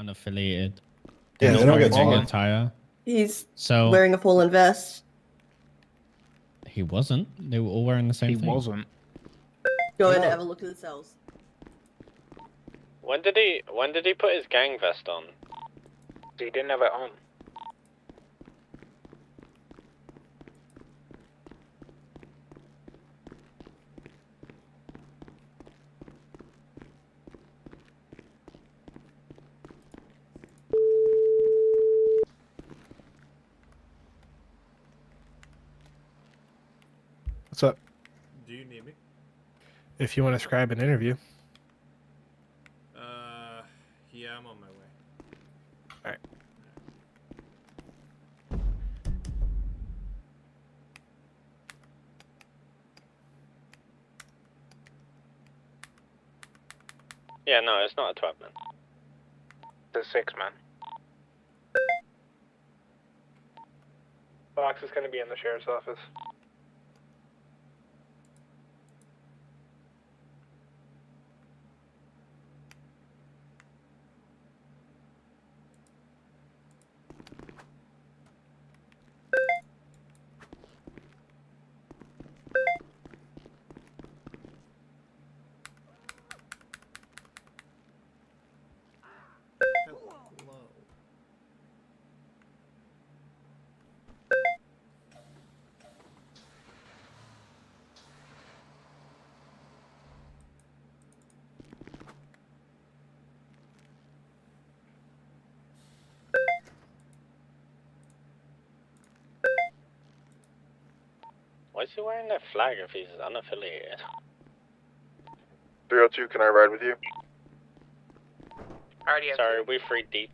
unaffiliated. Yeah, they don't get wearing swung. attire. He's So wearing a fallen vest. he wasn't. They were all wearing the same thing. He wasn't. Go ahead No. and have a look at the cells. When did he put his gang vest on? He didn't have it on. What's up? Do you need me? If you want to scribe an interview. Yeah, I'm on my way. Alright. Yeah, no, it's not a 12 man. The 6-man. Box is going to be in the sheriff's office. Hello. Why is he wearing that flag if he's unaffiliated? 302, can I ride with you? Already have Sorry, we 3 deep.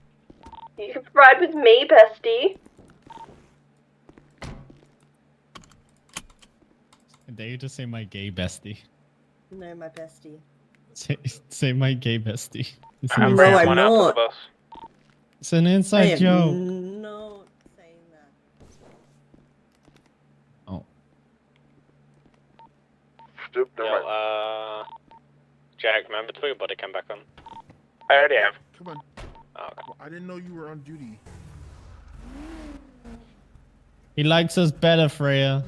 You can ride with me, bestie. Did you just say my gay bestie? No, my bestie. Say my gay bestie. It's an, I'm No, bringing I'm one out to the not. bus. it's an I inside am joke. not saying that. Oh, Stoop, never mind. Yo, Jack, remember to put your body cam back on? I already have. Come on. Oh, okay. Well, I didn't know you were on duty. he likes us better, Freya.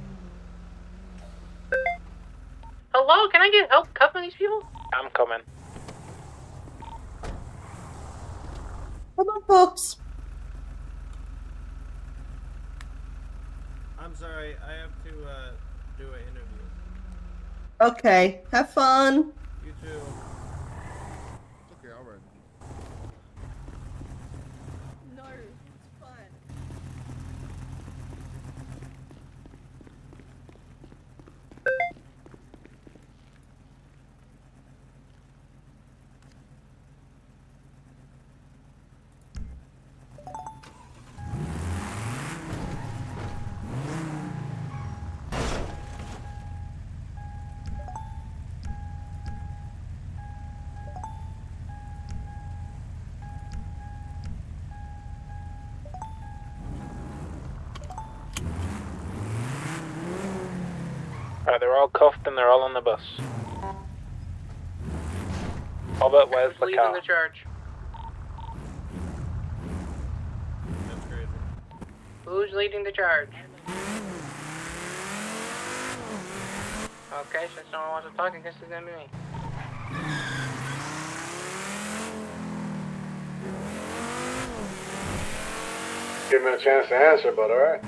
Hello, can I get help cuffing these people? I'm coming. Come on, folks. I'm sorry, I have to do an interview. Okay, have fun. You too. It's okay, I'll ride with you. No, it's fine. They're all cuffed and they're all on the bus. Albert, where's Who's the leading car? the charge? That's crazy. Who's leading the charge? Okay, since no one wants to talk, I guess it's gonna be me. Give him a chance to answer, but alright.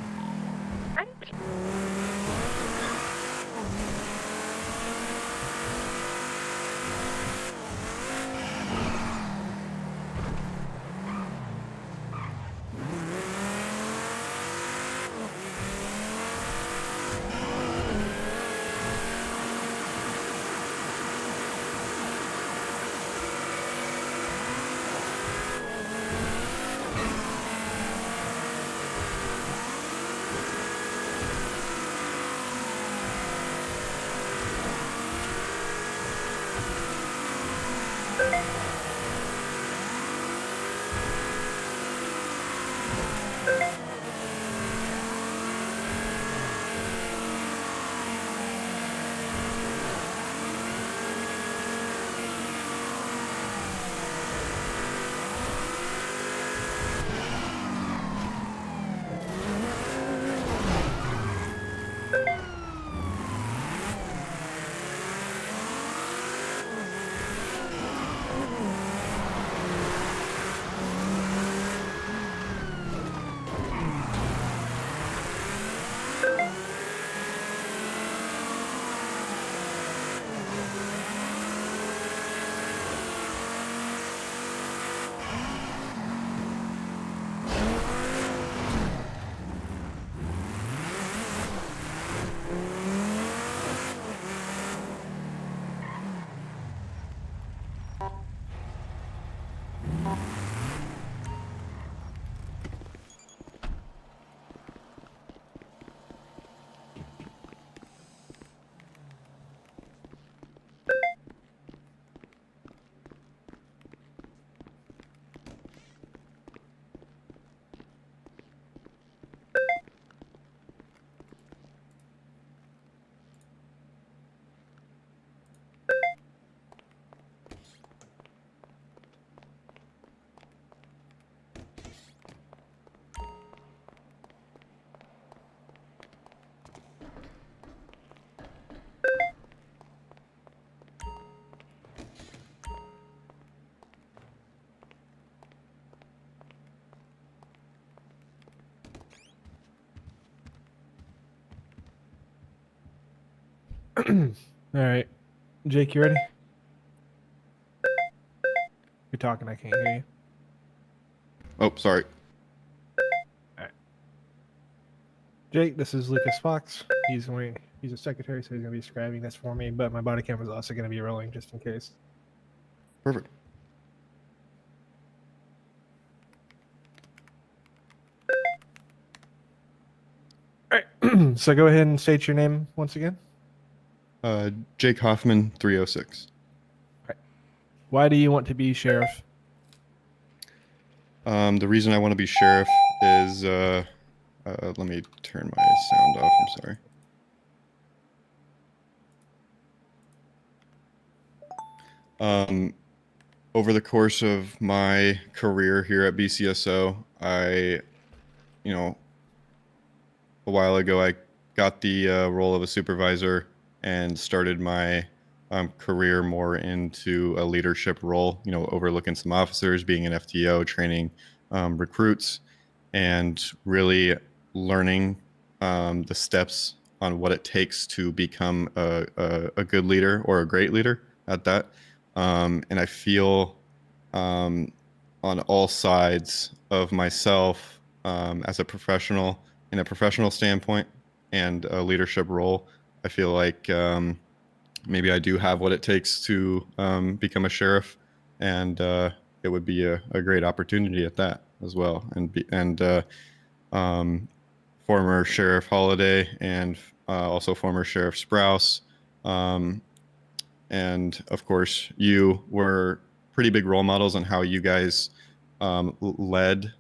All right. Jake, you ready? You're talking, I can't hear you. Oh, sorry. Jake, this is Lucas Fox. He's a secretary, so he's gonna be scribing this for me, but my body cam is also gonna be rolling just in case. Perfect. All right. So go ahead and state your name once again. Jake Hoffman, 306. Why do you want to be sheriff? The reason I want to be sheriff is, let me turn my sound off. I'm sorry. Over the course of my career here at BCSO, a while ago, I got the role of a supervisor and started my career more into a leadership role, overlooking some officers, being an FTO, training recruits, and really learning the steps on what it takes to become a good leader or a great leader at that. And I feel on all sides of myself as a professional, in a professional standpoint and a leadership role, I feel like maybe I do have what it takes to become a sheriff, and it would be a great opportunity at that as well. And former Sheriff Holliday and also former Sheriff Sprouse, and of course you were pretty big role models on how you guys led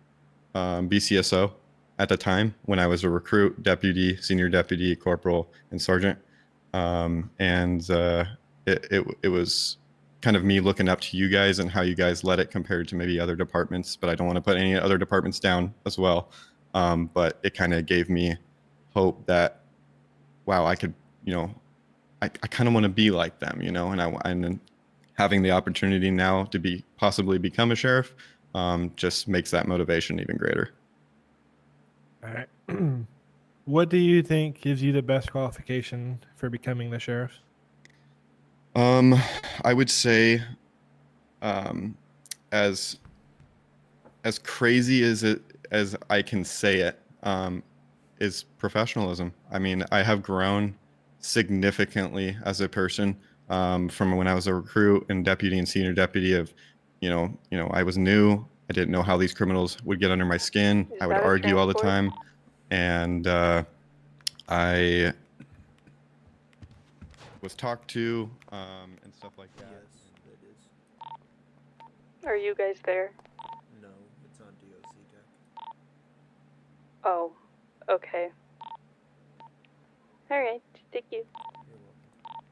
BCSO at the time when I was a recruit, deputy, senior deputy, corporal, and sergeant. It was kind of me looking up to you guys and how you guys led it compared to maybe other departments, but I don't want to put any other departments down as well. But it kind of gave me hope that, wow, I could, I kind of want to be like them, and having the opportunity now to possibly become a sheriff just makes that motivation even greater. All right. What do you think gives you the best qualification for becoming the sheriff? I would say, as crazy as I can say it, is professionalism. I mean, I have grown significantly as a person from when I was a recruit and deputy and senior deputy. I was new. I didn't know how these criminals would get under my skin. I would argue all the time, and I was talked to and stuff like that. Yes, it is. Are you guys there? No, it's on DOC deck. Oh, okay. Alright, thank you. You're welcome.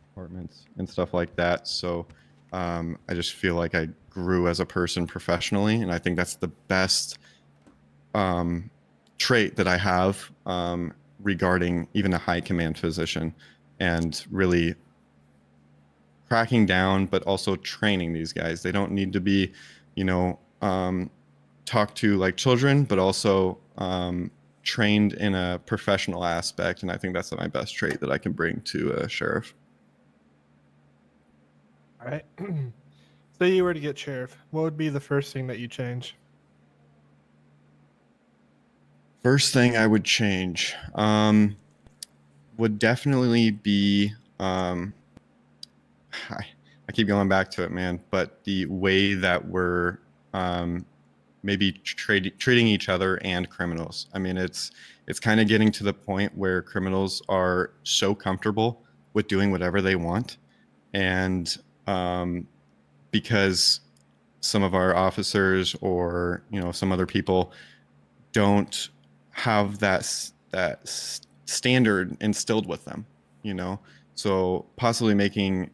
Departments and stuff like that. So I just feel like I grew as a person professionally, and I think that's the best trait that I have regarding even a high command position, and really cracking down, but also training these guys. They don't need to be, talked to like children, but also trained in a professional aspect. And I think that's my best trait that I can bring to a sheriff. All right. Say you were to get sheriff, what would be the first thing that you change? First thing I would change would definitely be, I keep going back to it, man, but the way that we're maybe treating each other and criminals. I mean, it's kind of getting to the point where criminals are so comfortable with doing whatever they want. And because some of our officers or, some other people don't have that standard instilled with them, so possibly making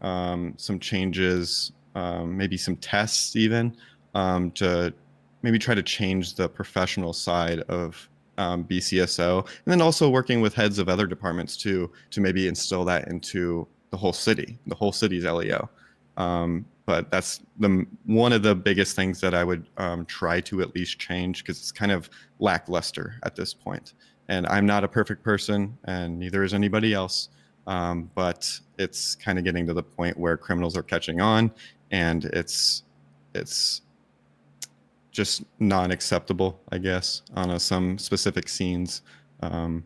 some changes, maybe some tests even, to maybe try to change the professional side of BCSO, and then also working with heads of other departments too, to maybe instill that into the whole city's LEO. But that's one of the biggest things that I would try to at least change, because it's kind of lackluster at this point. and I'm not a perfect person, and neither is anybody else. But it's kind of getting to the point where criminals are catching on, and it's just non-acceptable, I guess, on some specific scenes. I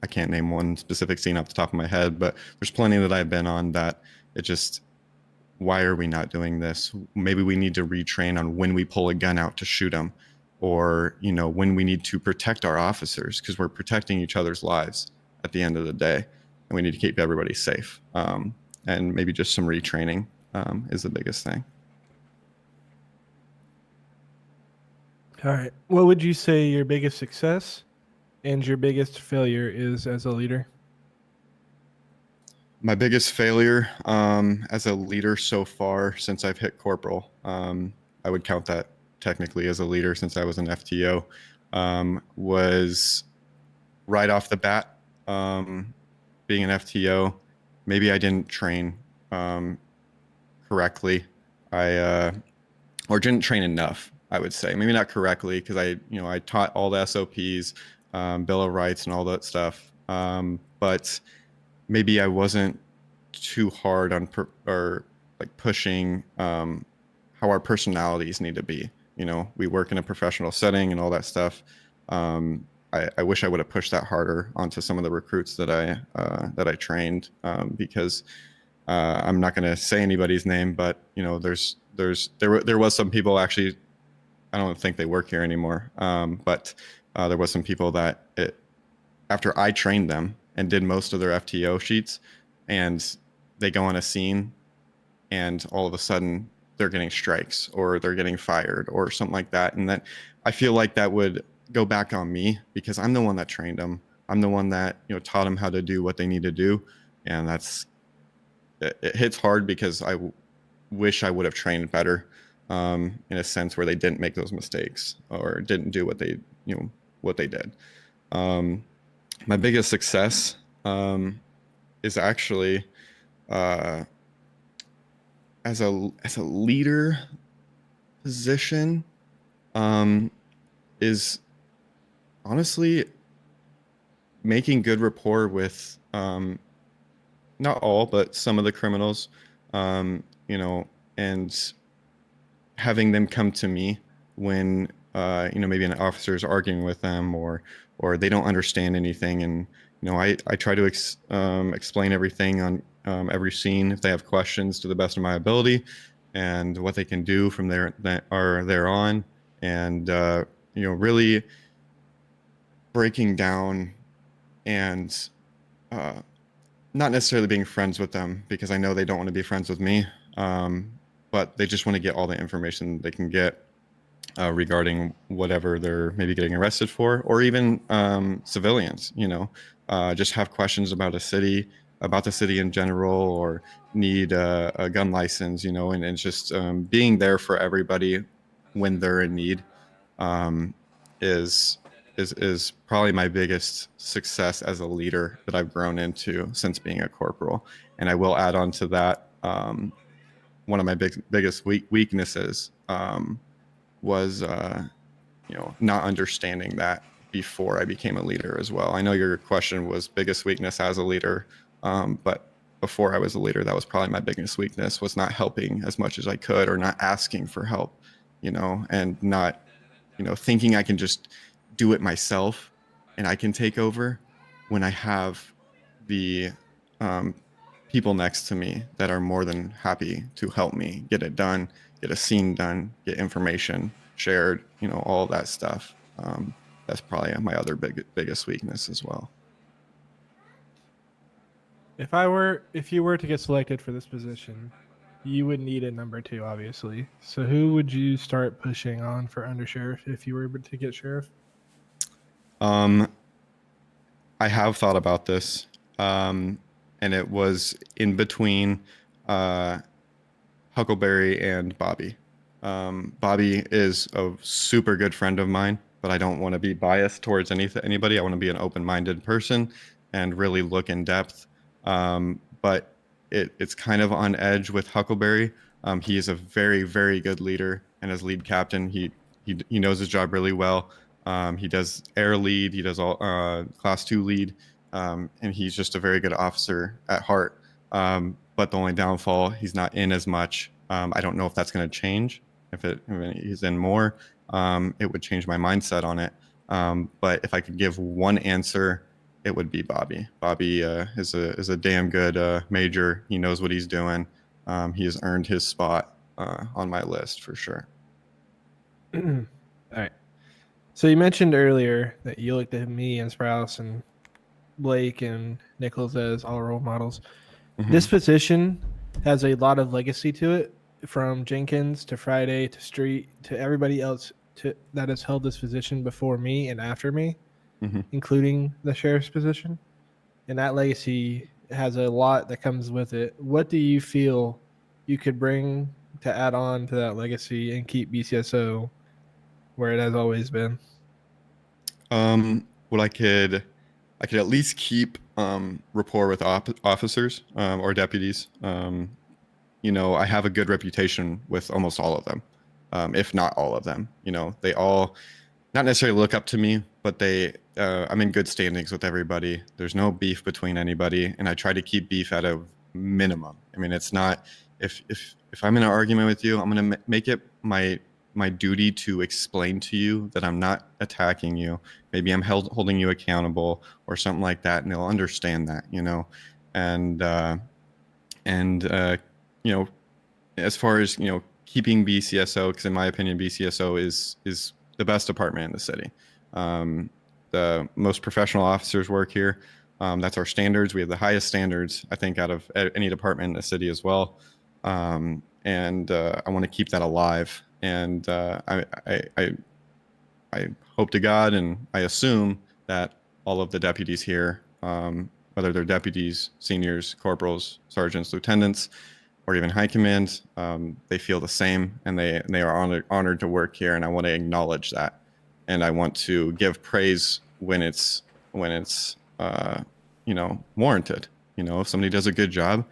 can't name one specific scene off the top of my head, but there's plenty that I've been on that it just, why are we not doing this? Maybe we need to retrain on when we pull a gun out to shoot them, or, you know, when we need to protect our officers, because we're protecting each other's lives at the end of the day, and we need to keep everybody safe. And maybe just some retraining is the biggest thing. All right. What would you say your biggest success and your biggest failure is as a leader? My biggest failure as a leader so far since I've hit corporal, I would count that technically as a leader since I was an FTO, was right off the bat, being an FTO. Maybe I didn't train correctly. Or didn't train enough, I would say. Maybe not correctly, because I taught all the SOPs, Bill of Rights and all that stuff. But maybe I wasn't too hard on pushing how our personalities need to be. You know, we work in a professional setting and all that stuff. I wish I would have pushed that harder onto some of the recruits that I trained, because I'm not going to say anybody's name, but you know, there was some people, actually, I don't think they work here anymore, but there was some people that after I trained them and did most of their FTO sheets, and they go on a scene and all of a sudden they're getting strikes or they're getting fired or something like that. And that, I feel like that would go back on me, because I'm the one that trained them. I'm the one that, you know, taught them how to do what they need to do. And it hits hard, because I wish I would have trained better, in a sense where they didn't make those mistakes or didn't do what they did. My biggest success is actually as a leader position, is honestly making good rapport with not all, but some of the criminals, you know, and having them come to me when you know, maybe an officer is arguing with them, or they don't understand anything, and you know, I try to explain everything on every scene if they have questions, to the best of my ability, and what they can do from there on, and you know, really breaking down and not necessarily being friends with them, because I know they don't want to be friends with me, but they just want to get all the information they can get regarding whatever they're maybe getting arrested for, or even civilians, you know, just have questions about the city in general, or need a gun license, you know, and just being there for everybody when they're in need is probably my biggest success as a leader that I've grown into since being a corporal. And I will add on to that, one of my biggest weaknesses was you know, not understanding that before I became a leader as well. I know your question was biggest weakness as a leader, but before I was a leader, that was probably my biggest weakness, was not helping as much as I could, or not asking for help, you know, and not, you know, thinking I can just do it myself and I can take over, when I have the people next to me that are more than happy to help me get it done, get a scene done, get information shared, you know, all that stuff. That's probably my other biggest weakness as well. If you were to get selected for this position, you would need a number 2, obviously. So who would you start pushing on for undersheriff if you were to get sheriff? I have thought about this, and it was in between Huckleberry and Bobby. Bobby is a super good friend of mine, but I don't want to be biased towards anybody. I want to be an open-minded person and really look in depth. But it's kind of on edge with Huckleberry. He is a very, very good leader, and as lead captain, he knows his job really well. He does air lead. He does all class 2 lead, and he's just a very good officer at heart. But the only downfall, he's not in as much. I don't know if that's going to change. If he's in more, it would change my mindset on it. But if I could give one answer, it would be Bobby. Bobby is a damn good major. He knows what he's doing. He has earned his spot on my list for sure. All right. So you mentioned earlier that you looked at me and Sprouse and Blake and Nichols as all role models. Mhm. This position has a lot of legacy to it, from Jenkins to Friday to Street to everybody else that has held this position before me and after me, Mhm. including the sheriff's position. And that legacy has a lot that comes with it. What do you feel you could bring to add on to that legacy and keep BCSO where it has always been? What I could at least keep rapport with officers or deputies. I have a good reputation with almost all of them, if not all of them. They all not necessarily look up to me, but I'm in good standings with everybody. There's no beef between anybody, and I try to keep beef at a minimum. I mean, it's not if I'm in an argument with you, I'm gonna make it my duty to explain to you that I'm not attacking you. Maybe I'm holding you accountable or something like that, and they'll understand that, and as far as keeping BCSO, because in my opinion BCSO is the best department in the city. The most professional officers work here. That's our standards. We have the highest standards, I think, out of any department in the city as well. And I want to keep that alive. And I hope to God, and I assume that all of the deputies here, whether they're deputies, seniors, corporals, sergeants, lieutenants, or even high command, they feel the same, and they are honored to work here. And I want to acknowledge that, and I want to give praise when it's warranted. If somebody does a good job,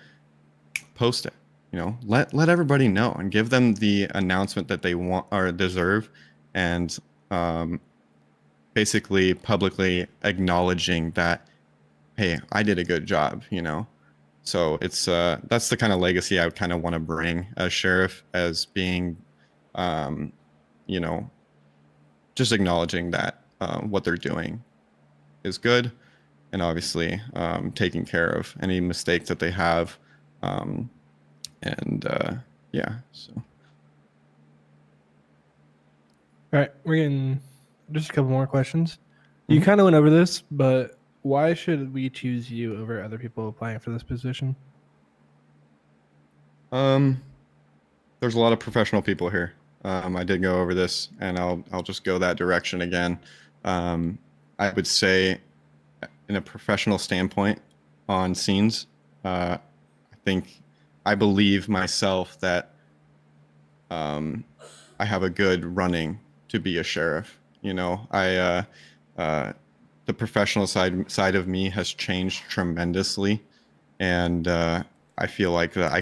post it. Let everybody know and give them the announcement that they want or deserve, and basically publicly acknowledging that, hey, I did a good job. So it's that's the kind of legacy I would kind of want to bring as sheriff, as being, just acknowledging that what they're doing is good, and obviously taking care of any mistakes that they have. So. All right, we're getting just a couple more questions. You kind of went over this, but why should we choose you over other people applying for this position? There's a lot of professional people here. I did go over this, and I'll just go that direction again. I would say, in a professional standpoint, on scenes, I believe myself that I have a good running to be a sheriff. The professional side of me has changed tremendously, and I feel like that I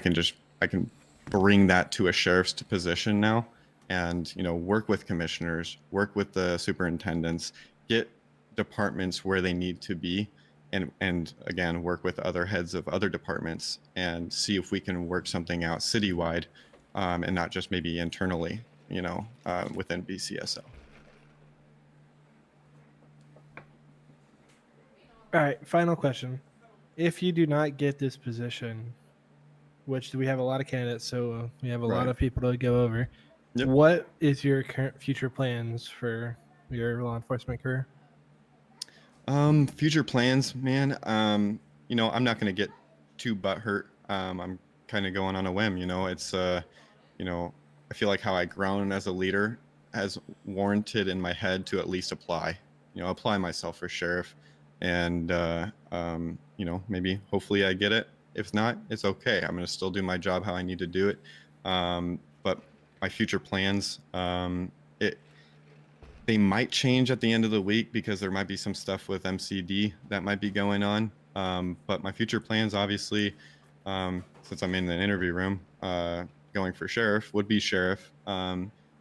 can bring that to a sheriff's position now, and work with commissioners, work with the superintendents, get departments where they need to be, and again work with other heads of other departments and see if we can work something out citywide, and not just maybe internally, within BCSO. All right, final question. If you do not get this position, which we have a lot of candidates, so we have a lot Right. of people to go over, Yep. What is your current future plans for your law enforcement career? Future plans, man. I'm not going to get too butthurt. I'm kind of going on a whim, it's, I feel like how I grown as a leader has warranted in my head to at least apply myself for sheriff, and, maybe hopefully I get it. If not, it's okay. I'm going to still do my job how I need to do it. But my future plans, they might change at the end of the week because there might be some stuff with MCD that might be going on. But my future plans, obviously, since I'm in the interview room, going for sheriff, would be sheriff.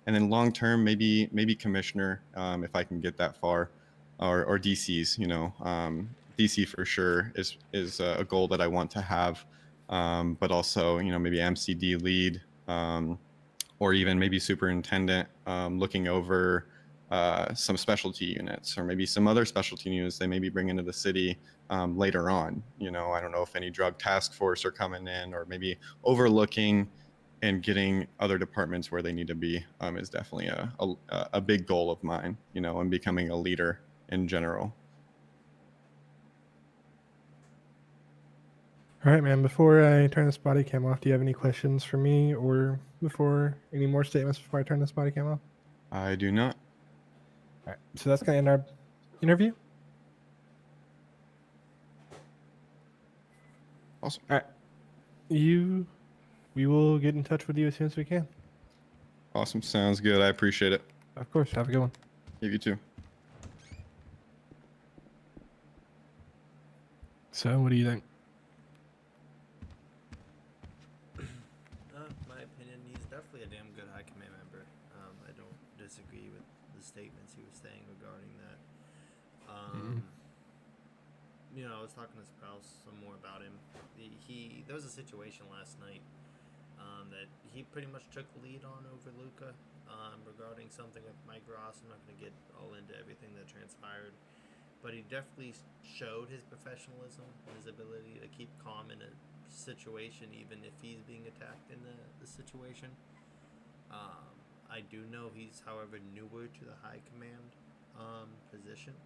and then long term, maybe commissioner, if I can get that far, or DCs. DC for sure is a goal that I want to have, but also maybe MCD lead, or even maybe superintendent, looking over some specialty units, or maybe some other specialty units they maybe bring into the city later on. I don't know if any drug task force are coming in, or maybe overlooking and getting other departments where they need to be is definitely a big goal of mine, and becoming a leader in general. All right, man. Before I turn this body cam off, do you have any questions for me, or before any more statements before I turn this body cam off? I do not. All right. So that's going to end our interview. Awesome. All right. We will get in touch with you as soon as we can. Awesome. Sounds good. I appreciate it. Of course. Have a good one. Yeah, you too. So, what do you think? My opinion, he's definitely a damn good high command member. I don't disagree with the statements he was saying regarding that. I was talking to Sprouse some more about him. There was a situation last night that he pretty much took the lead on over Luca regarding something with Mike Ross. I'm not going to get all into everything that transpired, but he definitely showed his professionalism and his ability to keep calm in a situation, even if he's being attacked in the situation. I do know he's, however, newer to the high command position,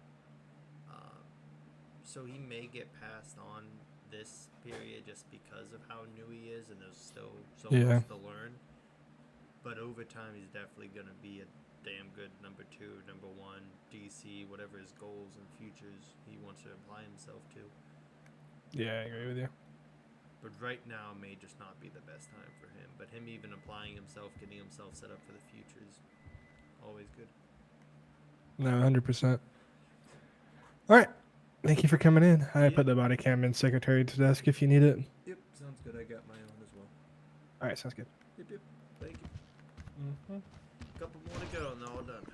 so he may get passed on this period just because of how new he is, and there's still so much to learn. But over time, he's definitely going to be a damn good number 2, number 1, DC, whatever his goals and futures he wants to apply himself to. Yeah, I agree with you. But right now may just not be the best time for him. But him even applying himself, getting himself set up for the future is always good. No, 100%. All right. Thank you for coming in. I put the body cam in secretary's desk if you need it. Yep, sounds good. I got my own as well. All right, sounds good. Yep, thank you. Couple more to go and they're all done.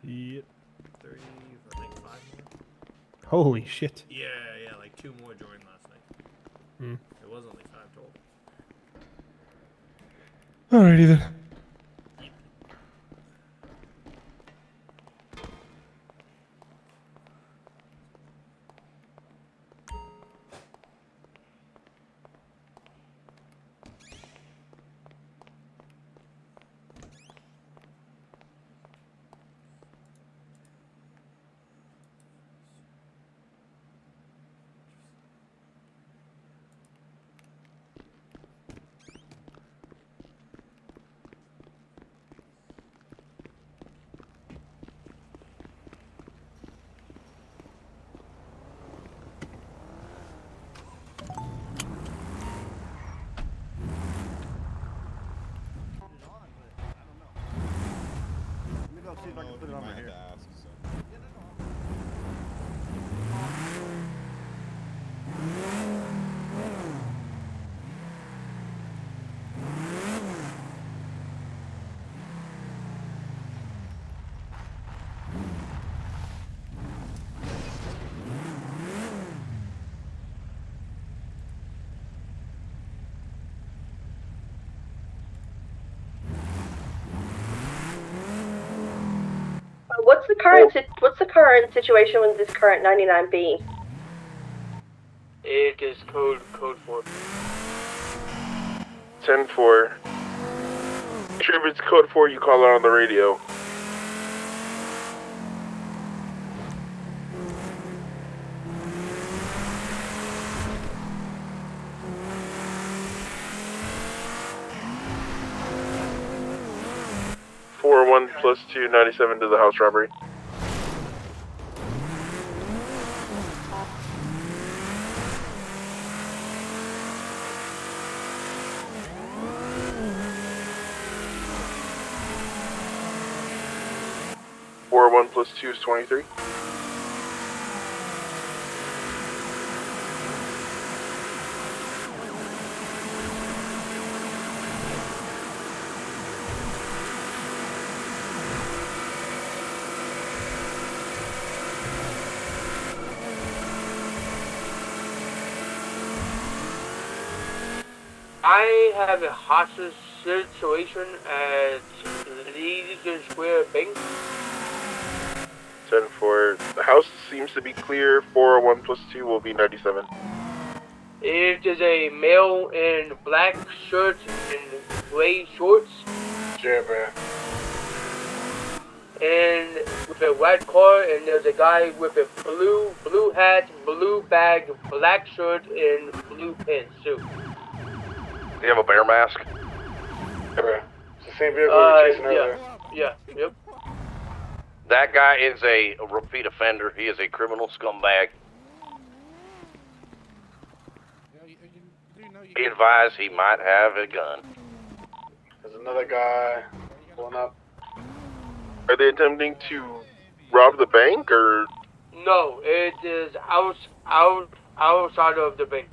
Yep. 30, I think 5 more. Holy shit. Yeah, like 2 more joined last night. It was only 5 total. Alrighty then. See if I can put it on right here. What's the current situation with this current 99B? It is code 4. 10-4. Sure, if it's code 4, you call it on the radio. +2, 97 to the house robbery. +2 is 23. I have a hostage situation at Legion Square Bank. 10-4. The house seems to be clear. 401 plus 2 will be 97. It is a male in black shirt and gray shorts. Sharpe. And with a white car, and there's a guy with a blue hat, blue bag, black shirt, and blue pants too. Do you have a bear mask? Sharpe. It's the same vehicle we were chasing earlier. Yep. That guy is a repeat offender. He is a criminal scumbag. Be advised, he might have a gun. There's another guy pulling up. Are they attempting to rob the bank, or? No, it is outside of the bank.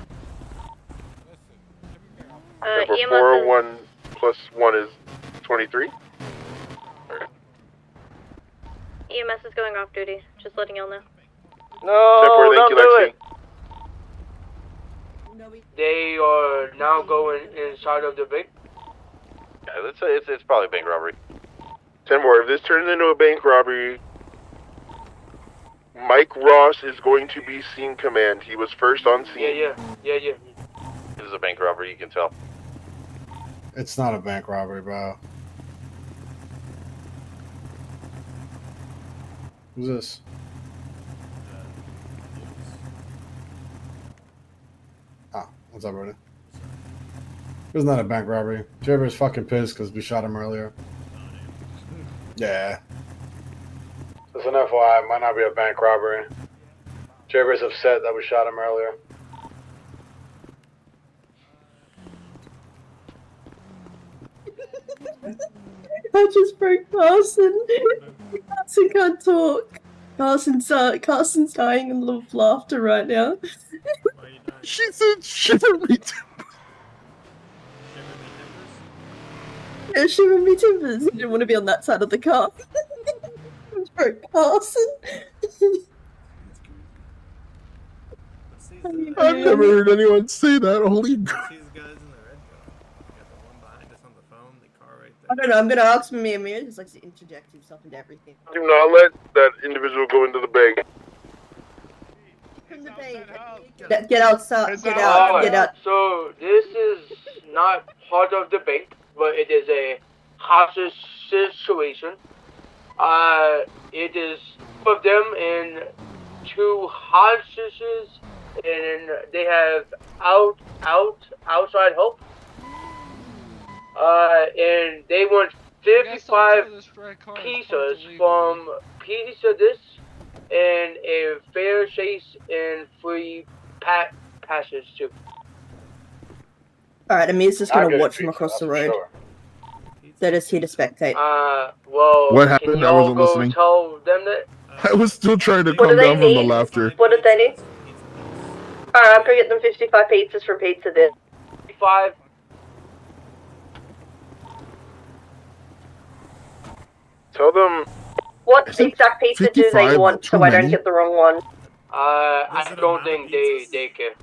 For 401 plus 1 is 23? EMS is going off duty. Just letting y'all know. No, Thank don't you, do Lexi. it. They are now going inside of the bank. Yeah, it's probably a bank robbery. 10-4. If this turns into a bank robbery, Mike Ross is going to be scene command. He was first on scene. Yeah. This is a bank robbery, you can tell. It's not a bank robbery, bro. Who's this? Ah, what's up, brother? It was not a bank robbery. Sharpe's fucking pissed because we shot him earlier. Yeah. Just an FYI, it might not be a bank robbery. Sharpe's upset that we shot him earlier. I just broke Carson. Carson can't talk. Carson's dying in laughter right now. She said shiver me Yeah, shiver me timbers. He didn't want to be on that side of the car. Broke Carson. I've never heard anyone say that. Holy These guys in the red car. You got the one behind us on the phone, the car right there. I don't know, I'm gonna ask Mia just likes to interject himself into everything. Do not let that individual go into the bank. From the bank. Get outside. Get out. So this is not part of the bank, but it is a hostage situation. It is two of them and 2 hostages, and they have outside help. And they want 55 pieces from pizza this and a fair chase and free passage too. Alright, Amir's just gonna watch from across the road. They're just here to spectate. Well, What happened? Can you I wasn't go listening. Tell them that. I was still trying to What calm do they down from the need? laughter. What did they need? Alright, I'm gonna get them 55 pizzas from Pizza This. 5. Tell them What exact pizza do they 55 want so too I don't many? get the wrong one? I don't think they care.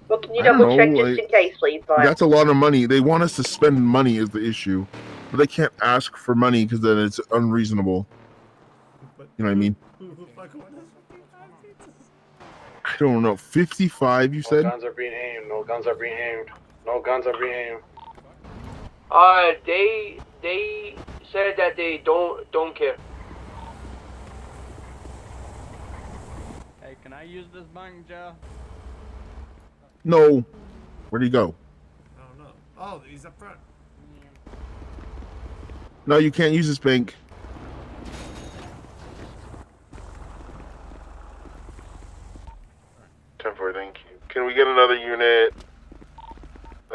Well, can you I don't double check know, just like, in case, please, Mike? that's a lot of money. They want us to spend money is the issue. But they can't ask for money because then it's unreasonable. You know what I mean? Who the fuck wants 55 pizzas? I don't know. 55, you said? No guns are being aimed. No guns are being aimed. No guns are being aimed. They said that they don't care. Hey, can I use this bank, Joe? No. Where'd he go? I don't know. Oh, he's up front. No, you can't use this bank. Temporary, thank you. Can we get another unit?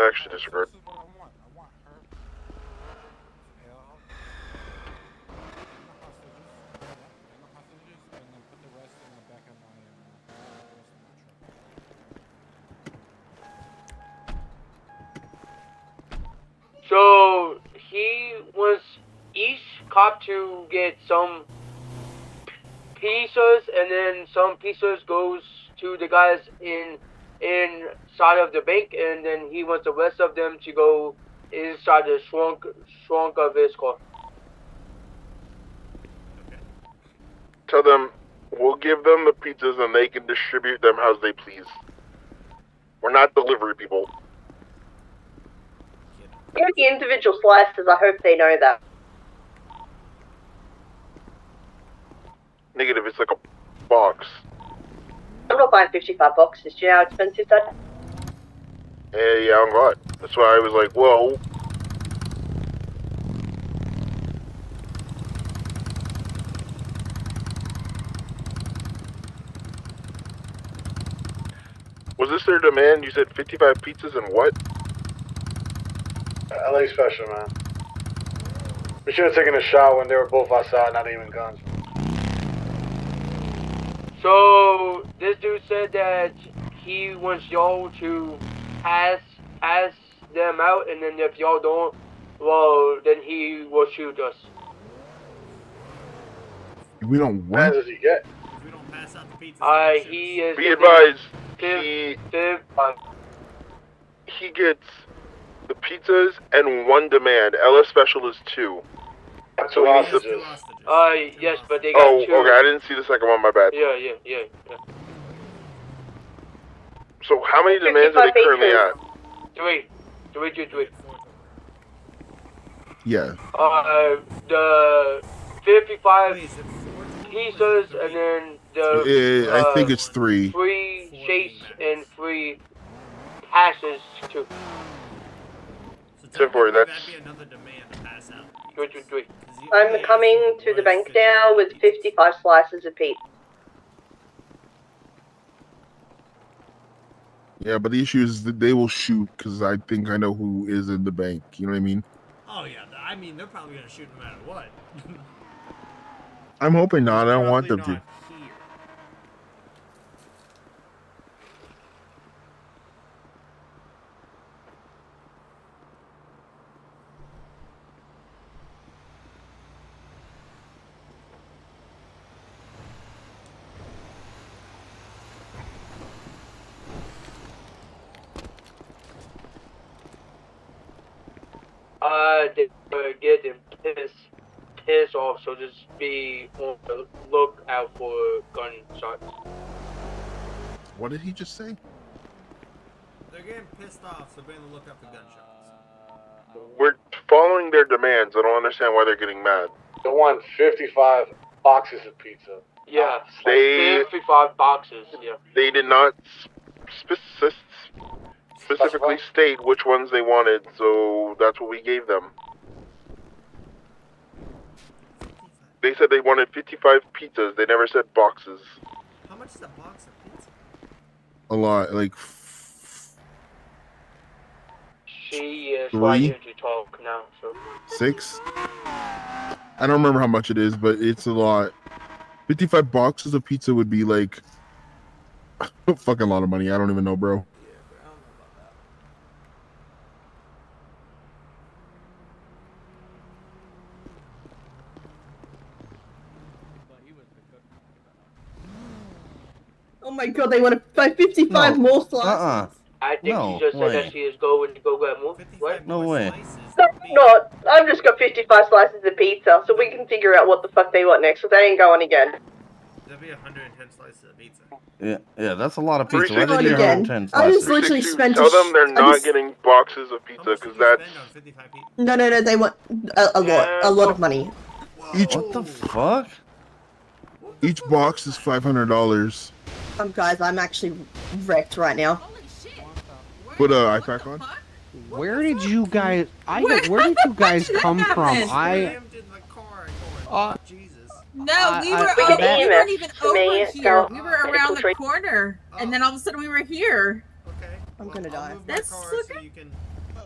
Actually, disregard. So he wants each cop to get some pizzas, and then some pizzas goes to the guys in inside of the bank, and then he wants the rest of them to go inside the trunk of his car. Tell them we'll give them the pizzas and they can distribute them as they please. We're not delivery people. Even the individual slices, I hope they know that. Negative, it's like a box. I'm not buying 55 boxes. Do you know how expensive that is? Yeah, I'm not. That's why I was like, whoa. Was this their demand? You said 55 pizzas and what? LA special, man. We should have taken a shot when they were both outside, not even guns. So this dude said that he wants y'all to pass them out, and then if y'all don't, well, then he will shoot us. We don't What want. does he get? If we don't pass out the pizzas, He is. Be advised, he gets the pizzas and one demand. LS special is 2. Two hostages. Yes, but they got Oh, 2. okay. I didn't see the second one. My bad. Yeah. So how many demands are they currently at? 3. Yeah. The 55 pizzas, and then the. I think it's 3. 3 shakes and 3 passes too. So that's. another demand to pass out. 3. I'm coming to the bank now with 55 slices of pizza. Yeah, but the issue is that they will shoot because I think I know who is in the bank. You know what I mean? Oh yeah, I mean they're probably gonna shoot no matter what. I'm hoping not. I don't want them to. They get him pissed off, so just be on the lookout for gunshots. What did he just say? They're getting pissed off, so be on the lookout for gunshots. We're following their demands. I don't understand why they're getting mad. They want 55 boxes of pizza. Yeah, They 55 boxes. Yeah. they did not specifically state which ones they wanted, so that's what we gave them. They said they wanted 55 pizzas. They never said boxes. How much is a box of pizza? A lot, like She is 3? right here to talk now. So 6. I don't remember how much it is, but it's a lot. 55 boxes of pizza would be like a fucking lot of money. I don't even know, bro. Oh my god, they want to buy 55 more slices. I think No she just said way. that she is going to go grab more. What? No way. No, not. I've just got 55 slices of pizza, so we can figure out what the fuck they want next, so they ain't going again. That'd be 110 slices of pizza. Yeah, that's a lot of pizza. Why Not did you again. 110 I just slices? literally spent Tell them they're I not just- getting boxes of pizza because that's No, they want a lot of money. each. What the fuck? Each box is $500. Guys, I'm actually wrecked right now. Put a iPack on. Where did you guys? Where did you guys come from? No, we I- were. I- We weren't even to over me, here. so We were around the corner, and then all of a sudden we were here. I'm gonna die. That's okay.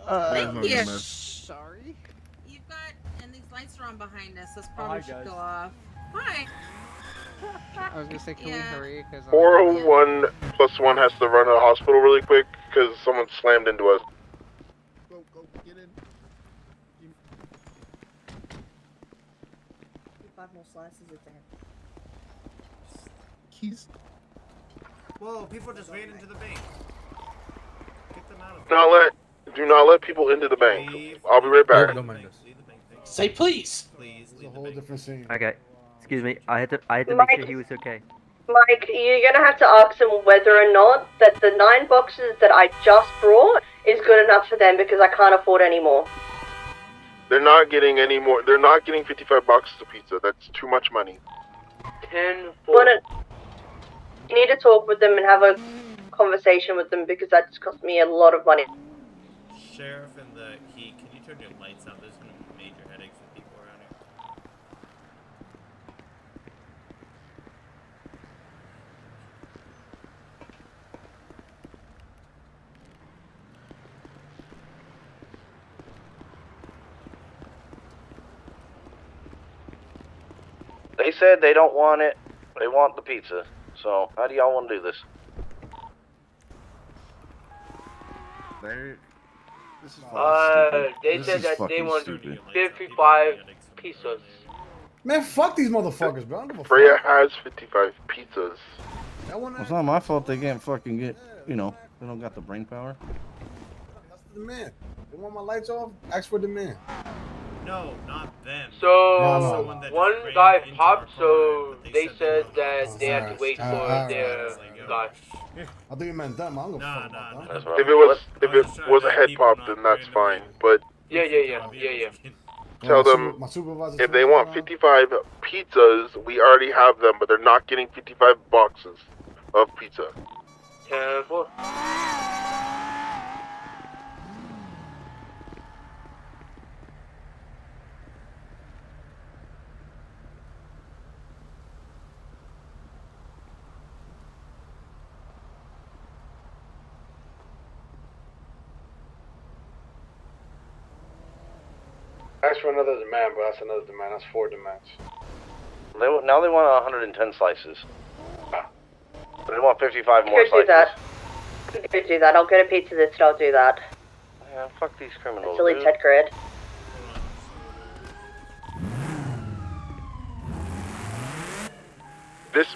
Thank you. Sorry. You've got, and these lights are on behind us. Those hi, probably should guys. go off. Hi. I was gonna say, can we hurry? Because 401 plus 1 has to run to the hospital really quick because someone slammed into us. Go, get in. 55 more slices of that. Keys. Whoa, people just ran into the bank. Do not let people into the bank. I'll be right back. Don't mind us. Say please. Please It's a whole different scene. Okay. Excuse me. I had to make Mike- sure he was okay. Mike, you're gonna have to ask them whether or not that the 9 boxes that I just brought is good enough for them because I can't afford any more. They're not getting any more. They're not getting 55 boxes of pizza. That's too much money. 10 But you need to talk with them and have a conversation with them because that just cost me a lot of money. Sheriff and the heat, can you turn your lights out? There's gonna be major headaches for people around here. They said they don't want it. They want the pizza. So, how do y'all want to do this? They said that they want 55 pizzas. Man, fuck these motherfuckers, bro. I don't give a Freya fuck. has 55 pizzas. It's not my fault they can't fucking get, you know, they don't got the brain power. That's the demand. They want my lights off? Ask for demand. No, not them. So, Someone that one just guy ran into popped, our so car, but they said they that they had to wait for their guy. I thought you meant them. I don't give a fuck about that. If it was a head pop, then that's fine. But Yeah. tell them My supervisor if they want 55 pizzas, we already have them, but they're not getting 55 boxes of pizza. 10-4. Ask for another demand, but that's another demand. That's 4 demands. Now they want 110 slices. They want 55 more Could do slices. that. Could do that. I'll get a pizza that still do that. Yeah, fuck these criminals, Silly dude. Ted Grid.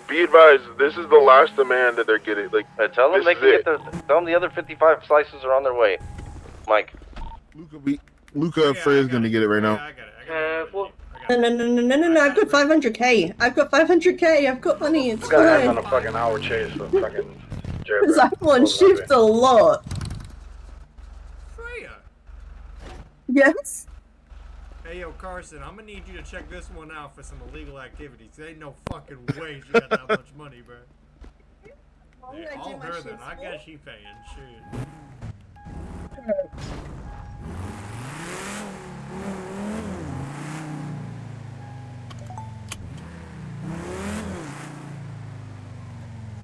Be advised, this is the last demand that they're getting. Like, Tell them this they is can it. tell them the other 55 slices are on their way. Mike. Luca Freya's gonna get it right now. 10-4. No. I've got 500k. I've got 500k. I've got money. It's This guy has fine. on a fucking hour chase for fucking Because I'm on shift a lot. Freya! Yes? Hey, yo, Carson, I'm gonna need you to check this one out for some illegal activities. There ain't no fucking way she got that much money, bro. Why would Yeah, I do all my her shifts then. I for? guess she paying. Shit.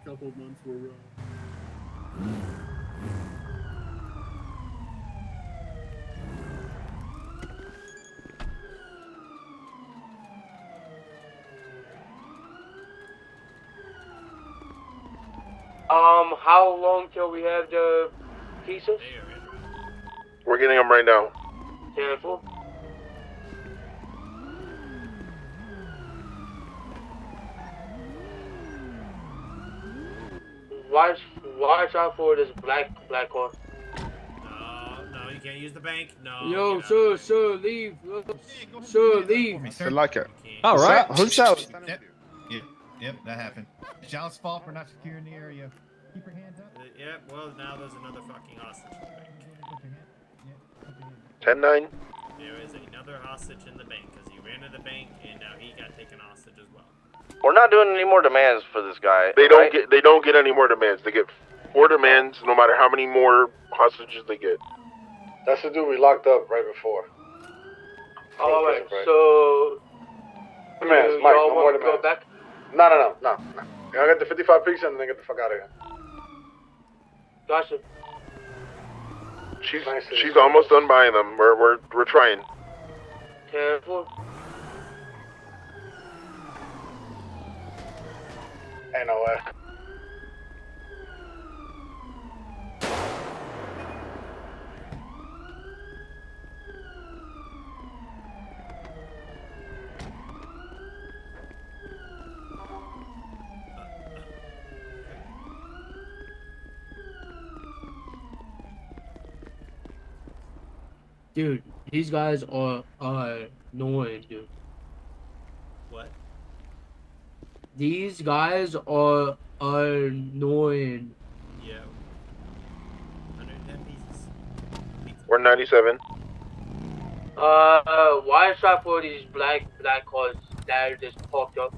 Couple months were How long till we have the pizzas? We're getting them right now. 10-4. Watch out for this black car. No, you can't use the bank. No. Yo, get out. sir, leave. Sir, leave. I like it. All right. Who's out? Yep, that happened. It's y'all's fault for not securing the area. Keep your hands up. Yeah, well, now there's another fucking hostage in the bank. 10-9. There is another hostage in the bank because he ran to the bank and now he got taken hostage as well. We're not doing any more demands for this guy. They don't right? get. They don't get any more demands. They get 4 demands, no matter how many more hostages they get. That's the dude we locked up right before. Alright, so... Demands, Mike, y'all no more want to go demands. back? No. Y'all get the 55 pizza and then get the fuck out of here. Gotcha. She's almost done buying them. We're trying. 10-4. Ain't no way. Dude, these guys are annoying, dude. What? These guys are annoying. Yeah. 110 pieces. We're 97. Why is that for these black cars that are just parked up?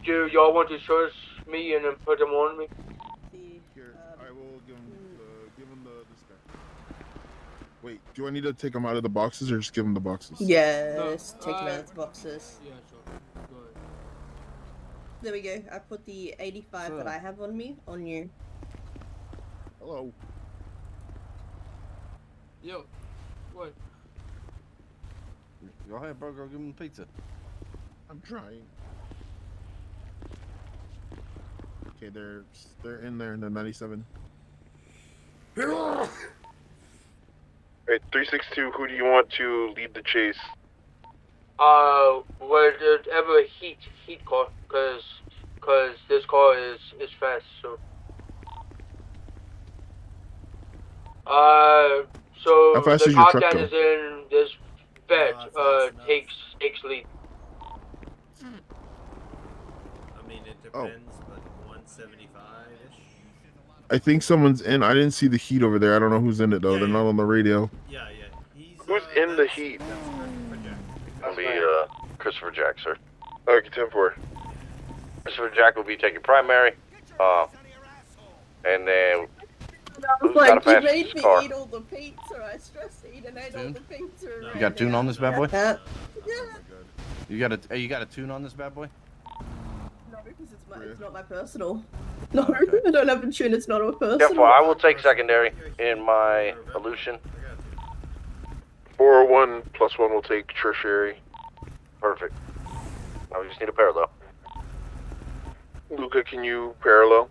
Do y'all want to search me and then put them on me? Here, I will give him this guy. Wait, do I need to take him out of the boxes or just give him the boxes? Yes, take him out of the boxes. Yeah, sure. Go ahead. There we go. I put the 85 that I have on me on you. Hello. Yo, what? Go ahead, bro. Go give him the pizza. I'm trying. Okay, they're in there in the 97. Hey, 362, who do you want to lead the chase? Whatever heat car, cause this car is fast, so. So How fast the is your car truck that go? is in this bed, takes lead. I mean, it depends, but 175-ish. I think someone's in. I didn't see the heat over there. I don't know who's in it though. They're not on the radio. Yeah, yeah. He's, Who's in the heat? It'll be Christopher Jack, sir. Okay, 10-4. Christopher Jack will be taking primary. And then I was who's got a like, you fast made me car? eat all the pizza. I stressed eating and ate all the pizza. You got a tune on this bad boy? Yeah. You got a tune on this bad boy? No, because it's not my personal. No, I don't have a tune. It's not a personal. Careful, I will take secondary in my Aleutian. 401 +1 will take tertiary. Perfect. Now we just need a parallel. Luca, can you parallel?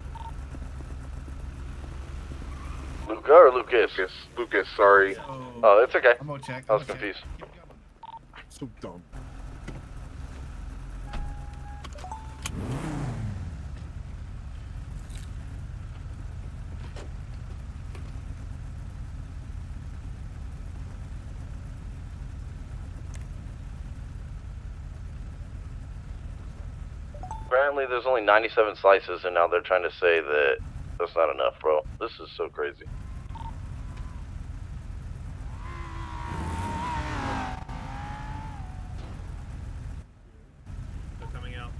Luca or Lucas? Lucas, sorry. Oh, it's okay. I'm gonna check. I was confused. So dumb. Apparently there's only 97 slices and now they're trying to say that that's not enough, bro. This is so crazy. They're coming out.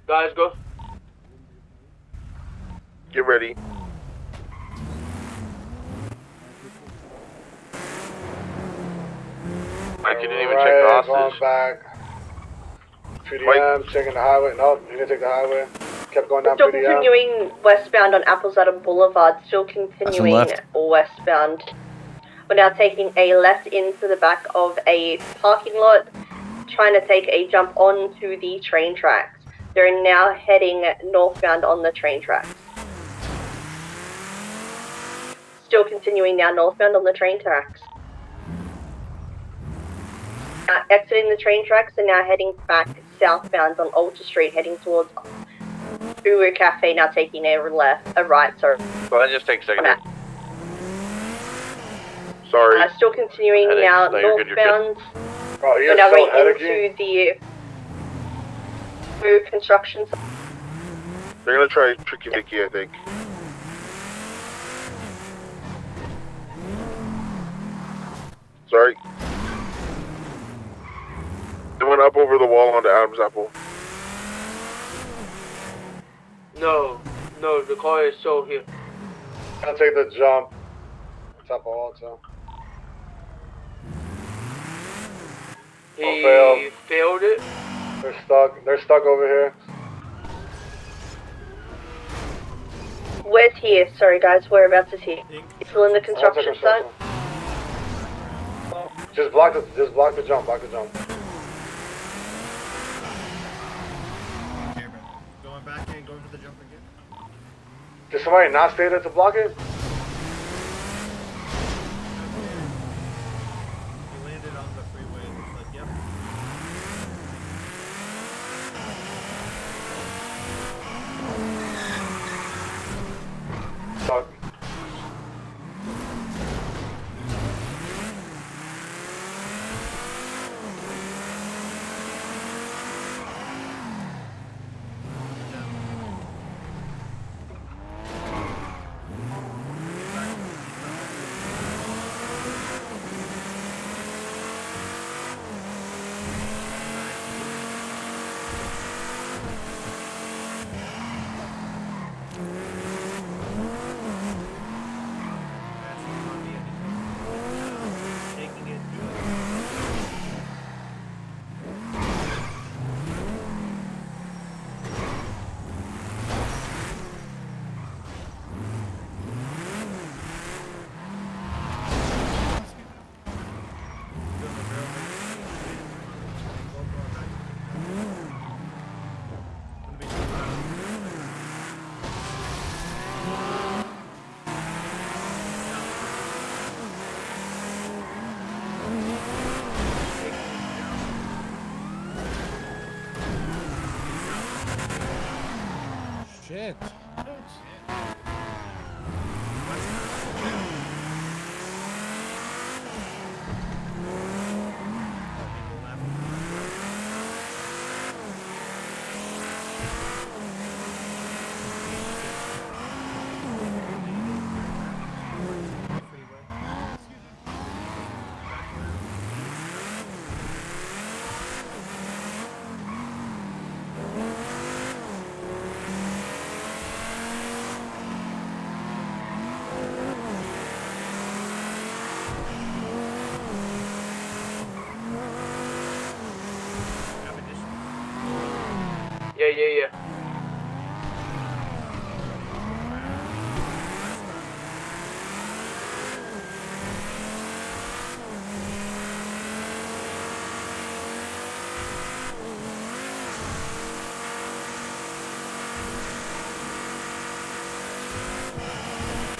Guys, go. Get ready. I didn't even check the hostage. Going back. 2DM, checking the highway. Nope, you didn't take the highway. Kept going down Still 2DM. continuing westbound on Applesada Boulevard, still continuing left. westbound. We're now taking a left into the back of a parking lot, trying to take a jump onto the train tracks. They're now heading northbound on the train tracks. Still continuing now northbound on the train tracks. Exiting the train tracks and now heading back southbound on Alta Street, heading towards Uru Cafe, now taking a right, sorry. Go ahead and just take secondary. Sorry. Still continuing Heading. now No, you're good, you're good. northbound. Bro, he We're is now so going headachy. into the Uru construction site. They're gonna try Tricky Vicky, I think. Sorry. They went up over the wall onto Adam's Apple. No, the car is still here. I'll take the jump. Top of Alta. He failed. failed it. They're stuck. They're stuck over here. Where's here? Sorry guys, whereabouts is here? Still in the construction site? Just block the jump. Block the jump. Going back in, going for the jump again. Did somebody not stay there to block it? He landed on the freeway. It looks like, yep. shit. Yeah.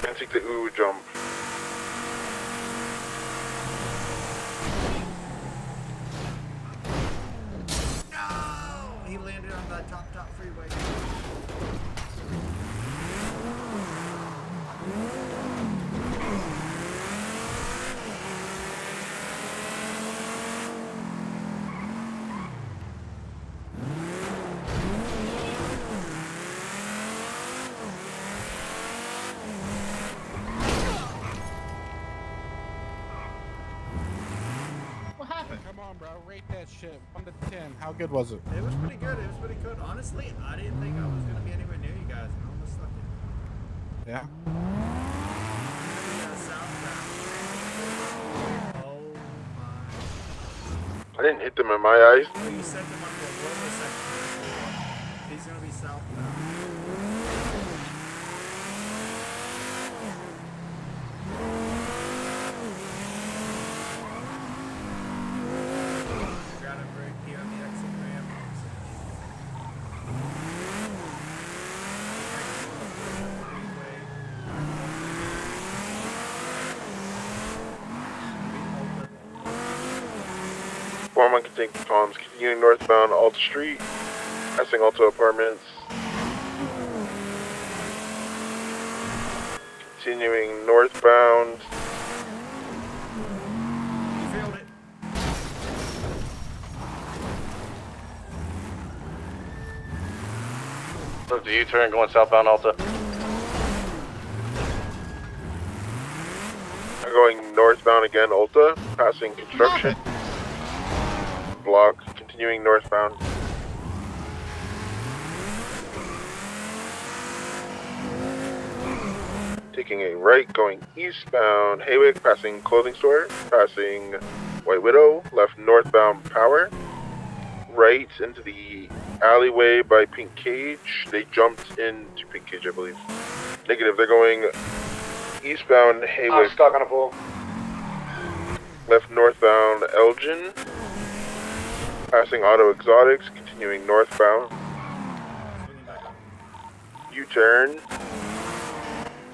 And take the ooh jump. He landed on the top freeway. What happened? Come on, bro. Rate that shit. 1 to 10. How good was it? It was pretty good. Honestly, I didn't think I was gonna be anywhere near you guys. I almost stuck it. Yeah. I didn't hit them in my eyes. Oh, you sent him on the roller section. He's gonna be southbound. Got him right here on the exit ramp. Foreman can take comms, continuing northbound Alta Street, passing Alta Apartments. Continuing northbound. Failed it. Look, the U-turn going southbound Alta. I'm going northbound again, Alta, passing construction. Block, continuing northbound. Taking a right, going eastbound Haywick, passing clothing store, passing White Widow, left northbound Power, right into the alleyway by Pink Cage. They jumped into Pink Cage, I believe. Negative, they're going eastbound Haywick. Scott on a pull. Left northbound Elgin, passing Auto Exotics, continuing northbound. U-turn,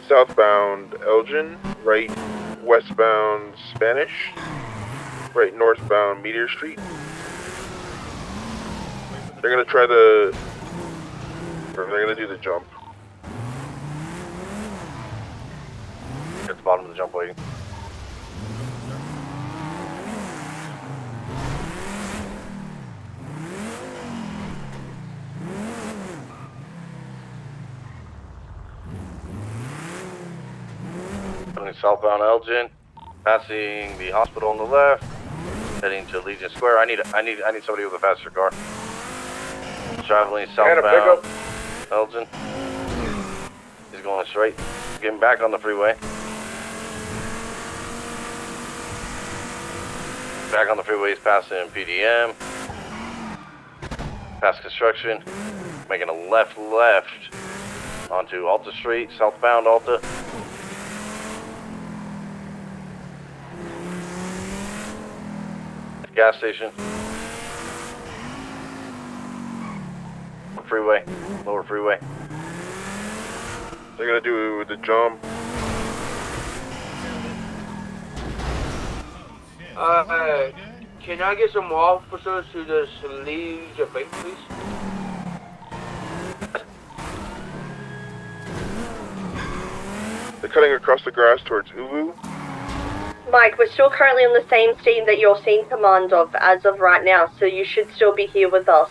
southbound Elgin, right westbound Spanish, right northbound Meteor Street. They're gonna try the, or they're gonna do the jump. At the bottom of the jump waiting. Coming southbound Elgin, passing the hospital on the left, heading to Legion Square. I need somebody with a faster car. Traveling southbound Elgin. He's going straight, getting back on the freeway. Back on the freeway, he's passing PDM. Past construction, making a left onto Alta Street, southbound Alta. Gas station. Freeway, lower freeway. They're gonna do the jump. Can I get some officers to just leave the bank, please? They're cutting across the grass towards Uvu. Mike, we're still currently on the same scene that you're seeing command of as of right now, so you should still be here with us.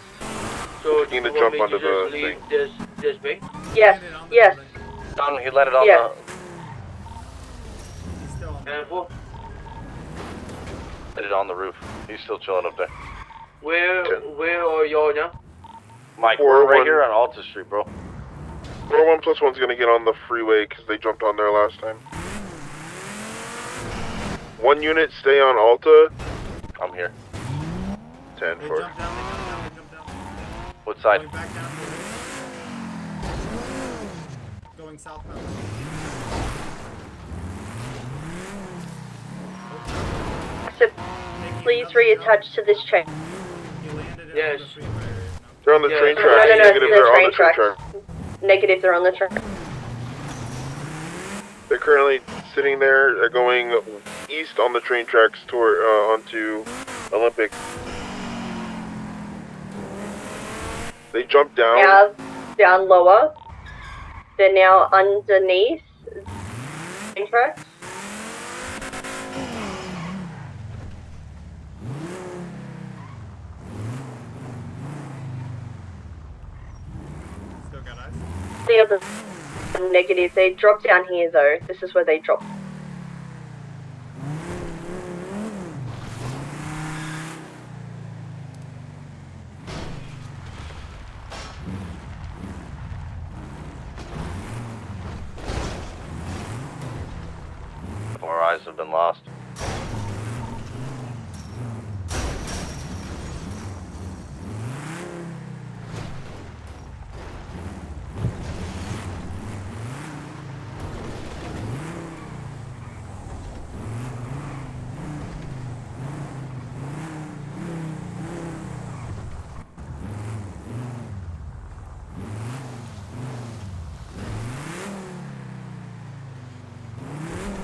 So Taking do the you want jump me onto to just the leave thing. this base? Yes, yes. He landed on Yes. And for landed on the roof. He's still chilling up there. where are y'all now? Mike, Four, we're right one. here on Alta Street, bro. 4-1+1's gonna get on the freeway because they jumped on there last time. 1 unit, stay on Alta. I'm here. 10-4. What side? Going back down the way. Going southbound. So please reattach to this train. Yes. They're on the train No, tracks. no, no, Negative, the they're on train the train tracks. tracks. Negative, they're on the train. They're currently sitting there. They're going east on the train tracks toward onto Olympic. They jumped down. Now, down lower. They're now underneath train tracks. Still got eyes. The other negative, they drop down here though. This is where they drop. Our eyes have been lost.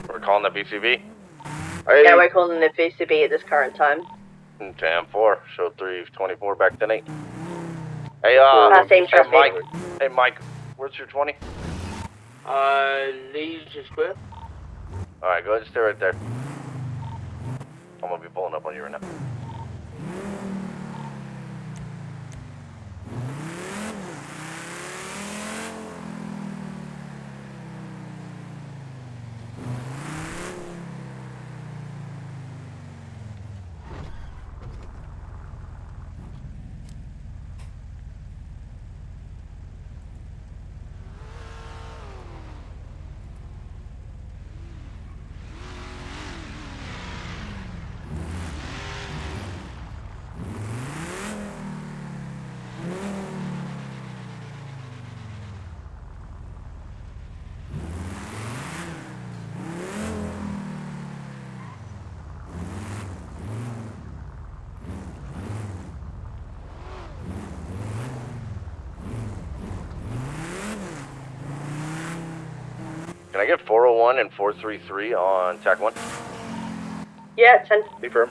We're calling the BCB. Yeah, we're calling it VCB at this current time. Jam 4, show 324 back to 8. Hey, same hey, traffic. Mike. Hey, Mike, where's your 20? Legion Square. Alright, go ahead and stay right there. I'm gonna be pulling up on you right now. Can I get 401 and 433 on TAC 1? Yeah, 10. Confirm.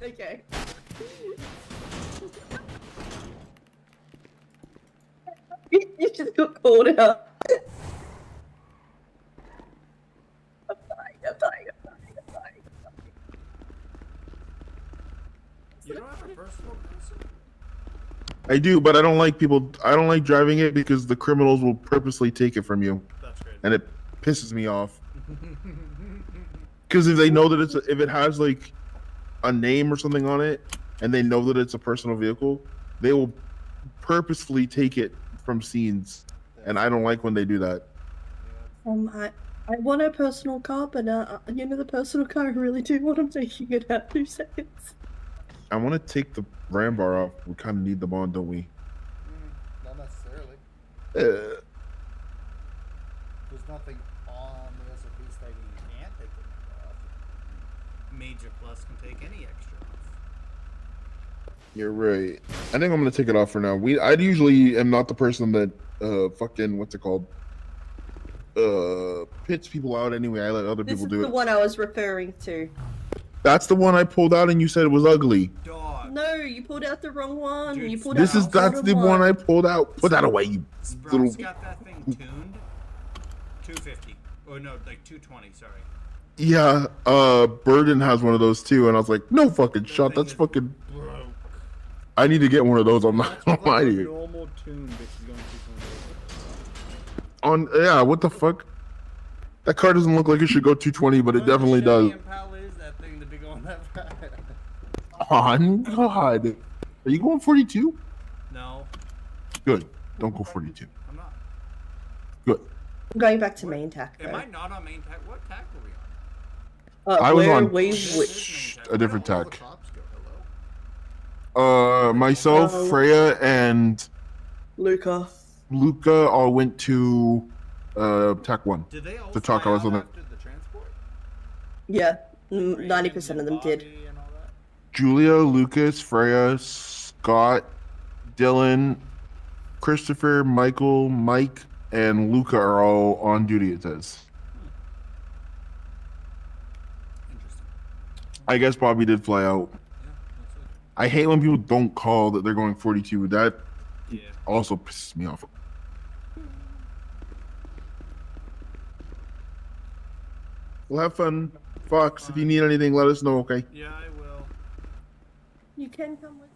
Okay. You just got called out. I'm dying. You don't have a personal person? I do, but I don't like people. I don't like driving it because the criminals will purposely take it from you, That's great. and it pisses me off. Because if they know that if it has like a name or something on it, and they know that it's a personal vehicle, they will purposefully take it from scenes, and I don't like when they do that. I want a personal car, but the personal car I really do want. I'm taking it out 2 seconds. I want to take the ram bar off. We kind of need them on, don't we? Not necessarily. Uh, There's nothing on the SOP stating you can't take them off. Major Plus can take any extra off. You're right. I think I'm gonna take it off for now. I usually am not the person that fucking what's it called? Pits people out anyway. I let other This people is do the it. one I was referring to. That's the one I pulled out and you said it was ugly. No, you pulled out the wrong one. You pulled This out is that's the one I pulled out. Put that away, you Sprout's little. got that thing tuned. 250. Oh no, like 220. Sorry. Yeah, Burden has one of those too, and I was like, no fucking shot. That's fucking. I need to get one of those. I'm not gonna lie to you. Normal tune, bitch, is going Yeah, what the fuck? That car doesn't look like it should go 220, but it definitely does. Impala is that thing to be going that fast? On God, are you going 42? No. Good. Don't go 42. I'm not. Good. I'm going back to main tack. Am I not on main tack? What tack were we on? I was on we a different tech. Myself, Freya, and Luca. Luca all went to Tech 1 to talk. I was on it. Yeah, 90% of them did. Julia, Lucas, Freya, Scott, Dylan, Christopher, Michael, Mike, and Luca are all on duty, it says. I guess Bobby did fly out. I hate when people don't call that they're going 42. That also pisses me off. We'll have fun. Fox, if you need anything, let us know, okay? Yeah, I will. You can come with us.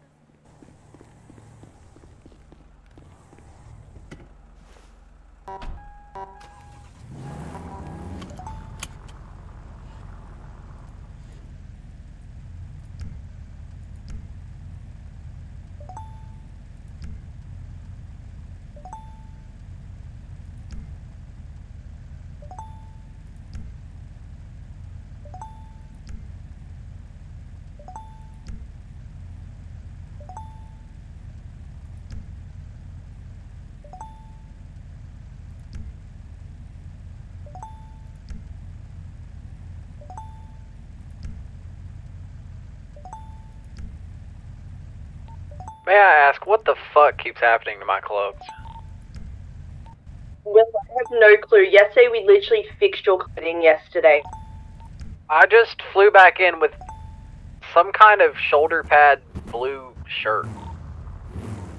May I ask, what the fuck keeps happening to my clothes? Well, I have no clue. Yesterday we literally fixed your clothing yesterday. I just flew back in with some kind of shoulder pad blue shirt.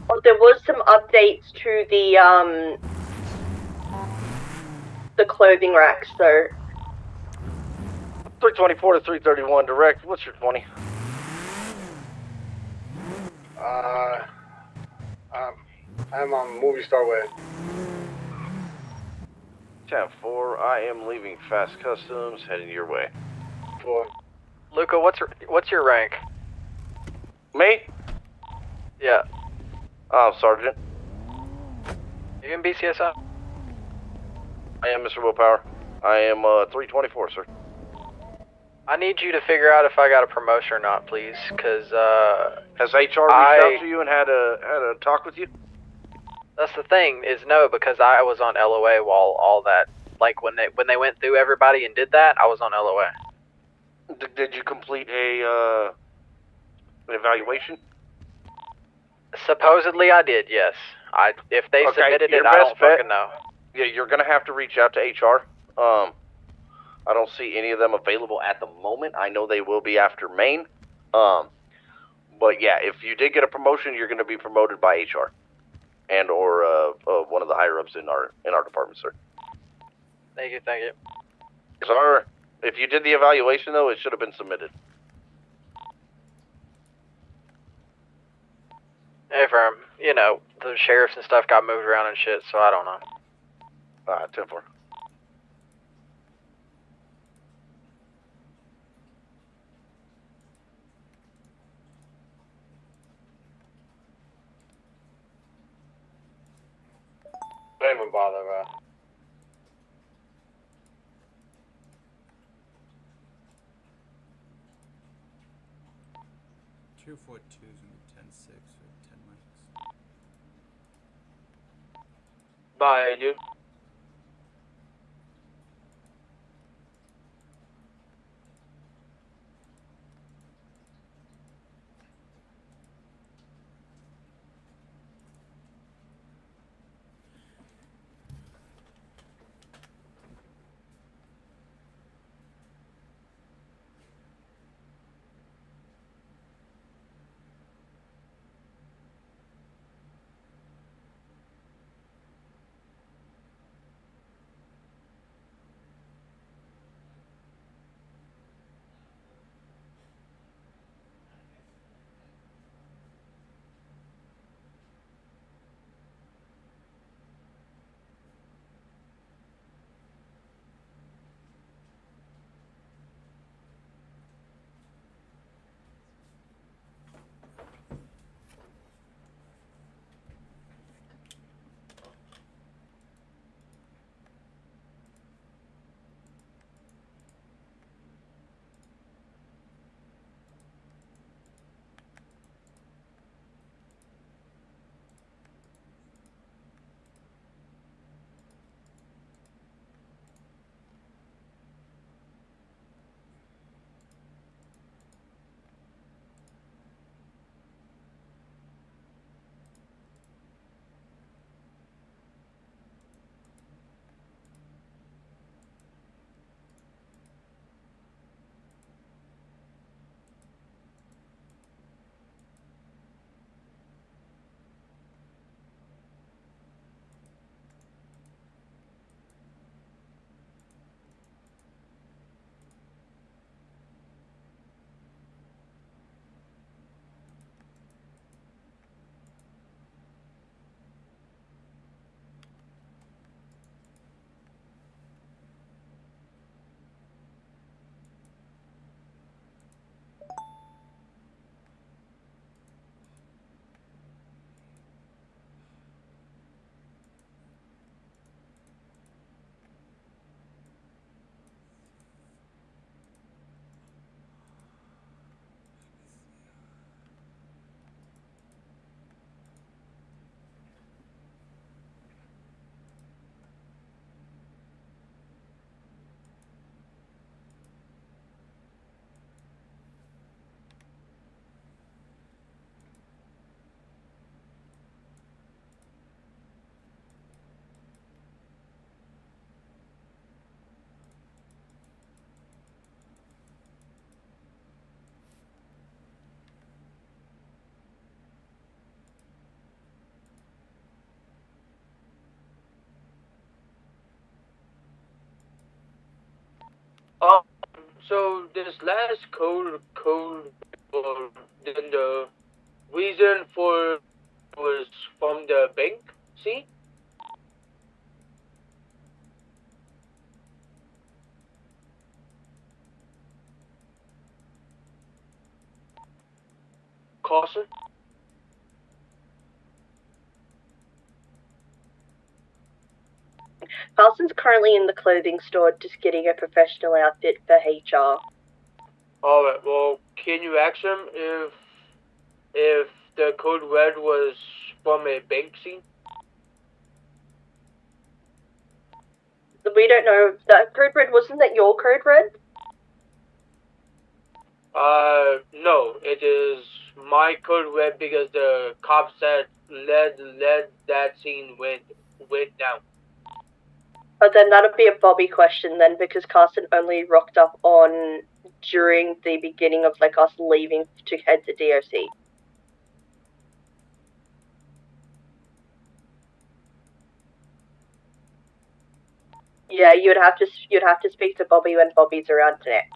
Well, there was some updates to the clothing racks, so 324 to 331 direct. What's your 20? I'm on Movie Star Way. Tab 4, I am leaving Fast Customs, heading your way. 4. Luca, what's your rank? Me? Yeah. Sergeant. You in BCSI? I am Mr. Willpower. I am 324, sir. I need you to figure out if I got a promotion or not, please, because Has HR reached out to you and had a talk with you? That's the thing, is no, because I was on LOA while all that, like when they went through everybody and did that, I was on LOA. Did you complete an evaluation? Supposedly I did, yes. If they submitted your it, I don't best bet- fucking know. Yeah, you're gonna have to reach out to HR. I don't see any of them available at the moment. I know they will be after Maine. But yeah, if you did get a promotion, you're going to be promoted by HR and or one of the higher ups in our department, sir. Thank you, thank you. If you did the evaluation though, it should have been submitted. Hey, firm. You know, the sheriffs and stuff got moved around and shit, so I don't know. 10-4. Don't even bother, bro. Two 4 2s and 10-6 or 10 mics. Bye, dude. So this last code, then the reason for was from the bank. See, Carson. Carson's currently in the clothing store just getting a professional outfit for HR. Alright, well, can you ask him if the code red was from a bank scene? We don't know. That code red, wasn't that your code red? No, it is my code red because the cop said let that scene went down. But then that'll be a Bobby question then, because Carson only rocked up on during the beginning of like us leaving to head to DOC. Yeah, you'd have to speak to Bobby when Bobby's around next.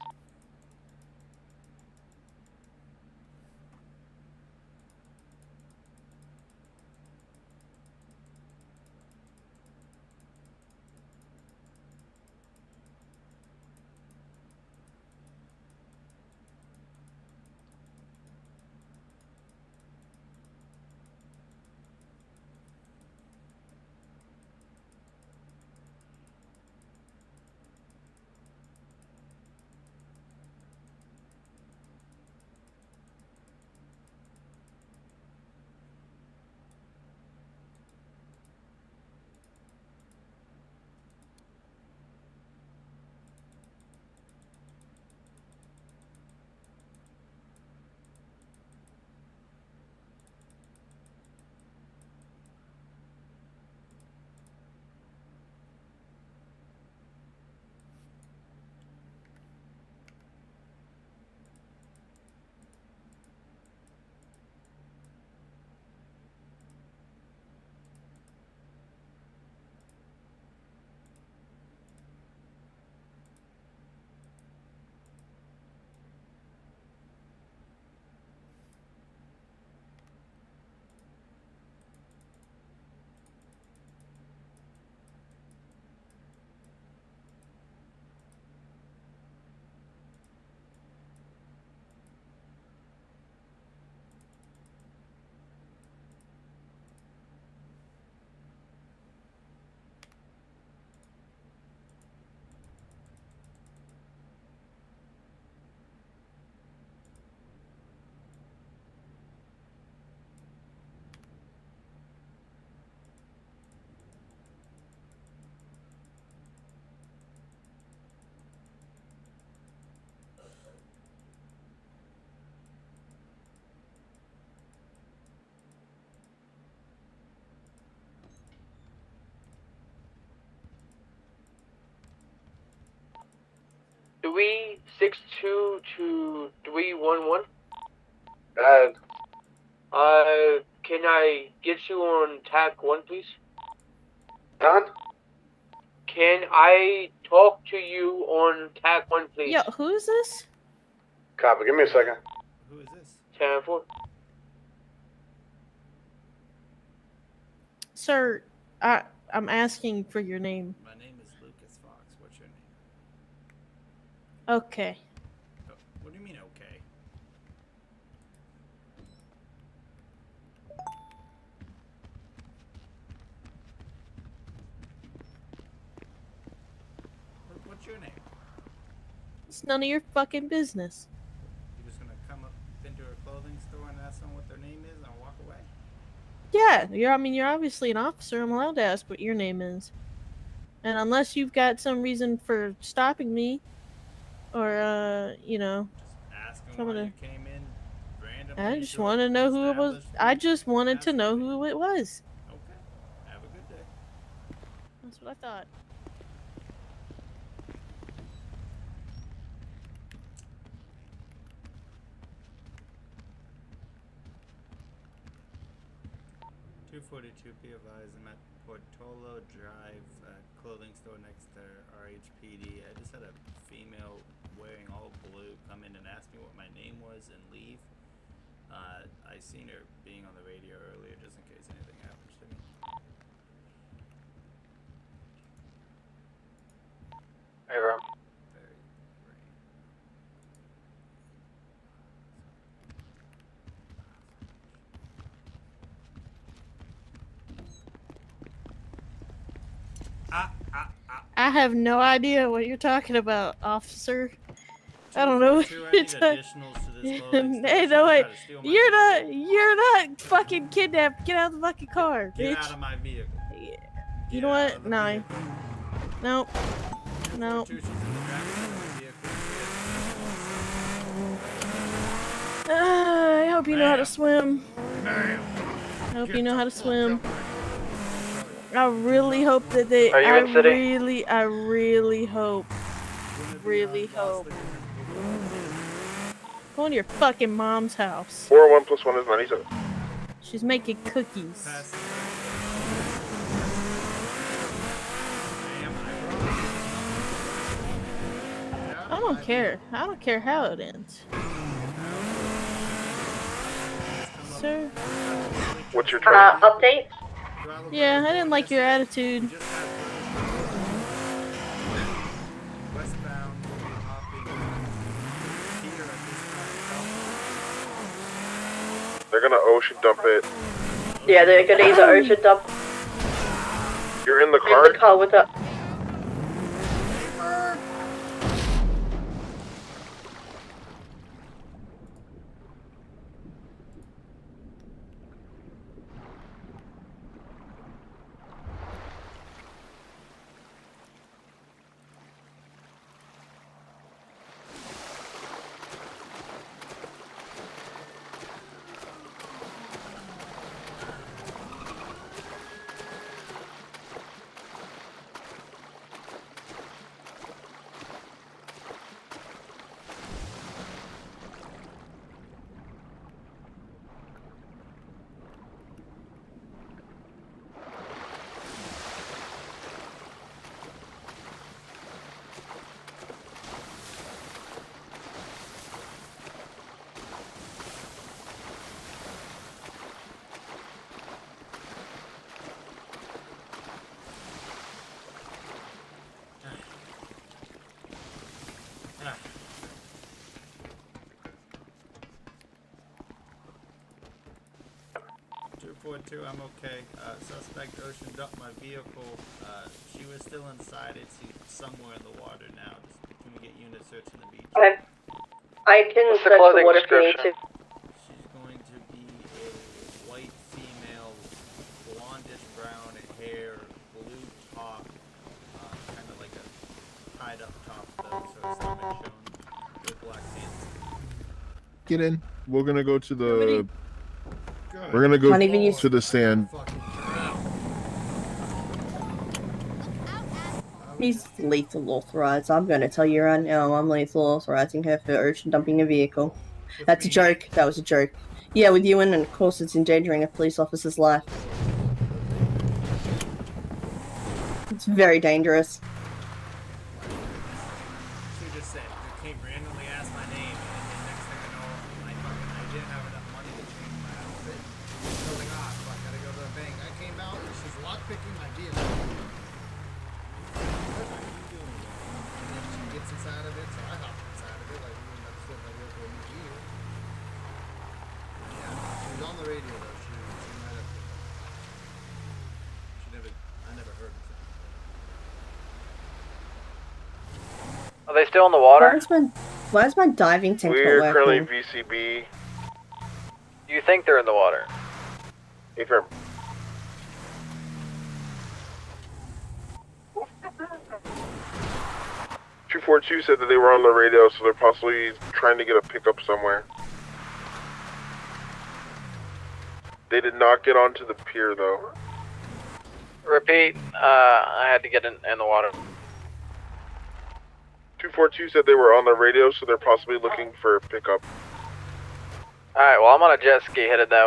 Dewey 62 to Dewey 11. Bad. Can I get you on TAC 1, please? Done? Can I talk to you on TAC 1, please? Yo, who is this? Copy, give me a second. Who is this? 10-4. Sir, I'm asking for your name. My name is Lucas Fox. What's your name? Okay. Oh, what do you mean, okay? What's your name? It's none of your fucking business. You're just gonna come up into a clothing store and ask them what their name is and walk away? Yeah, you're obviously an officer. I'm allowed to ask what your name is. And unless you've got some reason for stopping me, or Asking why you came in randomly. I just want to know who it was. I just wanted to know who it was. Okay. Have a good day. That's what I thought. Be advised, I'm at Portola Drive, clothing store next to RHPD. I just had a female wearing all blue come in and ask me what my name was and leave. I seen her being on the radio earlier, just in case anything happens to me. Hey, Ram. I have no idea what you're talking about, officer. I don't know what you're talking. Hey, no way. You're not fucking kidnapped. Get out of the fucking car, Get bitch. out of my vehicle. You know what? No. Nope. Nope. I hope you know how to swim. I hope you know how to swim. I really hope that they. Are you in city? I really hope. Really hope. Go to your fucking mom's house. 401 plus 1 is 97. She's making cookies. I don't care. I don't care how it ends. Sir? What's your train? Update? Yeah, I didn't like your attitude. They're gonna ocean dump it. Yeah, they're gonna either ocean dump. You're in the You're in the car with a. I'm okay. Suspect ocean dumped my vehicle. She was still inside. It's somewhere in the water now. Can we get units searching the beach? Okay. I can search the water if you need to. She's going to be a white female, blondish brown hair, blue top, kind of like a tied up top though, so her stomach shown, with black pants. Get in. We're gonna go to the. We're gonna go to the stand. He's lethal authorized. I'm going to tell you right now, I'm lethal authorizing her for ocean dumping a vehicle. That's a joke. That was a joke. Yeah, with you in, and of course it's endangering a police officer's life. It's very dangerous. She just said, came randomly asked my name, and then next thing I know, I didn't have enough money to change my outfit. I was like, fuck, gotta go to the bank. I came out, and she's lockpicking my vehicle. What are you doing? And then she gets inside of it, so I hop inside of it, like, we were about to slip my vehicle in here. Yeah, she was on the radio, though. She might have. I never heard of it. Are they still in the water? Why is my diving tank not We're working? currently VCB. Do you think they're in the water? Affirm. "242 said that they were on the radio, so they're possibly trying to get a pickup somewhere. They did not get onto the pier, though. Repeat, I had to get in the water. 242 said they were on the radio, so they're possibly looking for a pickup. Alright, well, I'm on a jet ski headed that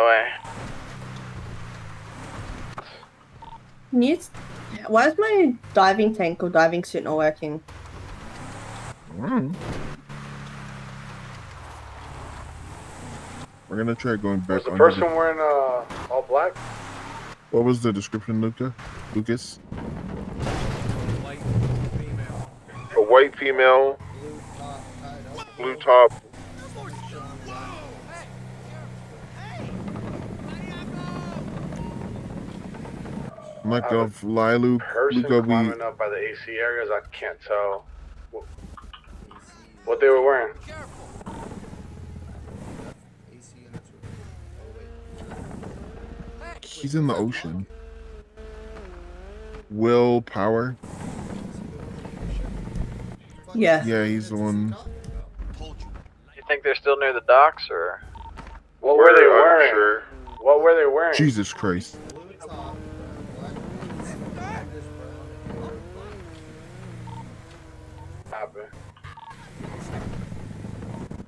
way. Why is my diving tank or diving suit not working? We're gonna try going back. Was the person wearing all black? What was the description, Lucas? A white female, blue top. I'm not gonna lie, Person Luca, climbing up by the AC areas, I can't tell what they were wearing. he's in the ocean. Willpower. Yeah. Yeah, he's the one. You think they're still near the docks, or? What were they I'm wearing? sure. What were they wearing? Jesus Christ.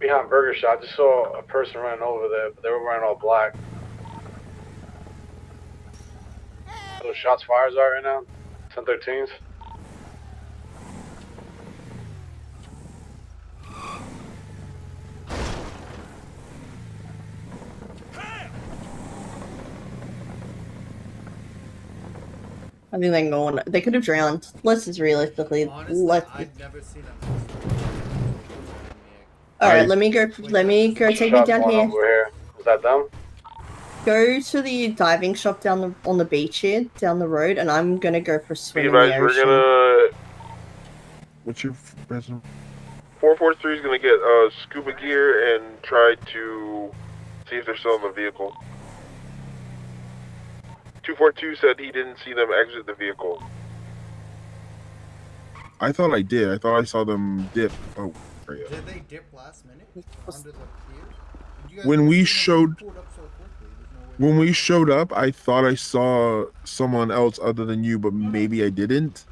behind Burger Shop. I just saw a person running over there, but they were wearing all black. Those shots fires are right now. 1013s. I think they can go on. They could have drowned. Let's just realistically. Let's. I've never seen a Alright, let me go take it down here. Over here. Is that them? Go to the diving shop on the beach here, down the road, and I'm gonna go for a swim Be in the advised, we're ocean. gonna. What's your present? 443 is gonna get scuba gear and try to see if they're still in the vehicle. 242 said he didn't see them exit the vehicle. I thought I did. I thought I saw them dip. Oh, there you go. Did they dip last minute? Onto the pier? When we showed up, I thought I saw someone else other than you, but maybe I didn't.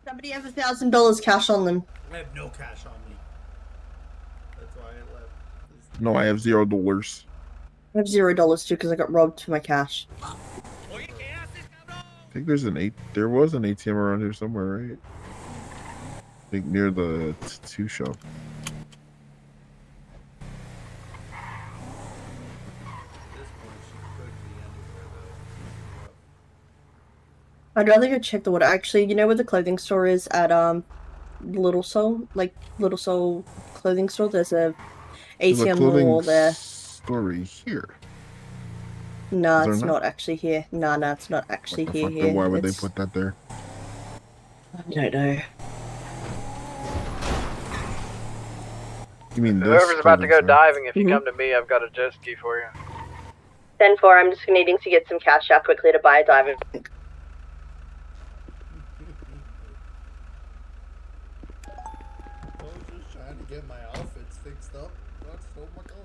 Somebody has $1,000 cash on them. I have no cash on me. That's why I left. No, I have $0. I have $0 too because I got robbed for my cash. I think there's there was an ATM around here somewhere, right? I think near the tattoo shop. I'd rather go check the water. Actually, you know where the clothing store is at Little Soul clothing store? There's a ATM wall there. Story here. No, it's not actually here. No, it's not actually here. Then why would they put that there? I don't know. You mean this? Whoever's about to go diving, if you come to me, I've got a jet ski for you. 10-4, I'm just needing to get some cash out quickly to buy a diving. I was just trying to get my outfits fixed up. God stole my car.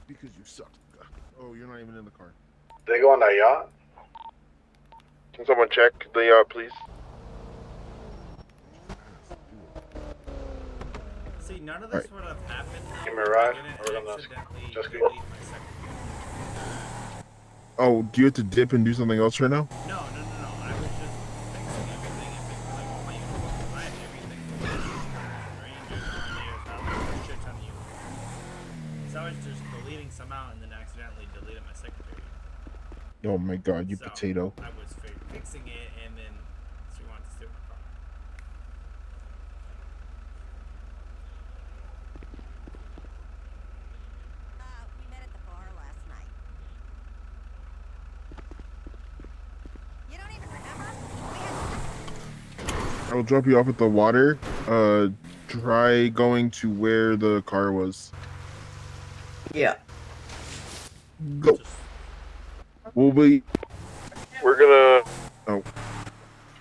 Because you suck. Oh, you're not even in the car. They go on that yacht? Can someone check the yacht, please? See, none of this would have happened. Give me a ride. We're gonna just go. Oh, do you have to dip and do something else right now? No. I was just fixing everything and fixing like all my uniforms. I had everything Rangers on there, so I was a shit ton of uniforms. So I was just deleting some out and then accidentally deleted my secretary. Oh my god, you So, potato. I was fixing it and then she wanted to steal my car. We met at the bar last night. You don't even remember? I will drop you off at the water. Try going to where the car was. Yeah. Go. We're gonna. Oh.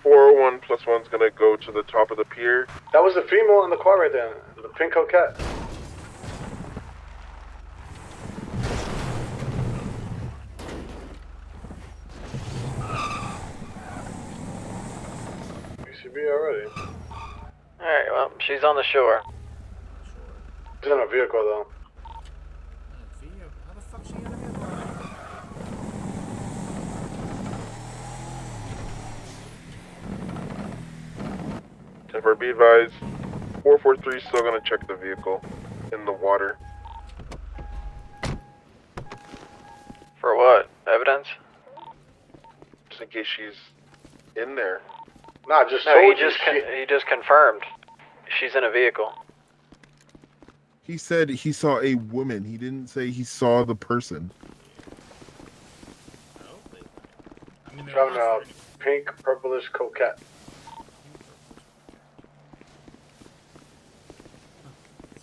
401 plus 1's gonna go to the top of the pier. That was the female in the car right there. The pink coquette. UCB already. Alright, well, she's on the shore. She's in a vehicle though. How the fuck she gonna get there? Temper, be advised. 443 is still gonna check the vehicle in the water. For what? Evidence? Just in case she's in there. Nah, just no. He just confirmed. She's in a vehicle. He said he saw a woman. He didn't say he saw the person. Driving a pink, purplish coquette.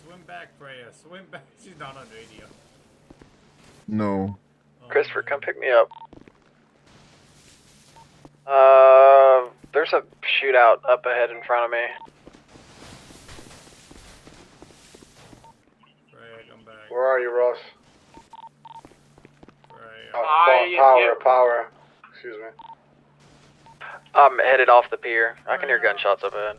Swim back, Freya. Swim back. She's not on radio. No. Christopher, come pick me up. There's a shootout up ahead in front of me. Where are you, Ross? Power. Excuse me. I'm headed off the pier. I can hear gunshots up ahead.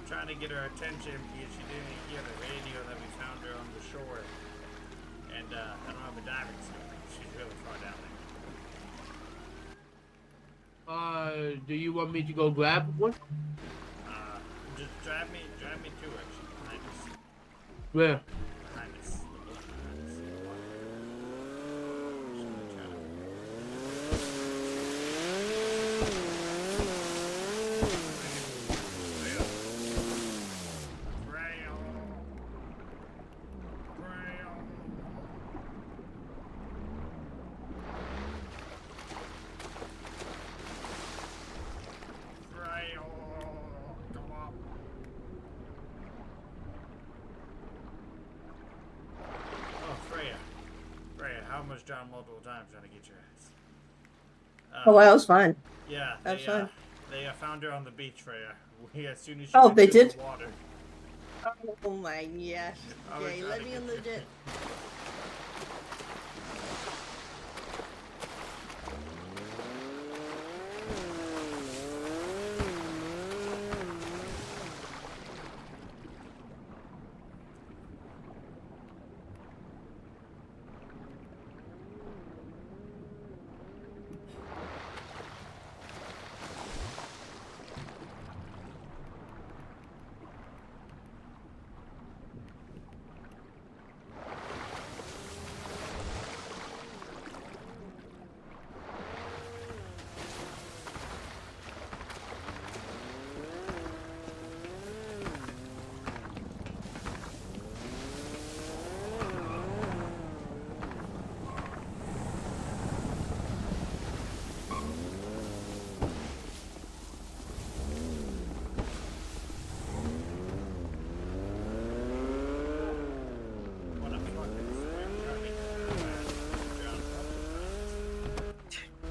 Trying to get her attention because she didn't hear the radio that we found her on the shore. And I don't have a diving suit. She's really far down there. Do you want me to go grab one? Just drive me to her. She's behind us. Where? Behind us. Down multiple times trying to get your ass. Oh, well, that was fine. Yeah, That was fine. They found her on the beach, Freya. As soon as she Oh, went they to did? the water. Oh my gosh. Okay, let me in the jet.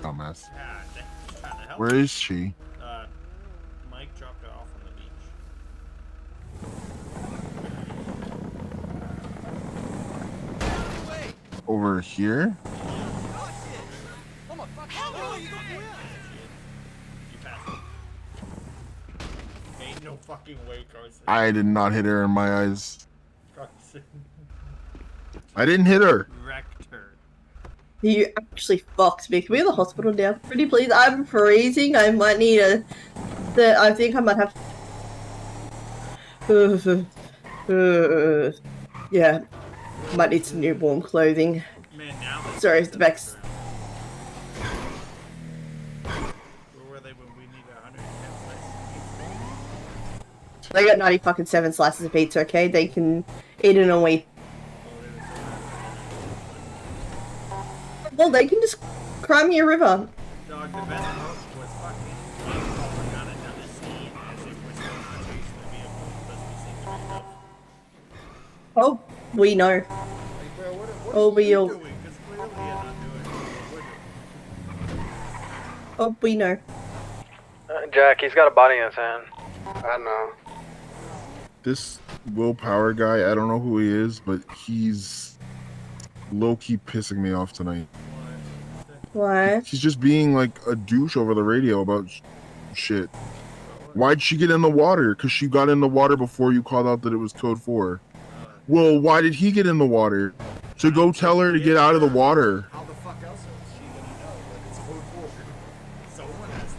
Dumbass. Ah, just trying to help. Where is she? Mike dropped her off on the beach. Over here? Ain't no fucking way, Carson. I did not hit her in my eyes. Carson. I didn't hit her. Wrecked her. You actually fucked me. Can we go to the hospital now? Pretty please. I'm freezing. I might need a... I think I might have... Yeah. Might need some new warm clothing. Man, now the Sorry, Simpsons the back's... around. Where were they when we needed 110 slices? They got 90 fucking 7 slices of pizza, okay? They can eat it in a week. Well, they can just cry me a river. Dog, the best part was fucking falling on another scene as if we're still not chasing the vehicle because we seem to be enough. Oh, we know. Like, bro, what Oh, are you we'll... doing? Because clearly you're not doing what we're doing. Oh, we know. Jack, he's got a body in his hand. I know. This willpower guy, I don't know who he is, but he's low-key pissing me off tonight. Why? He's just being like a douche over the radio about shit. Why'd she get in the water? Because she got in the water before you called out that it was code 4. Well, why did he get in the water? To go tell her to get out of the water. How the fuck else is she gonna know that it's code 4? Someone has to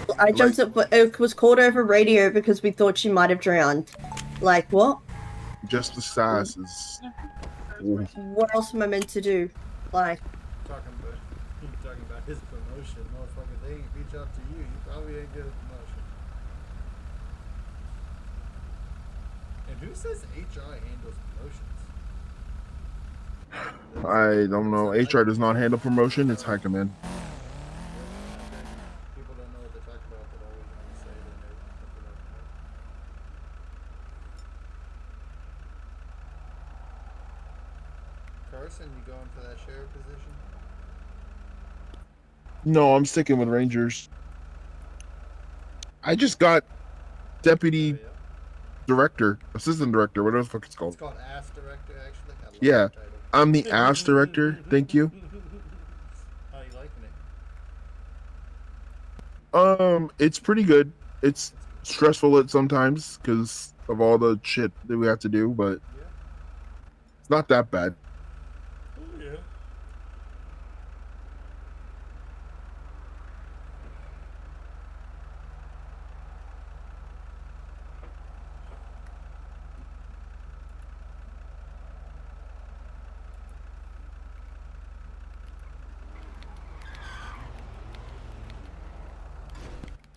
do it. I jumped up, but it was called over radio because we thought she might have drowned. Like, what? Just the sass is... Ooh. What else am I meant to do? Like... Talking about his promotion, motherfucker. They ain't reach out to you. You probably ain't get a promotion. And who says HR handles promotions? I don't know. HR does not handle promotion. It's High Command. People don't know what they're talking about, but always want to say they know what they're talking about. Carson, you going for that sheriff position? No, I'm sticking with Rangers. I just got deputy director, assistant director, whatever the fuck it's called. It's called ass director, actually. I love Yeah, that title. I'm the ass director. Thank you. How you liking it? It's pretty good. It's stressful at sometimes because of all the shit that we have to do, but it's not that bad. Oh, yeah.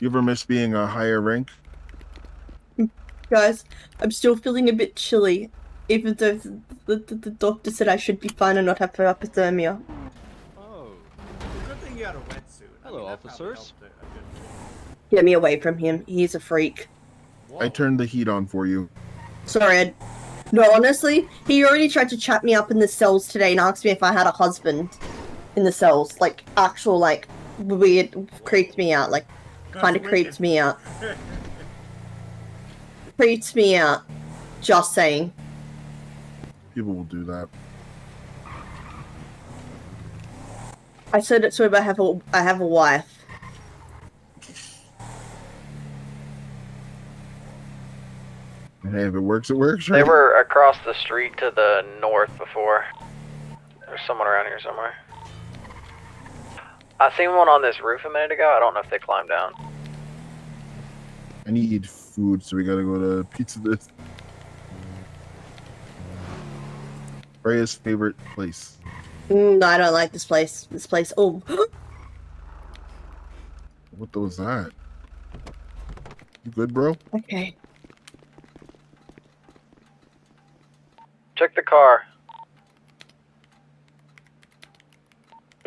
You ever miss being a higher rank? Guys, I'm still feeling a bit chilly, even though the doctor said I should be fine and not have hypothermia. Oh, good thing you had a wetsuit. Hello, officers. Get me away from him. He's a freak. I turned the heat on for you. Sorry, no, honestly, he already tried to chat me up in the cells today and asked me if I had a husband in the cells. Like, actual, like, weird, creeped me out. Like, kind of creeped me out. Creeps me out. Just saying. People will do that. I said it to him. I have a wife. Hey, if it works, it works. They Right? were across the street to the north before. There's someone around here somewhere. I seen one on this roof a minute ago. I don't know if they climbed down. I need food, so we gotta go to Pizza This. Freya's favorite place. No, I don't like this place. This place. Oh. What was that? You good, bro? Okay. Check the car.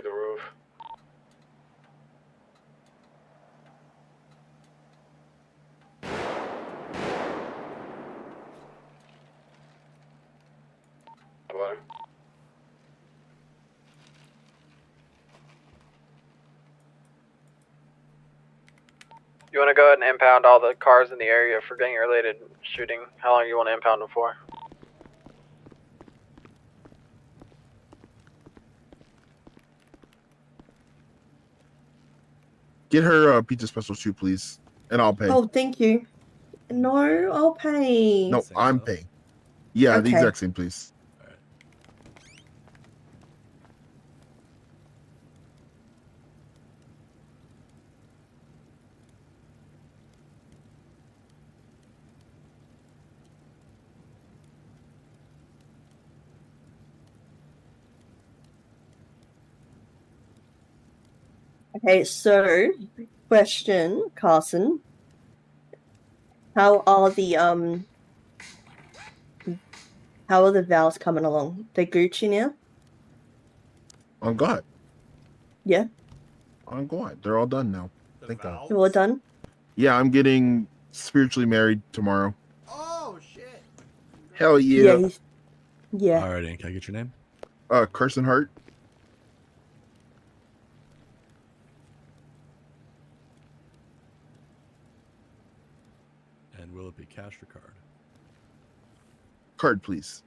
The roof. Water. You want to go ahead and impound all the cars in the area for gang-related shooting? How long do you want to impound them for? Get her pizza special too, please, and I'll pay. Oh, thank you. No, I'll pay. No, I'm paying. Yeah, the Okay. exact same, please. Okay, so question, Carson. How are the vows coming along? They Gucci now? On God. Yeah. On God. They're all done now. Thank God. They're all done? Yeah, I'm getting spiritually married tomorrow. Oh shit! Hell yeah. Yeah. Alrighty, can I get your name? Carson Hart. And will it be cash or card? Card, please.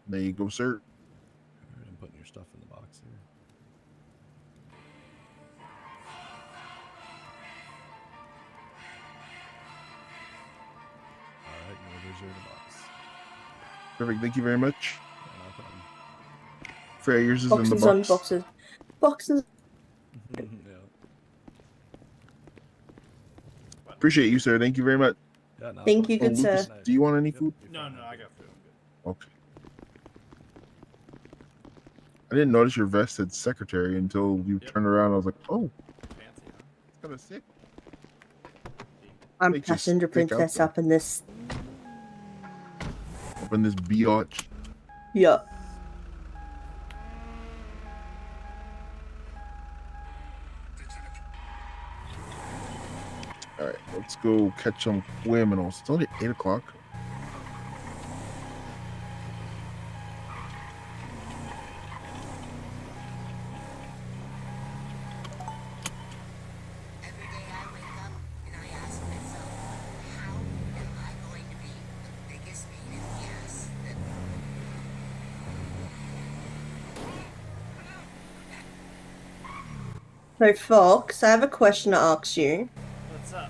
There you go, sir. Alright, I'm putting your stuff in the box here. Alright, your orders are in the box. Perfect. Thank you very much. No problem. Freya, yours is Boxes in the on box. boxes. Boxes. Yeah. Appreciate you, sir. Thank you very much. Yeah, no Thank you, problem. good Lucas, sir. do you want any food? No, I got food. Okay. I didn't notice your vest said secretary until you turned around. I was like, oh. Fancy, huh? It's kind of sick. I'm Makes you passenger stick out princess there. up in this. Up in this biatch. Yeah. Alright, let's go catch some criminals. It's only 8 o'clock. So, Fox, I have a question to ask you. What's up?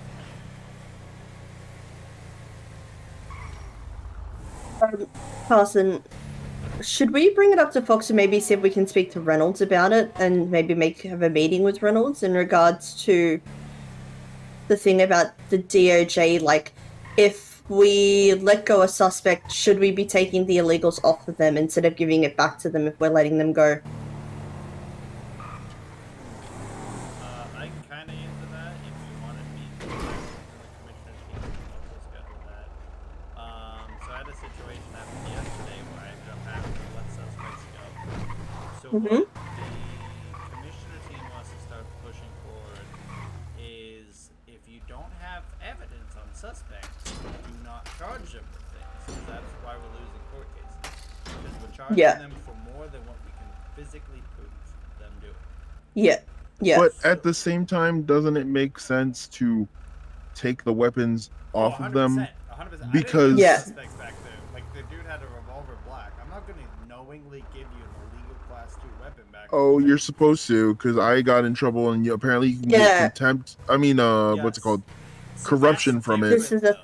Carson, should we bring it up to Fox and maybe see if we can speak to Reynolds about it and maybe have a meeting with Reynolds in regards to the thing about the DOJ? Like, if we let go a suspect, should we be taking the illegals off of them instead of giving it back to them if we're letting them go? I can kind of answer that if you wanted me to. The commissioner's team can also schedule that. So I had a situation happen yesterday where I ended up having to let suspects go. So what the commissioner team wants to start pushing forward is if you don't have evidence on suspects, do not charge them with things. Because that's why we're losing court cases. Because we're charging them for more than what we can physically prove them doing. Yeah. Yeah. But at the same time, doesn't it make sense to take the weapons off of them? 100%. Because I didn't get suspects back there. Like, the dude had a revolver black. I'm not going to knowingly give you an illegal class 2 weapon back. oh, you're supposed to, because I got in trouble and apparently you can get contempt. I mean, what's it called? So Corruption from it. This is a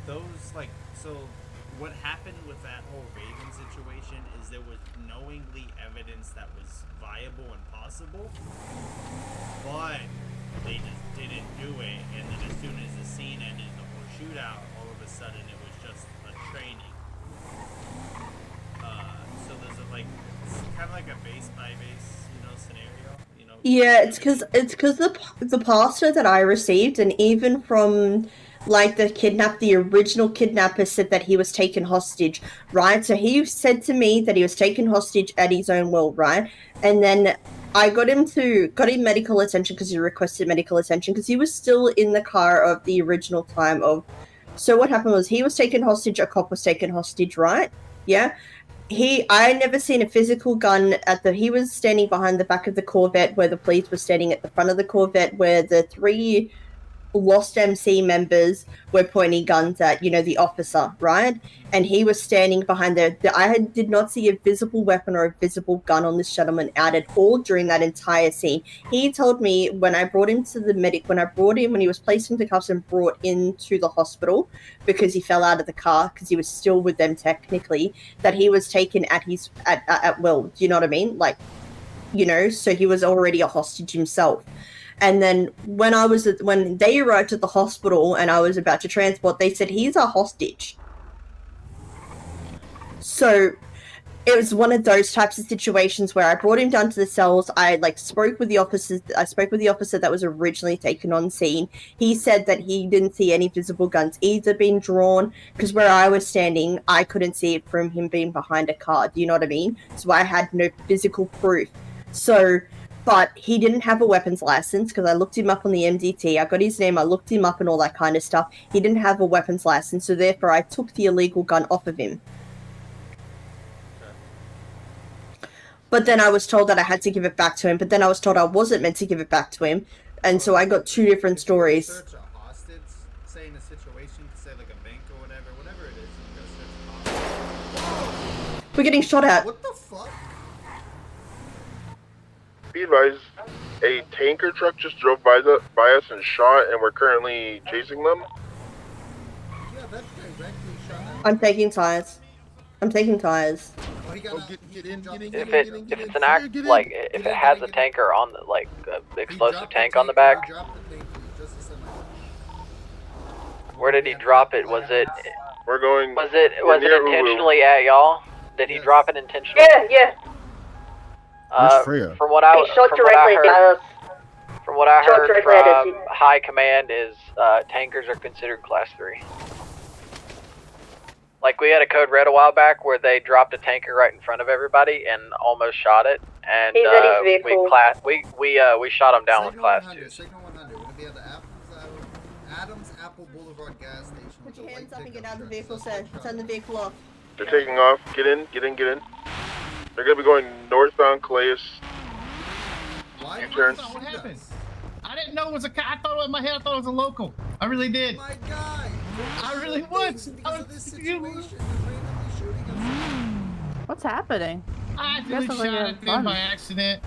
Those, like, so what happened with that whole Reagan situation is there was knowingly evidence that was viable and possible, but they just didn't do it, and then as soon as the scene ended, the whole shootout, all of a sudden it was just a training. So there's a, like, it's kind of like a base by base, scenario, Yeah, it's because the pastor that I received, and even from like the original kidnapper said that he was taken hostage, right? So he said to me that he was taken hostage at his own will, right? And then I got him medical attention because he requested medical attention because he was still in the car of the original time of. So what happened was he was taken hostage, a cop was taken hostage, right? Yeah. I never seen a physical gun he was standing behind the back of the Corvette where the police were standing at the front of the Corvette where the 3 Lost MC members were pointing guns at, the officer, right? And he was standing behind there. Did not see a visible weapon or a visible gun on this gentleman out at all during that entire scene. He told me when I brought him to the medic, when he was placed into cuffs and brought into the hospital because he fell out of the car because he was still with them technically, that he was taken at will. Do you know what I mean? Like, so he was already a hostage himself. And then when they arrived at the hospital and I was about to transport, they said he's a hostage. So it was one of those types of situations where I brought him down to the cells. I spoke with the officers. I spoke with the officer that was originally taken on scene. He said that he didn't see any visible guns either being drawn, because where I was standing, I couldn't see it from him being behind a car. Do you know what I mean? So I had no physical proof. But he didn't have a weapons license, because I looked him up on the MDT. I got his name, I looked him up and all that kind of stuff. He didn't have a weapons license, so therefore I took the illegal gun off of him. But then I was told that I had to give it back to him, but then I was told I wasn't meant to give it back to him, and so I got two different stories. Search a hostage, say in a situation, say like a bank or whatever it is, you gotta search a hostage. We're getting shot at. What the fuck? Be advised, a tanker truck just drove by us and shot, and we're currently chasing them. Yeah, that directly shot at. I'm taking tires. I'm taking tires. If it's an act, like, if it has a tanker on the, like, explosive tank on the back. Where did he drop it? Was it? We're going. Was it intentionally at y'all? Did he drop it intentionally? Yeah. Where's Freya? From what I heard from High Command is tankers are considered Class 3. Like, we had a code red a while back where they dropped a tanker right in front of everybody and almost shot it, and we shot him down with Class 2. Signal 100. We're gonna be at the Adams Apple Boulevard gas station. Put your hands up and get out of the vehicle, sir. Turn the vehicle off. They're taking off. Get in. They're gonna be going northbound Calais. U-turn. What happened? I didn't know it was a. I thought in my head I thought it was a local. I really did. My guy. I really was. What's happening? I just shot at them by accident.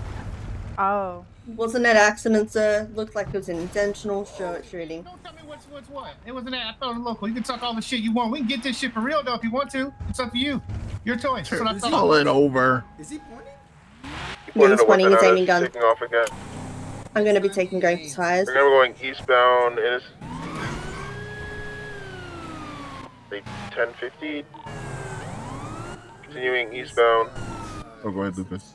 Oh. Wasn't an accident, sir. Looked like it was an intentional shooting. Don't tell me what's what. It wasn't that. I thought it was local. You can talk all the shit you want. We can get this shit for real though if you want to. It's up to you. Your choice. That's what I thought. Pull it over. Is he pointing? Yeah, he's pointing his aiming gun. Taking off again. I'm gonna be going for tires. We're gonna be going eastbound in 1050. Continuing eastbound. Oh, go ahead, Lucas.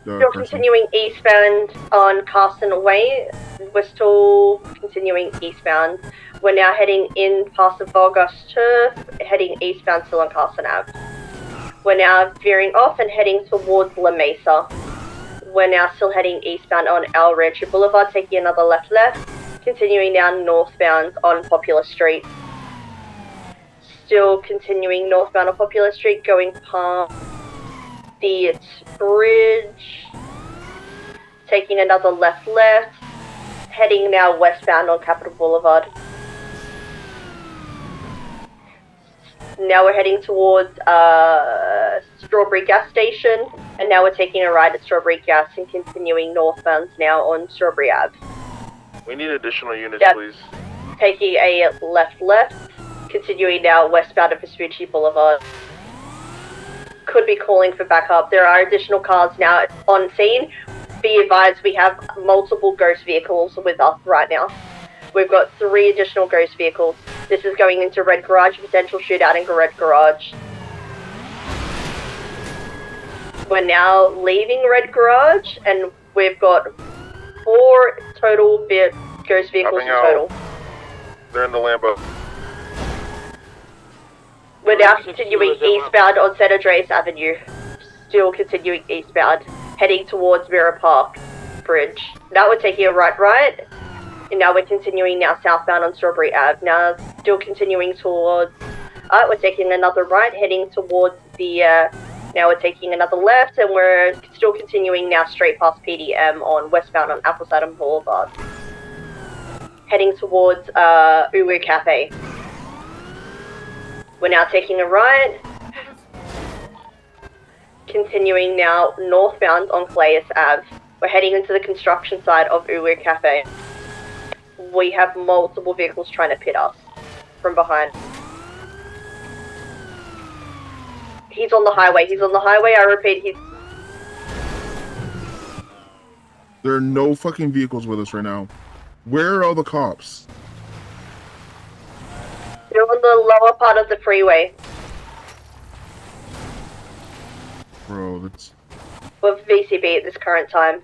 Still continuing eastbound on Carson Way. We're still continuing eastbound. We're now heading in past the Vargas Turf, heading eastbound still on Carson Ave. We're now veering off and heading towards La Mesa. We're now still heading eastbound on El Rancho Boulevard, taking another left, continuing down northbound on Popular Street. Still continuing northbound on Popular Street, going past the bridge, taking another left, heading now westbound on Capitol Boulevard. Now we're heading towards Strawberry Gas Station, and now we're taking a ride at Strawberry Gas and continuing northbound now on Strawberry Ave. We need additional units, please. Taking a left, continuing now westbound at Vespucci Boulevard. Could be calling for backup. There are additional cars now on scene. Be advised, we have multiple ghost vehicles with us right now. We've got 3 additional ghost vehicles. This is going into Red Garage, potential shootout in Red Garage. We're now leaving Red Garage, and we've got 4 total ghost vehicles in total. They're in the Lambo. We're now continuing eastbound on San Andreas Avenue. Still continuing eastbound, heading towards Mirror Park Bridge. Now we're taking a right, and now we're continuing now southbound on Strawberry Ave. Now still continuing towards, we're taking another right, heading towards the, now we're taking another left, and we're still continuing now straight past PDM on westbound on Apple Cider Boulevard. Heading towards, Uwu Cafe. We're now taking a right, continuing now northbound on Calais Ave. We're heading into the construction side of Uwu Cafe. We have multiple vehicles trying to pit us from behind. He's on the highway, I repeat, he's... There are no fucking vehicles with us right now. Where are all the cops? They're on the lower part of the freeway. Bro, that's... With VCB at this current time.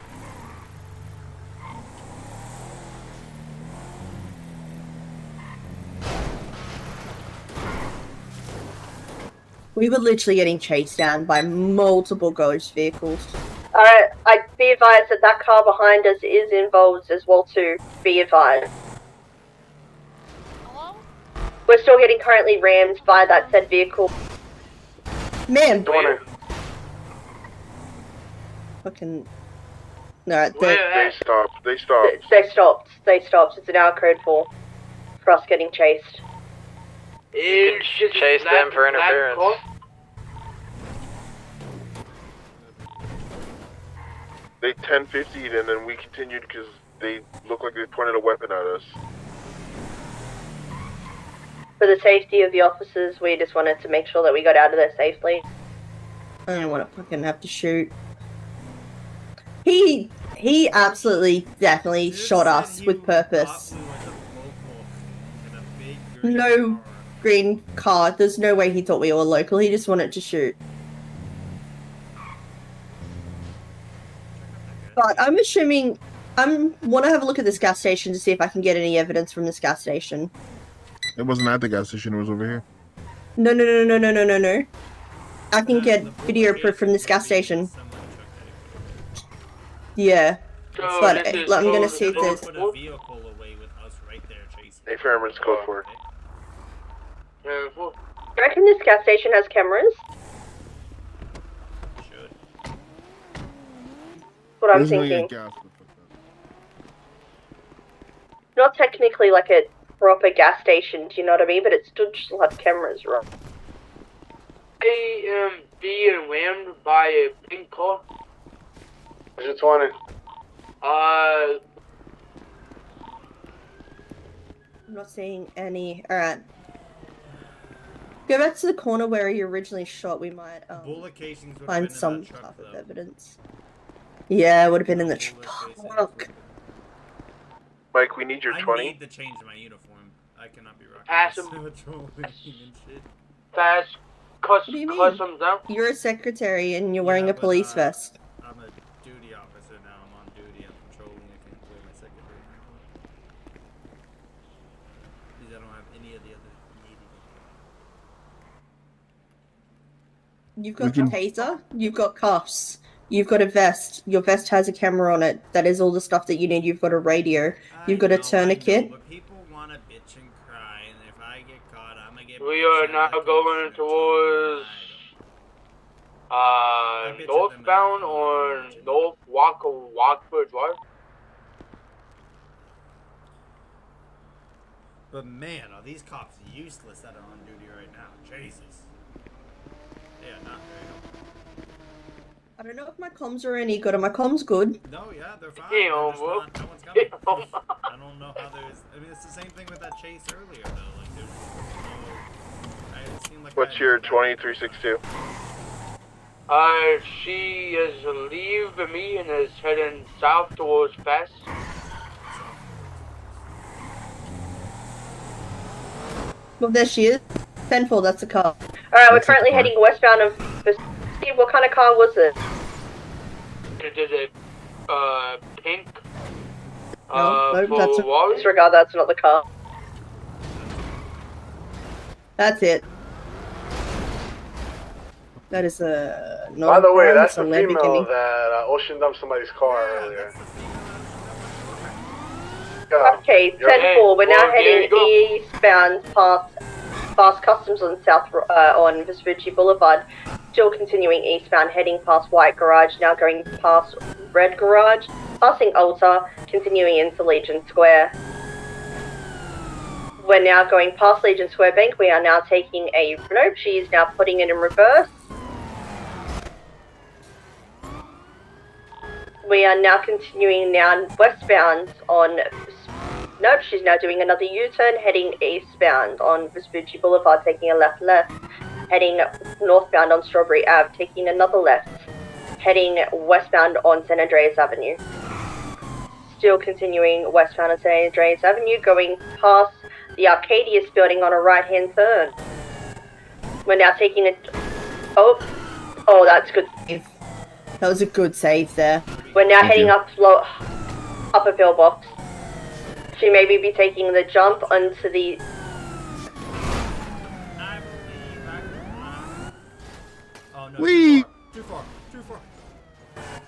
We were literally getting chased down by multiple ghost vehicles. Alright, I be advised that that car behind us is involved as well too. Be advised. We're still getting currently rammed by that said vehicle. Man! Fucking... No, They stopped. They stopped. They stopped. They stopped. It's now code 4 for us getting chased. You can chase them for interference. They 10-50'd and then we continued because they looked like they pointed a weapon at us. For the safety of the officers, we just wanted to make sure that we got out of there safely. I don't want to fucking have to shoot. He absolutely, definitely shot us with purpose. No green car. There's no way he thought we were local. He just wanted to shoot. But I'm assuming... I want to have a look at this gas station to see if I can get any evidence from this gas station. It wasn't at the gas station, it was over here. No. I can get video proof from this gas station. Yeah. But I'm gonna see if there's... Hey, Fireman's code 4. I reckon this gas station has cameras. What I'm thinking. Not technically like a proper gas station, do you know what I mean? But it still have cameras, right? I am being rammed by a pink car. What's your 20? I'm not seeing any. Alright. Go back to the corner where you originally shot. We might find some type of evidence. Yeah, it would have been in the truck. Mike, we need your 20. I need to change my uniform. I cannot be rocking Pass this him. patrol and shit. Fast. What do you mean? You're a secretary and you're wearing a police vest. I'm a duty officer now. I'm on duty. I'm patrolling. I can't wear my secretary. Because I don't have any of the other needy. You've got a taser, you've got cuffs, you've got a vest, your vest has a camera on it, that is all the stuff that you need, you've got a radio, you've got a tourniquet. But people want to bitch and cry, and if I get caught, I'm gonna get We are now going towards northbound on North Walker Drive. But man, are these cops useless that are on duty right now? Jesus. They are not very helpful. I don't know if my comms are any good. Are my comms good? No, yeah, they're fine. Yeah, They're just bro. not, no one's coming. I don't know how there's... I mean, it's the same thing with that chase earlier, though. Like, there's no... It seemed like What's your 2362? She is leaving me and is heading south towards Fast. Well, there she is. 10-4, that's a car. Alright, we're currently heading westbound of... What kind of car was it? It is a pink. No, that's a... Disregard, that's not the car. That's it. That is a... No, By the way, that's a the female Lamborghini. that ocean dumped somebody's car earlier. Okay, 10-4, we're now heading eastbound past Customs on on Vespucci Boulevard. Still continuing eastbound, heading past White Garage, now going past Red Garage, passing Alta, continuing into Legion Square. We're now going past Legion Square Bank. We are now taking a nope. She is now putting it in reverse. We are now continuing now westbound on... Nope, she's now doing another U-turn, heading eastbound on Vespucci Boulevard, taking a left, heading northbound on Strawberry Ave, taking another left, heading westbound on San Andreas Avenue. still continuing westbound on San Andreas Avenue, going past the Arcadius building on a right-hand turn. We're now taking a... Oh, that's good. That was a good save there. We're now Thank heading you. up a pillbox. She may be taking the jump onto the... Oh no, Wee! too far.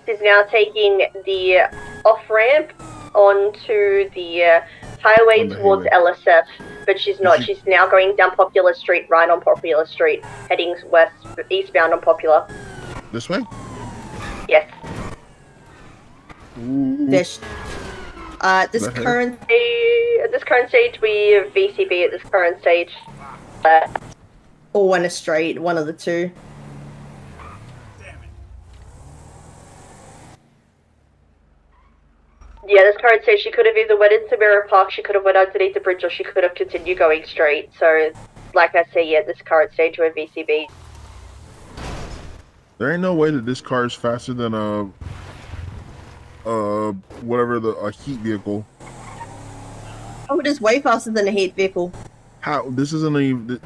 She's now taking the off-ramp onto the highway On the towards highway. LSF, but she's not. She's now going down Popular Street, right on Popular Street, heading eastbound on Popular. This way? Yes. This At this current stage, we have VCB at this current stage. Or went straight, one of the two. Yeah, this current stage, she could have either went into Mirror Park, she could have went underneath the bridge, or she could have continued going straight. So, like I say, yeah, this current stage, we're VCB. There ain't no way that this car is faster than a heat vehicle. Oh, it is way faster than a heat vehicle. How? This isn't even...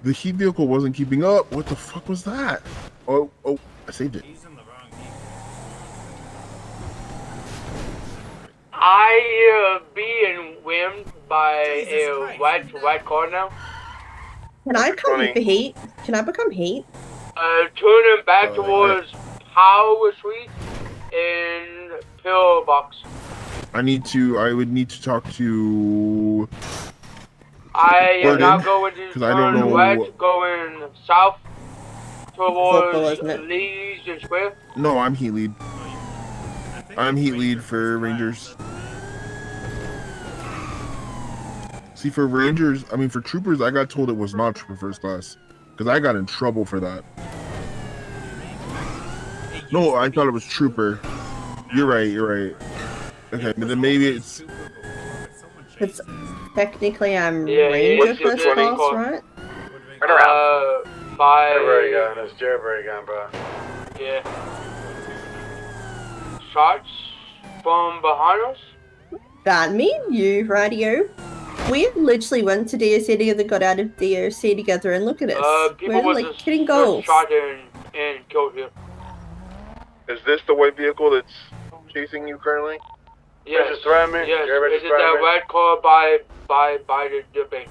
The heat vehicle wasn't keeping up. What the fuck was that? Oh, I saved it. I being whimmed by a white car now. Can I come for heat? Can I become heat? Turning back towards Power Street in Pillbox. I would need to talk to... I am now Gordon, going to 'cause I don't turn know west, going south Football, towards isn't it? Legion Square. No, I'm heat lead. I'm heat lead for Rangers. See, for Rangers, for Troopers, I got told it was not Trooper First Class. Because I got in trouble for that. No, I thought it was Trooper. You're right. Okay, but then maybe it's... It's technically I'm Yeah, Ranger it's first the class, call. right? Turn around. By... Jailbreak gun. It's jailbreak gun, bro. Yeah. Shots from behind us? That me and you, radio. We literally went to DOC together, got out of DOC together, and look at us. People We're was like just hitting goals. shot and killed here. Is this the white vehicle that's chasing you currently? Yes. just threaten me? Yes. Jailbreak Is just it threaten that me? red car by the bank?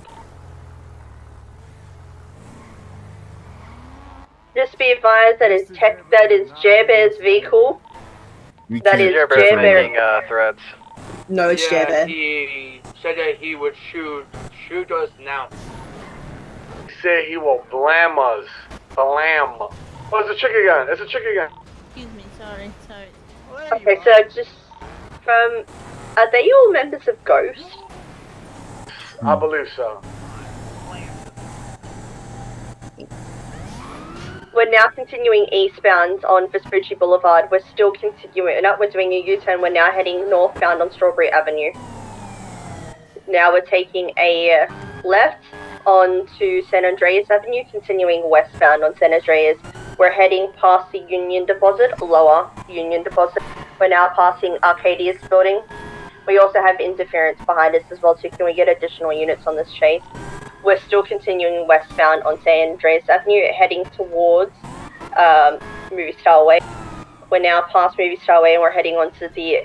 Just be advised that is Jabear's vehicle. That is Jailbreak's Jabear. making threats. No, it's Yeah, Jabear. he said that he would shoot us now. He said he will blam us. Blam. Oh, it's a chicken gun. It's a chicken gun. Excuse me, sorry. Okay, so just from... Are they all members of Ghost? I believe so. We're now continuing eastbound on Vespucci Boulevard. We're still continuing, we're doing a U-turn. We're now heading northbound on Strawberry Avenue. Now we're taking a left onto San Andreas Avenue, continuing westbound on San Andreas. We're heading past the Union Deposit, lower Union Deposit. We're now passing Arcadius building. We also have interference behind us as well, so can we get additional units on this chase? We're still continuing westbound on San Andreas Avenue, heading towards Movie Star Way. We're now past Movie Star Way and we're heading onto the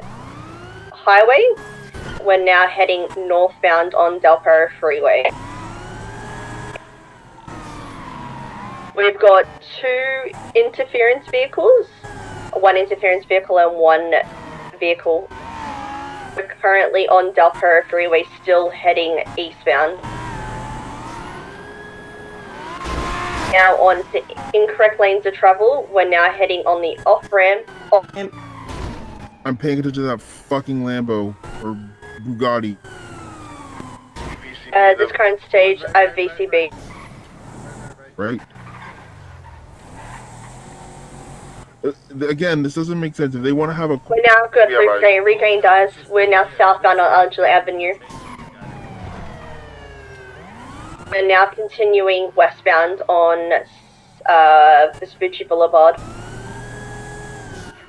highway. We're now heading northbound on Del Perro Freeway. We've got 2 interference vehicles, 1 interference vehicle and 1 vehicle. We're currently on Del Perro Freeway, still heading eastbound. Now on the incorrect lanes of travel, we're now heading on the off-ramp. I'm paying attention to that fucking Lambo or Bugatti. At this current stage, I have VCB. Right? Again, this doesn't make sense. If they want to have a... We're now good for regain dies. We're now southbound on Angela Avenue. We're now continuing westbound on Vespucci Boulevard.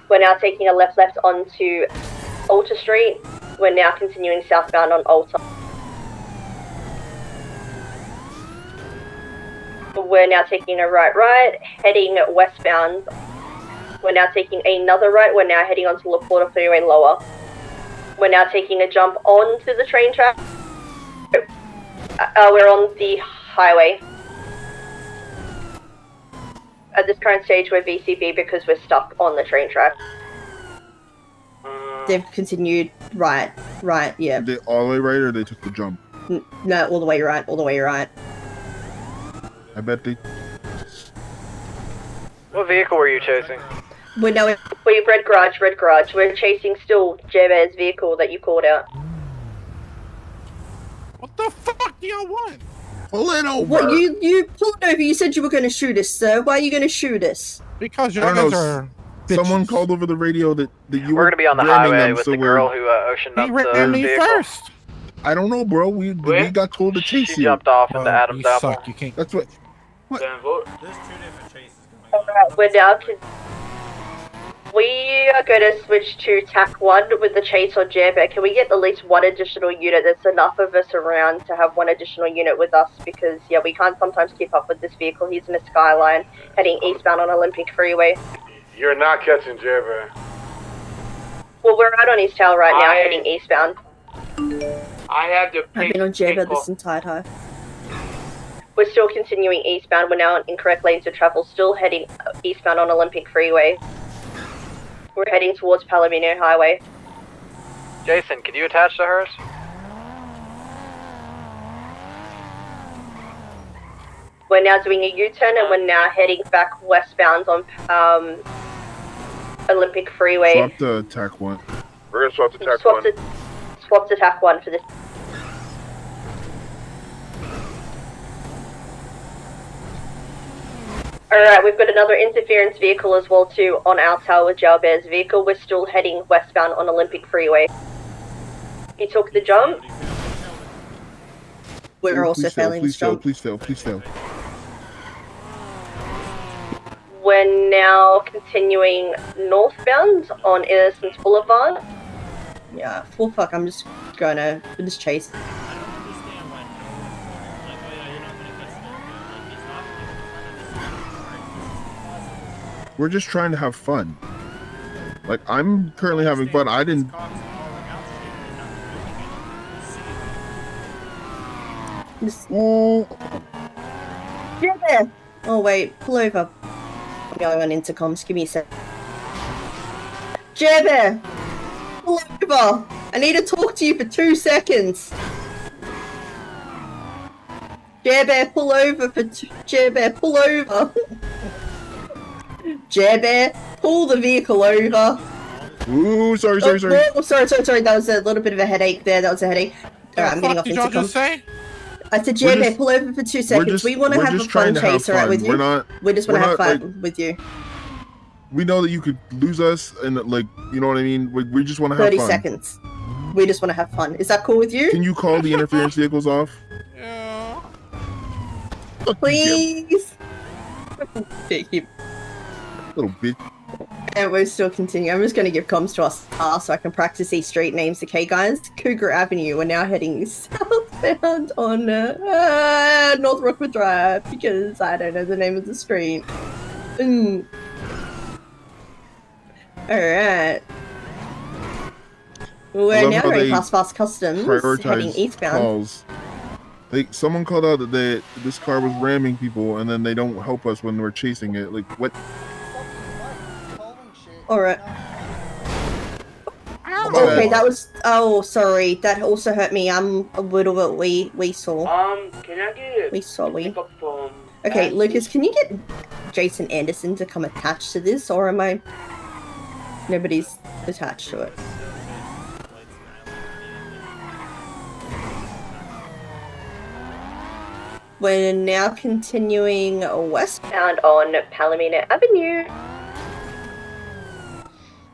We're now taking a left onto Alta Street. We're now continuing southbound on Alta. We're now taking a right, heading westbound. We're now taking another right. We're now heading onto La Porta Freeway lower. We're now taking a jump onto the train track. We're on the highway. At this current stage, we're VCB because we're stuck on the train track. They've continued right, yeah. They all the way right, or they took the jump? No, all the way right. I bet they... What vehicle were you chasing? We've red garage. We're chasing still J-Bear's vehicle that you called out. What the fuck do y'all want? Pull it over. What, you pulled over, you said you were going to shoot us, sir. Why are you going to shoot us? Because I don't know, someone called over the radio that you We're were gonna be on the ramming highway them, with so the girl who oceaned up the vehicle. I don't know, bro. We got told to chase you. She jumped off into Adam's apple. You can't. That's what. There's 2 different chases going on. Alright, we're now we are going to switch to TAC 1 with the chase on J-Bear. Can we get at least one additional unit? There's enough of us around to have one additional unit with us because, yeah, we can't sometimes keep up with this vehicle. He's in a Skyline heading eastbound on Olympic Freeway. You're not catching J-Bear. Well, we're out on East Tower right now, heading eastbound. I have to I've been on J-Bear this entire time. We're still continuing eastbound. We're now on incorrect lanes of travel, still heading eastbound on Olympic Freeway. We're heading towards Palomino Highway. Jason, can you attach to hers? We're now doing a U-turn and we're now heading back westbound on Olympic Freeway. Swap to TAC 1. We're gonna swap to TAC 1. Swap to TAC 1 for this. Alright, we've got another interference vehicle as well too on our tower with Jalbear's vehicle. We're still heading westbound on Olympic Freeway. He took the jump. We're also failing this jump. Please fail. We're now continuing northbound on Innocence Boulevard. Yeah, full fuck, I'm just gonna do this chase. We're just trying to have fun. Like, I'm currently having fun. I didn't... Yeah. Oh wait, pull over. I'm going on intercoms, give me a sec. J-Bear! Pull over! I need to talk to you for 2 seconds. J-Bear, pull over for J-Bear, pull over! J-Bear, pull the vehicle over. Ooh, sorry. Oh, sorry. That was a little bit of a headache there. Alright, I'm getting off intercom. Did y'all just say? I said, J-Bear, pull over for 2 seconds. We want to have a fun chase, alright, with you? We just want to have fun with you. We know that you could lose us, and like, you know what I mean? We just want to have 30 fun. seconds. We just want to have fun. Is that cool with you? Can you call the interference vehicles off? Yeah. Please. Little bitch. And we're still continuing. I'm just going to give comms to us so I can practice these street names. Okay, guys? Cougar Avenue. We're now heading southbound on North Rockwood Drive because I don't know the name of the street. Alright. We're now going past Fast Customs, heading eastbound. Calls. Someone called out that this car was ramming people, and then they don't help us when we're chasing it. Like, what? Alright. Okay, that was... Oh, sorry. That also hurt me. I'm a little bit weasel. Can I get Weaselly. Okay, Lucas, can you get Jason Anderson to come attached to this, or am I... Nobody's attached to it. We're now continuing westbound on Palomino Avenue.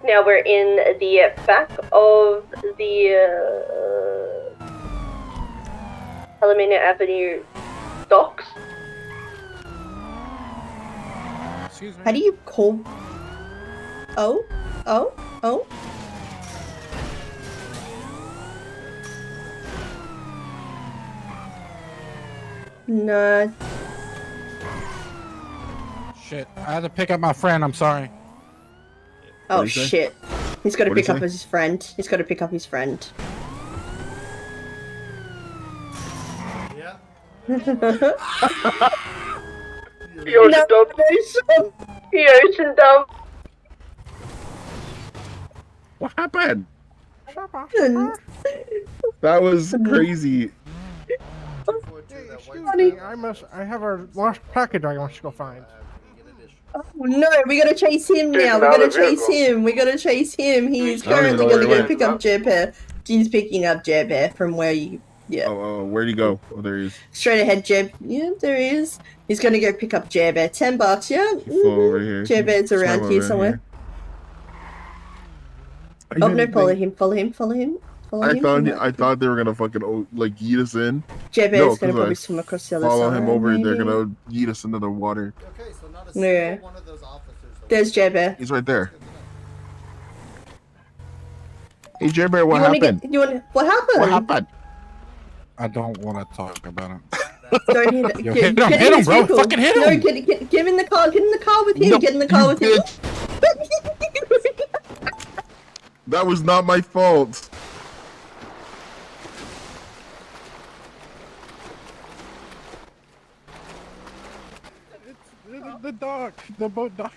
Now we're in the back of the Palomino Avenue docks. Excuse me. How do you call? Oh. No. Shit, I had to pick up my friend. I'm sorry. Oh shit. He's got to What'd pick he up say? his friend. He's got to pick up his friend. Yeah. The ocean dump. The ocean dump. What happened? That was crazy. I have our lost package I want to go find. Oh no, we gotta chase him now. We gotta chase him. We gotta chase him. He's I don't even currently know where gonna he go went. pick up Jeb. He's picking up Jeb from where you. Yeah. Oh, where'd he go? Oh, there he is. Straight ahead, Jeb. Yeah, there he is. He's gonna go pick up Jeb. $10. Yeah. He flew over here. Jeb's around Swam here over somewhere. I Oh no! didn't Follow think- him! Follow him! Follow him! Follow I him! thought I thought they were gonna fucking like yeet us in. Jeb No, is gonna 'cause probably I swim across the other follow side. him over. They're maybe. gonna yeet us into the water. Okay, so not a Yeah. single one of those officers. There's Jeb. He's right there. Hey, J Bear, what You wanna happened? get? You want? What happened? What happened? I don't want to talk about it. Don't hit, Yo, get, hit him, get hit in him, his bro. vehicle. Fucking hit No, him. get him in the car. Get in the car with him. No, get in the car you with him. That was not my fault. The dock, the boat dock.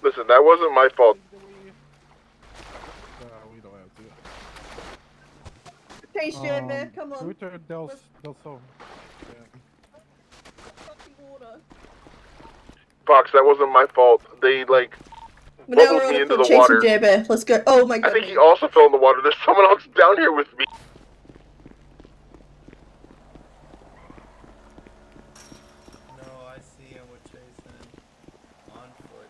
Listen, that wasn't my fault. We don't have to. Chase Jeb, come on. Ruta del Sol. Fox, that wasn't my fault. They like Now bubbled we're me on into a the chasing water. Jeb. Let's go. Oh my I god. think he also fell in the water. There's someone else down here with me. No, I see him with Jason on foot.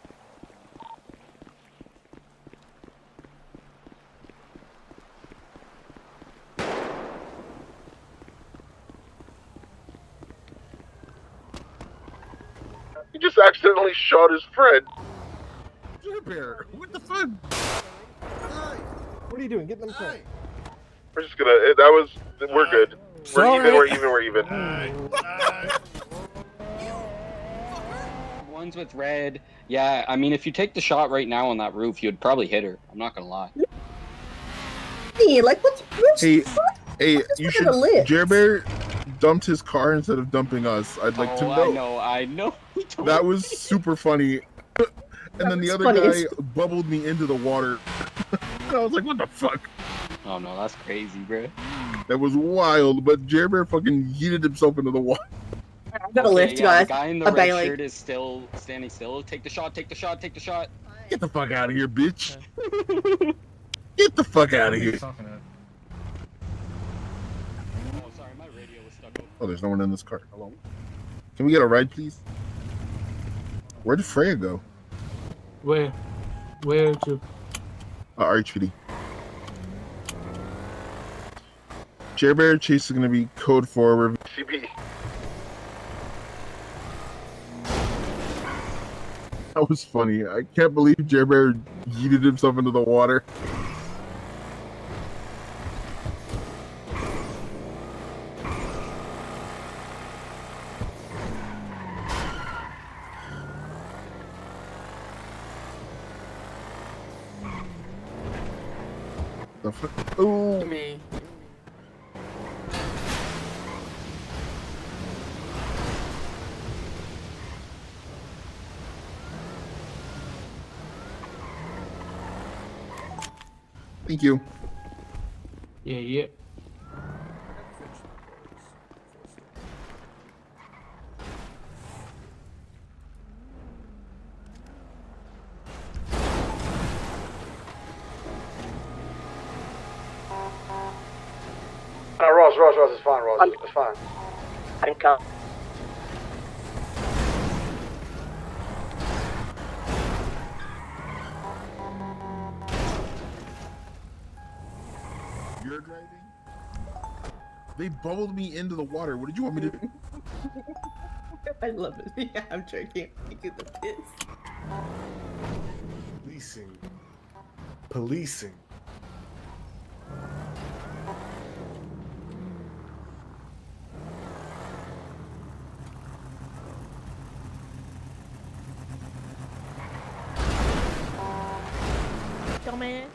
He just accidentally shot his friend. J Bear, what the fuck? What are you doing? Get them quick. We're just gonna. That was. We're good. Sorry. We're even. We're even. Ones with red. Yeah, I mean, if you take the shot right now on that roof, you'd probably hit her. I'm not gonna lie. Hey, like what's Hey, you fucking should. a lip. J Bear dumped his car instead of dumping us. I'd like to know. I know. That was super funny. And then the other guy bubbled me into the water. And I was like, what the fuck? Oh no, that's crazy, bro. That was wild, but J Bear fucking yeeted himself into the water. I got a lift, yeah, guys. The guy in the I'm red bailing. shirt is still standing still. Take the shot. Take the shot. Take the shot. Get the fuck out of here, bitch. Get the fuck out of here. Oh, sorry, my radio was stuck. Oh, there's no one in this car. Hello? Can we get a ride, please? Where did Freya go? Where to? Archery. J Bear Chase is gonna be code 4. CB. That was funny. I can't believe J Bear yeeted himself into the water. The fuck? Ooh. Me. Thank you. Yeah. Ross, it's fine, Ross. It's fine. I'm calm. You're driving? They bubbled me into the water. What did you want me to do? I love it. Yeah, I'm joking. I get the piss. Leasing. policing. Dumbass.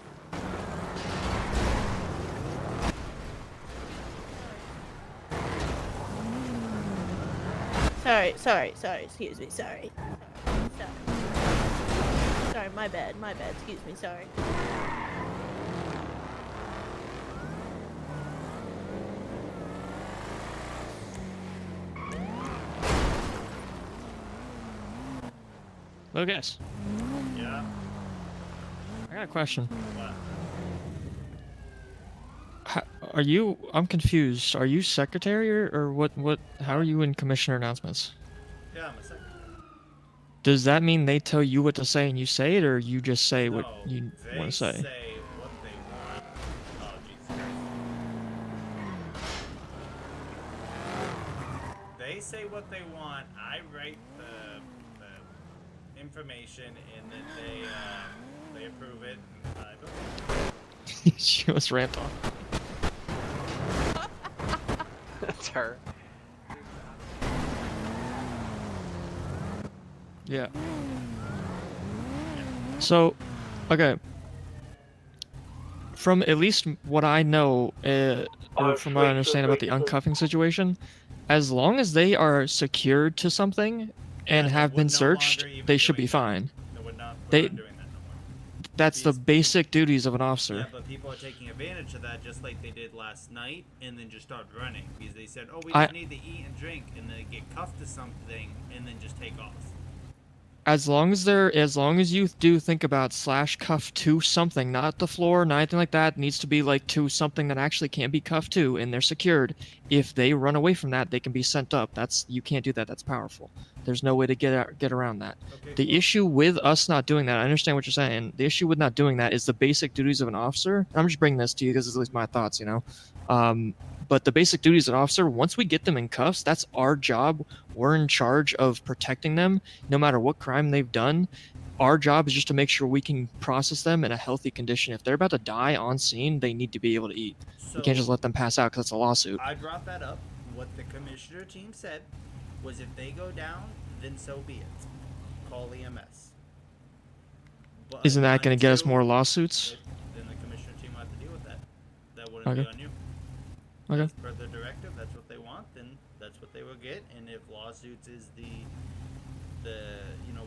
Sorry, excuse me, sorry. Sorry, my bad, excuse me, sorry. Lucas, Yeah. I got a question. What? Are you? I'm confused. Are you secretary or what? How are you in commissioner announcements? Yeah, I'm a secretary. Does that mean they tell you what to say and you say it, or you just say what No, you they want to say? say what they want. Oh, Jesus. They say what they want. I write the information, and then they approve it. And I vote. She was rant on. That's her. Yeah. So, okay. From at least what I know, or from what I understand about the uncuffing situation, as long as they are secured to something and have been searched, they should be fine. No, we're not They. doing that no more. That's the basic duties of an officer. Yeah, but people are taking advantage of that just like they did last night and then just start running because they said, oh, we just need to eat and drink, and then get cuffed to something and then just take off. As long as you do think about slash cuff to something, not the floor, not anything like that, it needs to be like to something that actually can be cuffed to, and they're secured. If they run away from that, they can be sent up. You can't do that. That's powerful. There's no way to get around that. Okay, The issue with us not doing that, I understand what you're saying. The issue with not doing that is the basic duties of an officer. I'm just bringing this to you because it's at least my thoughts, you know. But the basic duties of an officer, once we get them in cuffs, that's our job. We're in charge of protecting them, no matter what crime they've done. Our job is just to make sure we can process them in a healthy condition. If they're about to die on scene, they need to be able to eat. You can't just let them pass out because it's a lawsuit. I brought that up. What the commissioner team said was if they go down, then so be it. Call EMS. But Isn't that going to get us more lawsuits? Then the commissioner team will have to deal with that. That wouldn't be on you. Okay. As per the directive, that's what they want, then that's what they will get. And if lawsuits is the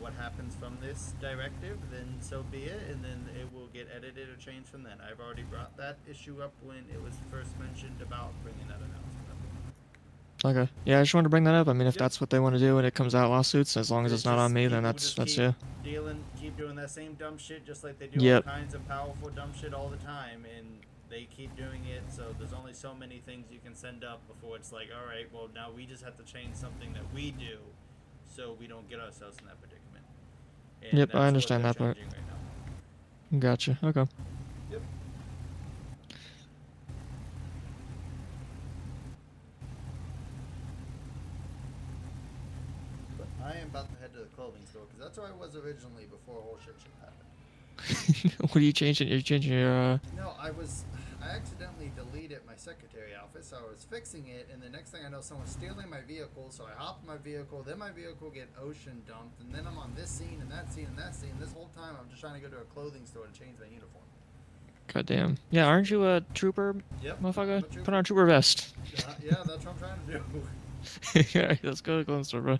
what happens from this directive, then so be it, and then it will get edited or changed from then. I've already brought that issue up when it was first mentioned about bringing that announcement up. Okay. Yeah, I just wanted to bring that up. I mean, if that's what they want to do and it comes out lawsuits, as long as it's not on me, then that's yeah. Keep doing that same dumb shit just like they do all kinds of powerful dumb shit all the time, and they keep doing it, so there's only so many things you can send up before it's like, alright, well now we just have to change something that we do so we don't get ourselves in that predicament. And yep, I understand that part. Right, gotcha. Okay. Yep. But I am about to head to the clothing store because that's where I was originally before whole shit happened. What are you changing? You're changing your. No, I accidentally deleted my secretary outfit, so I was fixing it, and the next thing I know, someone's stealing my vehicle, so I hop in my vehicle, then my vehicle get ocean dumped, and then I'm on this scene, and that scene, and that scene. This whole time, I'm just trying to go to a clothing store to change my uniform. Goddamn. Yeah, aren't you a trooper, motherfucker? Put on a trooper vest. Yeah, that's what I'm trying to do. Yeah, let's go to the clothing store, bro.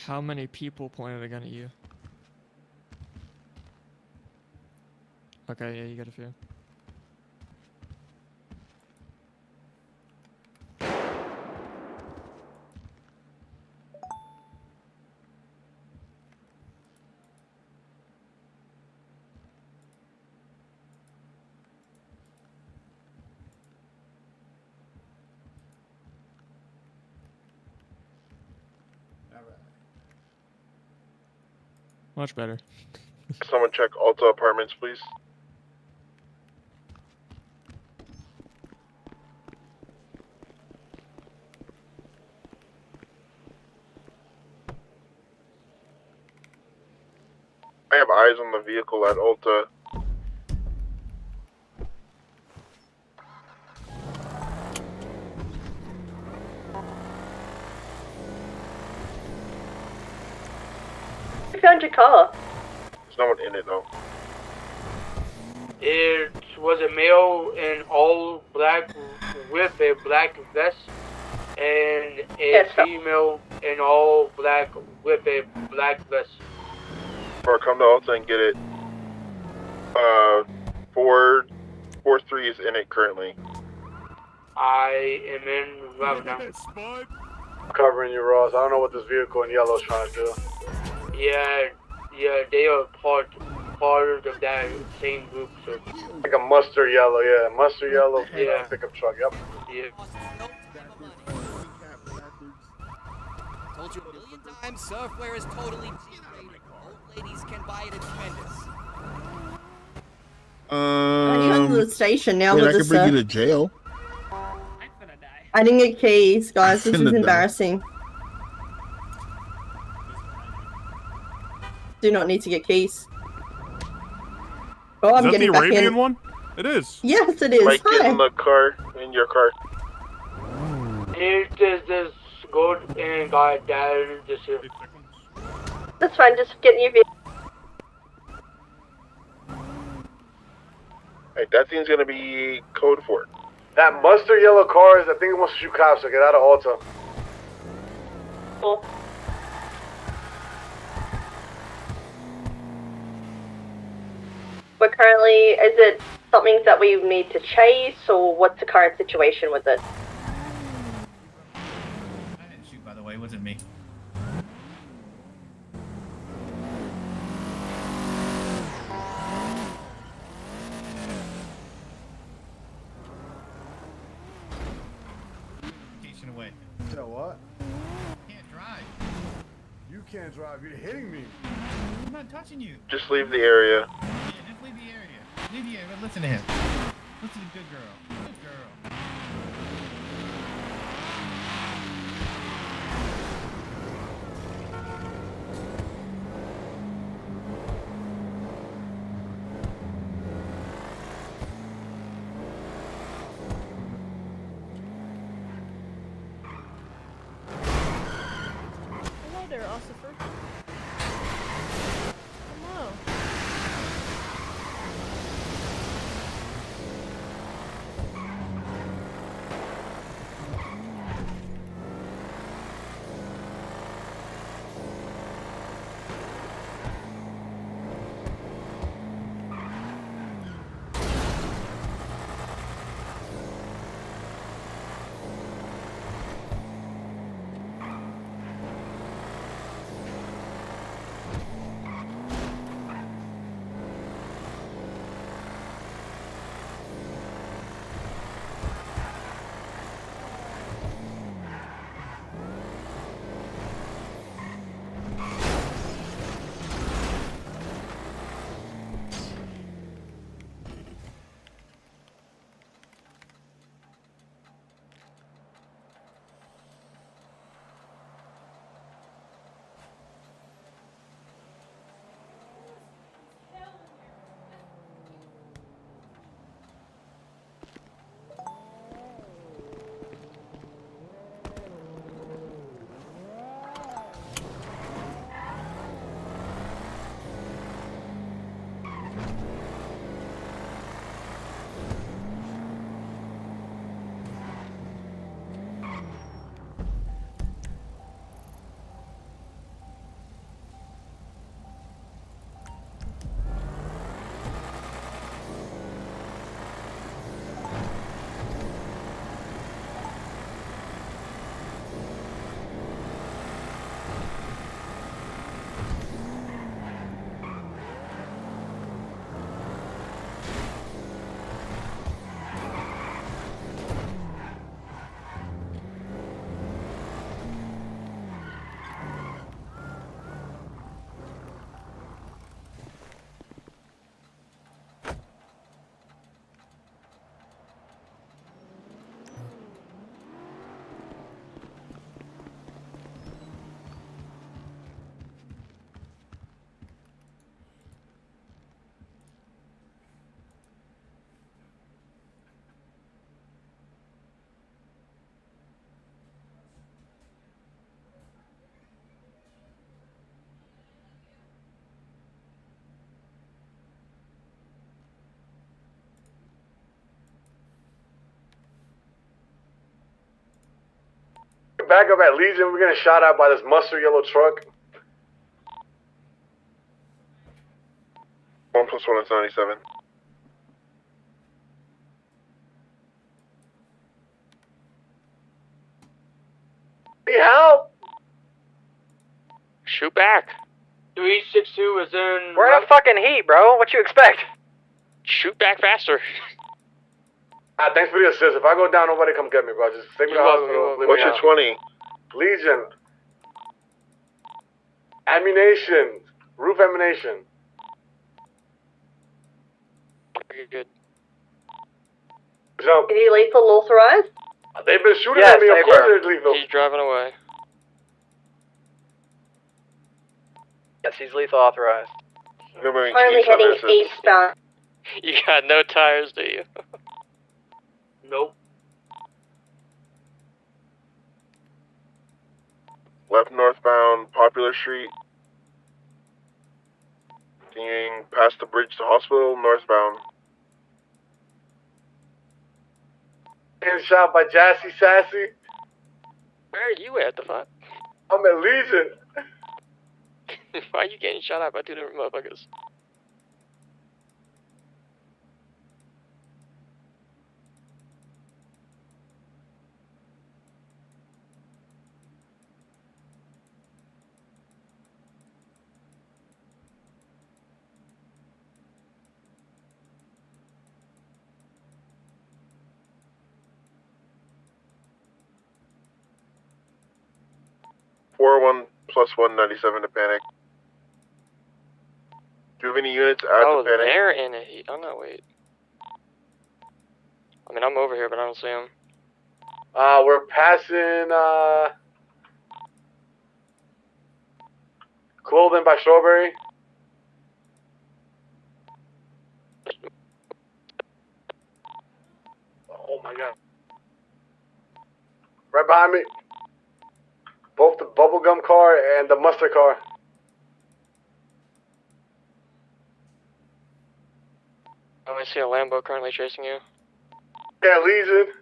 How many people pointed a gun at you? Okay, yeah, you got a few. Much better. Someone check Alta Apartments, please. I have eyes on the vehicle at Alta. You found your car. There's no one in it though. It was a male in all black with a black vest, and a female in all black with a black vest. Or come to Alta and get it. 4-3 is in it currently. I am in right now. Covering you, Ross. I don't know what this vehicle in yellow is trying to do. Yeah, they are part of that same group. So. Like a mustard yellow, yeah. Mustard yellow Yeah. pickup truck, yep. Yeah. Told you a million times, software is totally G-rated. Old ladies can buy it at Tremendous. I need to go to the station now. I mean, I with could this, bring you to jail. I didn't get keys, guys. This is Finna die. embarrassing. Do not need to get keys. Oh, I'm Is that getting the back Arabian in. one? It is. Yes, it is. Mike, get Hi. in the car, in your car. It is this good and got that this year. That's fine, just get in your vehicle. Hey, that thing's gonna be code for it. That mustard yellow car is, I think it wants to shoot cops, so get out of Alta. Cool. We're currently, is it something that we need to chase, or what's the current situation with it? I didn't shoot, by the way. It wasn't me. Vacation away. You know what? Can't drive. You can't drive. You're hitting me. I'm not touching you. Just leave the area. Yeah, just leave the area. Leave the area. Listen to him. Listen to the good girl. Good girl. Hello there, Ossifer. Hello. back up at Legion. We're getting shot at by this mustard yellow truck. 1 + 1 is 97. Need help! Shoot back. 362 is in. We're in a fucking heat, bro. What you expect? Shoot back faster. Thanks for the assist. If I go down, nobody come get me, bro. Just take me to the hospital. What's your 20? Legion. Ammunition. Roof ammunition. You're good. Jump. Is he lethal authorized? They've been shooting at me. Of course they're lethal. He's driving away. Yes, he's lethal authorized. Currently heading eastbound. You got no tires, do you? Nope. Left northbound Popular Street. Continuing past the bridge to hospital, northbound. Getting shot by Jassy Sassy. Where are you at, the fuck? I'm at Legion. Why are you getting shot at by two different motherfuckers? +1 197 to panic. Do you have any units at the panic? They're in a heat. Oh no, wait. I mean, I'm over here, but I don't see them. We're passing, Clothing by Strawberry. Oh my god. Right behind me. Both the bubblegum car and the mustard car. I only see a Lambo currently chasing you. Yeah, Legion.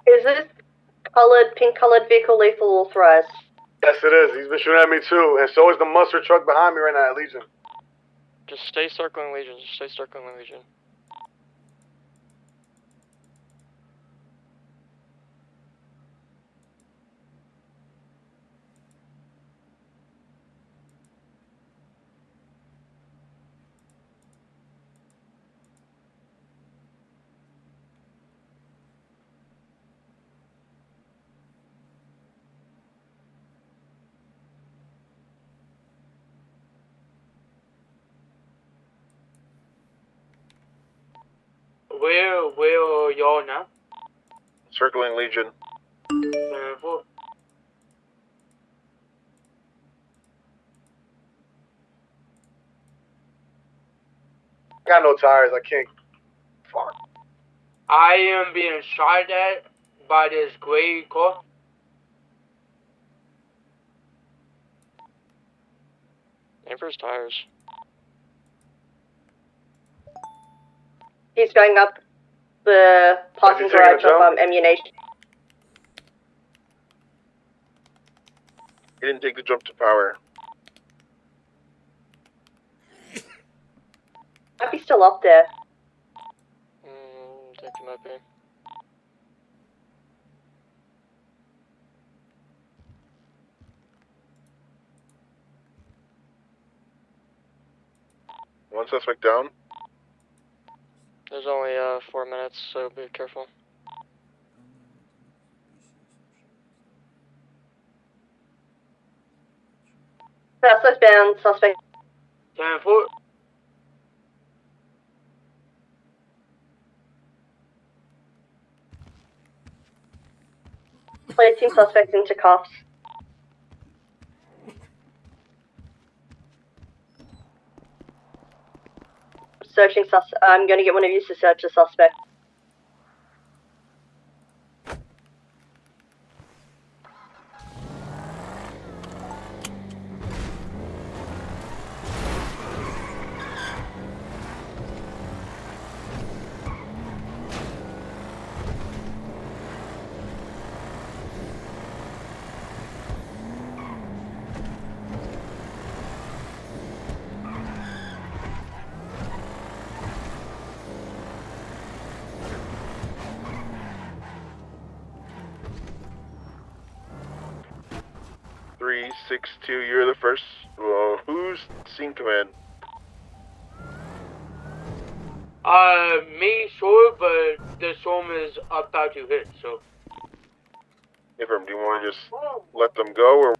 Is this pink colored vehicle lethal authorized? Yes, it is. He's been shooting at me too, and so is the mustard truck behind me right now at Legion. Just stay circling Legion. Just stay circling Legion. Where are y'all now? Circling Legion. I got no tires. I can't. Fuck. I am being shot at by this gray car. Aim for his tires. He's going up the parking garage of ammunition. He didn't take the jump to power. Might be still up there. I think he might be. One suspect down. There's only 4 minutes, so be careful. Suspect down, suspect. 10-4. Placing suspect into cuffs. Searching I'm going to get one of you to search the suspect. 362, you're the first. Well, who's scene command? Me, sure, but the storm is about to hit, so. Ifram, do you want to just let them go, or?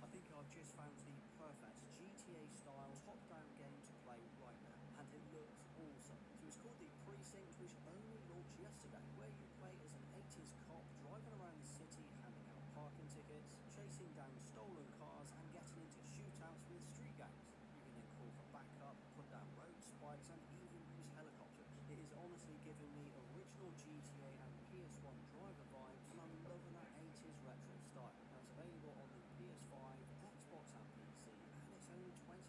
I think I've just found the perfect GTA-style top-down game to play right now, and it looks awesome. So it's called The Precinct, which only launched yesterday, where you play as an 80s cop driving around the city, handing out parking tickets, chasing down stolen cars, and getting into shootouts with street gangs. You can then call for backup, put down road spikes, and even use helicopters. It is honestly giving me original GTA and PS1 driver vibes, and I'm loving that 80s retro style. Now it's available on the PS5, Xbox and PC, and it's only £25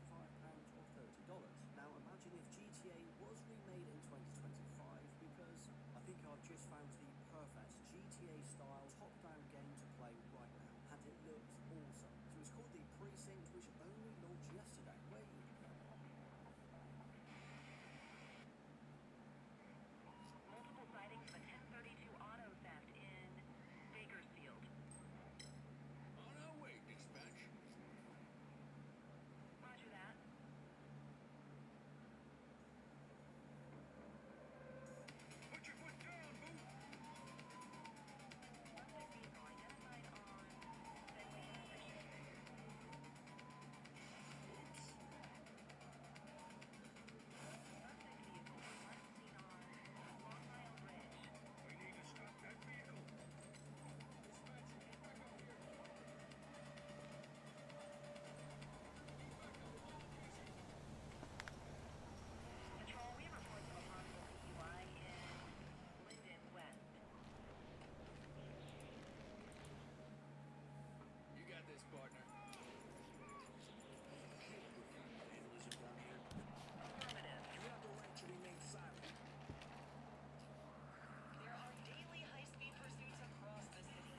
or $30. Now imagine if GTA was remade in 2025, because I think I've just found the perfect GTA-style top-down game to play right now, and it looks awesome. So it's called The Precinct, which only launched yesterday, where you... Multiple sightings of a 1032 auto theft in Bakersfield. On our way, dispatch. Roger that. Put your foot down, boo! Suspect vehicle identified on Fenway Intersection. Suspect vehicle was last seen on Long Mile Bridge. We need to stop that vehicle. Dispatch, get back up here. Patrol, we have reports of a possible DUI in Linden West. You got this, partner. Vandalism down here. Affirmative. You have the right to remain silent. There are daily high-speed pursuits across the city.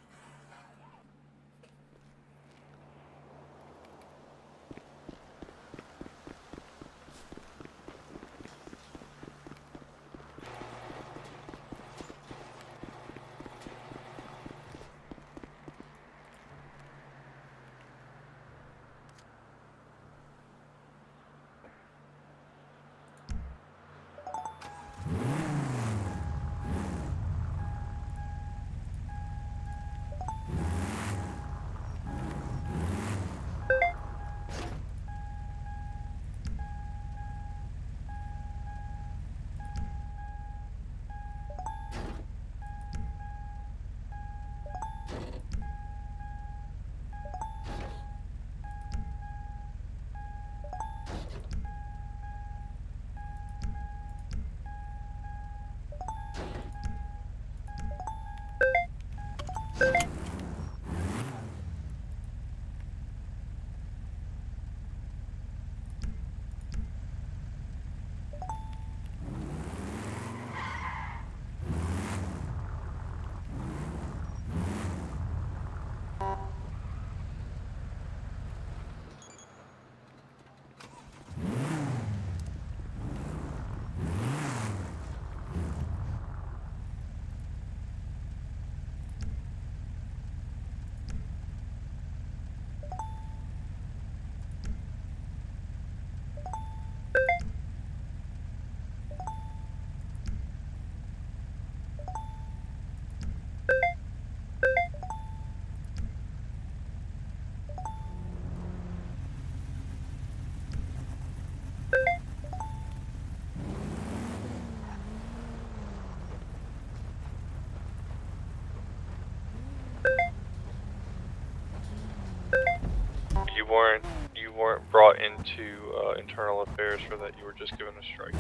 weren't brought into internal affairs for that. You were just given a strike.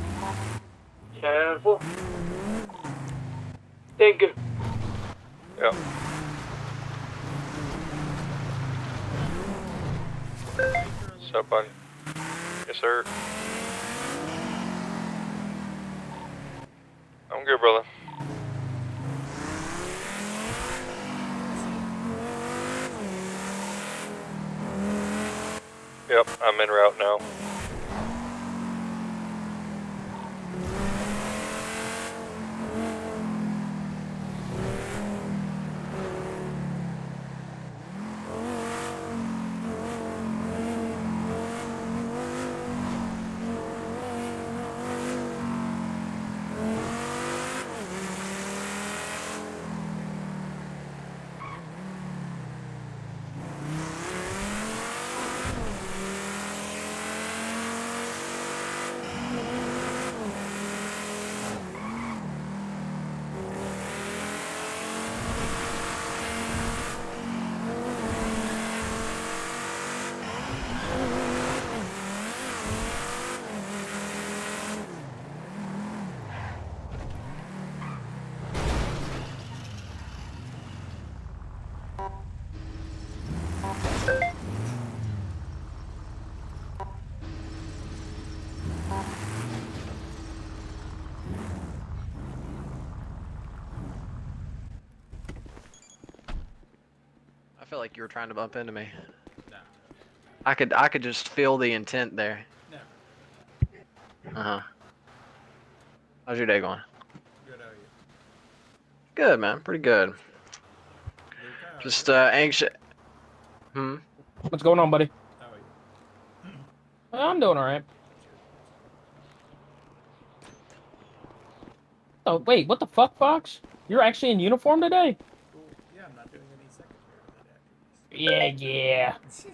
Careful. Thank you. Yep. What's up, buddy? Yes, sir. I'm good, brother. Yep, I'm en route now. I feel like you were trying to bump into me. No. I could just feel the intent there. No. Uh-huh. How's your day going? Good, how are you? Good, man. Pretty good. Just anxious. Hmm. What's going on, buddy? How are you? I'm doing all right. Oh wait, what the fuck, Fox? You're actually in uniform today? Well, yeah, I'm not doing any secretary related activities.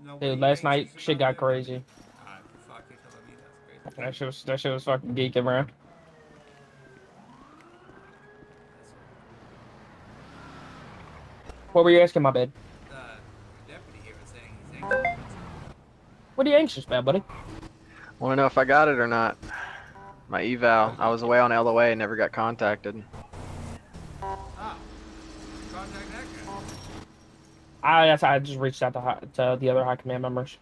Yeah. Dude, last night shit got crazy. Fuck it, I love you, that's crazy. That shit was fucking geeking, bro. What were you asking, my bad? The deputy here was saying he's anxious. What are you anxious about, buddy? Want to know if I got it or not? My eval. I was away on LOA and never got contacted. Oh. Contact that guy. I just reached out to the other high command members.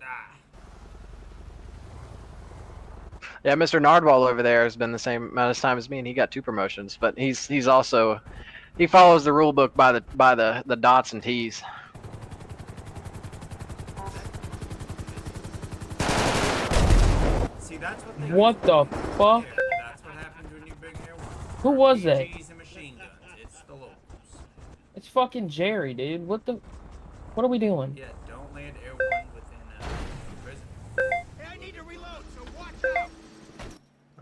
Yeah, Mr. Nardwall over there has been the same amount of time as me, and he got 2 promotions. But he's also he follows the rule book by the dots and T's. See, that's what they What the fuck? That's what happens when you bring air one. Who was that? RPGs and machine guns. It's the locals. It's fucking Jerry, dude. What are we doing? Yeah, don't land air one within prison. Hey, I need to reload, so watch out.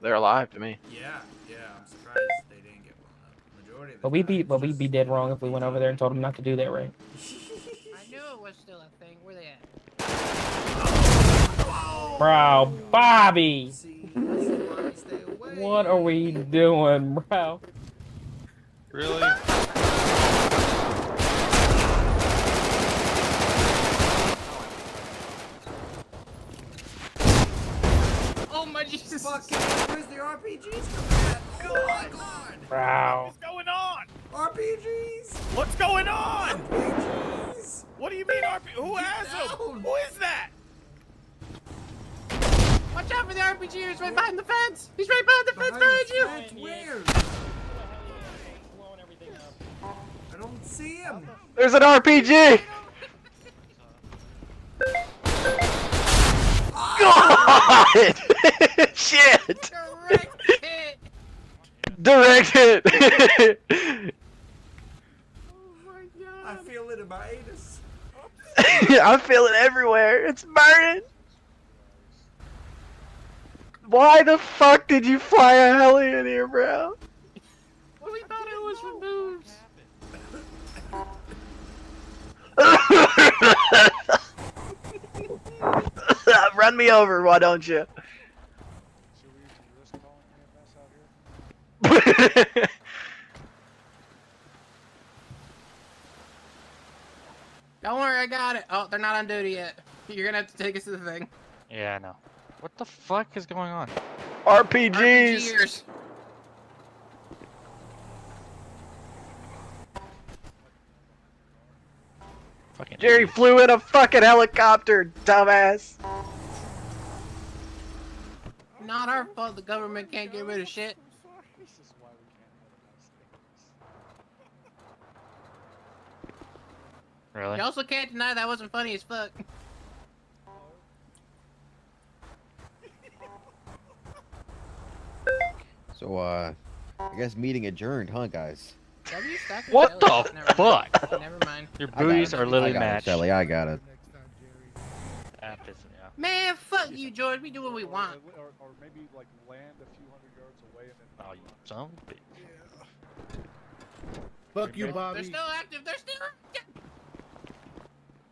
They're alive to me. Yeah, I'm surprised they didn't get blown up. Majority of the We'd be dead wrong if we went over there and told them not to do that, right? I knew it was still a thing. Where they at? Bro, Bobby! What are we doing, bro? Really? Oh my Jesus! Fucking, where's the RPGs coming at? Oh my god! Bro. What's going on? RPGs! What's going on? RPGs! What do you mean RP? Who has them? Who is that? Watch out for the RPG! He's right behind the fence! He's right behind the fence behind you! Where? I don't see him. There's an RPG! God! Shit! Direct hit! I feel it in my anus. I feel it everywhere. It's burning. Why the fuck did you fly a heli in here, bro? Well, we thought it was for boobs. Run me over, why don't you? Don't worry, I got it. Oh, they're not on duty yet. You're gonna have to take us to the thing. Yeah, I know. What the fuck is going on? RPGs. RPGers. Fucking Jerry flew in a fucking helicopter, dumbass. Not our fault the government can't get rid of shit. Really? You also can't deny that wasn't funny as fuck. So, I guess meeting adjourned, huh, guys? What the fuck? Never mind. Your booties are literally matched. Shelly, I got it. That pisses me off. Man, fuck you, George. We do what we want. Or maybe like land a few hundred yards away and then. Oh, you son of a bitch. Fuck you, They're Bobby. still active. They're still active.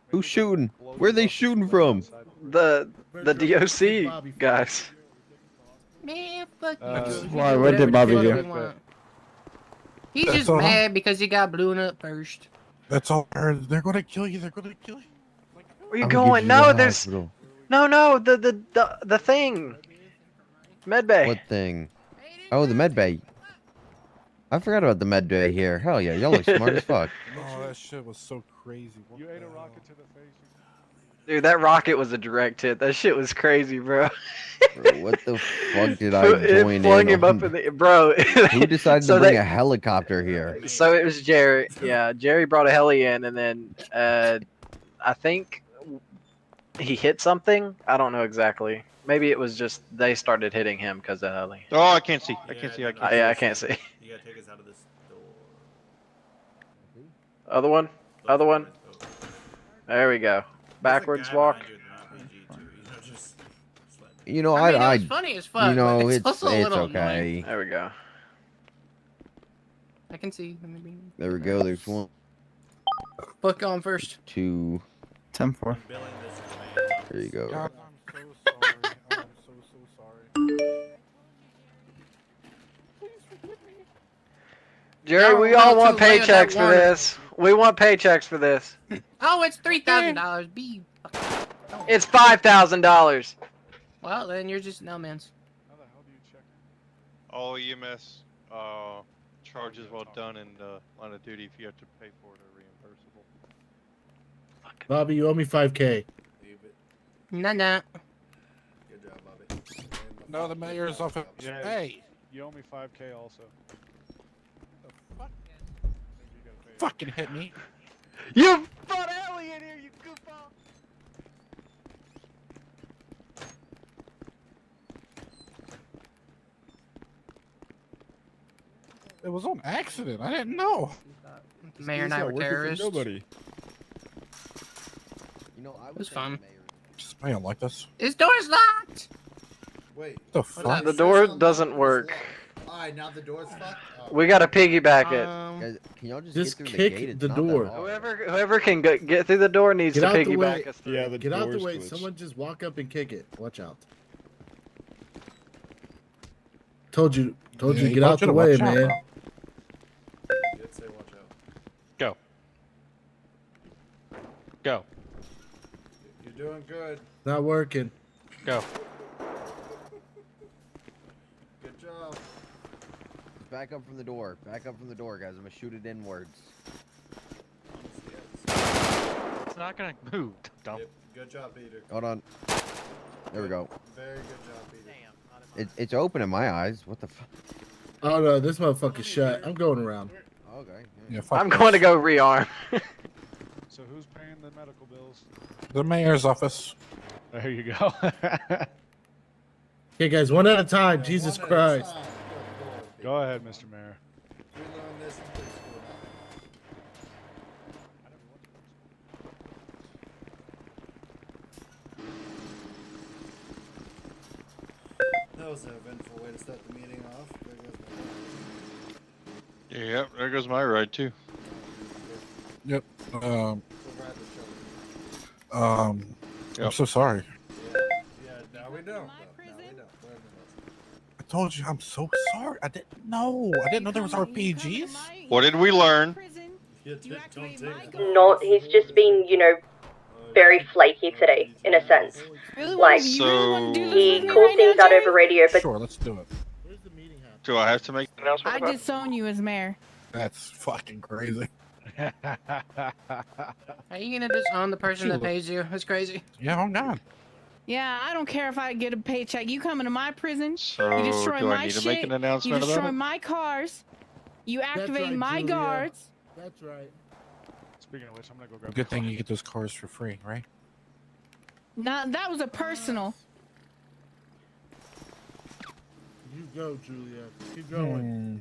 Who's shooting? Where are they shooting from? The DOC guys. Man, fuck you, George. We Why, do what did whatever Bobby the fuck do? we want. He's That's just all. mad because he got blown up first. That's all I heard. They're gonna kill you. They're gonna kill you. Where you I'll going? get you No, to the there's hospital. no the thing. Medbay. What thing? Oh, the med bay. I forgot about the med bay here. Hell yeah, y'all look smart as fuck. Oh, that shit was so crazy. You ate a rocket to the face. Dude, that rocket was a direct hit. That shit was crazy, bro. Bro, what the fuck did I It join flung in him on? up in the bro. Who decided So to bring they- a helicopter here? So it was Jerry. Yeah, Jerry brought a heli in, and then I think he hit something. I don't know exactly. Maybe it was just they started hitting him because of heli. Oh, I can't see. I can't see. I can't see. Yeah, I can't see. You gotta take us out of this door. Other one. Other one. There we go. Backwards walk. You know, I mean, I it was funny as fuck, you know, but it's it's also a little okay. annoying. There we go. I can see. There we go. There's one, Fuck on first. 2, 10-4. There you go. God, I'm so sorry. I'm so sorry. Jerry, No, we no, all want too late on that paychecks for warning. this. We want paychecks for this. Oh, it's $3,000. B. It's $5,000. Well, then you're just no man's. All EMS charges well done in the line of duty, if you have to pay for it, are reimbursable. Bobby, you owe me 5K. Nah. Good job, Bobby. No, the mayor's office. Yeah. Hey, You owe me 5K also. fucking hit me. You fought Ellie in here, you goofball. It was on accident. I didn't know. Mayor and I were terrorists. Nobody. You know, I It was fun. I don't like this. His door's locked. Wait. The fuck? The door doesn't work. Alright, now the door's fucked? We gotta piggyback it. Guys, can y'all Just get through kick the gate? It's the not that door. hard. Whoever can get through the door needs Get to out the way. piggyback us through. Yeah, get out the way. Someone just walk up and kick it. Watch out. Told you, Yeah, you he get told out you the to way, watch out, man. bro. Go. Go. You're doing good. Not working. Go. Good job. Back up from the door. Back up from the door, guys. I'm gonna shoot it inwards. It's not gonna move. Don't. Good job, Peter. Hold on. There we go. Very good job, Peter. It's open in my eyes. What the fuck? Oh no, this motherfucker's shut. I'm going around. Okay. Yeah, fuck I'm this. going to go rearm. So who's paying the medical bills? The mayor's office. There you go. Okay, guys, one at a time. Jesus Christ. Go ahead, Mr. Mayor. That was an eventful way to start the meeting off. There goes Yep, there goes my ride too. Yep. I'm Yep. so sorry. Yeah, now we know. I told you I'm so sorry. I didn't know. I didn't know there was RPGs. What did we learn? not. He's just being, very flaky today, in a sense. Really Like, you really want to do this he with me called right things now, out Jerry? over radio, but Sure, let's do it. Do I have to make an announcement I about disown you as mayor. That's fucking crazy. Are you gonna disown the person that pays you? That's crazy. Yeah, I'm not. Yeah, I don't care if I get a paycheck. You come into my prison. So, you destroy do I my need to shit. make an announcement you about destroy it? my cars. You activate right, my Julia. guards. That's right. Speaking of which, I'm gonna go grab. Good thing you get those cars for free, right? Nah, that was a personal. You go, Julia. Keep going.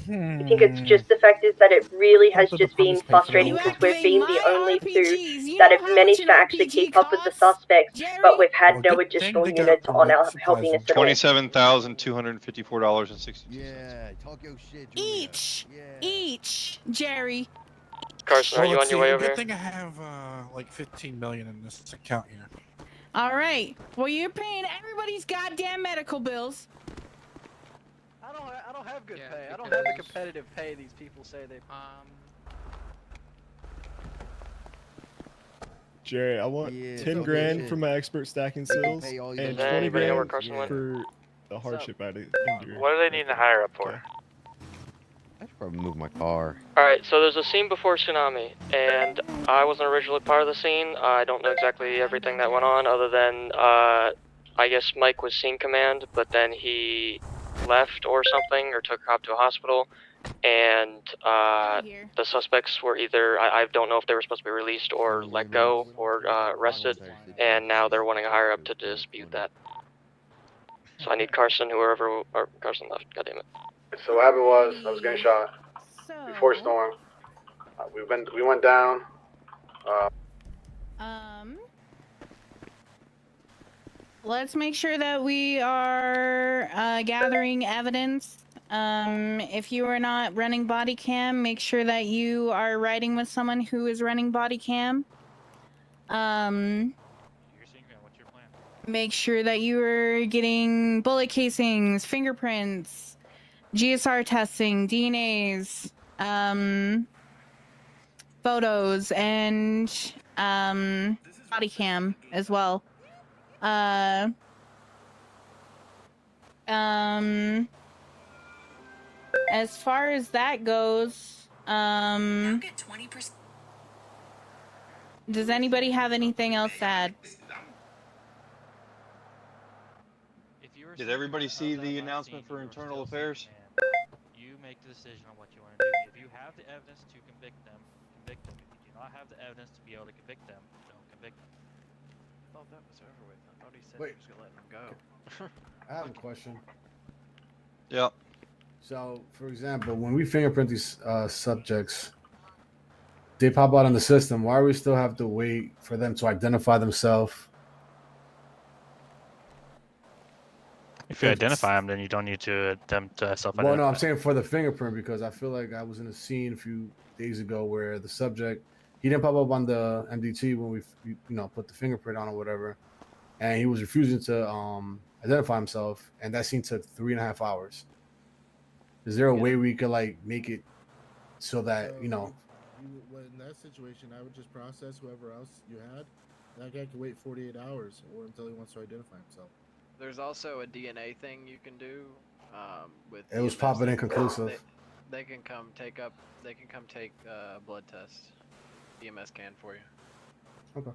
I think it's just the fact is that it really has just been frustrating because we've been the only two that have managed to actually keep up with the suspects, but we've had no additional units on our helping us at all. $27,254.60. Yeah, talk your shit, Each, Jerry. Carson, are you on your way over Good here? thing I have like 15 million in this account here. All right. Well, you're paying everybody's goddamn medical bills. I don't have good pay. I don't have the competitive pay these people say they. Jerry, I want 10 grand for my expert stacking skills pay all and your- 20 Anybody know where grand Carson went? for the hardship I endured. What do they need to hire up for? I should probably move my car. Alright, so there's a scene before tsunami, and I wasn't originally part of the scene. I don't know exactly everything that went on, other than, I guess Mike was scene command, but then he left or something, or took a cop to a hospital, and, the suspects were either, I don't know if they were supposed to be released or let go or, arrested, and now they're wanting a higher up to dispute that. So I need Carson, or Carson left, goddammit. So what happened was I was getting shot before storm. We went down. Let's make sure that we are gathering evidence. If you are not running body cam, make sure that you are riding with someone who is running body cam. Make sure that you are getting bullet casings, fingerprints, GSR testing, DNAs, photos, and body cam as well. As far as that goes, does anybody have anything else to add? Did everybody see the announcement for internal affairs? You make the decision on what you want to do. If you have the evidence to convict them, convict them. If you do not have the evidence to be able to convict them, don't convict them. I thought that was over with. I thought he said Wait. he was gonna let them go. I have a question. Yep. So, for example, when we fingerprint these subjects, they pop out in the system. Why do we still have to wait for them to identify themselves? If you identify them, then you don't need to them to self-identify. Well, no, I'm saying for the fingerprint because I feel like I was in a scene a few days ago where the subject he didn't pop up on the MDT when we put the fingerprint on or whatever, and he was refusing to identify himself, and that scene took 3.5 hours. Is there a way we could like make it so that in that situation, I would just process whoever else you had. That guy could wait 48 hours or until he wants to identify himself. There's also a DNA thing you can do with. It was EMS. popping inconclusive. They can come take up. They can come take a blood test. EMS can for you. Okay.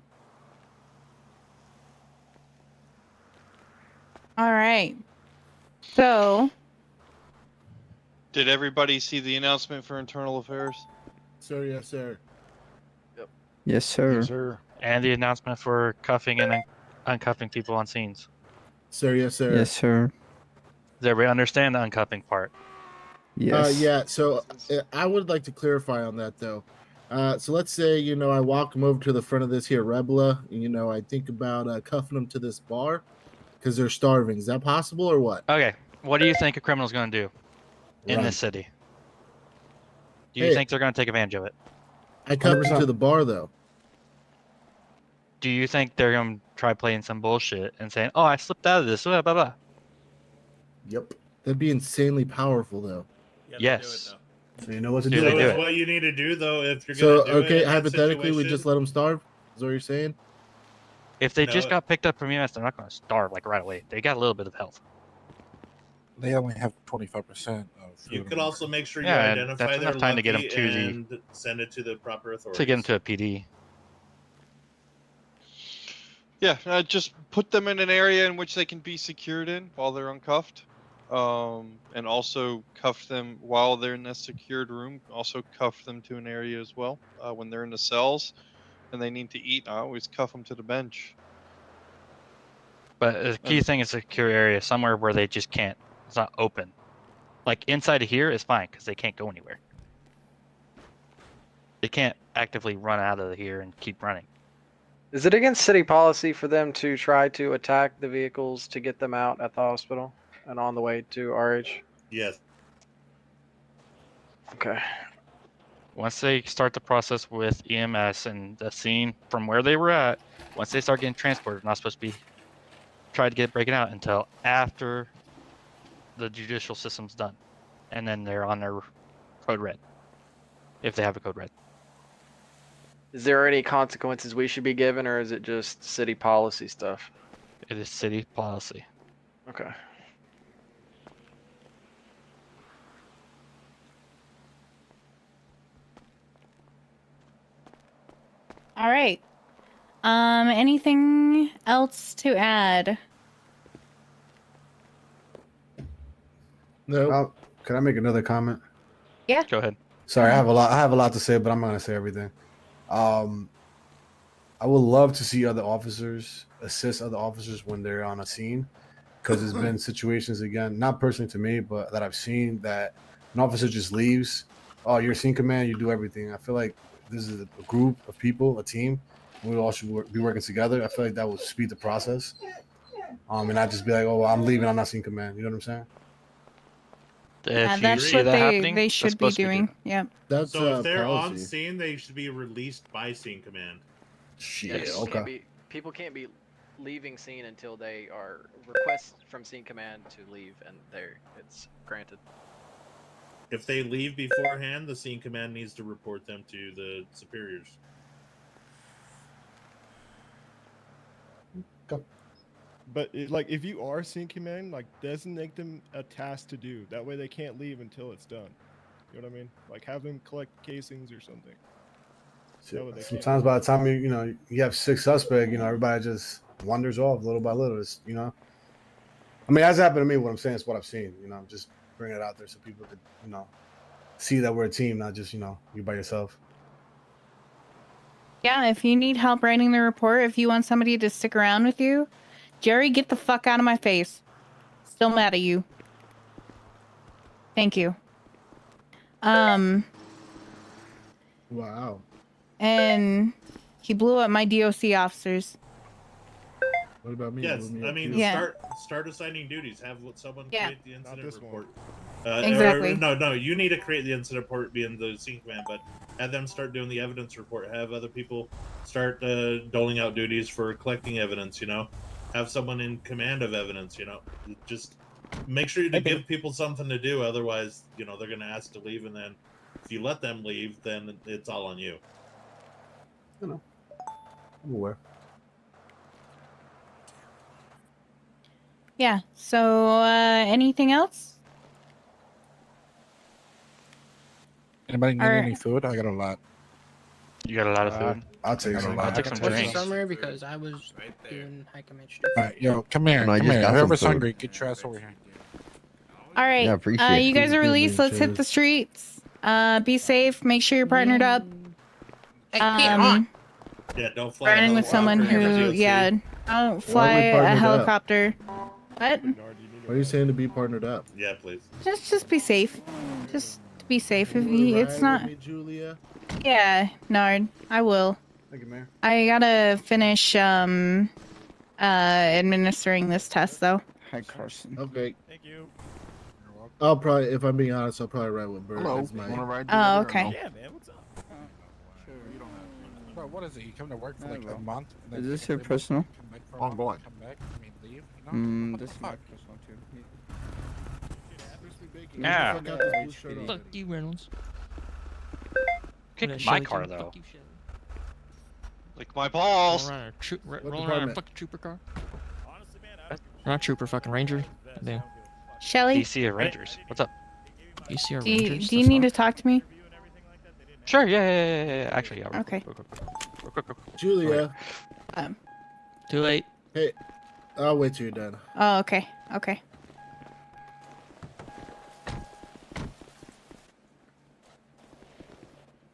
All right. So. Did everybody see the announcement for internal affairs? Sir, yes, sir. Yep. Yes, sir. Yes, sir. And the announcement for cuffing and uncuffing people on scenes. Sir, yes, sir. Yes, sir. Does everybody understand the uncuffing part? Yes. Yeah, so I would like to clarify on that, though. So let's say, I walk them over to the front of this here Rebla, and, I think about cuffing them to this bar because they're starving. Is that possible or what? Okay. What do you think a criminal's going to do in Run. this city? Do you Hey. think they're going to take advantage of it? I cuffed them to the bar, though. Do you think they're going to try playing some bullshit and saying, "Oh, I slipped out of this"? Blah blah blah. Yep. That'd be insanely powerful, though. Yes. So you know what to Do do. they with do it. it? What you need to do though, if you're So gonna do it okay, in that hypothetically, we situation- just let them starve. Is what you're saying? If they No. just got picked up from EMS, they're not going to starve like right away. They got a little bit of health. They only have 25% of food. You could also make sure you Yeah, and identify that's their enough time to get them lucky to the and send it to the proper authorities. to get them to a PD. Yeah, just put them in an area in which they can be secured in while they're uncuffed. And also cuff them while they're in a secured room. Also cuff them to an area as well. When they're in the cells and they need to eat, I always cuff them to the bench. But the key thing is a secure area, somewhere where they just can't. It's not open. Like inside of here is fine because they can't go anywhere. They can't actively run out of here and keep running. Is it against city policy for them to try to attack the vehicles to get them out at the hospital and on the way to RH? Yes. Okay. Once they start the process with EMS and the scene from where they were at, once they start getting transported, they're not supposed to be tried to get breaking out until after the judicial system's done, and then they're on their code red, if they have a code red. Is there any consequences we should be given, or is it just city policy stuff? It is city policy. Okay. All right. Anything else to add? No. Can I make another comment? Yeah. Go ahead. Sorry, I have a lot to say, but I'm not gonna say everything. I would love to see other officers assist other officers when they're on a scene, because there's been situations, again, not personally to me, but that I've seen that an officer just leaves. Oh, you're scene command, you do everything. I feel like this is a group of people, a team. We all should be working together. I feel like that would speed the process. And not just be like, oh, well, I'm leaving, I'm not scene command. You know what I'm saying? That's what they should be doing. Yeah. That's so if they're on policy. scene, they should be released by scene command. Shit. Yes, people can't be leaving scene until they are requests from scene command to leave, and it's granted. If they leave beforehand, the scene command needs to report them to the superiors. But like, if you are scene command, like, designate them a task to do. That way, they can't leave until it's done. You know what I mean? Like, have them collect casings or something. That way they can't Sometimes by the time you have 6 suspects, everybody just wanders off little by little. It's, I mean, that's happened to me. What I'm saying is what I've seen. Just bring it out there so people could, see that we're a team, not just, you by yourself. Yeah, if you need help writing the report, if you want somebody to stick around with you, Jerry, get the fuck out of my face. Still mad at you. Thank you. Wow. And he blew up my DOC officers. What about me? Yes, I mean, Yeah. start assigning duties. Have someone Yeah. create the incident report. Exactly. No, you need to create the incident report, being the scene command, but have them start doing the evidence report. Have other people start doling out duties for collecting evidence. Have someone in command of evidence. Just make sure to give people something to do. Otherwise, they're going to ask to leave, and then if you let them leave, then it's all on you. I'm aware. Yeah, so anything else? Anybody need Or- any food? I got a lot. You got a lot of food. I'll take some. I'll take some What's the drinks. summary? Because I was doing high command stuff. All right, yo, come here. No, I Come just here. got some Whoever's food. hungry, get your ass over here. All right, Yeah, appreciate you it. guys are released. Let's hit the streets. Be safe. Make sure you're partnered up. Yeah, don't fly. Running with someone who, don't fly partnered a up? helicopter. What? What are you saying to be partnered up? Yeah, please. Just be safe. Just be safe. If You wanna you, ride it's with not. me, Julia? Yeah, Nard, I will. Thank you, Mayor. I gotta finish administering this test though. Hi, Carson. Okay. Thank you. I'll probably, if I'm being honest, I'll probably ride with Bert. Hello. as my- Wanna ride Oh, together or okay. no? Yeah, man. What's up? Sure, you don't have. Bro, what is it? You come to work for like bro. a month? and then Is you this leave your work, personal? come back for a month, Ongoing. Come back. I mean, leave. You know? What This the is my fuck? personal too. Yeah. Fuck out this blue shirt Fuck already. you, Reynolds. Kick What a my Shelly car too. though. Fuck you, Shelly. Like my balls. Rolling around a, What rolling around a department? fucking trooper car. Not trooper, fucking ranger. Damn. Shelly, DC of Rangers. What's up? DC of do you, Rangers. do you need to talk to me? Sure. Yeah. Actually, yeah. Real Okay. quick. Julia. Too late. Hey, I'll wait till you're done. Oh, okay. Okay.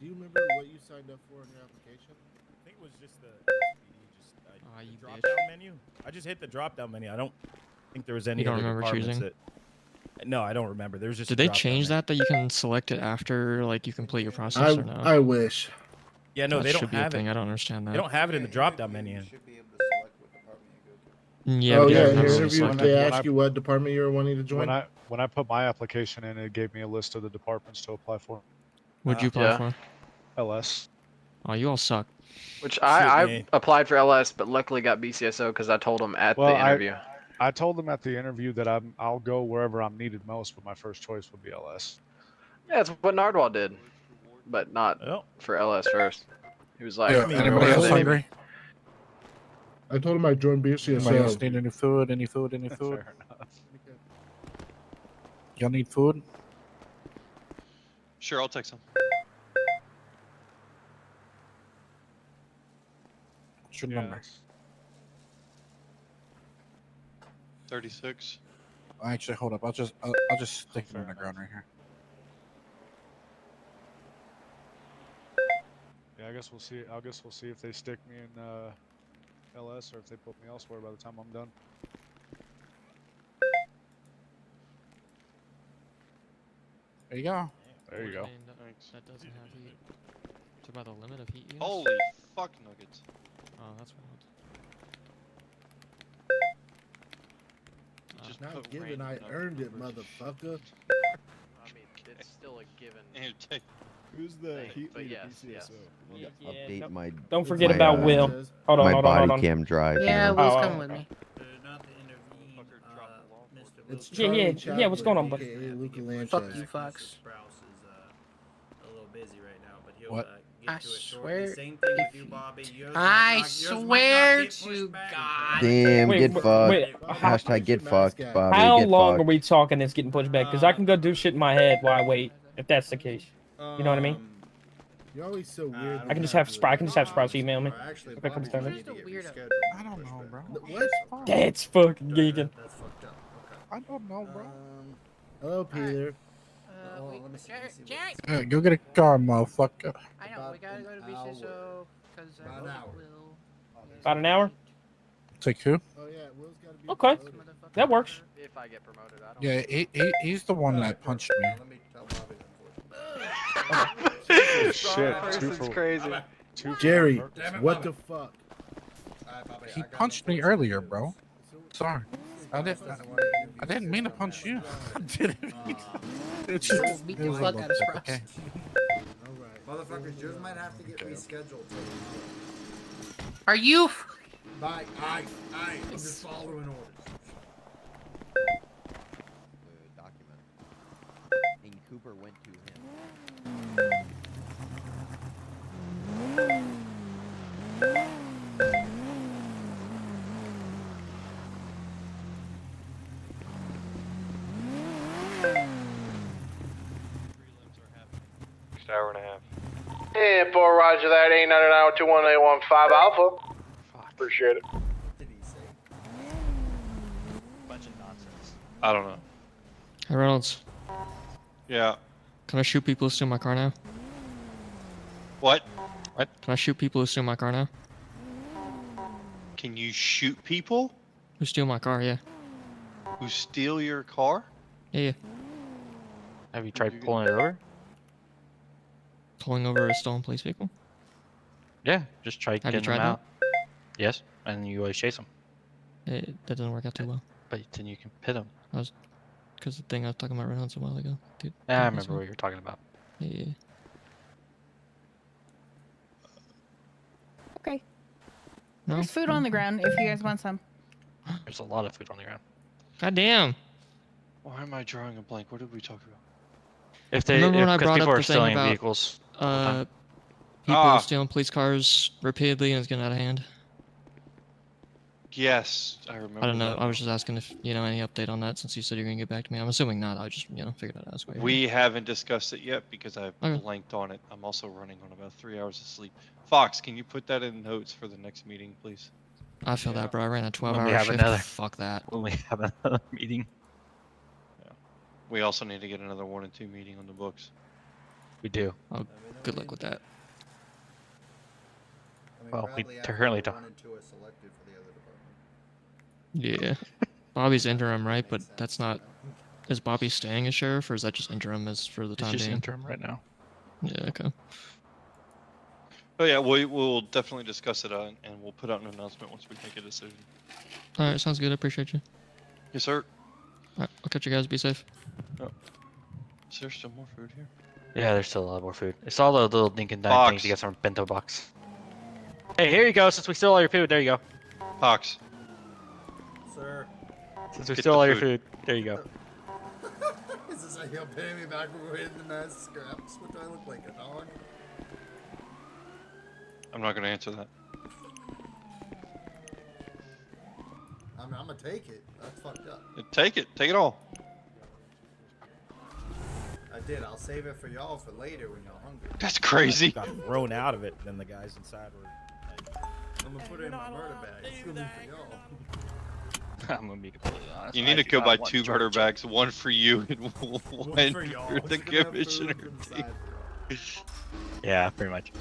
Do you remember what you signed up for in your application? I think it was just the you drop bitch. down menu. I just hit the drop down menu. I don't think there was any You don't other remember departments choosing? that. No, I don't remember. There was just. Did a they drop-down change menu. that you can select it after like you complete your process or no? I wish. Yeah, no, That they don't should be a have thing. it. I don't understand that. They don't have it in the drop down menu. Yeah, Oh but yeah, yeah, in never your really interview, selected. they asked you what department you were wanting to join. When I put my application in, it gave me a list of the departments to apply for. What'd you apply Yeah. for? LS. Oh, you all suck. Which I applied for LS, but luckily got BCSO because I told them at the interview. I told them at the interview that I'll go wherever I'm needed most, but my first choice would be LS. Yeah, it's what Nardwall did, but not for LS first. He was like, Yeah, anybody else hungry? I told him I joined Anybody else BCSO. need any food? Any food? Any food? Fair enough. Y'all need food? Sure, I'll take some. What's your number? 36. Actually, hold up. I'll just stick it on the ground right here. Yeah, I guess we'll see. I guess we'll see if they stick me in LS or if they put me elsewhere by the time I'm done. There you go. There you go. That doesn't have heat. It's about the limit of heat units. Holy fuck nuggets. Oh, that's wild. Just Not put given, random I numbers. earned it, motherfucker. I mean, it's still a given. Who's the heat But leader yes, BCSO? yes. Update my. Don't forget my, about Will. Hold on, my hold on, body hold on. cam drive. Yeah, you know? Will's Oh, coming with me. It's Yeah, Charlie yeah, Chaplin, yeah, what's going on, buddy? aka Luca Lanchez. Fuck you, Fox. Sprouse is a little busy right now, but he'll What? get I to it shortly. swear. Same thing with you, Bobby. I swear to God. Damn, Wait, get wait, fucked. wait, how- Hashtag get fucked, Bobby. How get long fucked. are we talking that's getting pushed back? Because I can go do shit in my head while I wait, if that's the case. You know what I mean? You're always so weird. I can just have Sprouse email me. Actually, If that comes down to Bobby's it. gonna get rescheduled. I don't know, bro. What? That's fucking geeking. That's fucked up. I don't know, bro. Hello, Peter. Jerry. Hey, go get a car, motherfucker. I know, we gotta go to BCSO because Will. About an hour? Take who? Oh yeah, Will's gotta be. Okay. That works. If I get promoted, I don't. Yeah, he's the one that punched me. Let me tell Bobby Oh, shit. Person's crazy. Jerry, Damn it, what Bobby. the fuck? He punched me earlier, bro. Sorry. I didn't mean to punch you. I didn't mean to. It's just, Beat it the was a fuck little out of bit, Sprouse. okay. Motherfuckers, yours might have to get rescheduled. Are you? Bye. I'm just following orders. Document. And Cooper went to him. Next hour and a half. And for Roger that, 899-21815 Alpha. Appreciate it. Bunch of nonsense. I don't know. Hey, Reynolds. Yeah. Can I shoot people who steal my car now? What? What? Can I shoot people who steal my car now? Can you shoot people Who steal my car? Yeah. who steal your car? Yeah. Have you tried pulling it over? Pulling over a stolen police vehicle? Yeah, just try Have you getting tried them out. Yes, and you always chase them. That doesn't work out too well. But then you can pit them. Because the thing I was talking about Reynolds a while ago. Dude, Yeah, I remember what you were talking about. Yeah. Okay. No? There's food on the ground if you guys want some. There's a lot of food on the ground. God damn. Why am I drawing a blank? What did we talk about? If they, Remember when I because brought people up are the thing stealing about vehicles all the time. people stealing police cars repeatedly and it's getting out of hand? Yes, I remember. I don't know. That I was just asking if any update on that since you said you're gonna get back to me. I'm assuming not. I just figured I'd ask. We haven't discussed it yet because I've Okay. blanked on it. I'm also running on about 3 hours of sleep. Fox, can you put that in notes for the next meeting, please? I feel that, bro. I ran a 12-hour When we have shift. another. Fuck that. When we have another meeting. Yeah. We also need to get another 1 and 2 meeting on the books. We do. Oh, good luck with that. I mean, Well, we probably after currently the don't. 1 and 2 are selected for the other department. Yeah. Bobby's interim, right? But that's not. Is Bobby staying as sheriff, or is that just interim as for the It's time just being? interim right now. Yeah. Okay. Oh yeah, we'll definitely discuss it and we'll put out an announcement once we make a decision. All right. Sounds good. I appreciate you. Yes, sir. All right. I'll catch you guys. Be safe. Oh. Is there still more food here? Yeah, there's still a lot more food. It's all the little dink and dime Fox. things you get from a bento box. Hey, here you go. Since we stole all your food, there you go. Fox. Sir. Since we Get stole the all your food. food, there you go. Is this like he'll pay me back for wearing the nice scraps? What do I look like, a dog? I'm not gonna answer that. I'm gonna take it. That's fucked up. Take it. Take it all. I did. I'll save it for y'all for later when y'all hungry. That's crazy. Got thrown out of it. Then the guys inside were like, I'm gonna put it in my murder bag. It's gonna be for y'all. I'm gonna be completely honest. You need I to do go not buy want 2 murder George. bags, 1 for you and 1 for y'all. for the It's gonna have food commissioner. inside for y'all. Yeah, pretty much.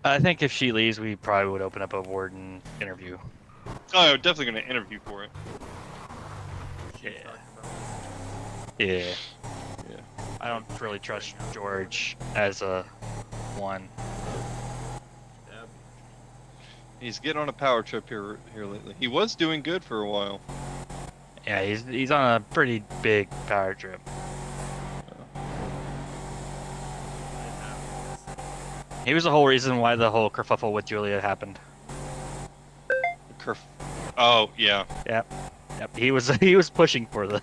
I think if she leaves, we probably would open up a warden interview. Oh, I'm definitely gonna interview for it. Yeah. Yeah. I don't really trust George as a one. He's getting on a power trip here lately. He was doing good for a while. Yeah, he's on a pretty big power trip. He was the whole reason why the whole kerfuffle with Julia happened. Oh yeah. Yep. Yep. He was pushing for the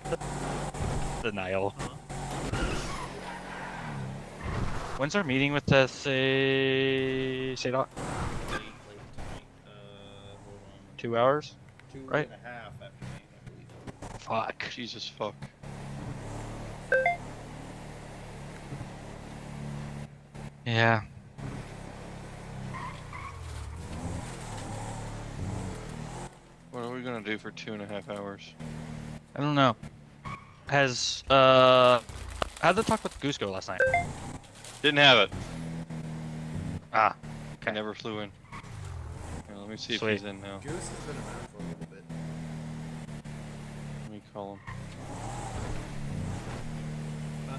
denial. When's our meeting with the Doc? 2 hours? 2 Right? and a half after me, I believe. Fuck. Jesus fuck. Yeah. What are we gonna do for 2.5 hours? I don't know. How'd the talk with Goose go last night? Didn't have it. Ah. I never flew in. Here, let me see Sweet. if he's in now. Goose has been around for a little bit. Let me call him.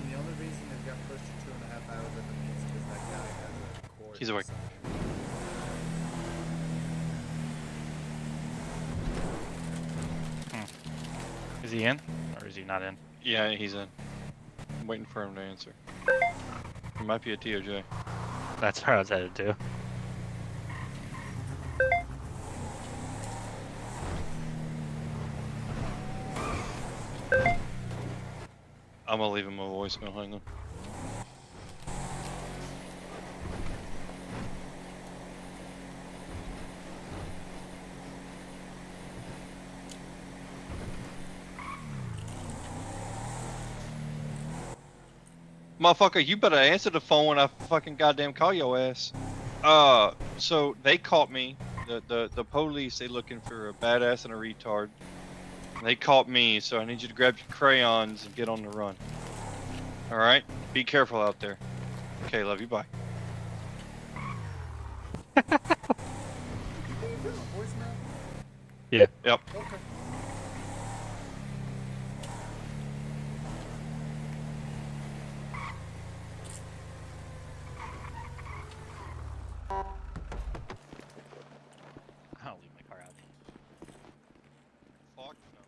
The only reason they've got pushed to 2.5 hours at the meeting is because that guy has a court. He's awake. Is he in? Or is he not in? Yeah, he's in. I'm waiting for him to answer. He might be a TOJ. That's where I was headed to. I'm gonna leave him a voicemail. Hang on. Motherfucker, you better answer the phone when I fucking goddamn call your ass. So they caught me. The police, they looking for a badass and a retard. They caught me, so I need you to grab your crayons and get on the run. Alright? Be careful out there. Okay, love you, bye. Yeah. Yep. Okay. I'll leave my car out. Fuck no.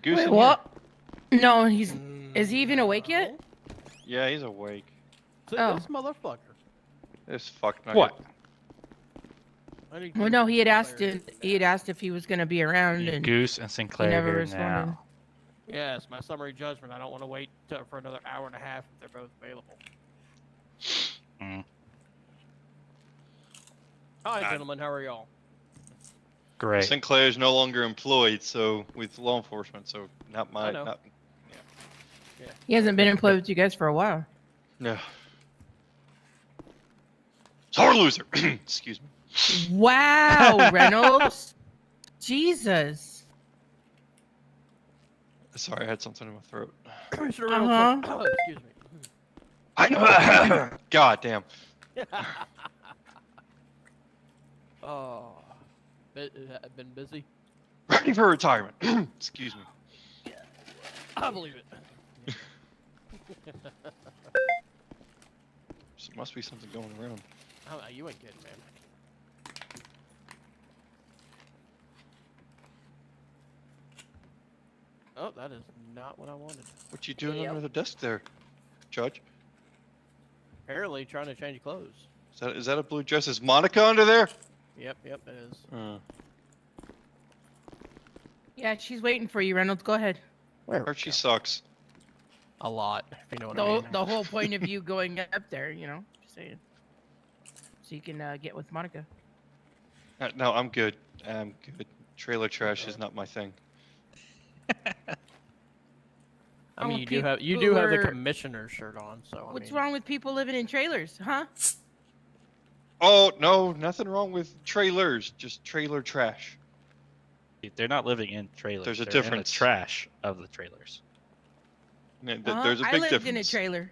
Goose Wait, in what? No, he's. Is he even awake yet? Here? Yeah, he's awake. Oh. This motherfucker. This fuck nugget. What? Well, no, he had asked if he was going to be around, and Goose and he Sinclair never here responded. now. Yes, my summary judgment. I don't want to wait for another hour and a half if they're both available. Mm. Hi, gentlemen. How are y'all? Great. Sinclair's no longer employed, so with law enforcement, so not my. know. Not, He hasn't been employed with you guys for a while. no. Sore loser. Excuse me. Wow, Reynolds. Jesus. Sorry, I had something in my throat. Commissioner Uh-huh. Reynolds. Excuse me. I know. God damn. Oh, been busy. Ready for retirement. Excuse me. I believe it. There must be something going around. Oh, you ain't kidding, man. Oh, that is not what I wanted. What you doing under the desk there, Judge? Apparently trying to change clothes. Is that a blue dress? Is Monica under there? Yep, it is. Yeah, she's waiting for you, Reynolds. Go ahead. Archie sucks. A lot, if you know what I mean. The whole point of you going up there, just saying. So you can get with Monica. No, I'm good. I'm good. Trailer trash is not my thing. I mean, you people do have the are- commissioner's shirt on, so I What's mean. wrong with people living in trailers, huh? Oh no, nothing wrong with trailers. Just trailer trash. They're not living in trailers. There's a They're difference. In the trash of the trailers. There's a I big lived difference. in a trailer.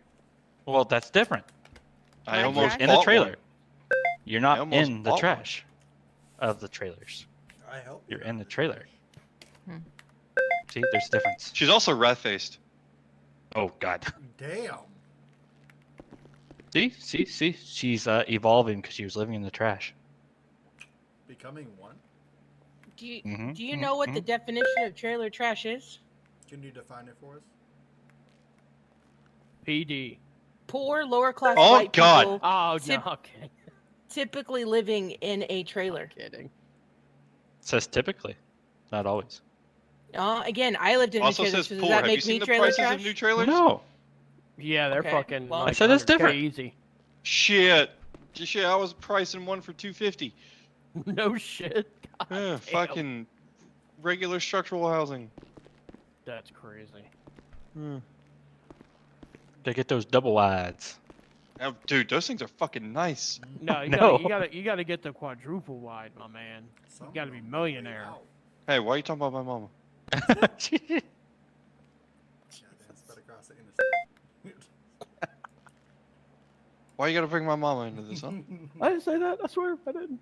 Well, that's different. I Like almost trash? In the bought trailer. one. You're I not almost in the bought one. trash of the trailers. I help. You're in the trailer. Hmm. See, there's a difference. She's also rat-faced. Oh God. Damn. See, she's evolving because she was living in the trash. Becoming one. Do you, Mhm, do you know what the definition of trailer trash is? Can you define it for us? PD. Poor, lower class Oh, white God. people Oh, Tip- no, okay. typically living in a trailer. Kidding. It says typically, not always. Again, I lived in Also a trailer, says so does poor. that Have you make seen me the trailer prices trash? of new trailers? No. Yeah, they're Okay, fucking. well- like I said it's 100K different. Easy. Shit. I was pricing one for $250. No shit. God Yeah, damn. fucking regular structural housing. That's crazy. They get those double wides. Oh, dude, those things are fucking nice. No, No. you gotta get the quadruple wide, my man. You gotta be millionaire. Hey, why are you talking about my mama? Why you gotta bring my mama into this, huh? I didn't say that. I swear, I didn't.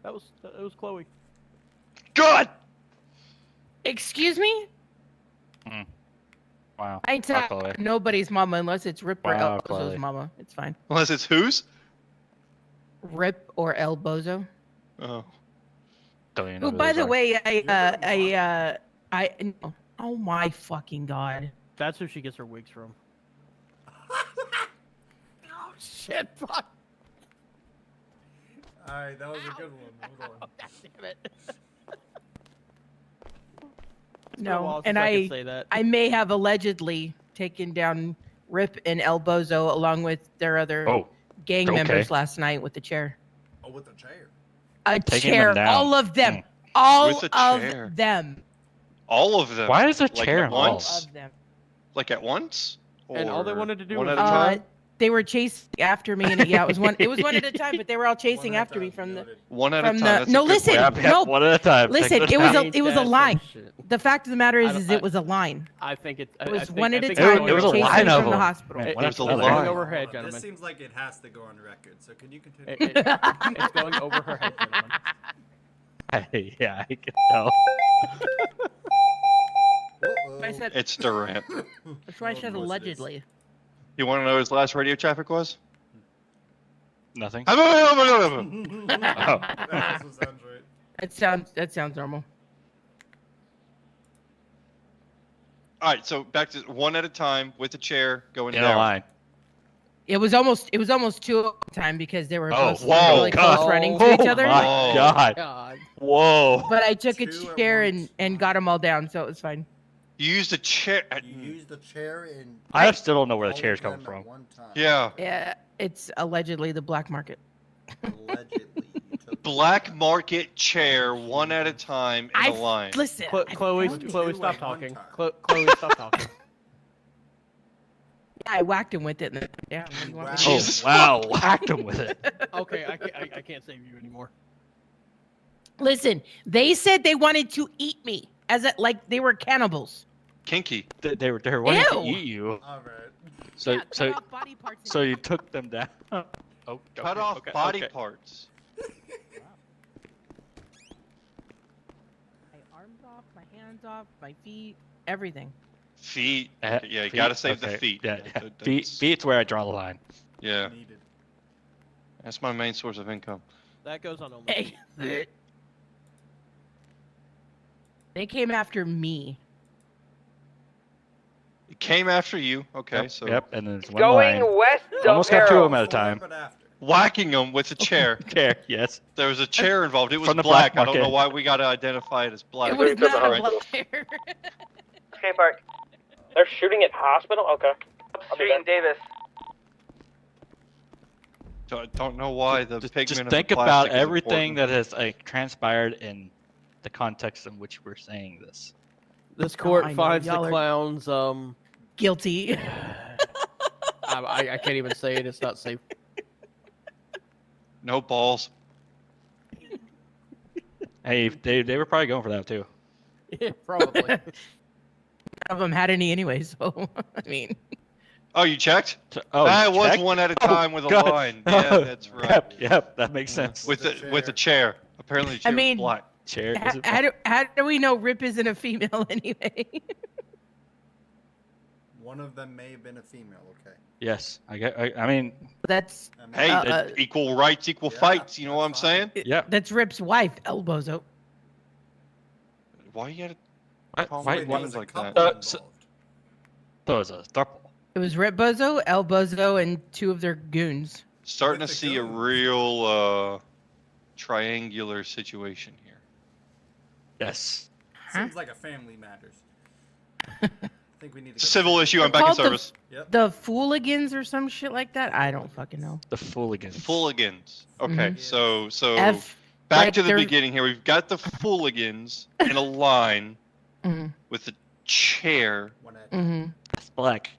That was Chloe. God! Excuse me? Wow. I ain't Wow, talking Chloe. nobody's mama unless it's Rip or Wow, El Bozo's Chloe. mama. It's fine. Unless it's whose? Rip or El Bozo. Oh. Don't even know Who, who by those the are. way, oh my fucking god. That's who she gets her wigs from. Oh shit! Fuck. Alright, that was a good one. Hold on. God damn it. It's been a No, while and since I could say that. I may have allegedly taken down Rip and El Bozo along with their other Oh, gang okay. members last night with the chair. Oh, with the chair. A Taking chair, them down. all of them, Mm. all With a chair. of them, All of them. Why is a Like chair at all involved? once? of them. Like at once? And all they Or wanted to do one was at a time? They were chasing after me, and yeah, it was one. It was one at a time, but they were all chasing after me from the. One at a From time. the- That's a no, good listen. way. Yep, yep, No, one at a time. Listen, Take it was down. a That's line. some shit. The fact of the matter I is don't- it was a line. I think it. It was I think, one I at a think time. it's They were was a going chasing line me of from the them. hospital. Man, It- one There's after a another. It's going line. over her head, Hold on, gentlemen. This seems like it has to go on record. So can you continue? It's going over her head, gentlemen. Yeah, I can tell. I said, It's Durant. that's why I said allegedly. You want to know what his last radio traffic was? Nothing. Oh. That's what sounds right. I That sounds normal. All right, so back to one at a time with a chair going In down. a line. It was almost 2 at a time because they were both whoa, really close running to each other. Oh my God. Whoa. But I took a chair and got them all down, so it was fine. You used a chair. You used the chair in. I still don't know where the chair's coming from. Yeah. Yeah, it's allegedly the black market. Black market chair, one at a time in a line. Listen, Chloe, stop talking. Chloe, stop talking. Yeah, I whacked him with it. And then, yeah. What do you want me to do? Jesus. Wow, whacked him with it. Okay, I can't save you anymore. Listen, they said they wanted to eat me like they were cannibals. Kinky. They were wanting to Ew. eat you. All right. So cut off body parts so you took them down. Oh, Cut off body parts. My arms off, my hands off, my feet, everything. Feet. Yeah, you gotta save the feet. Yeah, That's- feet's where I draw the line. Yeah. That's my main source of income. That goes on almost. Hey. They came after me. It came after you. Okay, Yep, so. Yep, and then it's one Going line. west of Almost got two of Arrow. them at a time. Whacking them with a chair. Chair, yes. There was a chair involved. It was From the black. black I don't know market. why we gotta identify it as black. It was not a black chair. Skate park. They're shooting at hospital? Okay. Street in Davis. So I don't know why the pigment Just of think the about plastic is everything important. that has transpired in the context in which we're saying this. This court I know, finds the y'all are- clowns Guilty. I can't even say it. It's not safe. No balls. Hey, they were probably going for that too. Yeah, probably. None of them had any anyway, so I mean. Oh, you checked? Oh, that you was checked? one at a Oh, time with a God. line. Yeah, that's right. Yep, that makes sense. With the chair. Apparently, the chair I mean, was black. Chair. How do we know Rip isn't a female anyway? One of them may have been a female. Okay. Yes, I mean, That's Hey, equal rights, equal fights. You know what I'm saying? yeah. That's Rip's wife, El Bozo. Why you gotta Why- call why- me why- names like that? So it was a throuple. It was Rip Bozo, El Bozo, and 2 of their goons. Starting to see a real triangular situation here. Yes. Seems like a family matters. I think we need to. Civil issue. I'm They're back in called service. The Fooligans or some shit like that. I don't fucking know. The Fooligans. Fooligans. Okay, Mhm. so F, back like to the they're- beginning here. We've got the Fooligans in a line Mhm. with a chair. Mhm. It's black.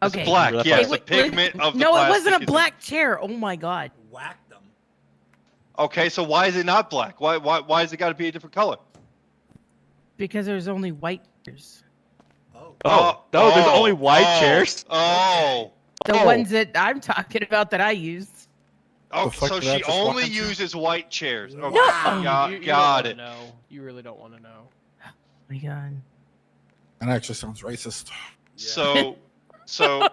It's Okay. black. That's Yes, why- the pigment of the No, it plastic wasn't a is- black chair. Oh my god. Whack them. Okay, so why is it not black? Why has it got to be a different color? Because there's only white chairs. Oh, no, there's only white chairs. Oh. The ones that I'm talking about that I used. Oh, The fuck so did that she just only walk into? uses white chairs. Okay, No. got, You don't got wanna it. know. You really don't want to know. Oh my god. That actually sounds racist. So,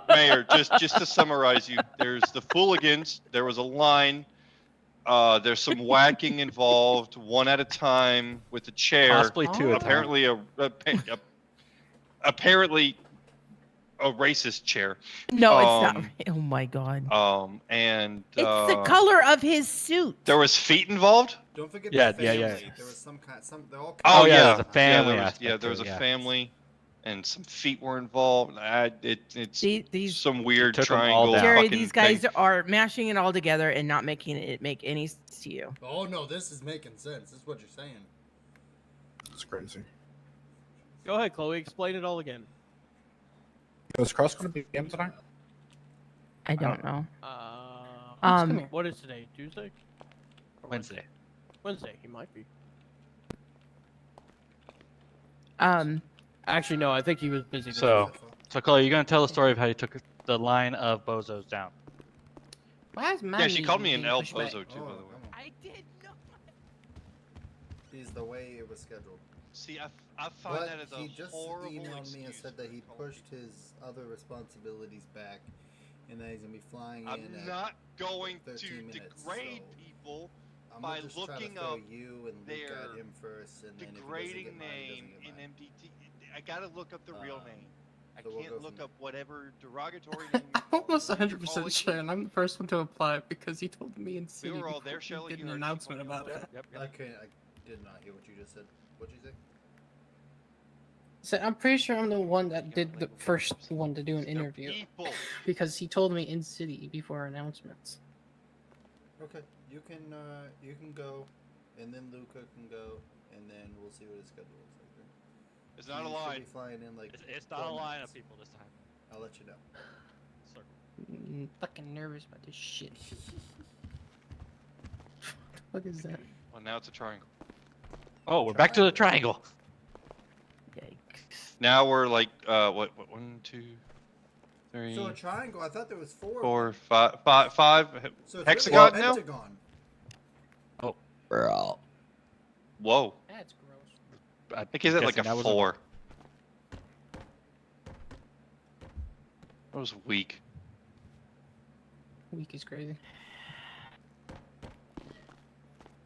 Mayor, just to summarize you, there's the Fooligans. There was a line. There's some whacking involved, one at a time with a chair. Possibly 2 at a time. Apparently a racist chair. No, it's not. Oh my god. And It's the color of his suit. there was feet involved. Don't forget Yeah, the yeah, family. yeah. There was some kind. They're all. Oh, yeah, yeah, there's a family Yeah, aspect there was to a it, yeah. family, and some feet were involved. It's These some weird took 'em all triangle. down. Jerry, fucking these guys thing. are mashing it all together and not making it make any sense to you. Oh no, this is making sense. This is what you're saying. It's crazy. Go ahead, Chloe. Explain it all again. Is Cross going to be in tonight? I don't know. What is today? Tuesday? Or Wednesday. Wednesday. He might be. Actually, no. I think he was busy. today. So Chloe, you're gonna tell the story of how you took the line of bozos down. Why is my Yeah, she knee called me an being El pushed back? Pozo too, by the way. I did not. Is the way it was scheduled. See, I find But that as a he just horrible emailed me and excuse said that he for pushed his other responsibilities back, and that he's gonna be flying in. I'm at not going to 13 minutes, degrade so people I'm by just trying to looking throw up you and Luke their him first, and then if he doesn't Degrading get mine, he name doesn't get in mine. MDT. I gotta look up the real name. I so we'll go can't from look there. up whatever derogatory name. I'm almost 100% sure, and I'm the first one to apply because he told me in We city were all before there, he Shelly. did You an heard announcement she about it. Yep. I did not hear what you just said. What'd you say? So I'm pretty sure I'm the one that did the first one to do an interview because he told me in city before announcements. Okay, you can go, and then Luca can go, and then we'll see what his schedule looks like. Then. It's not a He line. should be flying in like. It's not a 12 line minutes. of people this time. I'll let you know. Fucking nervous about this shit. What the fuck is that? Well, now it's a triangle. Oh, we're back to the triangle. Now we're like, what, 1, 2, 3. So a triangle. I thought there was 4. 4, 5. So it's Hexagon really a now? pentagon. Oh, bro. Whoa. That's gross. I think he's at like a 4. That was weak. Weak is crazy.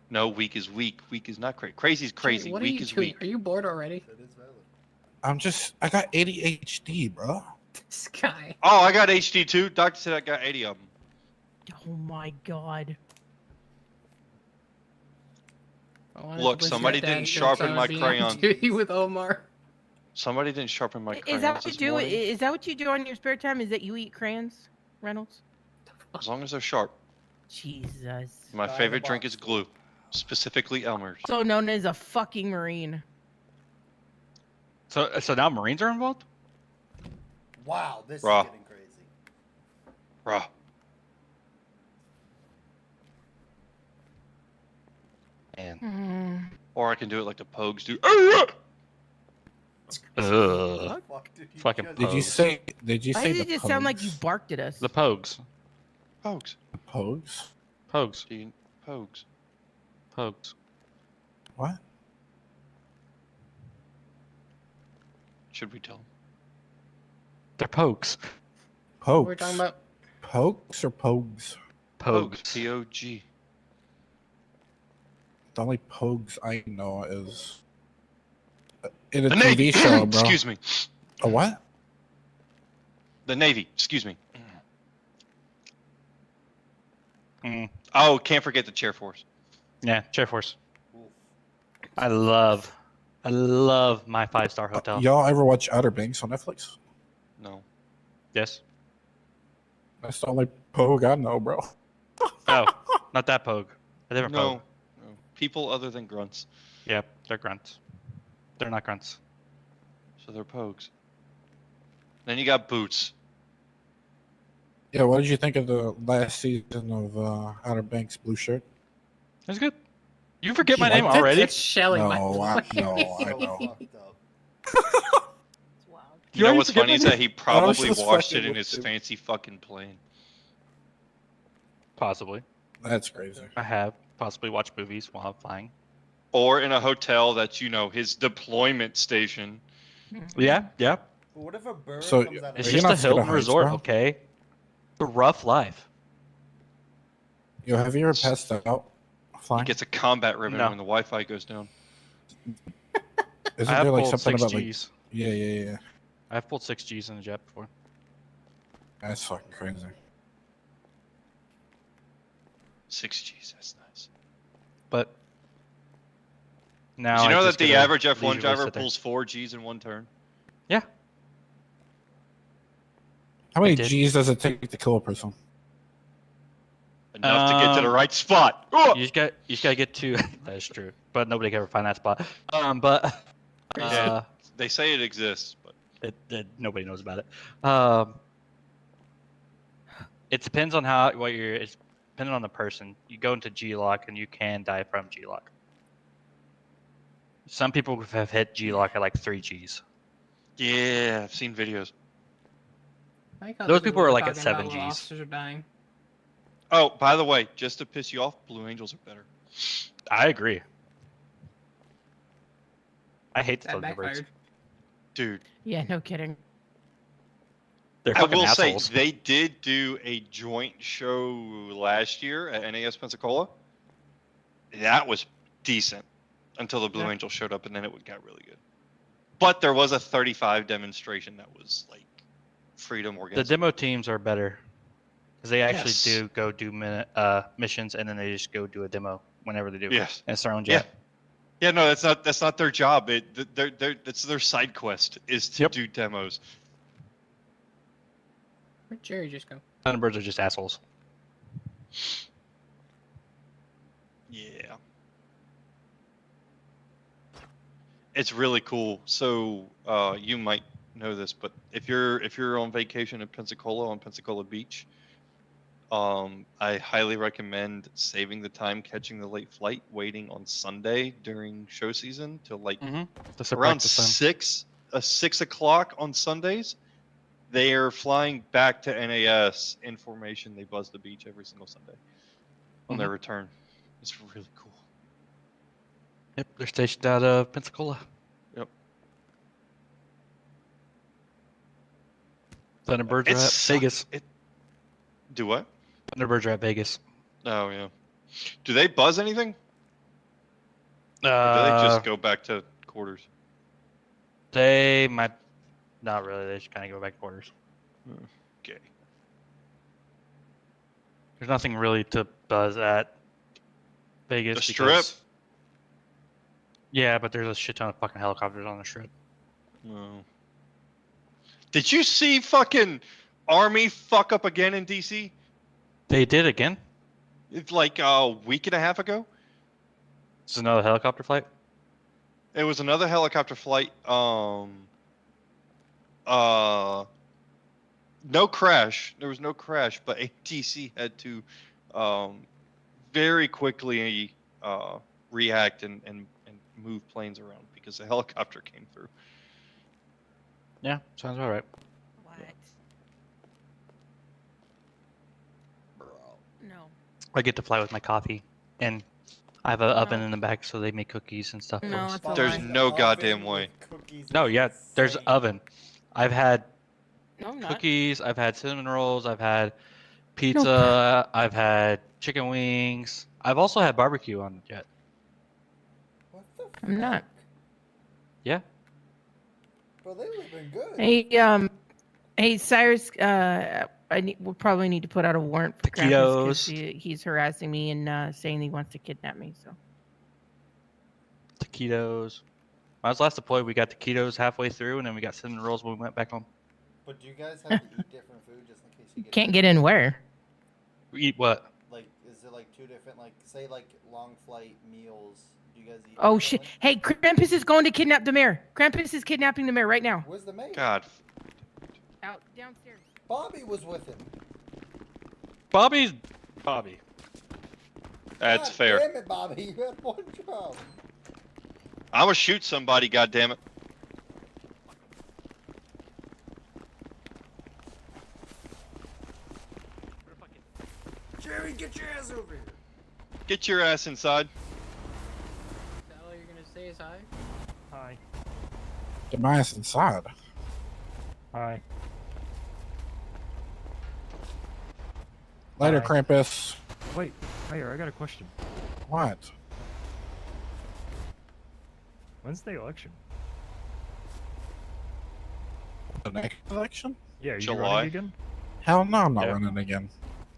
No, weak is weak. Weak is not crazy. Crazy is crazy. What are Weak you is doing? weak. Are you bored already? That is valid. I got ADHD, bro. This guy. Oh, I got HD too. Doctor said I got 80 of them. Oh my god. Look, somebody didn't sharpen my crayon. With Omar. Somebody didn't sharpen my crayons Is that what you this do? morning. Is that what you do on your spare time? Is that you eat crayons, Reynolds? As long as they're sharp. Jesus. My favorite drink is glue, specifically Elmer's. So known as a fucking Marine. So now Marines are involved? Wow, this Bruh. is getting crazy. Bruh. And Or I can do it like the Pogues do. Fucking Did you Pogues. say? Did you Why say did the it just sound like Pogues? you barked at us? The Pogues. Pogues. Pogues? Pogues. Pogues. Pogues. What? Should we tell them? They're Pogues. Pogues. We're talking about Pokes or Pogues? Pogues. P-O-G. The only Pogues I know is in a The TV Navy. show, bro. Excuse me. A what? The Navy. Excuse me. Oh, can't forget the Chair Force. Yeah, Chair Force. I love my 5-star hotel. Y'all ever watch Outer Banks on Netflix? No. Yes. That's the only Pogue I know, bro. Oh, not that Pogue. A different No. Pogue. No. People other than grunts. Yep, they're grunts. They're not grunts. So they're Pogues. Then you got Boots. Yeah, what did you think of the last season of Outer Banks Blue Shirt? That's good. You forget my You name liked it? already? That's Shelly. No, by the I way. know. You know already what's forget funny my is that name? he I was probably just watched it fucking in with his you. fancy fucking plane. Possibly. That's crazy. I have possibly watched movies while I'm flying. Or in a hotel that's, you know, his deployment station. Yeah, yeah. But what if a bird So, comes out of It's You're just not a scared of Hilton heights, resort, bro? okay? It's a rough life. Yo, have you ever passed out He flying? gets a combat ribbon No. when the Wi-Fi goes down. Isn't I have there like pulled something 6 about like? Gs. Yeah. I've pulled 6 Gs in a jet before. That's fucking crazy. 6 Gs, that's nice. But now Did you know I that just the get to average F1 leisurely driver sit there. pulls 4 Gs in one turn? Yeah. How many did. G's does it take to kill a person? Enough to get to the right spot. You just gotta get to that is true. But nobody can ever find that spot. But Yeah, they say it exists, but nobody knows about it. It depends on it's depending on the person. You go into G-lock and you can die from G-lock. Some people have hit G-lock at like 3 Gs. yeah, I've seen videos. I like how Those this is people what are we're like at talking 7 about while Gs. Officers are dying. Oh, by the way, just to piss you off, Blue Angels are better. I agree. I hate the That Thunderbirds. backfired. Dude, Yeah, no kidding. They're I fucking will assholes. say they did do a joint show last year at NAS Pensacola. That was decent. until the Blue Angel showed up, and then it got really good. But there was a 35 demonstration that was like freedom The orgasm. demo teams are better because they actually Yes. do go do missions, and then they just go do a demo whenever they do. Yes. And it's their own jet. Yeah, no, that's not their job. That's their side quest is to do demos. Where'd Jerry just go? Thunderbirds are just assholes. Yeah. It's really cool. So you might know this, but if you're on vacation in Pensacola on Pensacola Beach, I highly recommend saving the time catching the late flight, waiting on Sunday during show season till like around 6 o'clock on Sundays. They are flying back to NAS in formation. They buzz the beach every single Sunday on their return. It's really cool. Yep, they're stationed out of Pensacola. Yep. Thunderbirds are at Vegas. Do what? Thunderbirds are at Vegas. Oh yeah. Do they buzz anything? Or do they just go back to quarters? They might not really. They just kind of go back to quarters. Okay. There's nothing really to buzz at Vegas. The Strip? Yeah, but there's a shit ton of fucking helicopters on the Strip. No. Did you see fucking Army fuck up again in DC? They did again? It's like a week and a half ago. It's another helicopter flight? It was another helicopter flight. No crash. There was no crash, but ATC had to very quickly react and move planes around because the helicopter came through. Yeah, sounds all right. What? Bro, no. I get to fly with my coffee, and I have an oven in the back, so they make cookies and stuff. No, for us. it's a There's lie. no goddamn way. No, yeah, there's an oven. I've had No, I'm not. cookies, I've had cinnamon rolls, I've had pizza, I've had chicken wings. I've also had barbecue on the jet. I'm not. Yeah. Bro, they would have been good. Hey, Cyrus. We'll probably need to put out a warrant for Krampus 'cause he's harassing me and saying he wants to kidnap me. So. Taquitos. When I was last deployed, we got taquitos halfway through, and then we got cinnamon rolls when we went back home. But do you guys have to eat different food just in case you get Can't get in where? We eat what? Like, is it like two different, like, say, like long flight meals? Do you guys eat? Oh shit! Hey, Krampus is going to kidnap the mayor. Krampus is kidnapping the mayor right now. Where's the mayor? God. Out downstairs. Bobby was with him. Bobby. That's God fair. Damn it, Bobby! You had one job. I'm gonna shoot somebody. God damn it. Jerry, get your ass over here. Get your ass inside. Is that all you're gonna say is hi? Hi. Get my ass inside. Hi. Later, Hi. Krampus. Wait, Mayor, I got a question. What? When's the election? The next election? Yeah, are you July. running again? Hell no, I'm not running again.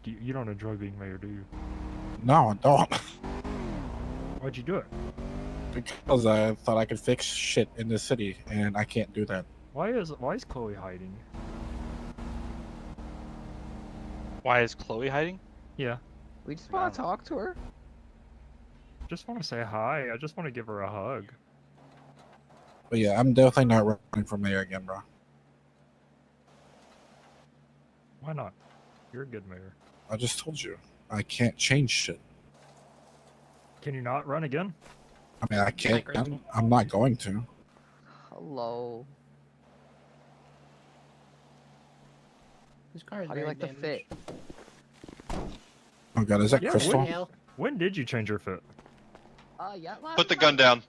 You don't enjoy being mayor, do you? No, I don't. Why'd you do it? Because I thought I could fix shit in this city, and I can't do that. Why is Chloe hiding? Why is Chloe hiding? Yeah. We just want to talk to her. Just want to say hi. I just want to give her a hug. But yeah, I'm definitely not running for mayor again, bro. Why not? You're a good mayor. I just told you. I can't change shit. Can you not run again? I mean, I can't. I'm not going to. Hello. This car is How do you very like the damaged. fit? Oh god, is that Yeah, Crystal? When did you change your fit? Yeah. Put the gun down.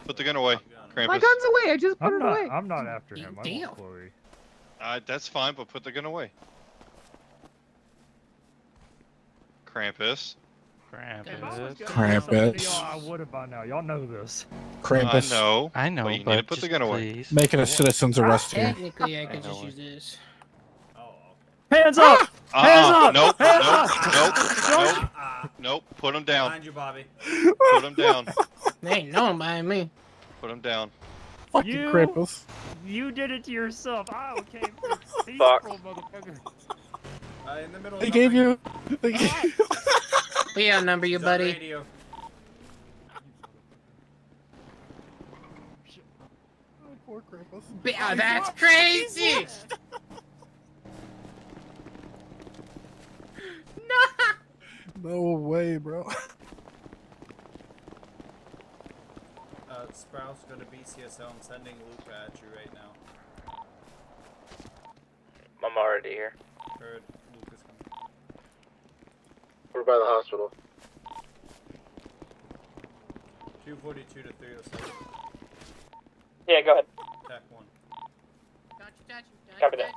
Put the gun away. Krampus. My gun's away. I just put it away. I'm not after him. I Damn. want Chloe. That's fine, but put the gun away. Krampus. Krampus. I would have by now. Y'all know this. Krampus. I know. But you need to put the gun away. Making a citizen's arrest here. Technically, I could just use this. Hands up! Hands up! Nope. Hands Nope. up! Nope. Nope. Put him down. Behind you, Bobby. Put him down. There ain't no one behind me. Put him down. Fucking Krampus. You did it to yourself. I came from Fuck. motherfucker. In the middle. They gave you. We outnumber you, buddy. Radio. Poor Krampus. Yeah, that's crazy. No way, bro. Sprouse, go to BCSL. I'm sending Luca at you right now. I'm already here. Heard Luca's coming. We're by the hospital. 242 to 307. Yeah, go ahead. Attack 1. Copy that.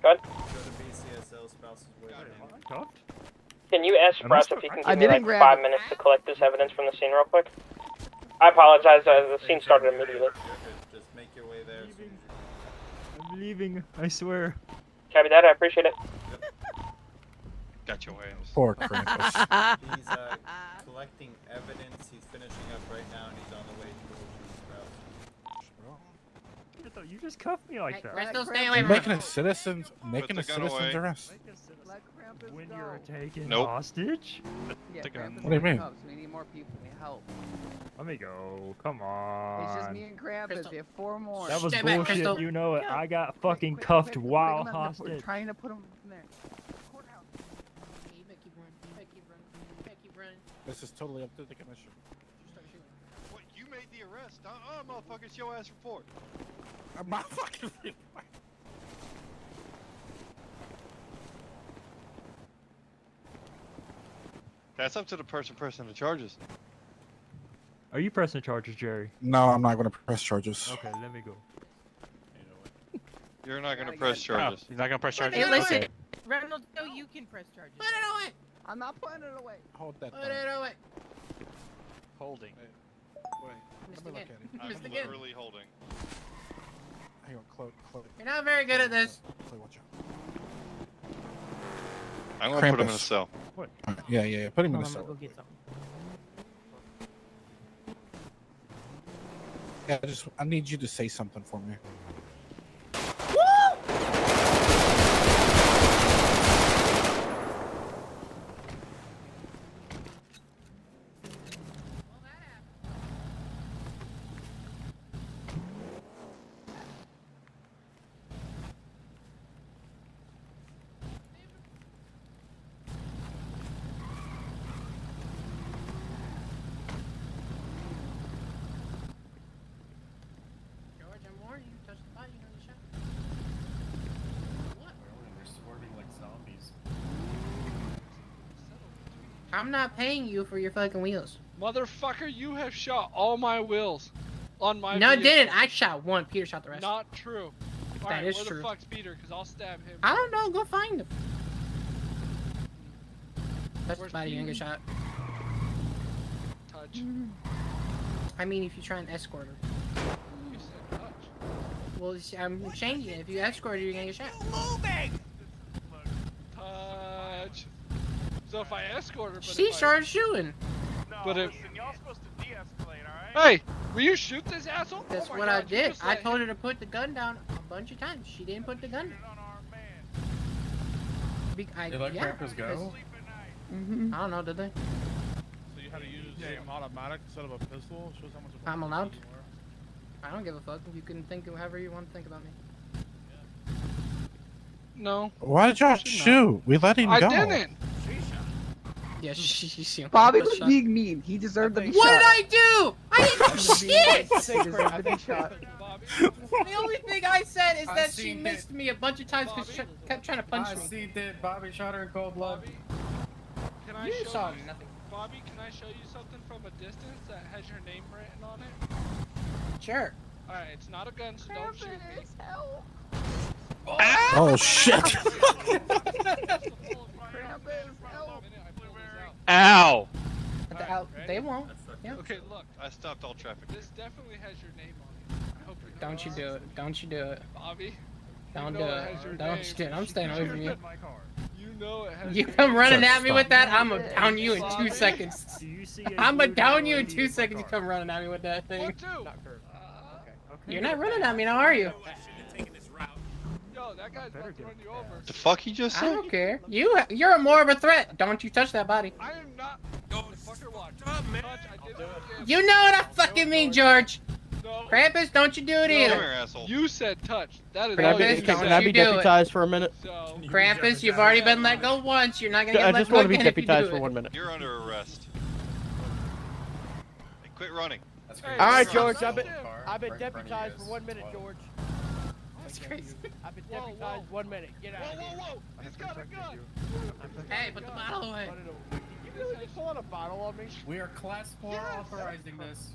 Go ahead. Go to BCSL. Sprouse is waiting. Can you ask Sprouse if he can I give me like didn't grab 5 it. minutes to collect this evidence from the scene real quick? I apologize, the scene started immediately. Just make your way there. As soon as you I'm leaving. I swear. Copy that, I appreciate it. Got your Williams. Poor Krampus. He's collecting evidence. He's finishing up right now, and he's on the way towards you, Sprouse. You just cuffed me like that. Crystal, stay away You're from making a citizen's away. arrest. When you're taken Nope. hostage? Yeah, Krampus What do you mean? comes. We need more people. We need help. Let me go. Come on. It's just me and Krampus. We have 4 more. That was Stay back, bullshit. Crystal. You know it. I got fucking Quick, cuffed quick, while put him in there. We're hostage. trying to put him in there. Courthouse. You better keep running. You better keep running. You better keep running. This is totally up to the commission. Start shooting. What? You made the arrest? Motherfucker, it's your ass report. I'm not fucking. That's up to the person pressing the charges. Are you pressing charges, Jerry? No, I'm not going to press charges. Okay, let me go. You're not gonna press charges. He's not gonna press charges. Hey, listen, Okay. Reynolds, no, you can press charges. Put it away. I'm not putting it away. Hold that. Put it away. Holding. Missed Let me again. look at it. Missed I'm again. literally holding. Hang on, Chloe. You're not very good at this. Chloe, watch out. I'm gonna put him in a Krampus. cell. What? Yeah. Put him in Hold a on, cell. I'm gonna go get something. Yeah, I need you to say something for me. George, I'm warning you. Touch the body, you're gonna get shot. What? They're swerving like zombies. I'm not paying you for your fucking wheels. Motherfucker, you have shot all my wheels on my No, I vehicle. didn't. I shot one. Peter shot the rest. Not true. That Alright, is where true. the fuck's Peter? Because I'll stab him. I don't know. Go find him. Touch the Where's body, you're gonna get shot. Touch. I mean, if you try and escort her. You said touch. Well, I'm changing it. If you escort her, you're gonna get shot. Moving! Touch. So if I escort her, but She if I... started shooting. But if... y'all supposed to de-escalate, alright? Hey! Will you shoot this asshole? That's Oh my what God, I you did. just I let told him- her to put the gun down a bunch of times. She didn't put the gun down. They let Krampus go? I don't know, did they? So you had to use an automatic instead of a pistol? Shows how much of a I'm pussy allowed. you are. I don't give a fuck. You can think however you want to think about me. No. Why did y'all shoot? We let him I go. didn't! Yeah, she Bobby was being mean. He deserved to be shot. What did I do? I didn't do shit! He deserved to be shot. The only thing I said is I that she seen missed me a bunch of times because she kept trying to punch me. see that Bobby shot her in cold blood. Can I You show saw you... nothing. Bobby, can I show you something from a distance that has your name written on it? Sure. Alright, it's not a gun, so don't shoot me. Oh shit! Ow! They won't. Yeah. Okay, look. I stopped all traffic. This definitely has your name on it. I hope you know Don't you that. do it. Don't you do it. Bobby. Don't you do know it. has your Don't name. you do it. I'm staying away from you. You know it has You your come name. running Sir, at me stop. with that, I'm gonna down you in Bobby? 2 seconds. Do you see I'm gonna down you in 2 seconds. You come running at me with that thing. What do? You're not running at me now, are you? Yo, that guy's about to run you over. The fuck he just I said? don't care. You're more of a threat. Don't you touch that body. I am not. Don't fucker watch. Touch, I did it again. You know what I fucking mean, George. No. Krampus, don't you do it either. Come here, asshole. You said touch. That is Can I all be, you can, said. can I be You do it. deputized for a minute? So, Krampus, you've already been let go once. You're not gonna I get let just go want to be again if you do deputized for it. 1 minute. You're under arrest. Hey, quit running. hey, All right, that's George. not I've been Right in front of deputized you for 1 guys. minute, George. That's crazy. I've been Whoa, deputized whoa. 1 minute. Get out of here. Whoa. He's got a gun. Hey, put the bottle away. Did you really just pull out a bottle on me? We are class 4 authorizing this.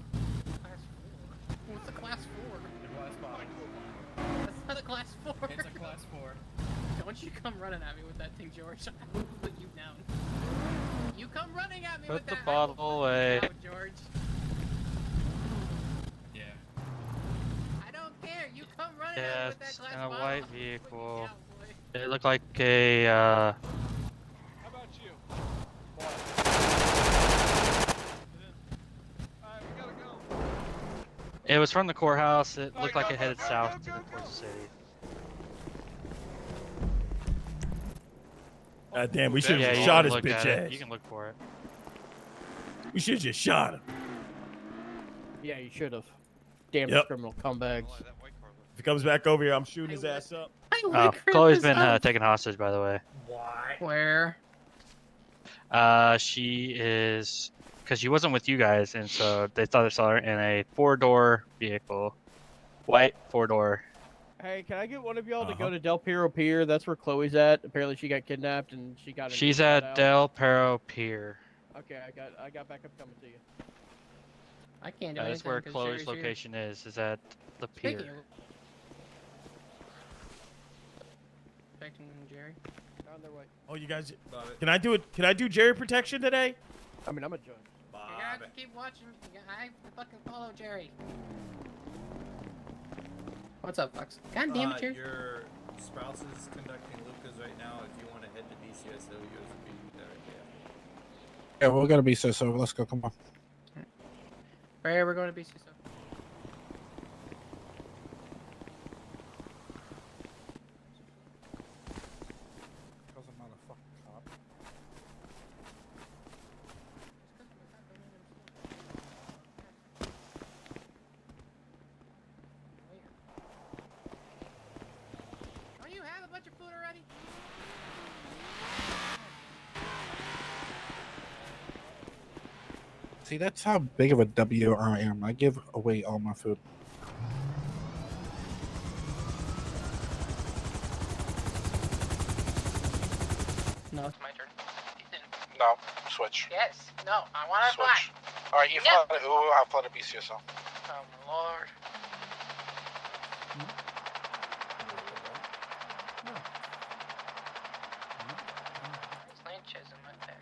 What's a class 4? Class 5. That's not a class 4. It's a class 4. Don't you come running at me with that thing, George. I will put you down. You come running at me Put with the that. bottle away. I will put you down, George. Yeah. I don't care. You come running at me Yeah, with that it's glass in a bottle. white I'll put you vehicle. down, boy. It looked like a, How about you? Alright, we gotta go. it was from the courthouse. It Alright, looked like go, it headed go, south go, go, towards the city. Damn, we should have Yeah, just you shot can his look bitch at it. ass. You can look for it. We should have just shot him. Yeah, you should have. Damn Yep. criminal comebacks. If he comes back over here, I'm shooting his ass up. Oh, Chloe's been taken hostage, by the way. Where? She is, because she wasn't with you guys, and so they thought they saw her in a 4-door vehicle, white 4-door. Hey, can I get one of y'all to go to Del Perro Pier? That's where Chloe's at. Apparently, she got kidnapped and she got. She's at Del Perro Pier. Okay, I got backup coming to you. I can't do That's anything where 'cause Chloe's Jerry's here. location is at the Speaking pier. of- Expecting Jerry. On their way. Oh, you guys, can I do it? Can I do Jerry protection today? I mean, I'm a judge. You have to keep watching. I fucking follow Jerry. What's up, Fox? God damn it, Jerry. Your spouse is conducting Lucas right now. If you want to head to DCSO, you guys will be directly after. Yeah, we're gonna be so. Let's go. Come on. Right, we're going to BCSO. Because I'm not a fucking cop. Don't you have a bunch of food already? See, that's how big of a W I am. I give away all my food. No, it's my turn. No, switch. Yes. No, I want to fly. Switch. All right, you No. fly. Ooh, I'll fly to BCSO. Oh my lord. There's Lynch's in my bag.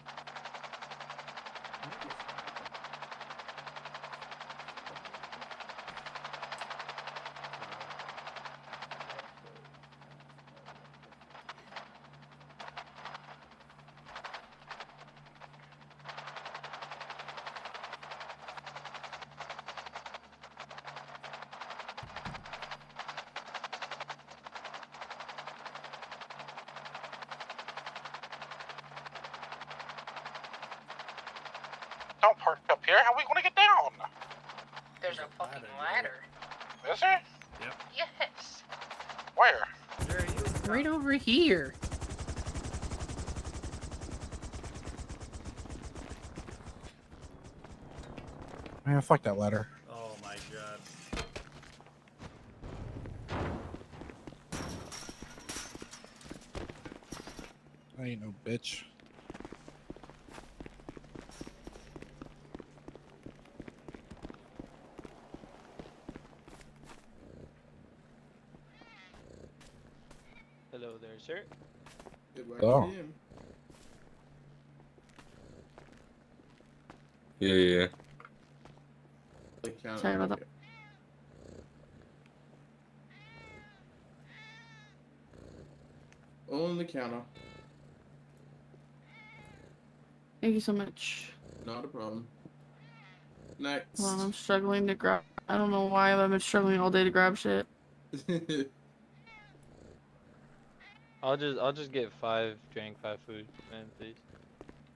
Don't park up here. How are we gonna get down? There's a fucking ladder. Is there? Yep. Yes. Where? Right over here. Man, fuck that ladder. Oh my god. I ain't no bitch. Hello there, sir. Oh. Yeah. Sorry about that. All on the counter. Thank you so much. Not a problem. Next. Hold on, I'm struggling to grab. I don't know why I've been struggling all day to grab shit. I'll just get 5 drink, 5 food, man, please.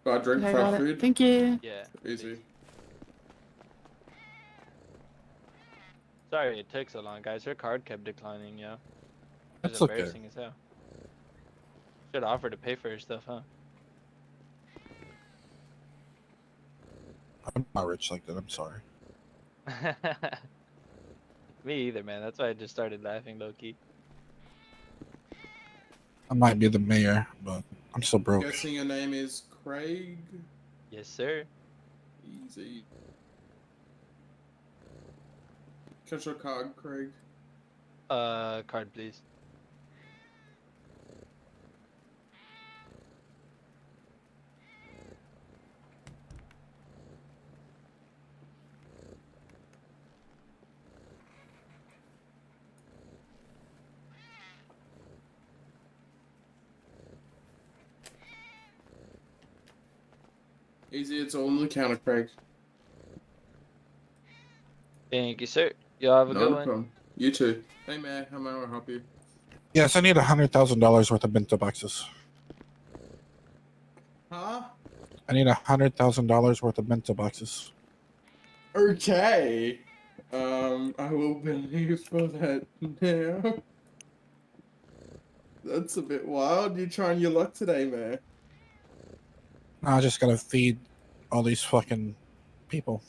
5 drink, Okay, 5 got it. food. Thank you. Yeah. Easy. Sorry it took so long, guys. Her card kept declining, yo. It was That's okay. embarrassing as hell. Should offer to pay for her stuff, huh? I'm not rich like that. I'm sorry. Me either, man. That's why I just started laughing low key. I might be the mayor, but I'm still broke. Guessing your name is Craig. Yes, sir. Easy. Catch your card, Craig. Card, please. Easy, it's all on the counter, Craig. Thank you, sir. Y'all have a Not good a one. problem. You too. Hey, man, how may I help you? Yes, I need $100,000 worth of bento boxes. Huh? I need $100,000 worth of bento boxes. Okay. I will believe for that now. That's a bit wild. You trying your luck today, man. I just gotta feed all these fucking people.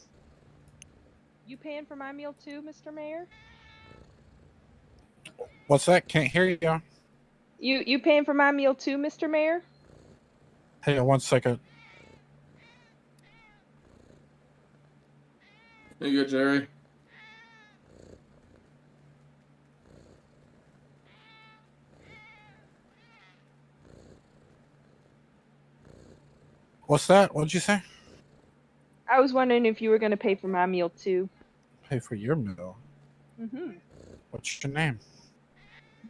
You paying for my meal too, Mr. Mayor? What's that? Can't hear you. You paying for my meal too, Mr. Mayor? Hey, 1 second. There you go, Jerry. What's that? What'd you say? I was wondering if you were gonna pay for my meal too. Pay for your meal. Mhm. What's your name?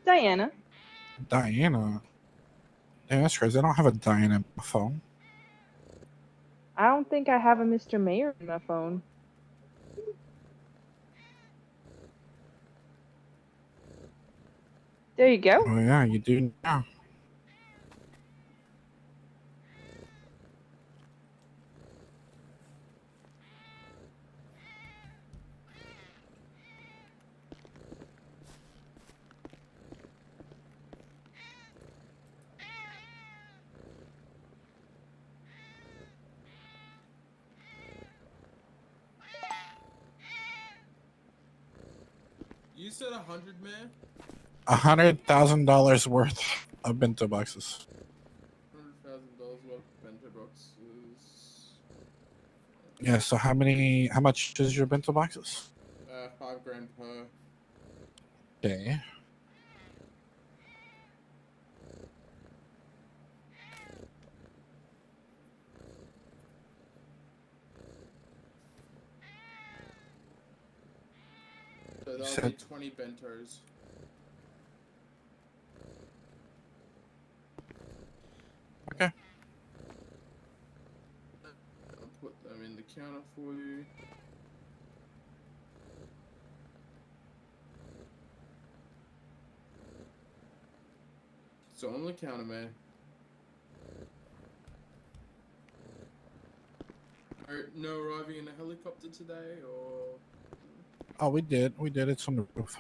Diana. Diana. Damn, that's crazy. I don't have a Diana in my phone. I don't think I have a Mr. Mayor in my phone. There you go. Oh yeah, you do now. You said 100, man? $100,000 worth of bento boxes. $100,000 worth of bento boxes. Yeah, so how much is your bento boxes? $5 grand per. Okay. So that'll said- be 20 bentos. Okay. I'll put them in the counter for you. So on the counter, man. No arriving in a helicopter today, or Oh, we did. We did. It's on the roof.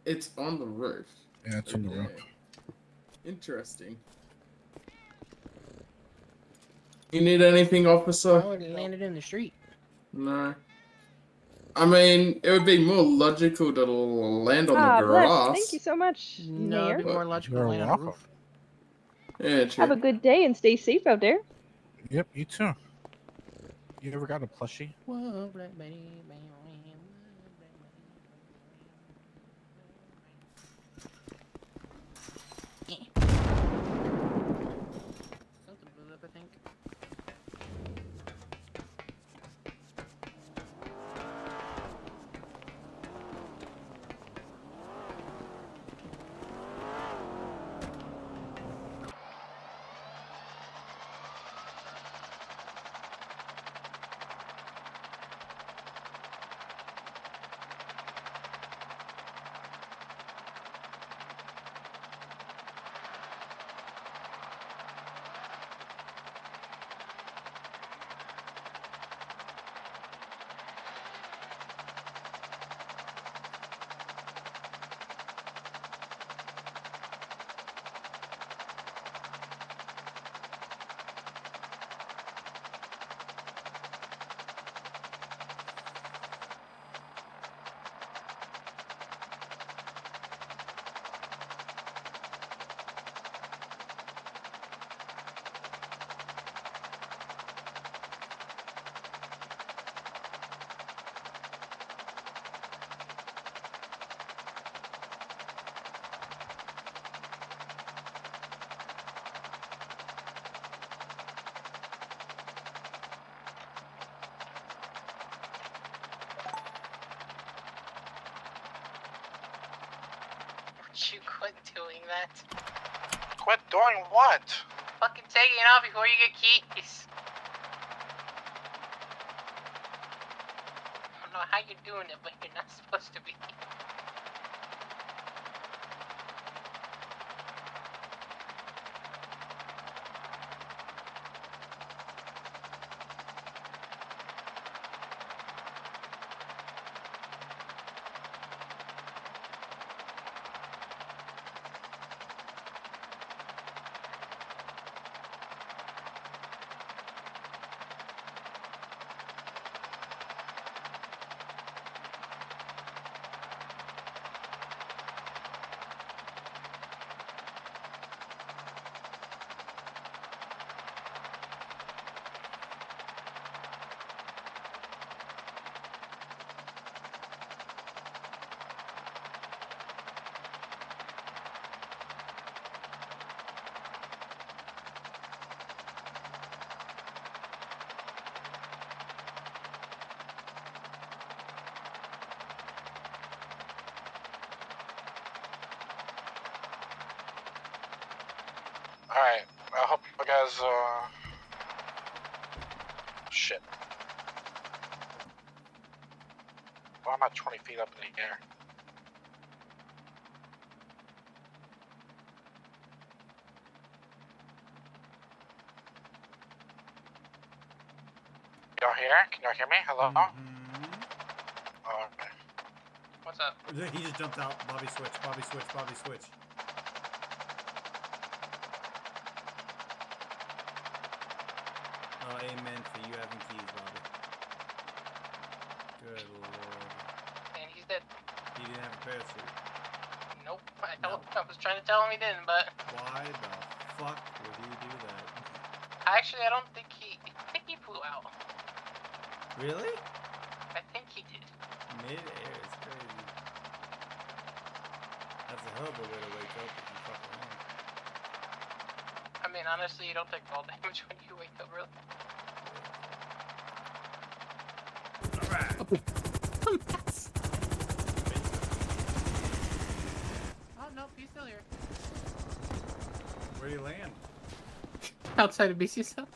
it's on the roof. Yeah, it's on the roof. Okay. Interesting. You need anything, officer? I would have landed in the street. No. I mean, it would be more logical to land on the Bless. grass. Thank you so much, No, Mayor. it'd be more logical to You're land on the welcome. roof. Yeah, true. Have a good day and stay safe out there. Yep, you too. You ever got a plushie? Whoa, black baby. Something blew up, I think. you quit doing that? Quit doing what? Fucking taking it off before you get keys. I don't know how you're doing it, but you're not supposed to be. Alright, I hope you guys, shit. Why am I 20 feet up in the air? Y'all here? Can y'all hear me? Hello? Oh, okay. What's up? He just jumped out. Bobby switch. Bobby switch. Bobby switch. Oh, amen for you having keys, Bobby. Good lord. And he's dead. He didn't have a parachute. Nope. I was trying to tell him he didn't, but Why the fuck would he do that? actually, I don't think I think he flew out. Really? I think he did. Mid-air is crazy. That's a hell of a way to wake up if you fuck around. I mean, honestly, you don't take fall damage when you wake up, really. Oh, no, he's still here. Where'd he land? Outside of BC stuff.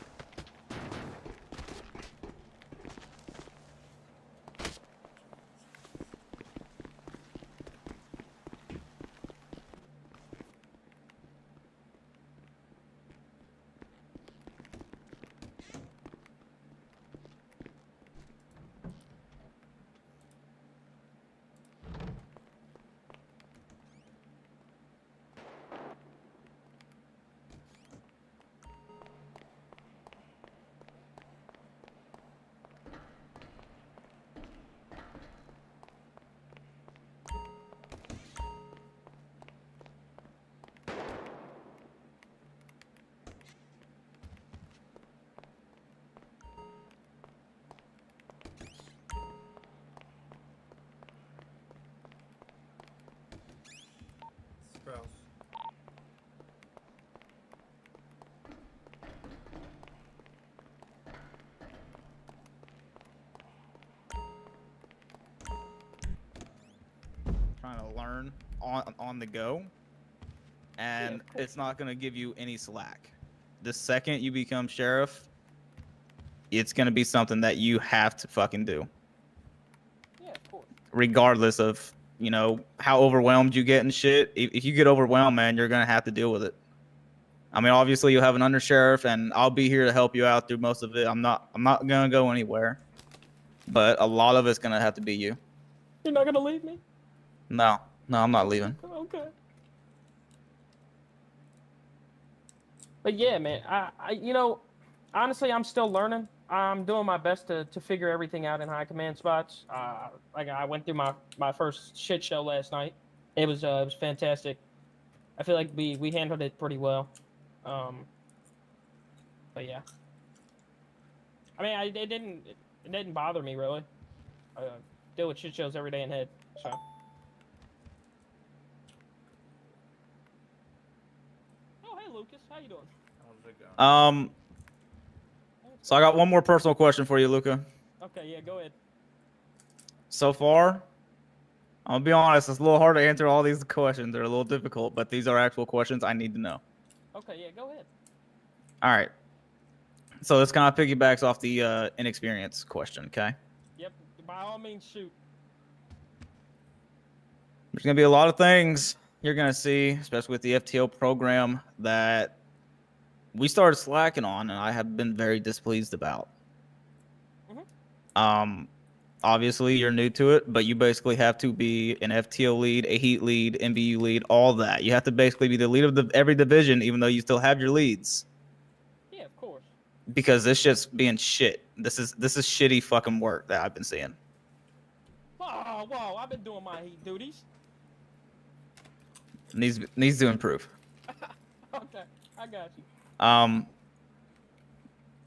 Sprouse. Trying to learn on the go, and it's not going to give you any slack. The second you become sheriff, it's going to be something that you have to fucking do. Yeah, of course. Regardless of, you know, how overwhelmed you get and shit. If you get overwhelmed, man, you're going to have to deal with it. I mean, obviously you'll have an undersheriff, and I'll be here to help you out through most of it. I'm not going to go anywhere, but a lot of it's going to have to be you. You're not gonna leave me? No, I'm not leaving. Okay. But yeah, man, I you know, honestly, I'm still learning. I'm doing my best to figure everything out in high command spots. Like I went through my first shit show last night. It was fantastic. I feel like we handled it pretty well. But yeah. I mean, it didn't bother me really. I deal with shit shows every day in head, so. Oh, hey Lucas, how you doing? How's it going? So I got one more personal question for you, Luca. Okay, yeah, go ahead. So far, I'll be honest, it's a little hard to answer all these questions. They're a little difficult, but these are actual questions I need to know. Okay, yeah, go ahead. All right. So this kind of piggybacks off the inexperience question, okay? Yep, by all means, shoot. There's going to be a lot of things you're going to see, especially with the FTO program, that we started slacking on, and I have been very displeased about. Obviously, you're new to it, but you basically have to be an FTO lead, a heat lead, MBU lead, all that. You have to basically be the lead of every division, even though you still have your leads. Yeah, of course. Because this shit's being shit. This is shitty fucking work that I've been seeing. Whoa, I've been doing my heat duties. Needs to improve. Okay, I got you.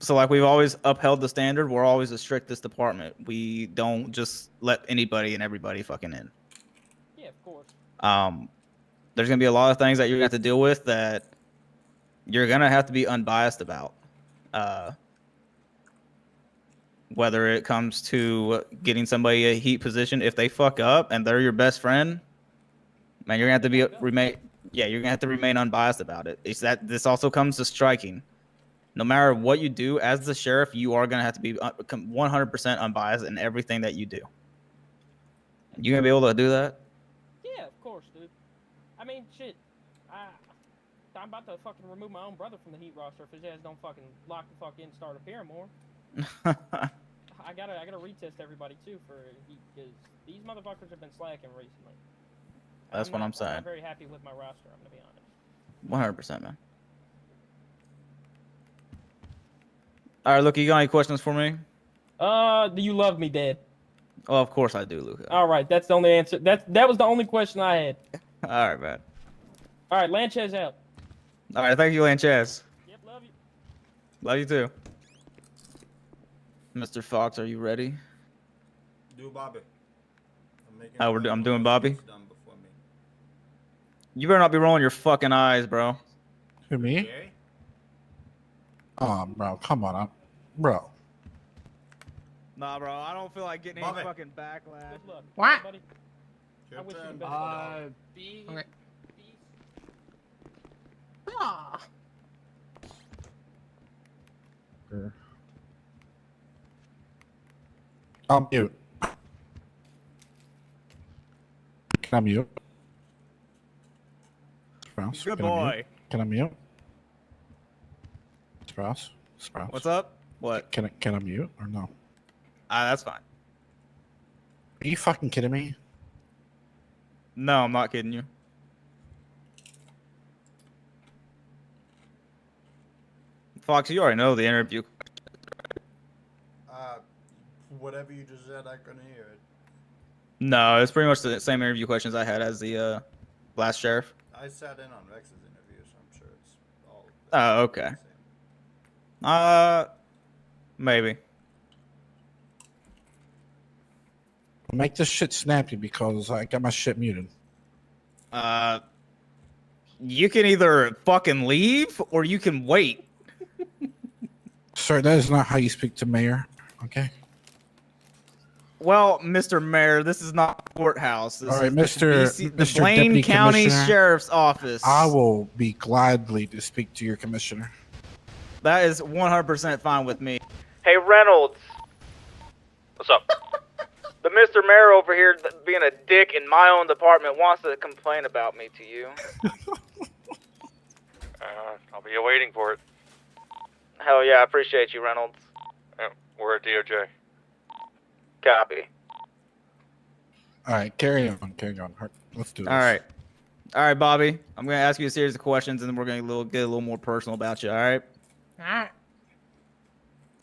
So like we've always upheld the standard. We're always the strictest department. We don't just let anybody and everybody fucking in. Yeah, of course. There's gonna be a lot of things that you're gonna have to deal with that you're gonna have to be unbiased about. Whether it comes to getting somebody a heat position, if they fuck up and they're your best friend, man, you're gonna have to you're gonna have to remain unbiased about it. It's that this also comes to striking. No matter what you do as the sheriff, you are gonna have to be 100% unbiased in everything that you do. You gonna be able to do that? Yeah, of course, dude. I mean, shit. I'm about to fucking remove my own brother from the heat roster if his ass don't fucking lock the fuck in and start appearing more. I gotta retest everybody too for heat because these motherfuckers have been slacking recently. That's what I'm saying. I'm not very happy with my roster. I'm gonna be honest. 100%, man. All right, Luca, you got any questions for me? Do you love me, Dad? Oh, of course I do, Luca. All right, that's the only answer. That was the only question I had. All right, man. All right, Lanchez out. All right, thank you, Lanchez. Yep, love you. Love you too. Mr. Fox, are you ready? Do Bobby. I'm doing Bobby. You better not be rolling your fucking eyes, bro. Who, me? Oh, bro, come on, bro. Nah, bro, I don't feel like getting any fucking backlash. What? I wish you the best. B. Okay. Ah. I'll mute. Can I mute? Sprouse, Good can I boy. mute? Can I mute? Sprouse? What's up? What? Can I mute or no? That's fine. Are you fucking kidding me? No, I'm not kidding you. Fox, you already know the interview. Whatever you just said, I couldn't hear it. No, it's pretty much the same interview questions I had as the last sheriff. I sat in on Rex's interview, so I'm sure it's all. Oh, okay. Maybe. Make this shit snappy because I got my shit muted. You can either fucking leave or you can wait. Sir, that is not how you speak to mayor. Okay. Well, Mr. Mayor, this is not a courthouse. This All right, is Mr. the Mr. Blaine Deputy County Commissioner, Sheriff's Office. I will be gladly to speak to your commissioner. That is 100% fine with me. Hey, Reynolds. What's up? The Mr. Mayor over here being a dick in my own department wants to complain about me to you. I'll be waiting for it. Hell yeah, I appreciate you, Reynolds. We're at DOJ. Copy. All right, carry on. Let's do this. All right, Bobby. I'm gonna ask you a series of questions, and then we're gonna get a little more personal about you. All right.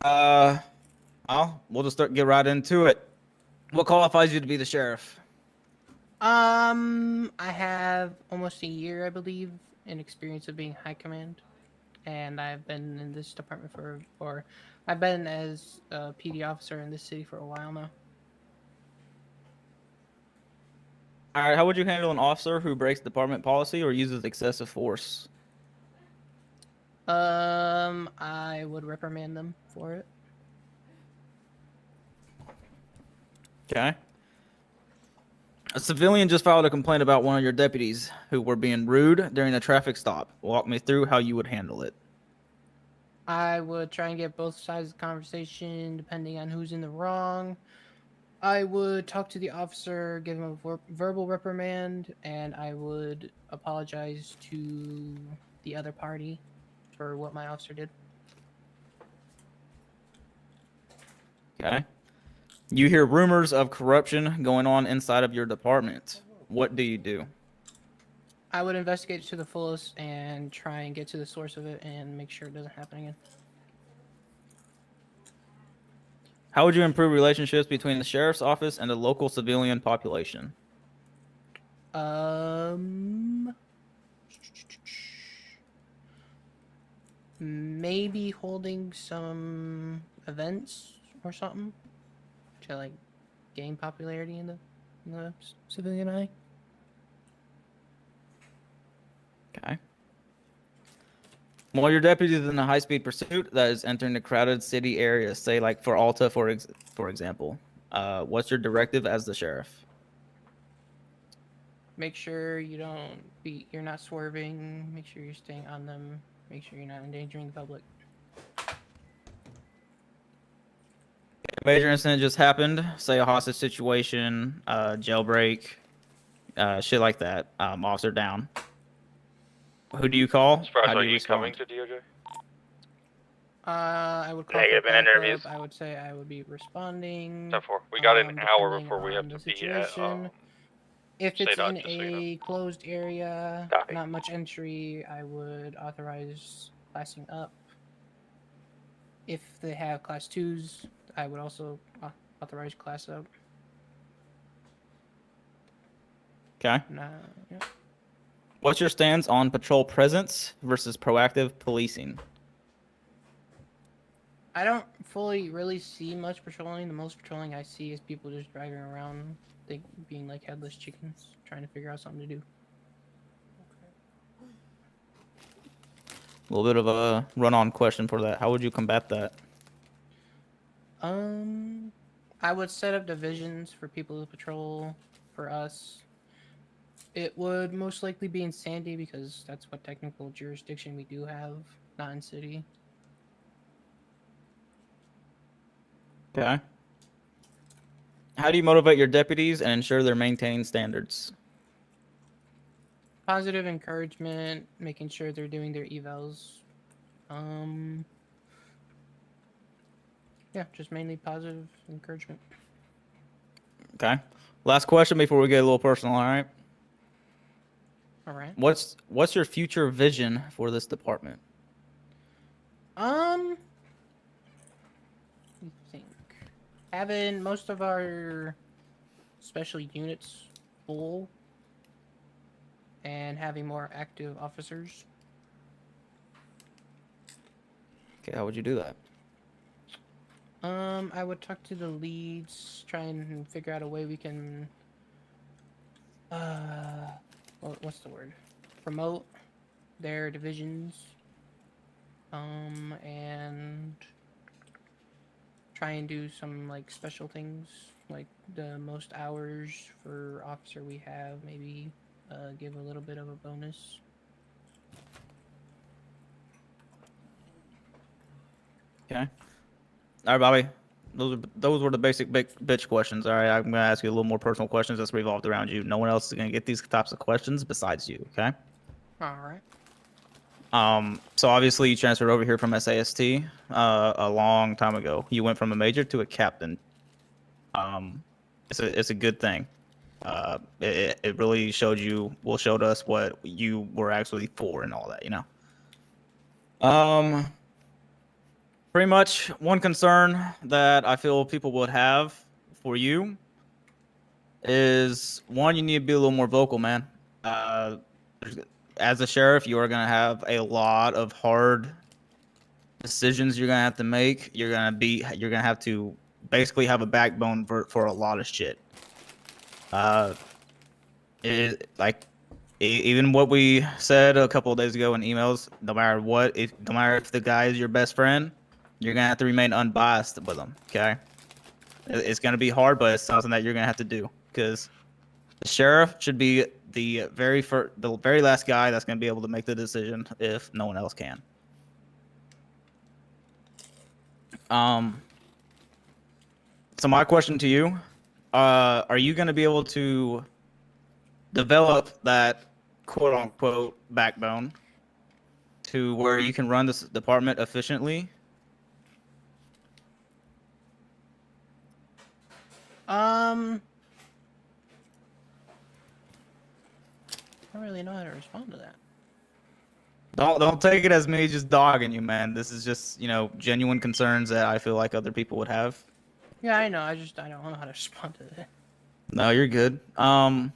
Alright. We'll just get right into it. What qualifies you to be the sheriff? I have almost a year, I believe, in experience of being high command, and I've been in this department I've been as a PD officer in this city for a while now. All right. How would you handle an officer who breaks department policy or uses excessive force? I would reprimand them for it. Okay. A civilian just filed a complaint about one of your deputies who were being rude during a traffic stop. Walk me through how you would handle it. I would try and get both sides of the conversation, depending on who's in the wrong. I would talk to the officer, give him a verbal reprimand, and I would apologize to the other party for what my officer did. Okay. You hear rumors of corruption going on inside of your department. What do you do? I would investigate it to the fullest and try and get to the source of it and make sure it doesn't happen again. How would you improve relationships between the sheriff's office and the local civilian population? Maybe holding some events or something to like gain popularity in the civilian eye. Okay. While your deputy is in a high-speed pursuit that is entering the crowded city area, say like for Alta, for example, what's your directive as the sheriff? Make sure you're not swerving. Make sure you're staying on them. Make sure you're not endangering the public. A major incident just happened, say a hostage situation, jailbreak, shit like that. Officer down. Who do you call? Surprise, How do are you respond? coming to DOJ? I would call Negative for in backup. interviews. I would say I would be responding. 10-4. We got an hour depending before we have on to the be at. situation. If State it's Dodge, in just so you know. a closed area, Copy. not much entry, I would authorize classing up. If they have class 2s, I would also authorize class up. Okay. Yeah. What's your stance on patrol presence versus proactive policing? I don't fully really see much patrolling. The most patrolling I see is people just driving around, being like headless chickens, trying to figure out something to do. A little bit of a run-on question for that. How would you combat that? I would set up divisions for people to patrol for us. It would most likely be in Sandy because that's what technical jurisdiction we do have, not in city. Okay. How do you motivate your deputies and ensure they're maintaining standards? Positive encouragement, making sure they're doing their evals. Yeah, just mainly positive encouragement. Okay. Last question before we get a little personal, all right? All right. What's your future vision for this department? Let me think. Having most of our special units full and having more active officers. Okay, how would you do that? I would talk to the leads, try and figure out a way we can what's the word? Promote their divisions. And try and do some like special things, like the most hours for officer we have, maybe give a little bit of a bonus. Okay. All right, Bobby. Those were the basic bitch questions. All right, I'm gonna ask you a little more personal questions that's revolved around you. No one else is gonna get these types of questions besides you. Okay. All right. So obviously you transferred over here from SAST a long time ago. You went from a major to a captain. It's a good thing. It really showed us what you were actually for and all that, you know. Pretty much one concern that I feel people would have for you is one, you need to be a little more vocal, man. As a sheriff, you are going to have a lot of hard decisions you're going to have to make. You're going to have to basically have a backbone for a lot of shit. Even what we said a couple of days ago in emails, no matter if the guy is your best friend, you're going to have to remain unbiased with them, okay? It's going to be hard, but it's something that you're going to have to do because The sheriff should be the very last guy that's going to be able to make the decision if no one else can. So my question to you, are you going to be able to develop that quote unquote backbone to where you can run this department efficiently? I don't really know how to respond to that. Don't take it as me just dogging you, man. This is just, genuine concerns that I feel like other people would have. Yeah, I know. I don't know how to respond to that. No, you're good. If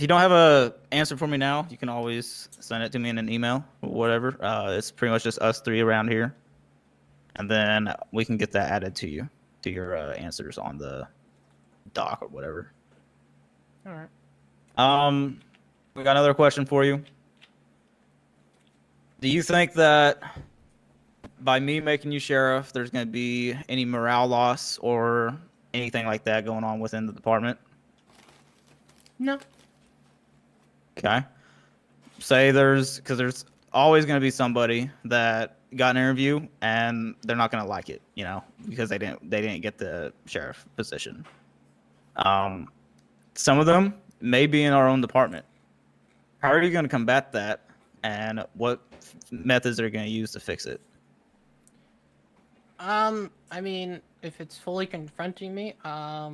you don't have a answer for me now, you can always send it to me in an email or whatever. It's pretty much just us three around here, and then we can get that added to your answers on the doc or whatever. All right. We got another question for you. Do you think that by me making you sheriff, there's going to be any morale loss or anything like that going on within the department? No. Okay. Say because there's always going to be somebody that got an interview and they're not going to like it, because they didn't get the sheriff position. Some of them may be in our own department. How are you going to combat that, and what methods are you going to use to fix it? I mean, if it's fully confronting me, I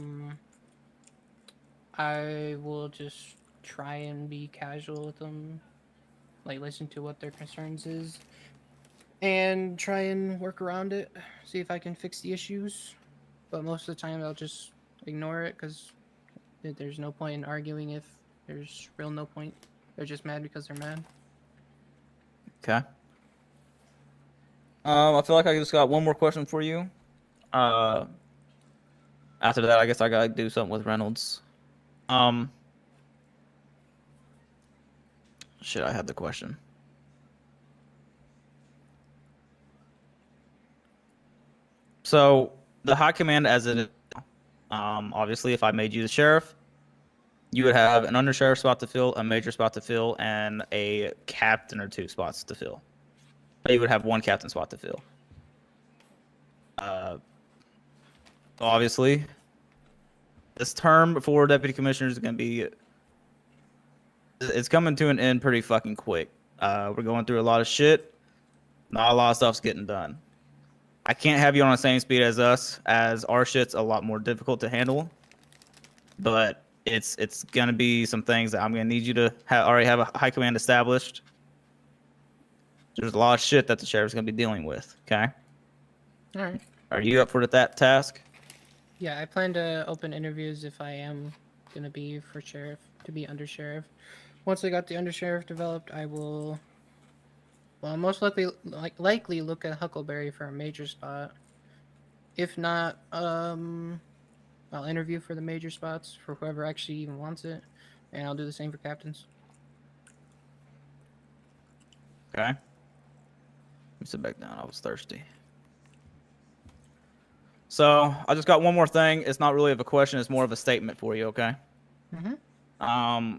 will just try and be casual with them, like listen to what their concerns is, and try and work around it, see if I can fix the issues. But most of the time, I'll just ignore it because there's no point in arguing if there's no point. They're just mad because they're mad. Okay. I feel like I just got one more question for you. After that, I guess I gotta do something with Reynolds. Shit, I had the question. So the high command, as it is, obviously, if I made you the sheriff, you would have an undersheriff spot to fill, a major spot to fill, and a captain or two spots to fill. But you would have one captain spot to fill. Obviously, this term for deputy commissioners is going to be, it's coming to an end pretty fucking quick. We're going through a lot of shit. Not a lot of stuff's getting done. I can't have you on the same speed as us, as our shit's a lot more difficult to handle. But it's going to be some things that I'm going to need you to already have a high command established. There's a lot of shit that the sheriff's going to be dealing with, okay? All right. Are you up for that task? Yeah, I plan to open interviews if I am going to be for sheriff, to be under sheriff. Once I got the under sheriff developed, I will, most likely look at Huckleberry for a major spot. If not, I'll interview for the major spots for whoever actually even wants it, and I'll do the same for captains. Okay. Let me sit back down. I was thirsty. So I just got one more thing. It's not really of a question. It's more of a statement for you, okay? Mm-hmm.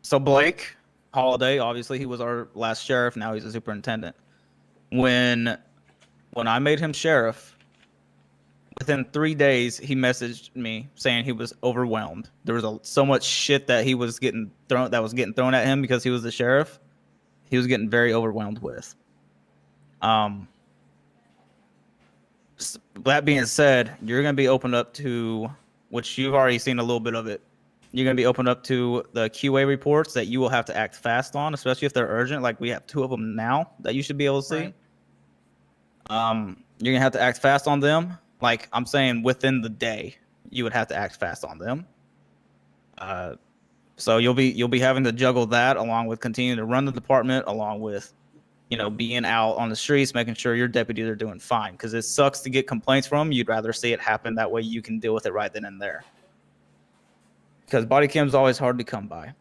So Blake Holiday, obviously, he was our last sheriff. Now he's a superintendent. When I made him sheriff, within 3 days, he messaged me saying he was overwhelmed. There was so much shit that he was getting thrown at him because he was the sheriff. He was getting very overwhelmed with. That being said, you're going to be opened up to, which you've already seen a little bit of it. You're going to be opened up to the QA reports that you will have to act fast on, especially if they're urgent. Like we have 2 of them now that you should be able to see. Right. You're going to have to act fast on them. Like I'm saying, within the day, you would have to act fast on them. So you'll be having to juggle that along with continuing to run the department, along with, being out on the streets, making sure your deputies are doing fine. Because it sucks to get complaints from them. You'd rather see it happen that way. You can deal with it right then and there. Because body cam's always hard to come by.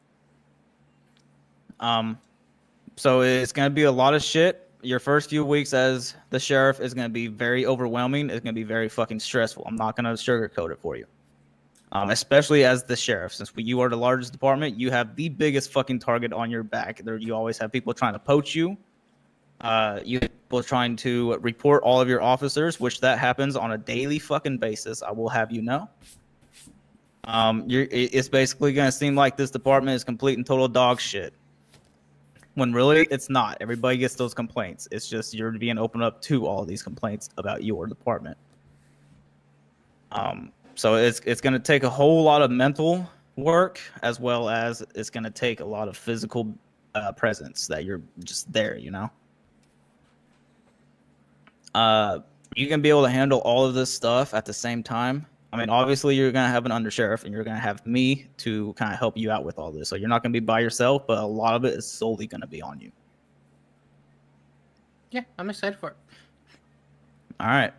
So it's going to be a lot of shit. Your first few weeks as the sheriff is going to be very overwhelming. It's going to be very fucking stressful. I'm not going to sugarcoat it for you. especially as the sheriff. Since you are the largest department, you have the biggest fucking target on your back. There, you always have people trying to poach you. You have people trying to report all of your officers, which that happens on a daily fucking basis. I will have you know. It's basically gonna seem like this department is complete and total dog shit, when really it's not. Everybody gets those complaints. It's just you're being opened up to all these complaints about your department. So it's gonna take a whole lot of mental work, as well as it's gonna take a lot of physical presence, that you're just there, you know. You can be able to handle all of this stuff at the same time. I mean, obviously you're gonna have an undersheriff, and you're gonna have me to kind of help you out with all this. So you're not gonna be by yourself, but a lot of it is solely gonna be on you. Yeah, I'm excited for it. All right.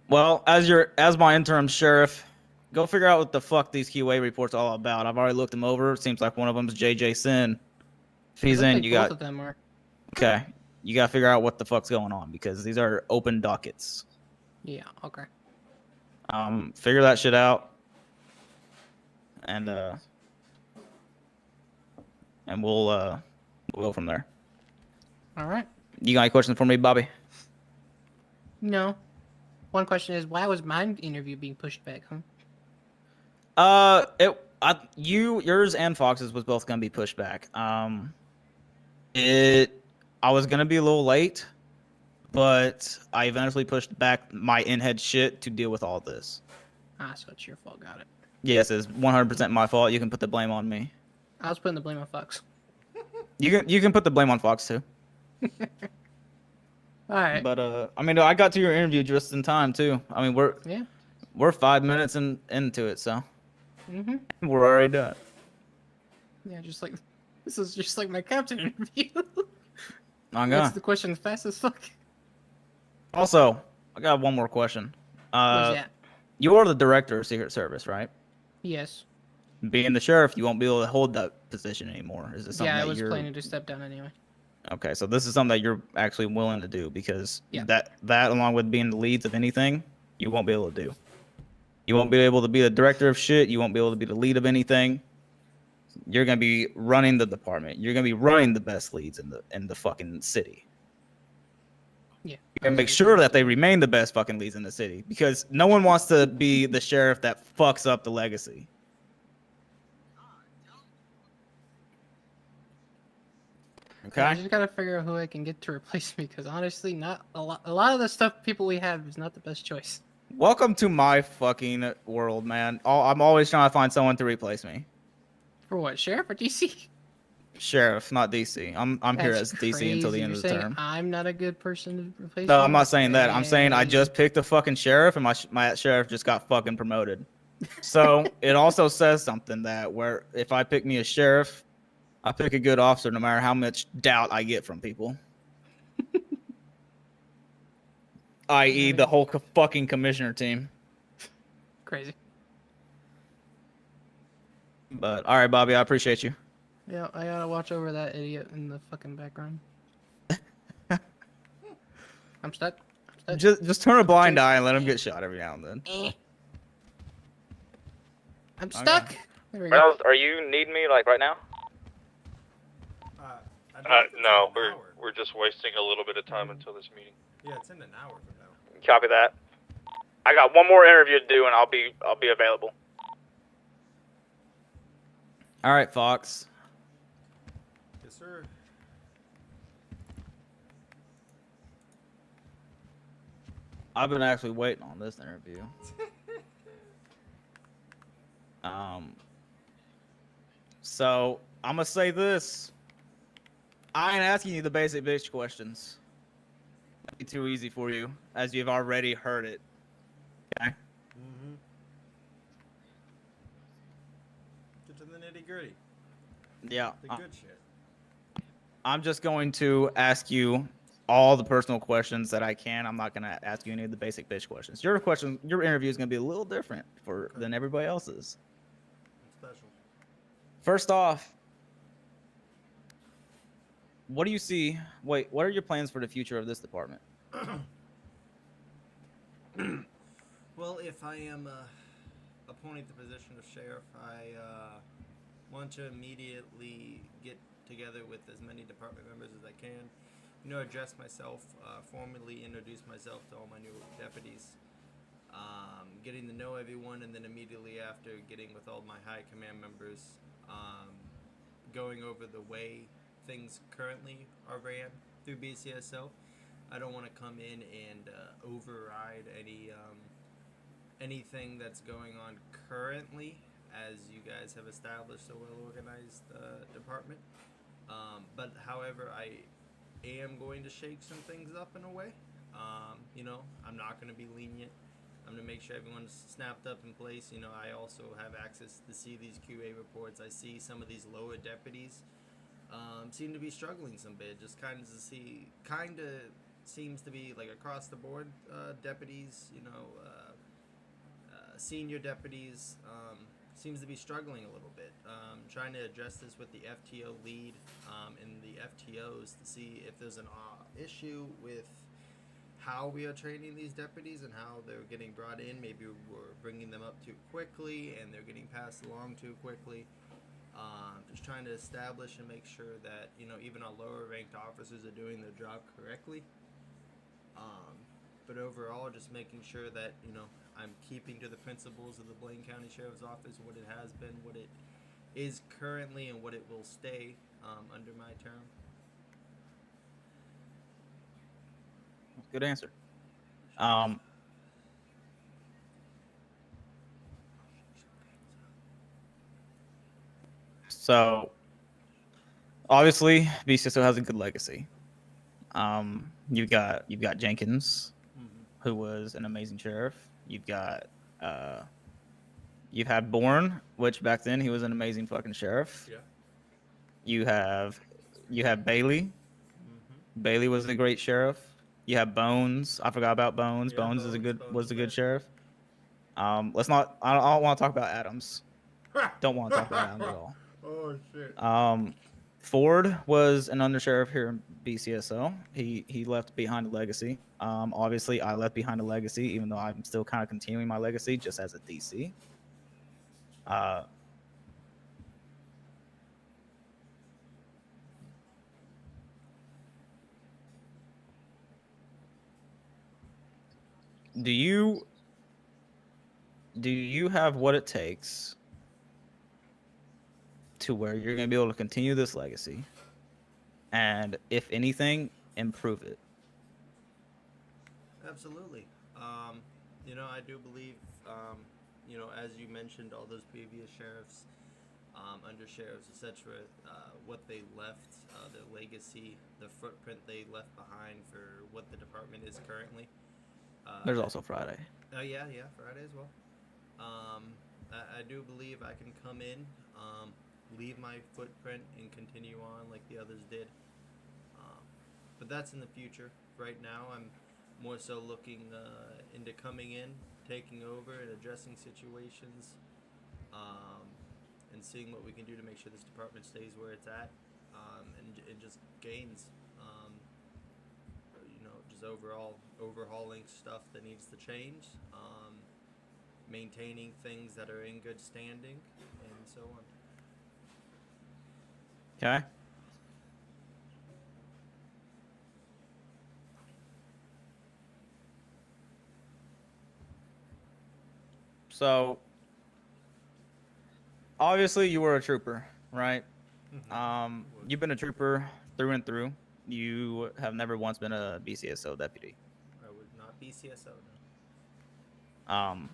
Well, as my interim sheriff, go figure out what the fuck these QA reports are all about. I've already looked them over. It seems like one of them is JJ Sin. If he's in, you got. Both of them are. Okay, you got to figure out what the fuck's going on, because these are open dockets. Yeah. Okay. Figure that shit out, and we'll go from there. All right. You got any questions for me, Bobby? No. One question is, why was my interview being pushed back, huh? Yours and Fox's was both gonna be pushed back. I was gonna be a little late, but I eventually pushed back my in-head shit to deal with all this. Ah, so it's your fault. Got it. Yes, it's 100% my fault. You can put the blame on me. I was putting the blame on Fox. You can put the blame on Fox too. All right. But I mean, I got to your interview just in time too. I mean, we're 5 minutes into it, so we're already done. Yeah, this is just like my captain interview. I'm That's the question fast as fuck. Also, I got one more question. What's that? You are the director of Secret Service, right? Yes. Being the sheriff, you won't be able to hold that position anymore. Is it something Yeah, I that was you're... planning to step down anyway. Okay, so this is something that you're actually willing to do, because that along with being the leads of anything, you won't be able to do. You won't be able to be the director of shit. You won't be able to be the lead of anything. You're gonna be running the department. You're gonna be running the best leads in the fucking city. Yeah. You can make sure that they remain the best fucking leads in the city, because no one wants to be the sheriff that fucks up the legacy. Okay. I just gotta figure out who I can get to replace me, because honestly, not a lot. A lot of the people we have is not the best choice. Welcome to my fucking world, man. I'm always trying to find someone to replace me. For what, sheriff or DC? Sheriff, not DC. I'm here as That's DC until the crazy. end You're of the saying term. I'm not a good person to replace. No, you? I'm not saying that. I'm saying I Hey. just picked a fucking sheriff, and my sheriff just got fucking promoted. So it also says something that where if I pick me a sheriff, I pick a good officer, no matter how much doubt I get from people. I.e., the whole fucking commissioner team. Crazy. But all right, Bobby, I appreciate you. Yeah, I gotta watch over that idiot in the fucking background. I'm stuck. Just turn a blind eye and let him get shot every now and then. I'm stuck. Okay. There we go. Reynolds, are you needing me like right now? No, we're just wasting a little bit of time until this meeting. Yeah, it's in an hour from now. Copy that. I got one more interview to do, and I'll be available. All right, Fox. Yes, sir. I've been actually waiting on this interview. So I'm gonna say this. I ain't asking you the basic bitch questions. That'd be too easy for you, as you've already heard it. Okay. Mm-hmm. Get to the nitty gritty. Yeah. The good shit. I'm just going to ask you all the personal questions that I can. I'm not gonna ask you any of the basic bitch questions. Your interview is gonna be a little different than everybody else's. Special. First off, what do you see? Wait, what are your plans for the future of this department? Well, if I am appointed the position of sheriff, I want to immediately get together with as many department members as I can. You know, address myself, formally introduce myself to all my new deputies. Getting to know everyone, and then immediately after getting with all my high command members, going over the way things currently are ran through BCSO. I don't want to come in and override anything that's going on currently, as you guys have established a well-organized department. But however, I am going to shake some things up in a way. You know, I'm not going to be lenient. I'm going to make sure everyone's snapped up in place. You know, I also have access to see these QA reports. I see some of these lower deputies seem to be struggling some bit. Just kind of seems to be like across the board deputies, you know, senior deputies seems to be struggling a little bit. Trying to address this with the FTO lead and the FTOs to see if there's an issue with how we are training these deputies and how they're getting brought in. Maybe we're bringing them up too quickly and they're getting passed along too quickly. Just trying to establish and make sure that, you know, even our lower ranked officers are doing their job correctly. But overall, just making sure that, you know, I'm keeping to the principles of the Blaine County Sheriff's Office, what it has been, what it is currently, and what it will stay under my term. Good answer. So obviously BCSO has a good legacy. You've got Jenkins, who was an amazing sheriff. You've had Bourne, which back then he was an amazing fucking sheriff. Yeah. You have Bailey. Bailey was a great sheriff. You have Bones. I forgot about Bones. Yeah, Bones was a Bones, good sheriff. Let's not. I don't want to talk about Adams. Don't want to talk about Adams at all. Oh shit. Ford was an undersheriff here in BCSO. He left behind a legacy. Obviously, I left behind a legacy, even though I'm still kind of continuing my legacy just as a DC. Do you have what it takes to where you're going to be able to continue this legacy and, if anything, improve it? Absolutely. You know, I do believe, you know, as you mentioned, all those previous sheriffs, undersheriffs, etc., what they left, their legacy, the footprint they left behind for what the department is currently. There's also Friday. Oh yeah, Friday as well. I do believe I can come in, leave my footprint, and continue on like the others did. But that's in the future. Right now, I'm more so looking into coming in, taking over, and addressing situations, and seeing what we can do to make sure this department stays where it's at, and just gains. You know, just overhauling stuff that needs to change, maintaining things that are in good standing, and so on. Okay. So obviously you were a trooper, right? You've been a trooper through and through. You have never once been a BCSO deputy. I would not BCSO, no.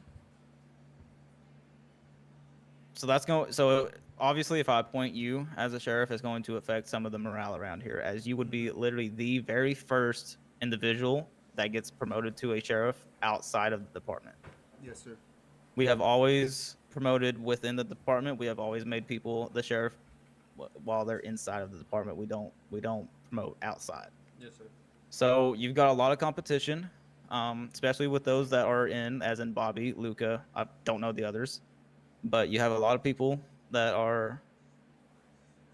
So that's going. So obviously, if I appoint you as a sheriff, it's going to affect some of the morale around here, as you would be literally the very first individual that gets promoted to a sheriff outside of the department. Yes, sir. We have always promoted within the department. We have always made people the sheriff while they're inside of the department. We don't promote outside. Yes, sir. So you've got a lot of competition, especially with those that are in, as in Bobby, Luca. I don't know the others, but you have a lot of people that are,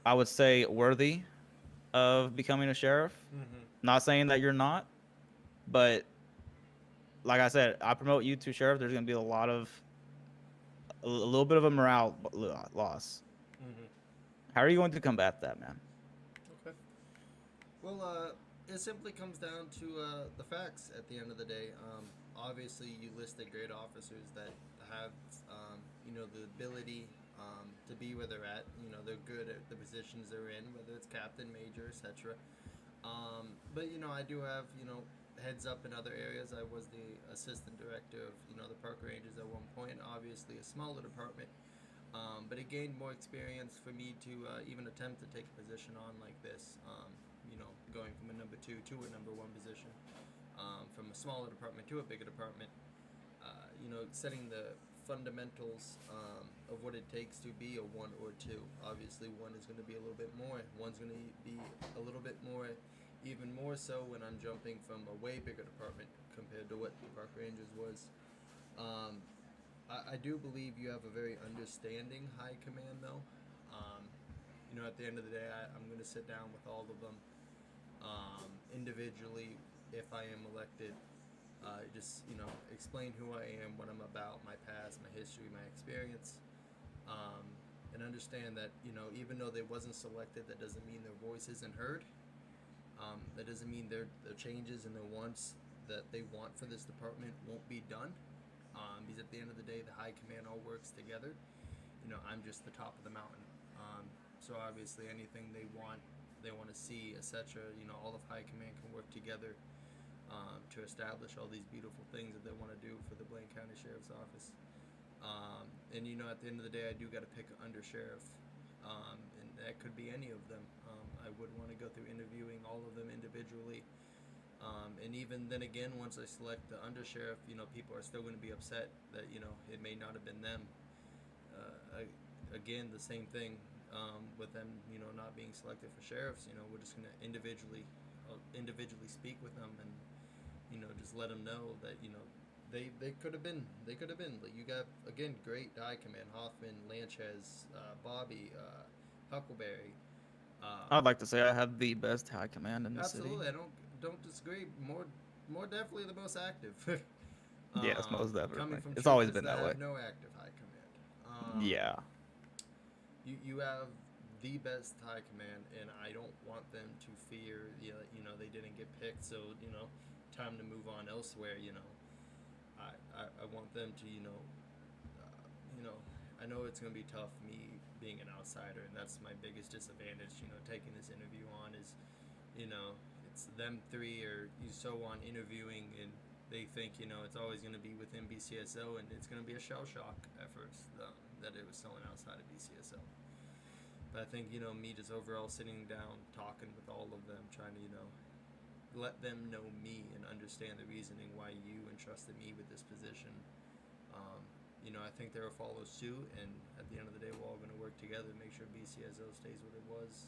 I would say, worthy of becoming a sheriff. Not saying that you're not, but like I said, I promote you to sheriff. There's going to be a lot of a little bit of a morale loss. Mhm. How are you going to combat that, man? Okay. Well, it simply comes down to the facts at the end of the day. Obviously, you listed great officers that have, the ability to be where they're at. They're good at the positions they're in, whether it's captain, major, etc. But, I do have, heads up in other areas. I was the assistant director of, the Park Rangers at one point, obviously a smaller department. But it gained more experience for me to even attempt to take a position on like this. Going from a number 2 to a number 1 position, from a smaller department to a bigger department. Setting the fundamentals of what it takes to be a 1 or 2. Obviously, 1 is going to be a little bit more. 1's going to be a little bit more, even more so when I'm jumping from a way bigger department compared to what the Park Rangers was. I do believe you have a very understanding high command, though. At the end of the day, I'm going to sit down with all of them individually if I am elected. Just, explain who I am, what I'm about, my past, my history, my experience. And understand that, even though they wasn't selected, that doesn't mean their voice isn't heard. That doesn't mean their changes and their wants that they want for this department won't be done. Because at the end of the day, the high command all works together. I'm just the top of the mountain. So obviously, anything they want to see, etc. All of high command can work together to establish all these beautiful things that they want to do for the Blaine County Sheriff's Office. And at the end of the day, I do got to pick an under sheriff, and that could be any of them. I would want to go through interviewing all of them individually. And even then again, once I select the undersheriff, people are still going to be upset that, it may not have been them. Again, the same thing with them, not being selected for sheriffs. We're just going to individually speak with them and, just let them know that, they could have been. Like, you got, again, great high command: Hoffman, Lanchez, Bobby, Huckleberry. I'd like to say I have the best high command in the Absolutely, city. I don't disagree. More definitely the most active. Yes, most Coming definitely. from It's always troopers been that way. have no active high command. Yeah. You have the best high command, and I don't want them to fear. They didn't get picked, so time to move on elsewhere. I want them to I know it's gonna be tough, me being an outsider, and that's my biggest disadvantage. Taking this interview on is, it's them three or so on interviewing, and they think it's always gonna be within BCSO, and it's gonna be a shell shock at first that it was someone outside of BCSO. But I think me just overall sitting down, talking with all of them, trying to let them know me and understand the reasoning why you entrusted me with this position. I think they'll follow suit, and at the end of the day, we're all going to work together to make sure BCSO stays what it was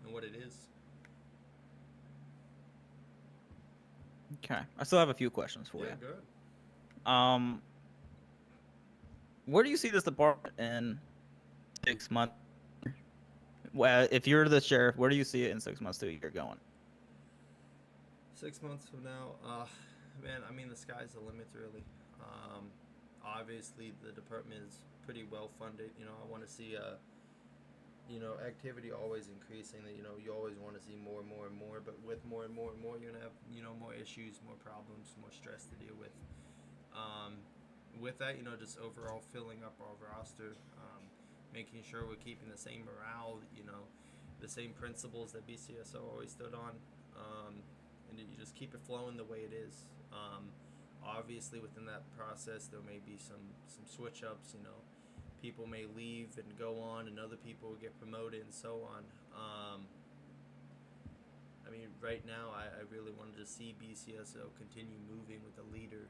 and what it is. Okay, I still have a few questions for you. Good. Where do you see this department in 6 months? Well, if you're the sheriff, where do you see it in 6 months to a year going? 6 months from now, man, I mean, the sky's the limit, really. Obviously, the department is pretty well funded. I want to see, activity always increasing. That you always want to see more and more and more. But with more and more and more, you're gonna have more issues, more problems, more stress to deal with. With that, just overall filling up our roster, making sure we're keeping the same morale. The same principles that BCSO always stood on. And you just keep it flowing the way it is. Obviously, within that process, there may be some switch ups. People may leave and go on, and other people will get promoted, and so on. I mean, right now, I really wanted to see BCSO continue moving with a leader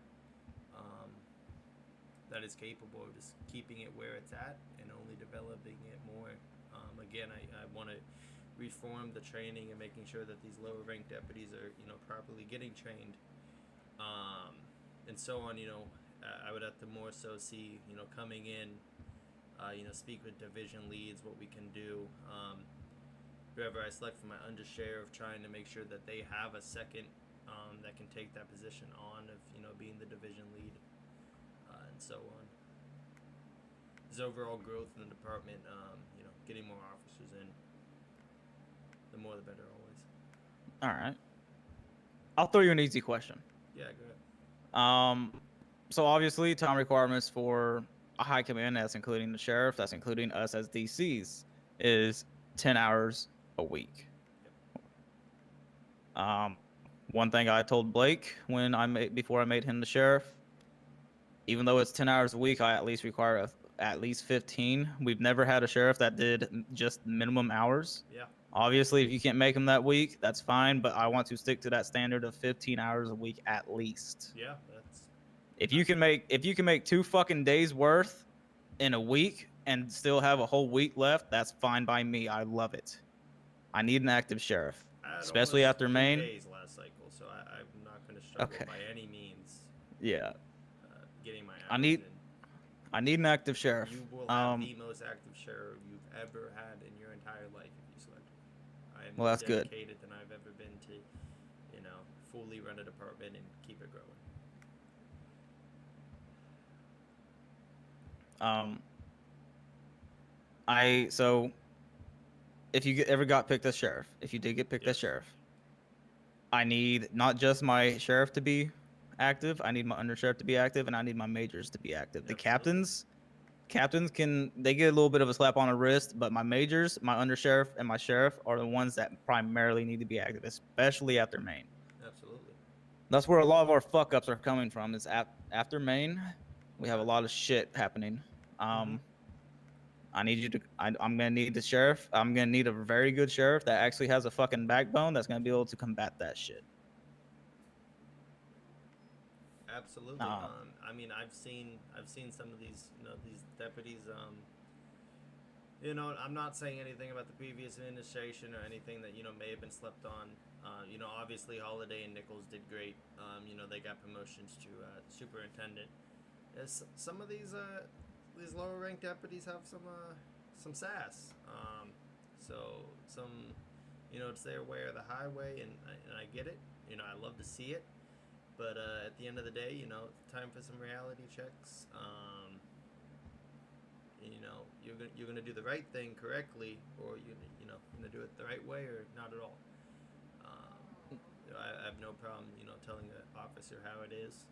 that is capable of just keeping it where it's at and only developing it more. Again, I want to reform the training and making sure that these lower ranked deputies are properly getting trained, and so on. I would have to more so see coming in, speak with division leads, what we can do, whoever I select for my undersheriff, trying to make sure that they have a second that can take that position on of being the division lead, and so on. there's overall growth in the department. You know, getting more officers in, the more the better always. All right. I'll throw you an easy question. Yeah, go ahead. So obviously time requirements for a high command, that's including the sheriff, that's including us as DCs, is 10 hours a week. One thing I told Blake before I made him the sheriff, even though it's 10 hours a week, I at least require at least 15. We've never had a sheriff that did just minimum hours. Yeah. Obviously, if you can't make them that week, that's fine, but I want to stick to that standard of 15 hours a week at least. Yeah, that's. If you can make 2 fucking days worth in a week and still have a whole week left, that's fine by me. I love it. I need an active sheriff, especially after Maine. Days last cycle, so I'm not going to struggle by any means. Yeah. Getting my. I need an active sheriff. You will have the most active sheriff you've ever had in your entire life if you select me. I am more dedicated than I've ever been to, you know, fully run a department and keep it growing. So if you ever got picked as sheriff, if you did get picked as sheriff, I need not just my sheriff to be active, I need my undersheriff to be active, and I need my majors to be active. The captains get a little bit of a slap on the wrist, but my majors, my undersheriff, and my sheriff are the ones that primarily need to be active, especially after Maine. Absolutely. That's where a lot of our fuck ups are coming from. Is after Maine, we have a lot of shit happening. I need you to. I'm gonna need the sheriff. I'm gonna need a very good sheriff that actually has a fucking backbone that's gonna be able to combat that shit. Absolutely. I mean, I've seen some of these, you know, these deputies. You know, I'm not saying anything about the previous administration or anything that, you know, may have been slept on. You know, obviously Holiday and Nichols did great. You know, they got promotions to superintendent. Some of these lower ranked deputies have some sass. So some, you know, it's their way or the highway, and I get it. You know, I love to see it. But at the end of the day, you know, it's time for some reality checks. You know, you're gonna do the right thing correctly, or you're gonna do it the right way, or not at all. You know, I have no problem, you know, telling the officer how it is.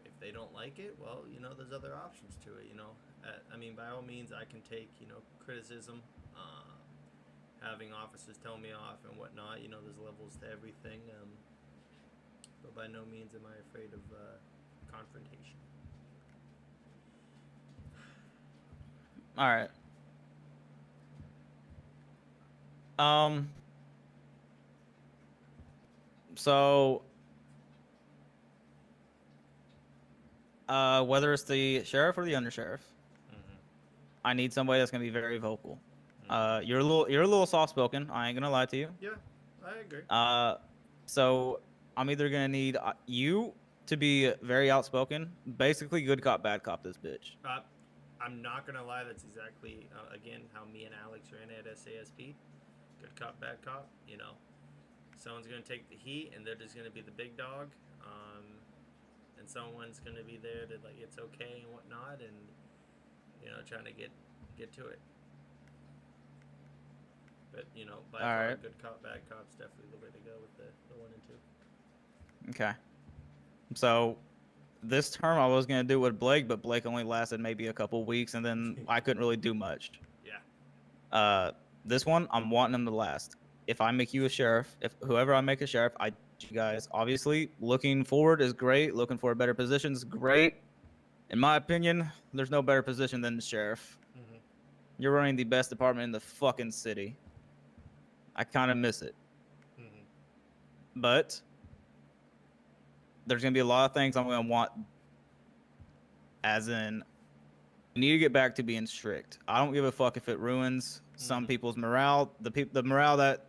If they don't like it, well, you know, there's other options to it. You know, I mean, by all means, I can take, you know, criticism. Having officers tell me off and whatnot. You know, there's levels to everything. But by no means am I afraid of confrontation. All right. So, whether it's the sheriff or the undersheriff, I need somebody that's gonna be very vocal. You're a little soft-spoken. I ain't gonna lie to you. Yeah, I agree. So I'm either gonna need you to be very outspoken, basically good cop, bad cop this bitch. I'm not gonna lie, that's exactly again how me and Alex ran at SASP. Good cop, bad cop. You know, someone's gonna take the heat, and they're just gonna be the big dog, and someone's gonna be there to like it's okay and whatnot, and you know, trying to get to it. But you know, by far, good cop, bad cop's definitely the way to go with the 1 and 2. Okay. So this term I was gonna do with Blake, but Blake only lasted maybe a couple weeks, and then I couldn't really do much. Yeah. This one I'm wanting him to last. If I make you a sheriff, if whoever I make a sheriff, you guys obviously looking forward is great. Looking for a better position is great. In my opinion, there's no better position than the sheriff. You're running the best department in the fucking city. I kind of miss it. But there's going to be a lot of things I'm going to want, as in, you need to get back to being strict. I don't give a fuck if it ruins some people's morale. The morale that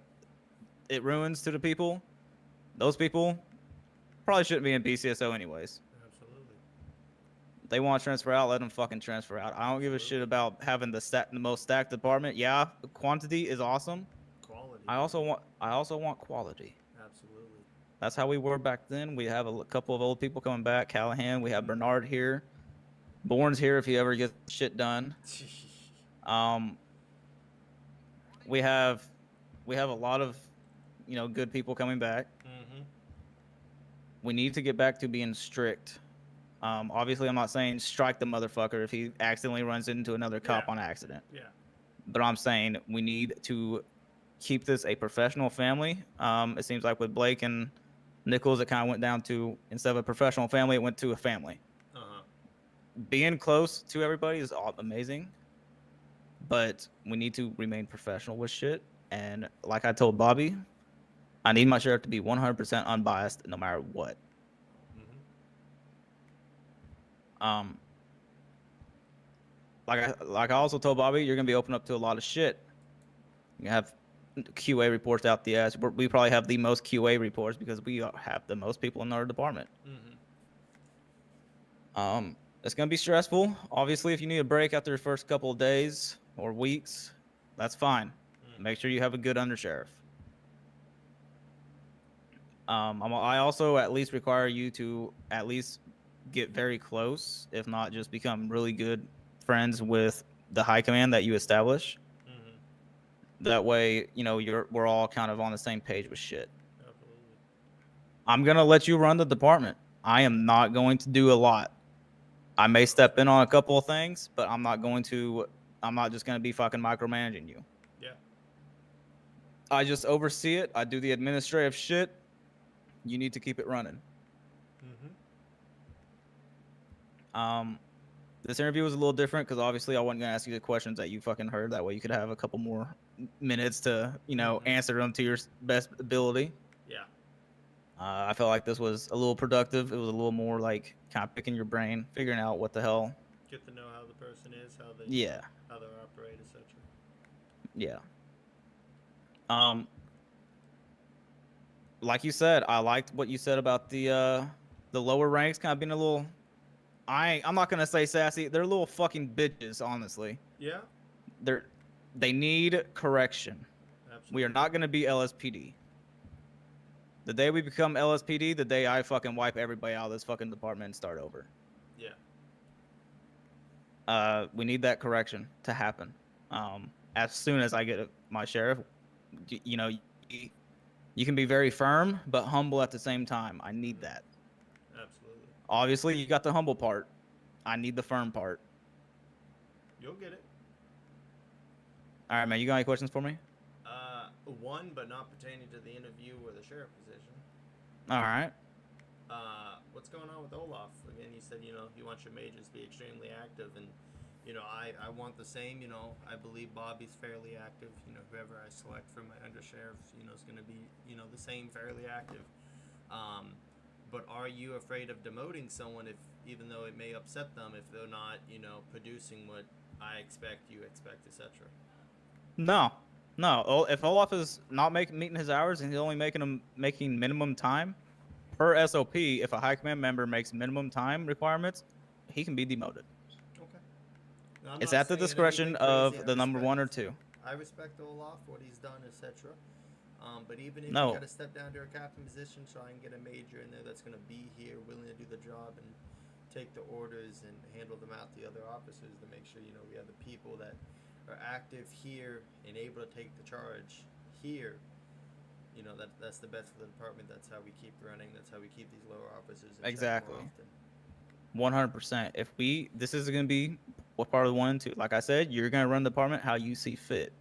it ruins to the people, those people probably shouldn't be in BCSO anyways. Absolutely. If they want to transfer out, let them fucking transfer out. I don't give a shit about having the most stacked department. Yeah, quantity is awesome. Quality. I also want quality. Absolutely. That's how we were back then. We have a couple of old people coming back. Callahan. We have Bernard here. Bourne's here if he ever gets shit done. We have a lot of, good people coming back. Mm-hmm. We need to get back to being strict. Obviously, I'm not saying strike the motherfucker if he accidentally runs into another cop on accident. Yeah. But I'm saying we need to keep this a professional family. It seems like with Blake and Nichols, it kind of went down to, instead of a professional family, it went to a family. Uh-huh. Being close to everybody is amazing, but we need to remain professional with shit. And like I told Bobby, I need my sheriff to be 100% unbiased no matter what. Like I also told Bobby, you're gonna be open up to a lot of shit. You have QA reports out the ass. We probably have the most QA reports because we have the most people in our department. It's gonna be stressful. Obviously, if you need a break after the first couple of days or weeks, that's fine. Make sure you have a good undersheriff. I also at least require you to at least get very close, if not just become really good friends with the high command that you establish. That way, we're all kind of on the same page with shit. I'm gonna let you run the department. I am not going to do a lot. I may step in on a couple of things, but I'm not just gonna be fucking micromanaging you. Yeah. I just oversee it. I do the administrative shit. You need to keep it running. This interview was a little different because obviously I wasn't gonna ask you the questions that you fucking heard. That way you could have a couple more minutes to, answer them to your best ability. Yeah. I felt like this was a little productive. It was a little more like kind of picking your brain, figuring out what the hell. Get to know how the person is, how they operate, etc. Yeah. Like you said, I liked what you said about the lower ranks kind of being a little. I'm not gonna say sassy. They're little fucking bitches, honestly. Yeah. They need correction. Absolutely. We are not gonna be LSPD. The day we become LSPD, the day I fucking wipe everybody out of this fucking department and start over. Yeah. We need that correction to happen. As soon as I get my sheriff, you can be very firm but humble at the same time. I need that. Absolutely. Obviously, you got the humble part. I need the firm part. You'll get it. All right, man. You got any questions for me? One, but not pertaining to the interview or the sheriff position. All right. What's going on with Olaf? Again, you said, you want your majors to be extremely active, and, I want the same, I believe Bobby's fairly active. Whoever I select for my undersheriffs, is going to be, the same, fairly active. But are you afraid of demoting someone even though it may upset them if they're not, producing what I expect, you expect, etc.? No. If Olaf is not meeting his hours and he's only making minimum time per SOP, if a high command member makes minimum time requirements, he can be demoted. Okay. Now, It's at the discretion of the number 1 or 2. I respect Olaf, what he's done, etc. But even if you got to step down to a captain position, try and get a major in there that's going to be here, willing to do the job and take the orders and handle them out to the other officers to make sure, we have the people that are active here and able to take the charge here. That's the best for the department. That's how we keep running. That's how we keep these lower officers in check more often. 100%. This is going to be what part of the 1 and 2. Like I said, you're going to run the department how you see fit.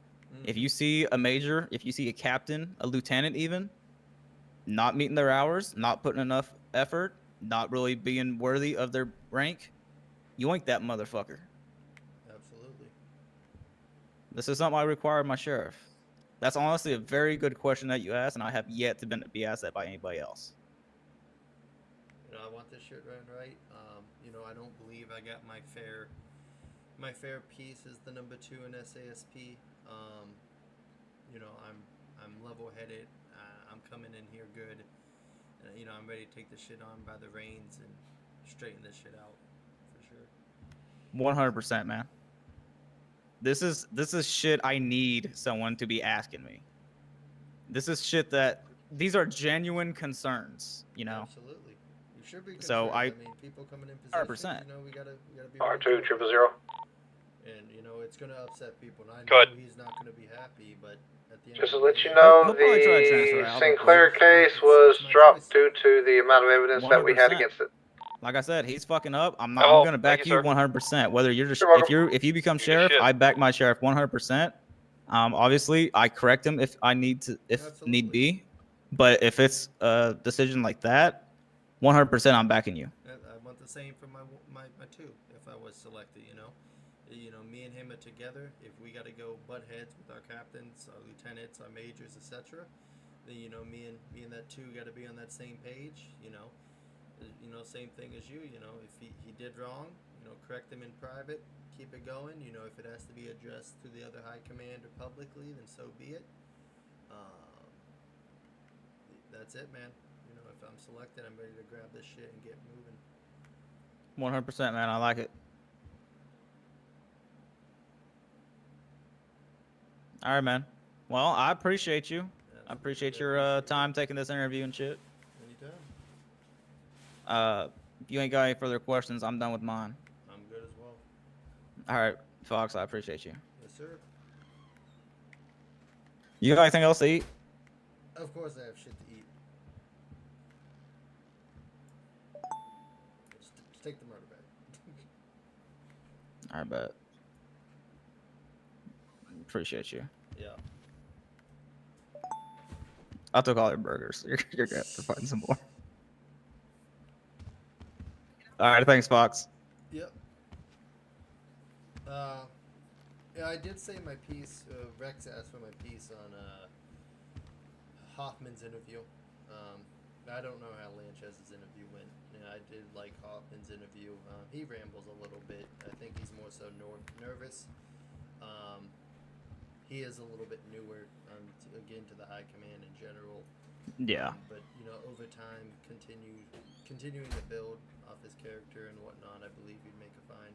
If you see a major, if you see a captain, a lieutenant even, not meeting their hours, not putting enough effort, not really being worthy of their rank, yoink that motherfucker. Absolutely. This is something I require of my sheriff. That's honestly a very good question that you asked, and I have yet to be asked that by anybody else. I want this shit run right. I don't believe I got my fair piece as the number 2 in SASP. I'm level-headed. I'm coming in here good. And, I'm ready to take this shit on by the reins and straighten this shit out for sure. 100%, man. This is shit I need someone to be asking me. This is shit these are genuine concerns, Absolutely. You should be So concerned. I mean, people coming in 100%. position, you know, we gotta be R2 really triple careful. zero. And you know, it's gonna upset people. And I Go ahead. know he's not gonna be happy, but at the end Just of to the let day, you know, He'll probably try to transfer the out real Sinclair quick. case was it's my dropped choice. due to the amount of evidence that we had 100%. against it. Like I said, he's fucking up. I'm not. Hello. I'm gonna back Thank you you, sir. 100%. Whether you're just You're welcome. if you become Good sheriff, shit. I back my sheriff 100%. Obviously, I correct him if I need to, if need be. But if it's a decision like that, 100%, I'm backing you. I want the same for my two. If I was selected, you know, me and him are together. If we got to go butt heads with our captains, our lieutenants, our majors, etc., then you know, me and that two got to be on that same page. You know, same thing as you. You know, if he did wrong, you know, correct him in private, keep it going. You know, if it has to be addressed to the other high command or publicly, then so be it. That's it, man. You know, if I'm selected, I'm ready to grab this shit and get moving. 100%, man. I like it. All right, man. Well, I appreciate you. I appreciate your time taking this interview and shit. Anytime. If you ain't got any further questions, I'm done with mine. I'm good as well. All right, Fox. I appreciate you. Yes, sir. You got anything else to eat? Of course, I have shit to eat. Just take the murder bag. I bet. Appreciate you. Yeah. I took all your burgers. You're gonna have to find some more. All right, thanks, Fox. Yep. Yeah, I did say my piece. Rex asked for my piece on Hoffman's interview. I don't know how Lanchez's interview went. Yeah, I did like Hoffman's interview. He rambles a little bit. I think he's more so nervous. He is a little bit newer, again, to the high command in general. Yeah. But you know, over time, continuing to build off his character and whatnot, I believe he'd make a fine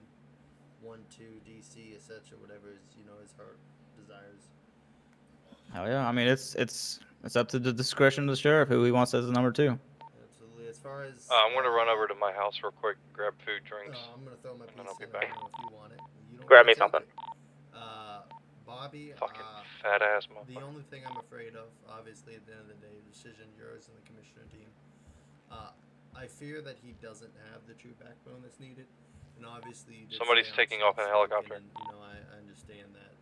1-2 DC, etc. Whatever his his heart desires. Hell yeah. I mean, it's up to the discretion of the sheriff who he wants as the number 2. Absolutely. As far as I'm gonna run over to my house real quick, grab food, drinks. I'm gonna throw my and then piece I'll be in. I back. don't know if you want it. You don't Grab wanna me take something. it. Bobby. Fucking fat ass motherfucker. The only thing I'm afraid of, obviously, at the end of the day, the decision yours and the commissioner team. I fear that he doesn't have the true backbone that's needed, and obviously you did Somebody's say I'm taking off in a soft-spoken, helicopter. And, I understand that.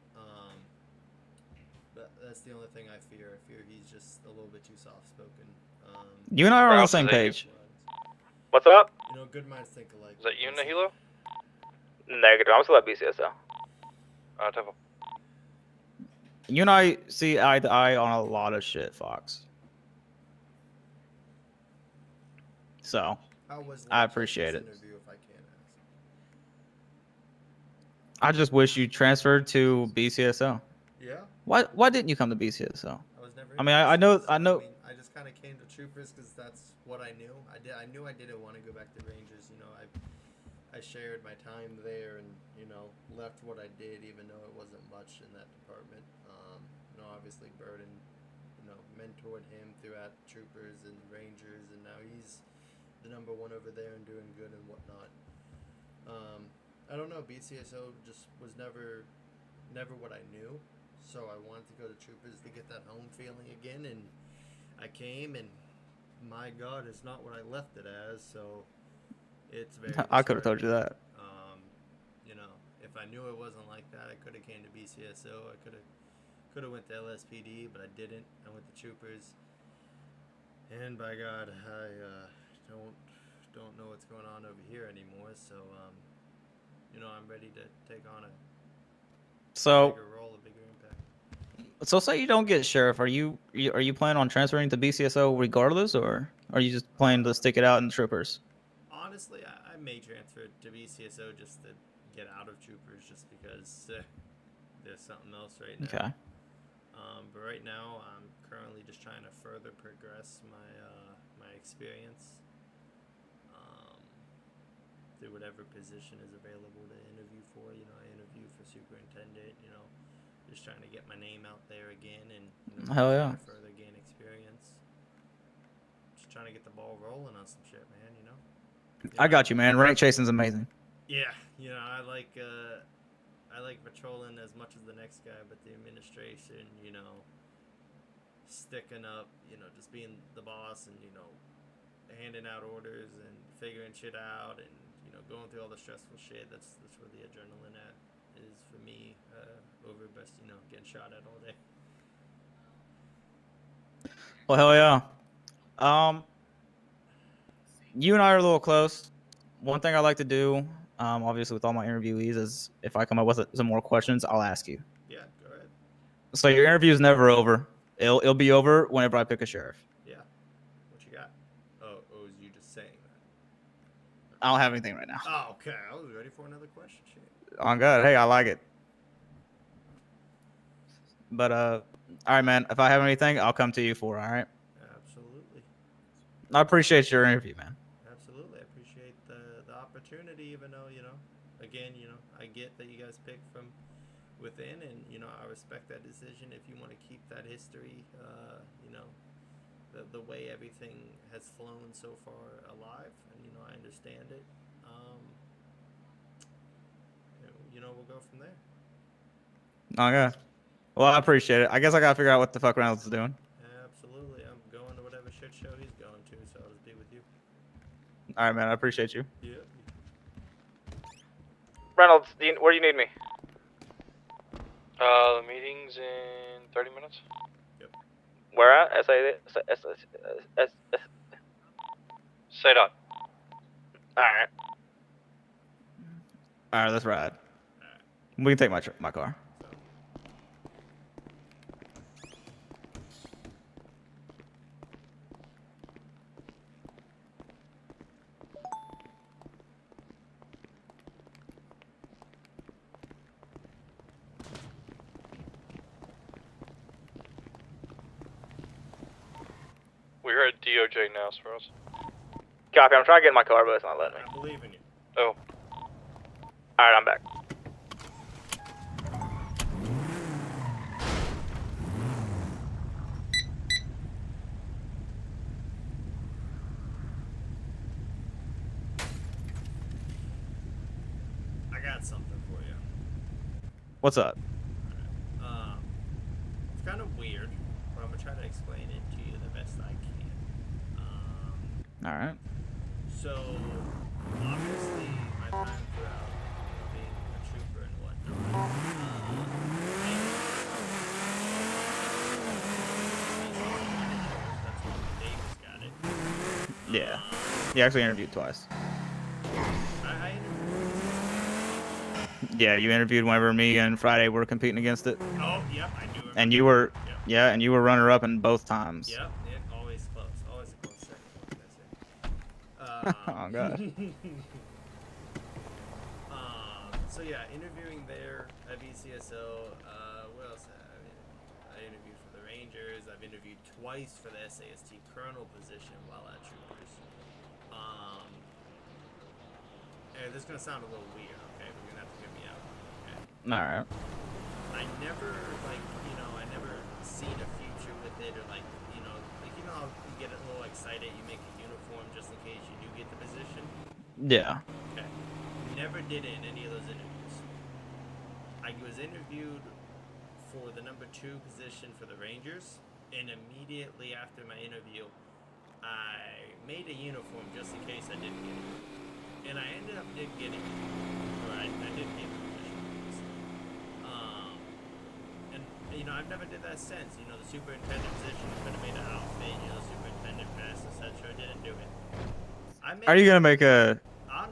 But that's the only thing I fear. I fear he's just a little bit too soft-spoken. You and I are on the same page. What's up? You know, good minds think alike. Is that you, Nahilo? Negative. I'm still at BCSO. Temple. You and I see eye to eye on a lot of shit, Fox. So, I appreciate it. Interview, if I can ask. I just wish you transferred to BCSO. Yeah. Why didn't you come to BCSO? I was never. I mean, I know. I mean, I just kind of came to Troopers because that's what I knew. I knew I didn't want to go back to Rangers. You know, I shared my time there and left what I did, even though it wasn't much in that department. Obviously Burden, mentored him throughout Troopers and Rangers, and now he's the number 1 over there and doing good and whatnot. I don't know. BCSO just was never what I knew. So I wanted to go to Troopers to get that home feeling again, and I came, and my God, it's not what I left it as. So it's very. I could have told you that. If I knew it wasn't like that, I could have came to BCSO. I could have went to LSPD, but I didn't. I went to Troopers, and by God, I don't know what's going on over here anymore. So I'm ready to take on a bigger role, a bigger impact. So say you don't get sheriff, are you planning on transferring to BCSO regardless, or are you just planning to stick it out in Troopers? Honestly, I may transfer to BCSO just to get out of Troopers, just because there's something else right now. Okay. But right now, I'm currently just trying to further progress my experience through whatever position is available to interview for. I interview for superintendent. Just trying to get my name out there again, and Hell yeah. further gain experience. Just trying to get the ball rolling on some shit, man. I got you, man. Rank chasing's amazing. Yeah, you know, I like patrolling as much as the next guy, but the administration, you know, sticking up, you know, just being the boss and, you know, handing out orders and figuring shit out and, you know, going through all the stressful shit. That's where the adrenaline at is for me, over best, you know, getting shot at all day. Well, hell yeah. You and I are a little close. One thing I like to do, obviously with all my interviewees, is if I come up with some more questions, I'll ask you. Yeah, go ahead. So your interview is never over. It'll be over whenever I pick a sheriff. Yeah. What you got? Oh, is you just saying that? I don't have anything right now. Oh, okay. I was ready for another question. Shit. On God. Hey, I like it. But all right, man. If I have anything, I'll come to you for. All right. Absolutely. I appreciate your interview, man. Absolutely. I appreciate the opportunity, even though, you know, again, you know, I get that you guys pick from within, and, you know, I respect that decision. If you want to keep that history, you know, the way everything has flown so far alive, and, you know, I understand it. You know, we'll go from there. Okay. Well, I appreciate it. I guess I gotta figure out what the fuck Reynolds is doing. Absolutely. I'm going to whatever shit show he's going to, so I'll just be with you. All right, man. I appreciate you. Yeah. Reynolds, where do you need me? The meeting's in 30 minutes. Yep. Where at? Say dot. All right. All right, let's ride. We can take my car. We're at DOJ now, Sparrows. Copy. I'm trying to get in my car, but it's not letting me. I believe in you. Oh. All right, I'm back. I got something for you. What's up? It's kind of weird, but I'm gonna try to explain it to you the best I can. All right. So, obviously, my time throughout, you know, being a trooper and whatnot, that's when Davis got it. Yeah. He actually interviewed twice. I interviewed. Yeah, you interviewed whenever me and Friday were competing against it. Oh, yep, I do. And you were, yeah, and you were runner-up in both times. Yep, always close. Always a close second, what can I say? Oh, God. So, yeah, interviewing there at BCSO. What else? I interviewed for the Rangers. I've interviewed twice for the SAST Colonel position while at Troopers. And this is going to sound a little weird, okay? But you're going to have to hear me out, okay? All right. I never, like, you know, I never seen a future with it, or, like you know how you get a little excited, you make a uniform just in case you do get the position? Yeah. Okay. Never did it in any of those interviews. I was interviewed for the number 2 position for the Rangers, and immediately after my interview, I made a uniform just in case I didn't get it. And I ended up getting it. Or I did get the position. And, you know, I've never did that since. You know, the superintendent position could have made an outfit, you know, superintendent vest, etc. I didn't do it. Are you going to make a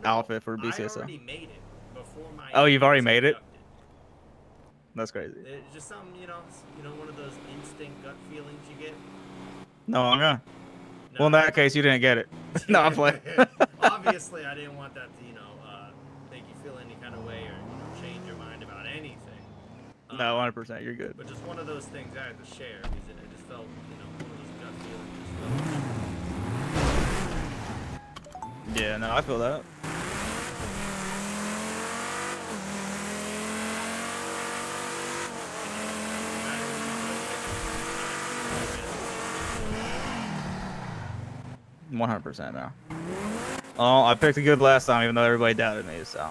outfit for BCSO? I already made it before my. Oh, you've already made it? That's crazy. It's just something, you know, one of those instinct gut feelings you get. No, I'm not. Well, in that case, you didn't get it. No, I'm playing. Obviously, I didn't want that to, you know, make you feel any kind of way or, you know, change your mind about anything. No, 100%. You're good. But just one of those things I had to share because it just felt, you know, one of those gut feelings. Yeah, no, I feel that. $100% now. Oh, I picked a good last time, even though everybody doubted me. So.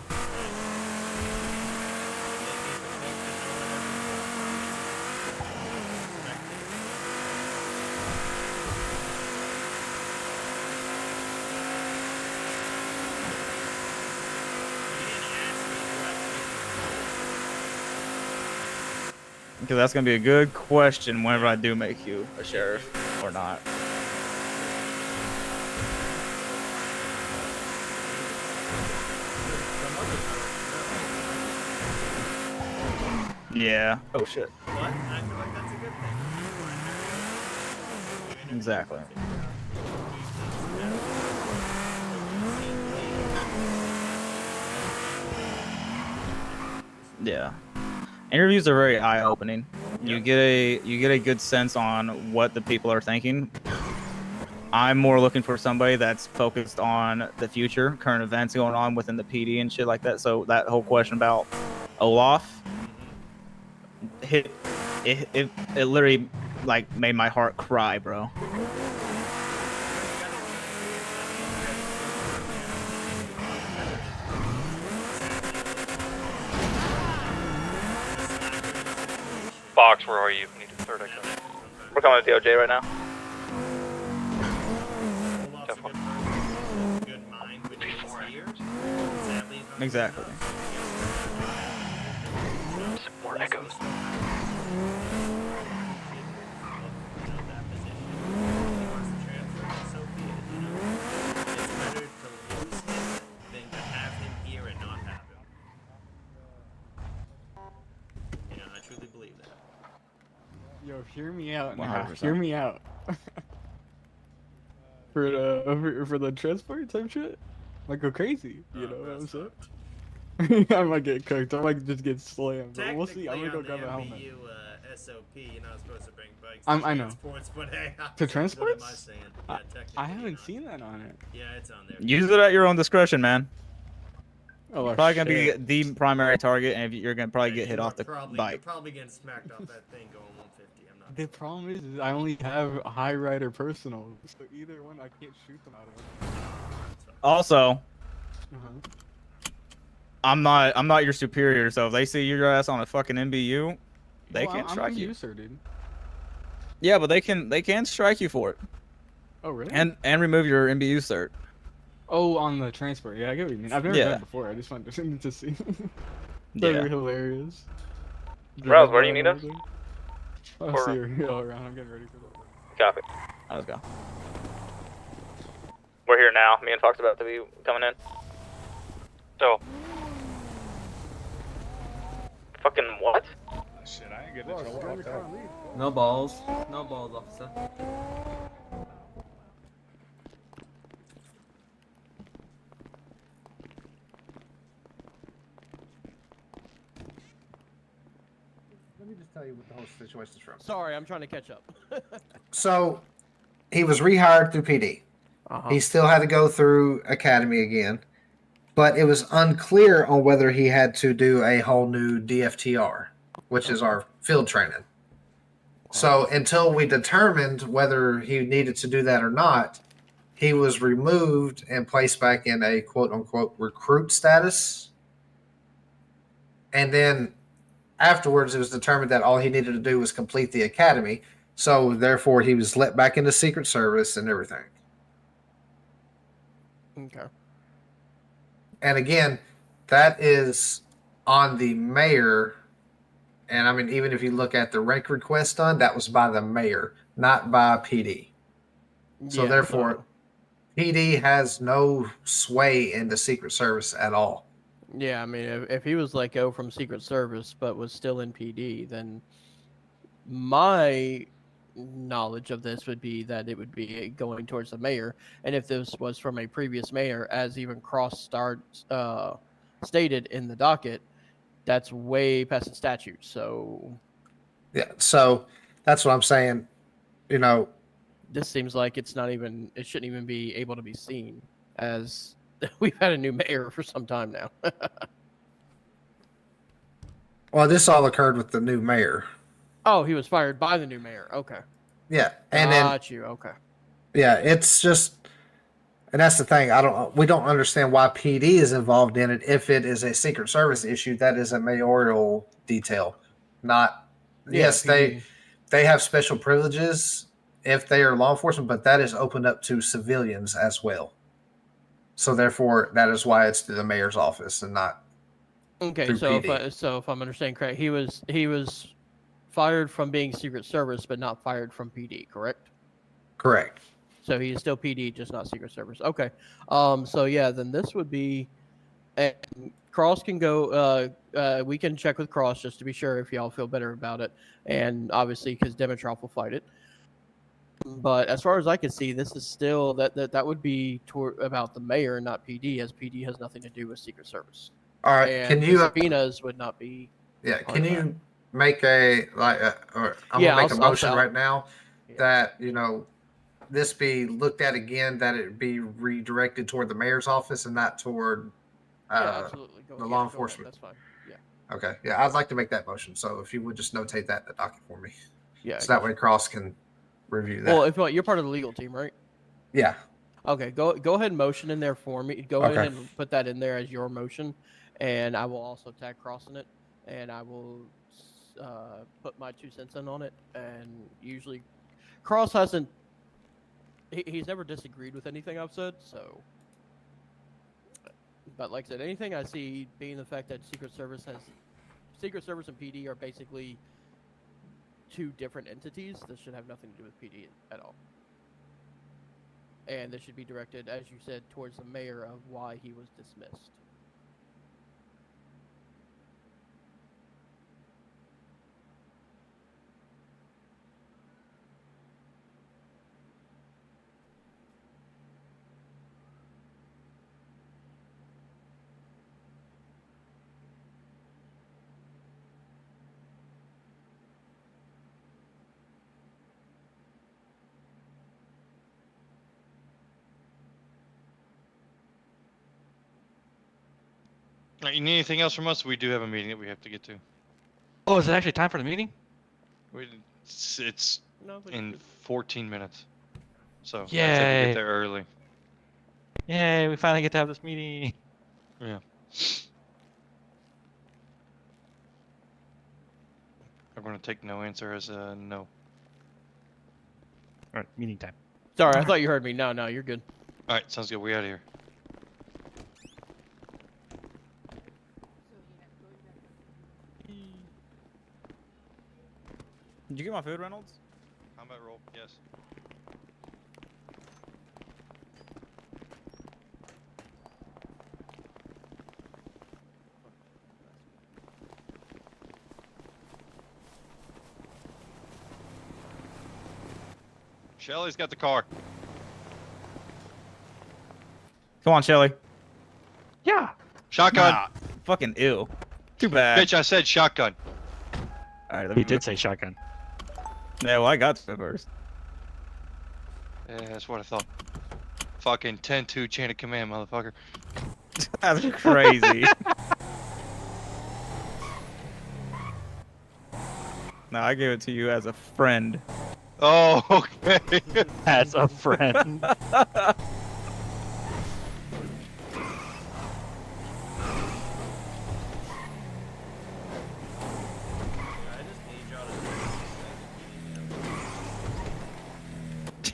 Because that's gonna be a good question whenever I do make you a sheriff or not. Yeah. Oh shit. But I feel like that's a good thing. Exactly. Yeah. Interviews are very eye-opening. You get a good sense on what the people are thinking. I'm more looking for somebody that's focused on the future, current events going on within the PD and shit like that. So that whole question about Olaf it literally like made my heart cry, bro. Fox, where are you? We need a third echo. We're coming to DOJ right now. Exactly. More echoes. I truly believe that. Yo, hear me out now. 100%. Hear me out. for the transport type shit, like go crazy. You know what I'm saying? I might get cooked. I might just get slammed. But we'll see. I'm gonna go grab a helmet. SOP, you're not supposed to bring bikes I know. transports, but hey, To what transports? am I saying? I Technically, haven't seen that on it. Yeah, it's on there. Use it at your own discretion, man. Oh, You're probably gonna shit. be the primary target, and you're gonna probably get hit off the You're bike. probably getting smacked off that thing going 150. I'm not. The problem is I only have high rider personal, so either one I can't shoot them out of. Also, Uh-huh. I'm not your superior, so if they see your ass on a fucking MBU, they can't strike you. I'm user, dude. Yeah, but they can strike you for it. Oh really? And remove your MBU cert. Oh, on the transport. Yeah, I get what you mean. I've never done it before. I just wanted to see. That'd be hilarious. Rose, where do you need us? I'll see her all around. I'm getting ready for that. Copy. Let's go. We're here now. Me and Fox about to be coming in. So. Fucking what? Shit, I ain't getting in trouble. No balls. No balls, officer. Let me just tell you what the whole situation is from. Sorry, I'm trying to catch up. So, he was rehired through PD. He still had to go through academy again, but it was unclear on whether he had to do a whole new DFTR, which is our field training. So until we determined whether he needed to do that or not, he was removed and placed back in a quote unquote recruit status. And then afterwards, it was determined that all he needed to do was complete the academy. So therefore, he was let back into Secret Service and everything. Okay. And again, that is on the mayor. And I mean, even if you look at the rank request done, that was by the mayor, not by PD. So therefore, PD has no sway in the Secret Service at all. Yeah, I mean, if he was let go from Secret Service but was still in PD, then my knowledge of this would be that it would be going towards the mayor. And if this was from a previous mayor, as even stated in the docket, that's way past the statute. So yeah, so that's what I'm saying. You know, this seems like it shouldn't even be able to be seen, as we've had a new mayor for some time now. Well, this all occurred with the new mayor. Oh, he was fired by the new mayor. Okay. Yeah, and Got you. Okay. Yeah, it's just And that's the thing. We don't understand why PD is involved in it. If it is a Secret Service issue, that is a mayoral detail. Not yes, PD. they have special privileges if they are law enforcement, but that is opened up to civilians as well. So therefore, that is why it's through the mayor's office and not Okay, so if I'm understanding correct, he was fired from being Secret Service, but not fired from PD, correct? Correct. So he is still PD, just not Secret Service. Okay. So yeah, then this would be, and Cross can go. We can check with Cross just to be sure if y'all feel better about it, and obviously because Dimitrov will fight it. But as far as I can see, this is still that would be about the mayor, not PD, as PD has nothing to do with Secret Service. All right. And Can you the subpoenas would not be? Yeah. Can you make I'm gonna make a motion right now that this be looked at again, that it be redirected toward the mayor's office and not toward absolutely. the law enforcement. That's fine. Yeah. Okay. Yeah, I'd like to make that motion. So if you would just notate that in the docket for me. Yeah. So that way Cross can review that. Well, if you're part of the legal team, right? Yeah. Okay. Go ahead and motion in there for me. Go ahead and put that in there as your motion, and I will also tag Cross in it, and I will put my 2 cents in on it. And usually, Cross hasn't. He's never disagreed with anything I've said, so. But like I said, anything I see being the fact that Secret Service and PD are basically 2 different entities. This should have nothing to do with PD at all. And this should be directed, as you said, towards the mayor of why he was dismissed. You need anything else from us? We do have a meeting that we have to get to. Oh, is it actually time for the meeting? It's in 14 minutes. So Yay. I have to get there early. Yay, we finally get to have this meeting. Yeah. I'm going to take no answer as a no. Alright, meeting time. Sorry, I thought you heard me. No, you're good. Alright, sounds good. We out of here. Did you get my food, Reynolds? Combat roll, yes. Shelly's got the car. Come on, Shelly. Yeah. Shotgun. Nah, fucking ew. Too bad. Bitch, I said shotgun. All right, He did say shotgun. Yeah, well, I got to first. Yeah, that's what I thought. Fucking 10-2 chain of command, motherfucker. That's crazy. No, I gave it to you as a friend. Oh, okay. As a friend.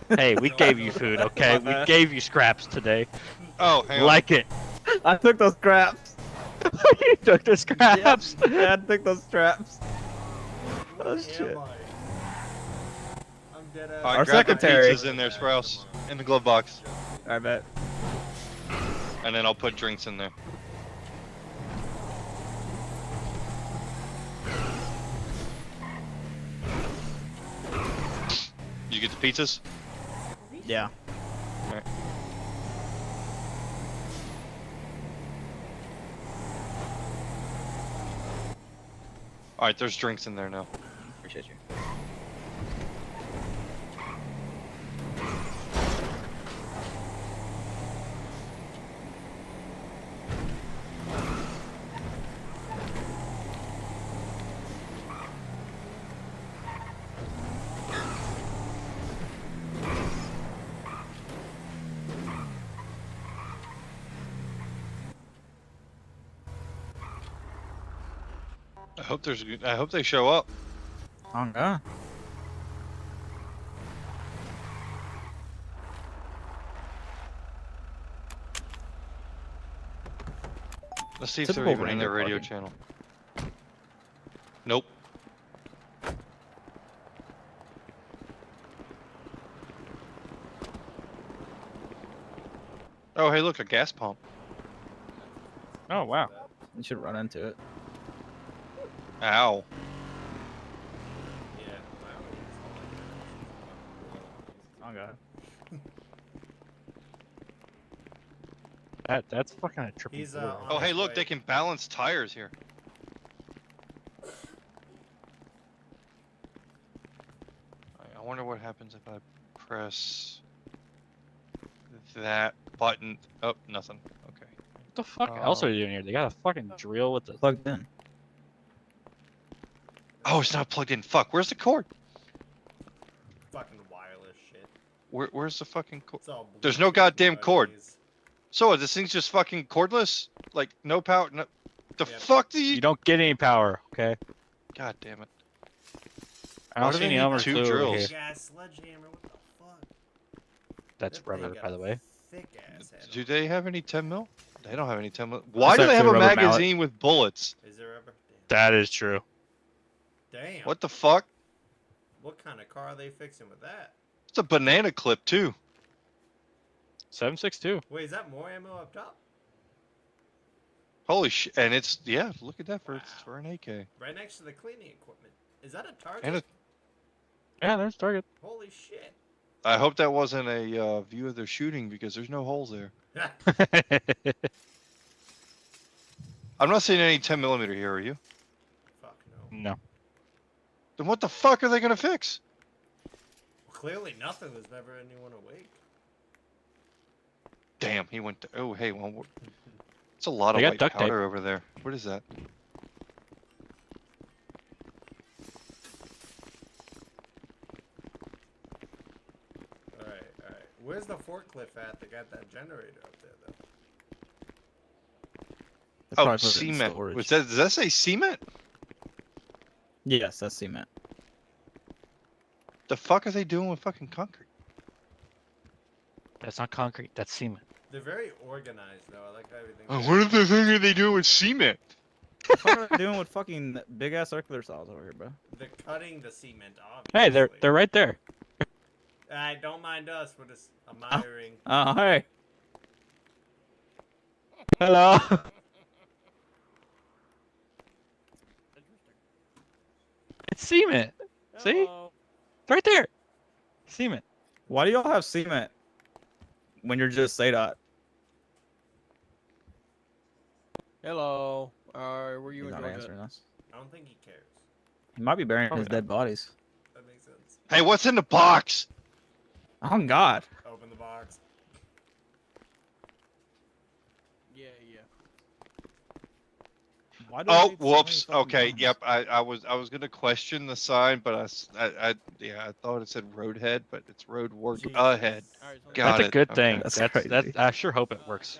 Hey, we gave you food, okay? We gave you scraps today. Oh, hang on. Like it. I took those scraps. You took the scraps. Yeah, I took those scraps. Oh shit. Our secretary is in there, Sprouse, in the glove box. I bet. And then I'll put drinks in there. You get the pizzas? Yeah. Alright. Alright, there's drinks in there now. Appreciate you. I hope they show up. Oh god. Let's see if they're Typical even in their Ranger radio parking. channel. Nope. Oh, hey, look, a gas pump. Oh, wow. You should run into it. Ow. Yeah. Oh god. That's fucking a triple. He's, blue. Oh, hey, look, they can balance tires here. I wonder what happens if I press that button. Oh, nothing. Okay. What the fuck else are they doing here? They got a fucking drill with the Plugged in. Oh, it's not plugged in. Fuck, where's the cord? Fucking wireless shit. Where's the fucking cord? It's all There's no Bluetooth goddamn cord. nowadays. So this thing's just fucking cordless? Like, no power? No... The fuck do You don't get any power, okay? God damn it. I don't Why do see they any need Elmer two glue over drills? here. Big ass sledgehammer, what the fuck? That's That thing rubber, got by a the way. Thick ass head. Do they have any 10 mil? They don't have any 10 mil. Why do Except they have for a the rubber mallet. magazine with bullets? Is there ever? That is true. Damn. What the fuck? What kind of car are they fixing with that? It's a banana clip, too. 7.62. Wait, is that more ammo up top? Holy shit. And it's, yeah, look at that for an AK. Right next to the cleaning equipment. Is that a target? And Yeah, there's target. Holy shit. I hope that wasn't a view of their shooting because there's no holes there. I'm not seeing any 10 millimeter here, are you? Fuck no. No. Then what the fuck are they gonna fix? Clearly nothing. There's never anyone awake. Damn, he went to, oh, hey, well, it's a lot They of got white duct tape. powder over there. What is that? Alright. Where's the forklift at that got that generator up there, though? They Oh, probably put it in cement. storage. Does that say cement? Yes, that's cement. The fuck are they doing with fucking concrete? That's not concrete. That's cement. They're very organized, though. I like how everything. What the fuck are they doing with cement? What are they doing with fucking big ass circular saws over here, bro? They're cutting the cement, obviously. Hey, they're right there. Don't mind us. We're just admiring. Oh, hey. Hello. It's cement. See? It's right there. Cement. Why do y'all have cement when you're just SADOT? Hello. Were you He's not enjoying it? answering us. I don't think he cares. He might be burying his dead bodies. That makes sense. Hey, what's in the box? Oh God. Open the box. Yeah. Why do I Oh, need so many whoops. fucking Okay, guns? yep. I was gonna question the sign, but I thought it said roadhead, but it's road work ahead. Got That's it. a good Okay. thing. That's That's crazy. I sure hope it works.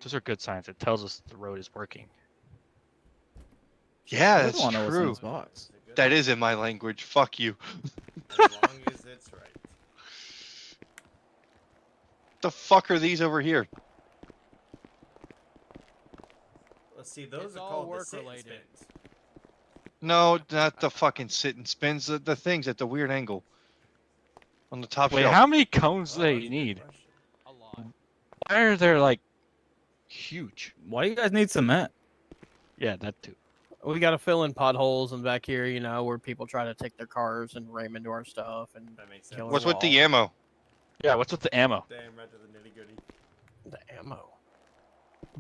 Those are good signs. It tells us the road is working. Yeah, I that's don't know what's in true. this box. That is in my language. Fuck you. As long as it's right. The fuck are these over here? Let's see. Those It's are all called the work sit and related. spins. No, not the fucking sit and spins. The things at the weird angle. On the top Wait, shelf. how many cones do they need? A lot. Why are they like huge? Why do you guys need cement? Yeah, that too. We got to fill in potholes and back here, where people try to take their cars and ram into our stuff and That makes sense. kill What's our with the wall. ammo? Yeah, what's with the ammo? Damn right to the nitty gritty. The ammo.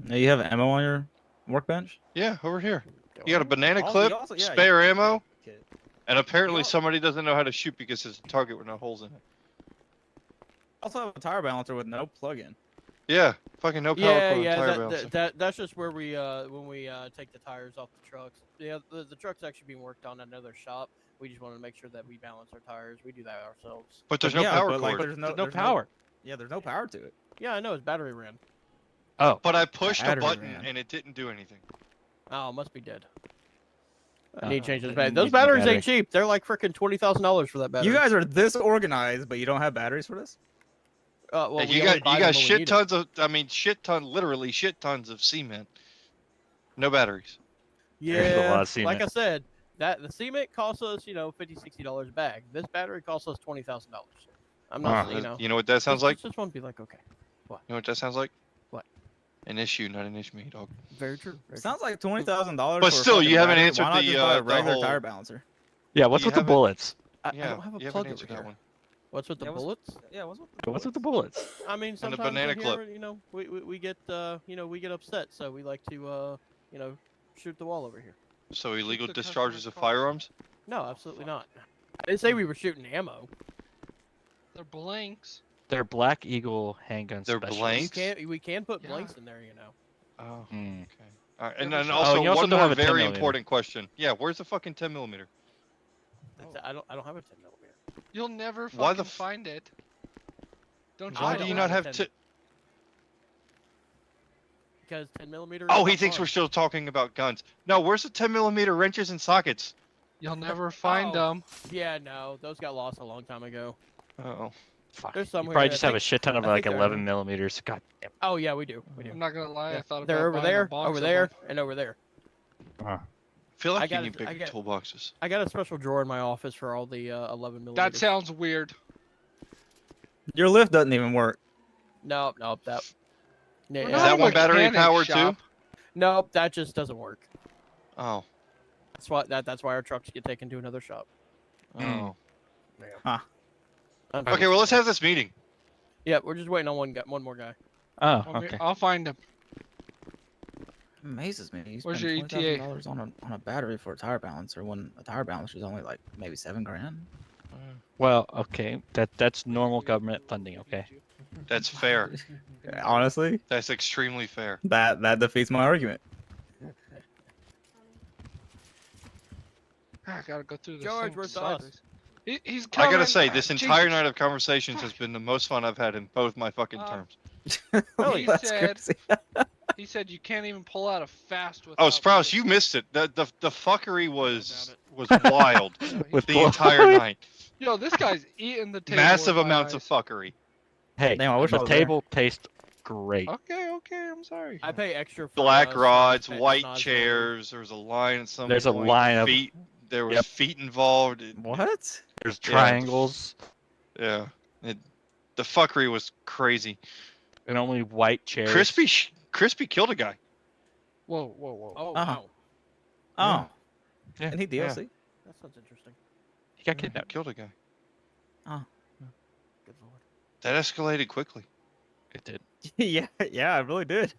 Now you have ammo on your workbench? Yeah, over here. You got a banana Oh, you clip, also- yeah, spare ammo, Kit. and apparently You al- somebody doesn't know how to shoot because it's a target with no holes in it. Also have a tire balancer with no plug-in. Yeah, fucking no power cord and tire balancer. That's just where we when we take the tires off the trucks. Yeah, the truck's actually being worked on at another shop. We just want to make sure that we balance our tires. We do that ourselves. But there's no Yeah, power but, like, cord. there's no power. Yeah, there's no power to it. Yeah, I know it's battery ran. Oh, But I pushed a Battery button ran. and it didn't do anything. Oh, must be dead. I need to change those it batteries. needs Those to be batteries battery. ain't cheap. They're like freaking $20,000 for that battery. You guys are this organized, but you don't have batteries for this? Well, you got shit tons of, literally shit tons of cement. No batteries. There's a lot Yeah, of cement. like I said, that the cement costs us, $50, $60 a bag. This battery costs us $20,000. I'm not, You know what that sounds like? Just want to be like, okay, what? You know what that sounds like? What? An issue, not an issue, dog. Very true. Sounds like $20,000. But still, you haven't answered Why not just buy a the regular whole tire balancer? Yeah, what's You with the haven't- bullets? I Yeah, don't have a you plug haven't over answered that here. one. What's with the bullets? Yeah, what's with What's with the bullets? I mean, And a sometimes banana in here, clip. we get we get upset, so we like to shoot the wall over here. So illegal the discharges customer's of car. firearms? No, absolutely not. I didn't say we were shooting ammo. They're blanks. They're Black Eagle handgun They're specialists. blanks? We can put Yeah. blanks in there, Oh, Hmm. okay. All right, and Never then shot. also you also one don't more have a 10 very millimeter. important question. Yeah, where's the fucking 10 millimeter? I don't have a 10 millimeter. You'll never Why the fucking find it. Don't Why you do you know not that? have to? Because 10 millimeter. Oh, is he not thinks fun. we're still talking about guns. No, where's the 10 millimeter wrenches and sockets? You'll never find them. Yeah, no, those got lost a long time ago. Oh, Fuck. There's You somewhere. probably I just have a think- shit ton of I like think they're- 11 millimeters. God damn. Oh yeah, we do. We do. I'm not gonna lie. I thought about They're over buying a there, box over of there, them. and over there. I feel like I you got need it- I bigger got- toolboxes. I got a special drawer in my office for all the 11 That millimeters. sounds weird. Your lift doesn't even work. Nope. That. Yeah, We're Is not that a one battery mechanic powered shop. too? Nope, that just doesn't work. Oh. That's why our trucks get taken to another shop. Oh. Huh. Okay, well, let's have this meeting. Yeah, we're just waiting on one more guy. Oh, I'll find him. Amazes me. You Where's spend your ETA? $20,000 on a battery for a tire balancer when a tire balancer is only like maybe $7,000. Well, okay, that's normal government funding. Okay. That's fair. Honestly, That's extremely fair. that defeats my argument. I gotta go through this. George, thing where's sideways. He's I coming. gotta say, this entire Jesus. night of conversations has been the most fun I've had in both my fucking terms. He That's said, crazy. he said you can't even pull out a fast with. Oh, Sprouse, you missed it. The fuckery was wild With the blood. entire night. Yo, this guy's eating the table. Massive with my amounts of eyes. fuckery. Hey, Damn, I wish I the was there. table tastes great. Okay, I'm sorry. I pay extra for Black rods, Pet white Nozzle. chairs. There was a line at some There's a point. line of- feet. There was Yep. feet involved. What? There's Yeah. triangles Yeah. The fuckery was crazy. and only white chairs. Crispy killed a guy. Whoa. Oh, Uh-huh. wow. Oh. Yeah. And he DLC? That sounds interesting. He got kidnapped. Killed a guy. Oh. Good lord. That escalated quickly. It did. yeah, I really did.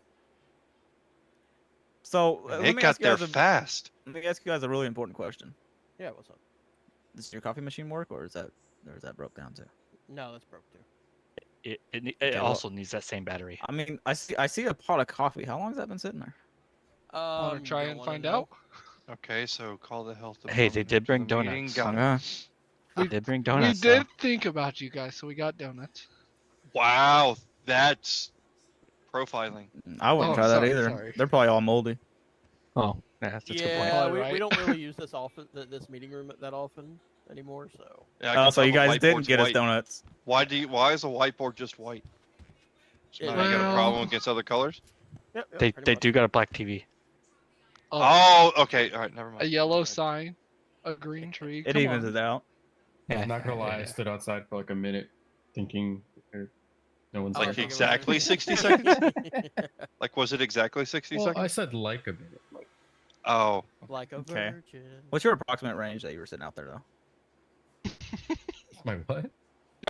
So let It me got ask you there guys fast. Let me ask you guys a really important question. Yeah, what's up? Does your coffee machine work, or is that broke down too? No, that's broke too. It Okay, well- also needs that same battery. I mean, I see a pot of coffee. How long has that been sitting there? Wanna try you and wanna find know? out? Okay, so call the health Hey, they department did bring after the meeting. donuts. Got it. Yeah. They did bring We donuts. did think about you guys, so we got donuts. Wow, that's profiling. I wouldn't Oh, try that sorry, either. sorry. They're probably all moldy. Though. Oh, yeah, that's a good point. Yeah, Probably we right. don't really use this often, this meeting room that often anymore. So Yeah, I can So tell you the guys didn't whiteboard's get us white. donuts. Why is a whiteboard just white? So now you got a Well- problem against other colors? yep, They pretty much. do got a black TV. Oh, okay. All right, never A mind. yellow sign, a green tree. It Come evens on. it out. Yeah. I'm not gonna lie, I stood outside for like a minute thinking no one's Like there. exactly 60 seconds? Like, was it exactly 60 Well, seconds? I said like a minute. Like, Oh. Like a Okay. virgin. What's your approximate range that you were sitting out there though? my what?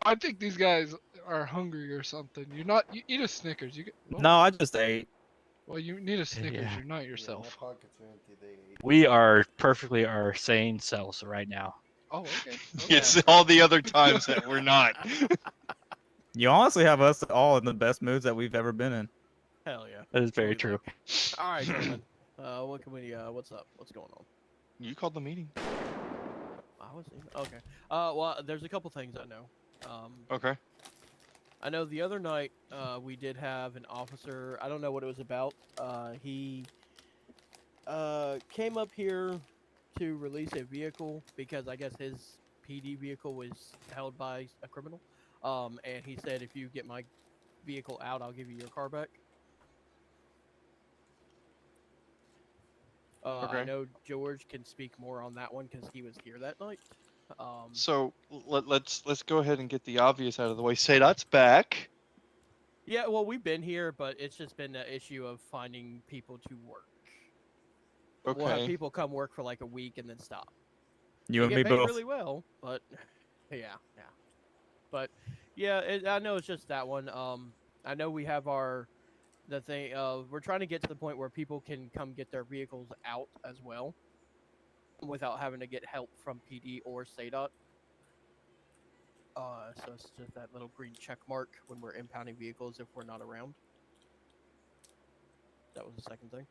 I think these guys are hungry or something. You're not. You eat a Snickers. You get. Well, No, I just ate. Well, you need a Snickers. Yeah. You're not yourself. We are perfectly our sane selves right now. Oh, okay. It's all the other times that we're not. You honestly have us all in the best moods that we've ever been in. Hell yeah. That is very true. All right, gentlemen. What can we? What's up? What's going on? You called the meeting. I was okay. Well, there's a couple things I know. Okay. I know the other night we did have an officer. I don't know what it was about. He came up here to release a vehicle because I guess his PD vehicle was held by a criminal. And he said, if you get my vehicle out, I'll give you your car back. I Okay. know George can speak more on that one because he was here that night. So let's go ahead and get the obvious out of the way. Say that's back. Yeah, well, we've been here, but it's just been an issue of finding people to work. We'll have Okay. people come work for like a week and then stop. You They and get me paid both. really well, but yeah. But yeah, I know it's just that one. I know we have the thing. We're trying to get to the point where people can come get their vehicles out as well, without having to get help from PD or SADOT. So it's just that little green check mark when we're impounding vehicles if we're not around. That was the second thing.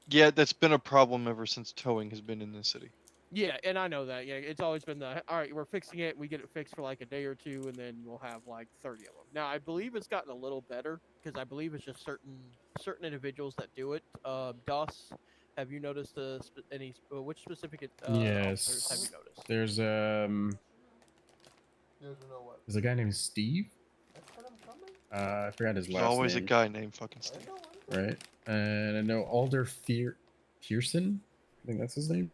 Yeah, that's been a problem ever since towing has been in this city. Yeah, and I know that. Yeah, it's always been all right, we're fixing it. We get it fixed for like a day or two, and then we'll have like 30 of them. Now, I believe it's gotten a little better because I believe it's just certain individuals that do it. DOS, have you noticed which specific officers have you noticed? There's there's a guy named Steve. I forgot his There's last always name. a guy named fucking Steve. Right. And I know Alder Pearson. I think that's his name.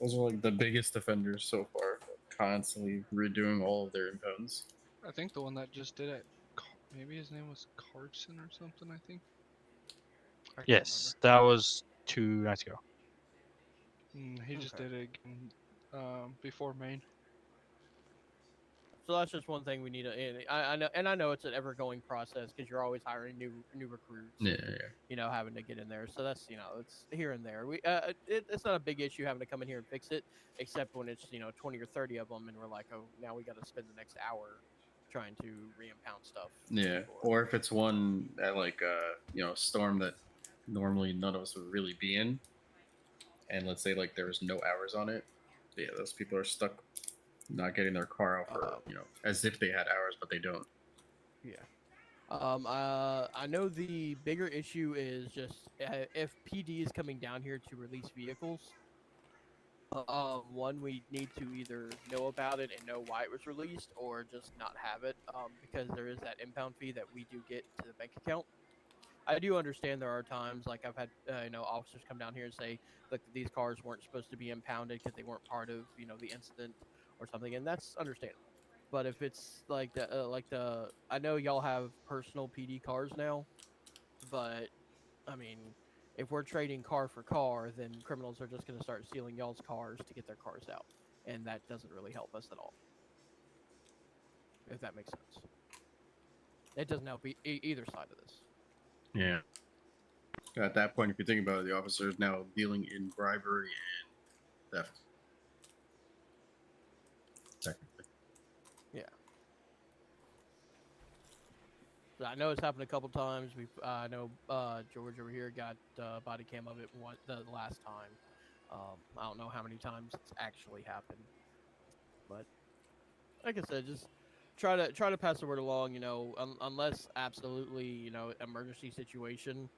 Those are like the biggest offenders so far. Constantly redoing all of their impounds. I think the one that just did it, maybe his name was Carson or something. I think. I can't Yes, that was 2 nights ago. He just did it again before Maine. So that's just one thing we need to. I know, and I know it's an ever-going process because you're always hiring new recruits. Yeah. You know, having to get in there. So that's it's here and there. It's not a big issue having to come in here and fix it, except when it's 20 or 30 of them, and we're like, oh, now we got to spend the next hour trying to re-impound stuff. Yeah. Or if it's one at like storm that normally none of us would really be in, and let's say like there was no hours on it. Yeah, those people are stuck not getting their car out for as if they had hours, but they don't. Yeah. I know the bigger issue is just if PD is coming down here to release vehicles. One, we need to either know about it and know why it was released, or just not have it. Because there is that impound fee that we do get to the bank account. I do understand there are times like I've had officers come down here and say, look, these cars weren't supposed to be impounded because they weren't part of the incident or something, and that's understandable. But if it's like I know y'all have personal PD cars now, but I mean, if we're trading car for car, then criminals are just going to start stealing y'all's cars to get their cars out, and that doesn't really help us at all. If that makes sense, it doesn't help either side of this. Yeah. At that point, if you think about it, the officer is now dealing in bribery and theft. Technically. Yeah. So I know it's happened a couple times. I know George over here got body cam of it the last time. I don't know how many times it's actually happened, but like I said, just try to pass the word along. Unless absolutely emergency situation.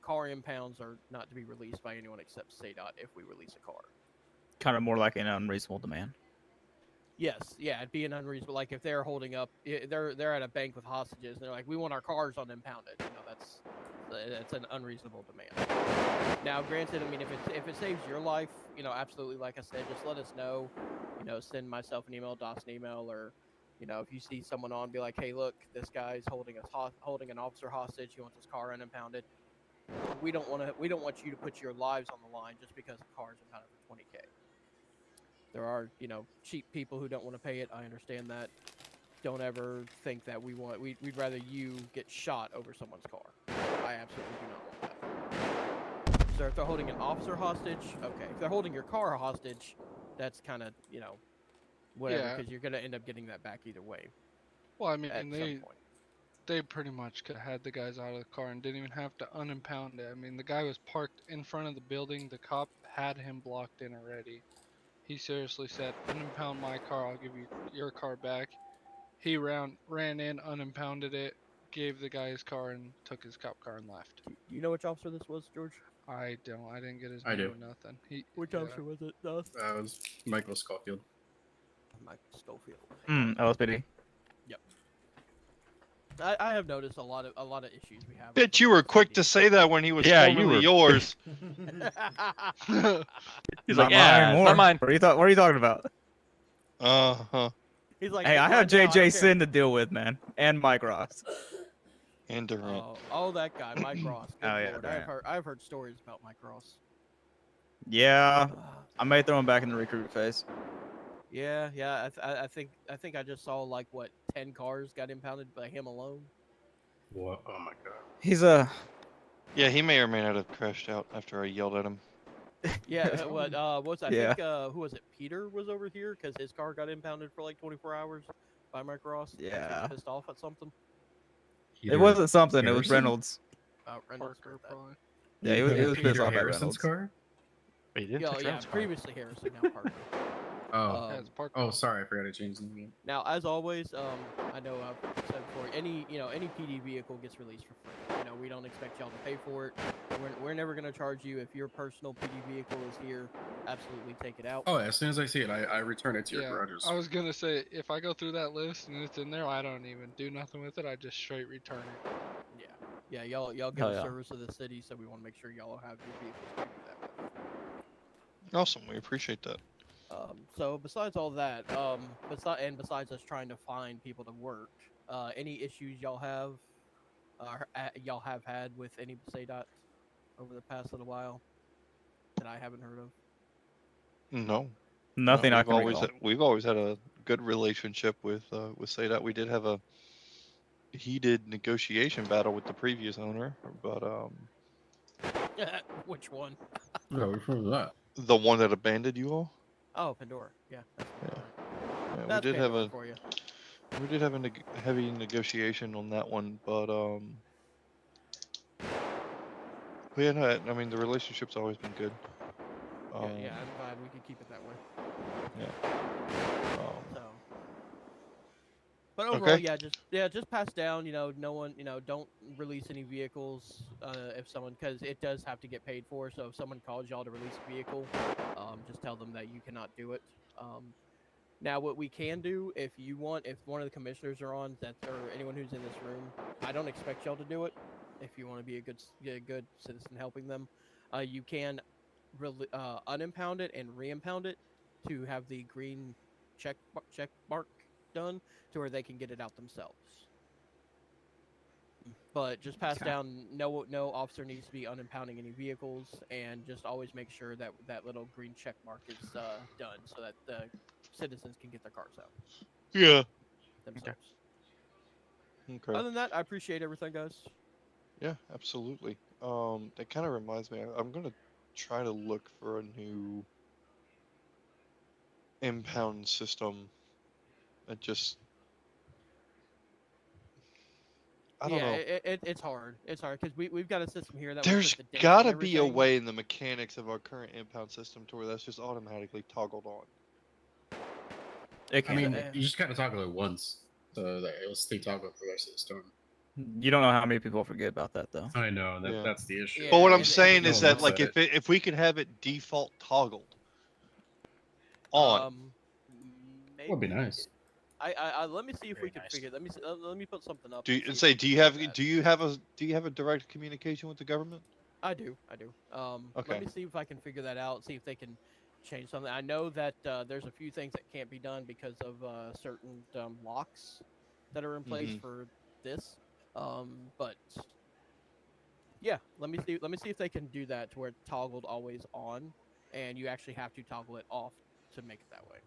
Car impounds are not to be released by anyone except SADOT if we release a car. Kind of more like an unreasonable demand. Yes, yeah, it'd be an unreasonable. Like if they're holding up, they're at a bank with hostages, and they're like, "We want our cars unimpounded." That's an unreasonable demand. Now, granted, I mean, if it saves your life, absolutely. Like I said, just let us know. Send myself an email, DOS an email, or if you see someone on, be like, "Hey, look, this guy's holding an officer hostage. He wants his car unimpounded." We don't want you to put your lives on the line just because the car's impounded for $20K. There are, cheap people who don't want to pay it. I understand that. Don't ever think that we'd rather you get shot over someone's car. I absolutely do not want that. So if they're holding an officer hostage, okay. If they're holding your car hostage, that's kind of, whatever, because you're going to end up getting that back either way. Well, I mean, they pretty much could have had the guys out of the car and didn't even have to unimpound it. I mean, the guy was parked in front of the building. The cop had him blocked in already. He seriously said, unimpound my car, I'll give you your car back. He ran in, unimpounded it, gave the guy his car and took his cop car and left. You know which officer this was, George? I don't. I didn't get his I name do. or nothing. Which officer was it? It was Michael Schofield. Michael Schofield. LSPD. Yep. I have noticed a lot of issues we have. Bet you were quick to say that when he was Yeah, you formerly were. yours. He's Not like, yeah, mine, it's not mine. What are you talking about? Uh-huh. He's like, Hey, I have "Right now, JJ don't care." Sin to deal with, man, and Mike Ross. And Durant. Oh, that guy, Mike Ross. Good Oh, yeah, Lord. Durant. I've heard stories about Mike Ross. Yeah, I may throw him back in the recruit phase. Yeah. I think I just saw like what 10 cars got impounded by him alone. What? Oh my god. He's Yeah, he may or may not have crashed out after I yelled at him. Yeah. I Yeah. think who was it? Peter was over here because his car got impounded for like 24 hours by Mike Ross. 'Cause he was Yeah. pissed off at something. It wasn't something. It was Harrison? Reynolds. Reynolds Parker, wrote that. probably. Yeah, he was pissed Peter off at Harrison's Reynolds. car? Wait, you didn't touch Yeah, Reynolds' car. previously Harrison, now Parker. Oh. Yeah, it's Parker. Oh, sorry, I forgot to change the name. Now, as always, I know I've said before, any PD vehicle gets released for free. You know, we don't expect y'all to pay for it. We're never gonna charge you if your personal PD vehicle is here. Absolutely, take it out. Oh, as soon as I see it, I return it to your Yeah, garages. I was gonna say if I go through that list and it's in there, I don't even do nothing with it. I just straight return it. Yeah, y'all give Oh, a yeah. service to the city, so we want to make sure y'all have your vehicles to do that with. Awesome, we appreciate that. So besides all that, besides us trying to find people to work, any issues y'all have had with any SADOT over the past little while that I haven't heard of? No. Nothing No, I can recall. we've always had a good relationship with SADOT. We did have a heated negotiation battle with the previous owner, but Which one? Yeah, which one was that? the one that abandoned you all. Oh, Pandora. Yeah. Yeah, That's we did have Pandora a for you. heavy negotiation on that one, but yeah, no, I mean the relationship's always been good. Yeah, I'm glad we could keep it that way. Yeah. So, but overall, Okay. just pass down. No one, don't release any vehicles if someone, because it does have to get paid for. So if someone calls y'all to release a vehicle, just tell them that you cannot do it. Now, what we can do, if you want, if one of the commissioners are on, or anyone who's in this room, I don't expect y'all to do it. If you want to be a good citizen helping them, you can unimpound it and re-impound it to have the green check mark done to where they can get it out themselves. But just pass down. No officer needs to be unimpounding any vehicles, and just always make sure that that little green check mark is done so that the citizens can get their cars out. Yeah. Themselves. Okay. Other than that, I appreciate everything, guys. Yeah, absolutely. That kind of reminds me. I'm gonna try to look for a new impound system. It just, I don't know. It's hard. It's hard because we've got a system here that There's we put the dates gotta and be a everything. way in the mechanics of our current impound system to where that's just automatically toggled on. I mean, you just gotta toggle it once, so that it'll stay toggled for the rest of the storm. You don't know how many people forget about that though. I know Yeah. that's the issue. But what I'm saying no is one that looks like at if we could have it default toggled on. would be nice. I let me see if we can figure. Let me put something up. Do you and see say if do we you can have do that. do you have a direct communication with the government? I do. Okay. Let me see if I can figure that out. See if they can change something. I know that there's a few things that can't be done because of certain locks that are in place Mhm. for this. But yeah, let me see if they can do that to where it's toggled always on, and you actually have to toggle it off to make it that way.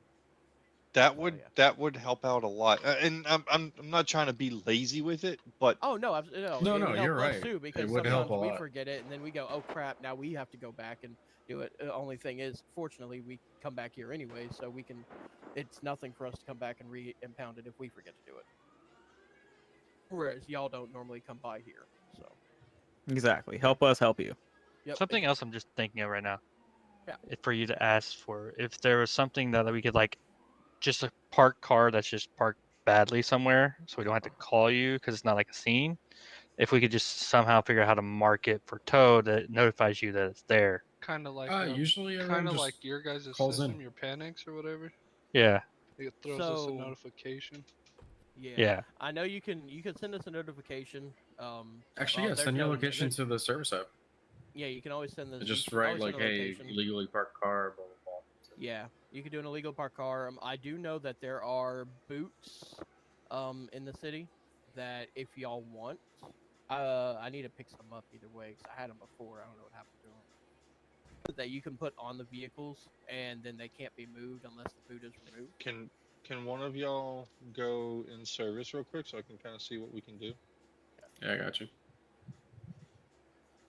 That would help out a lot. And I'm not trying to be lazy with it, but Oh no, no, it would help you're us right. too, It because would help sometimes a we lot. forget it and then we go, oh crap, now we have to go back and do it. The only thing is, fortunately, we come back here anyway, so we can. It's nothing for us to come back and re-impound it if we forget to do it. Whereas y'all don't normally come by here, so. Exactly. Help us help you. Yep, Something else I'm just thinking of right now. Yeah. For you to ask for, if there was something that we could like, just a parked car that's just parked badly somewhere, so we don't have to call you because it's not like a scene. If we could just somehow figure out how to mark it for tow that notifies you that it's there. Kind of like usually everyone kind of just like your guys' calls system, in. your panics or whatever. Yeah. It throws us a So- notification. Yeah. I know you can send us a notification. Actually, well, yeah, send your no, location to the service app. Yeah, you can always send this. Just you can write always like, send a hey, location. illegally parked car, blah blah blah. Yeah, you can do an illegal park car. I do know that there are boots, in the city that if y'all want, I need to pick some up either way because I had them before. I don't know what happened to them. That you can put on the vehicles and then they can't be moved unless the boot is removed. Can one of y'all go in service real quick so I can kind of see what we can do? Yeah, I got you.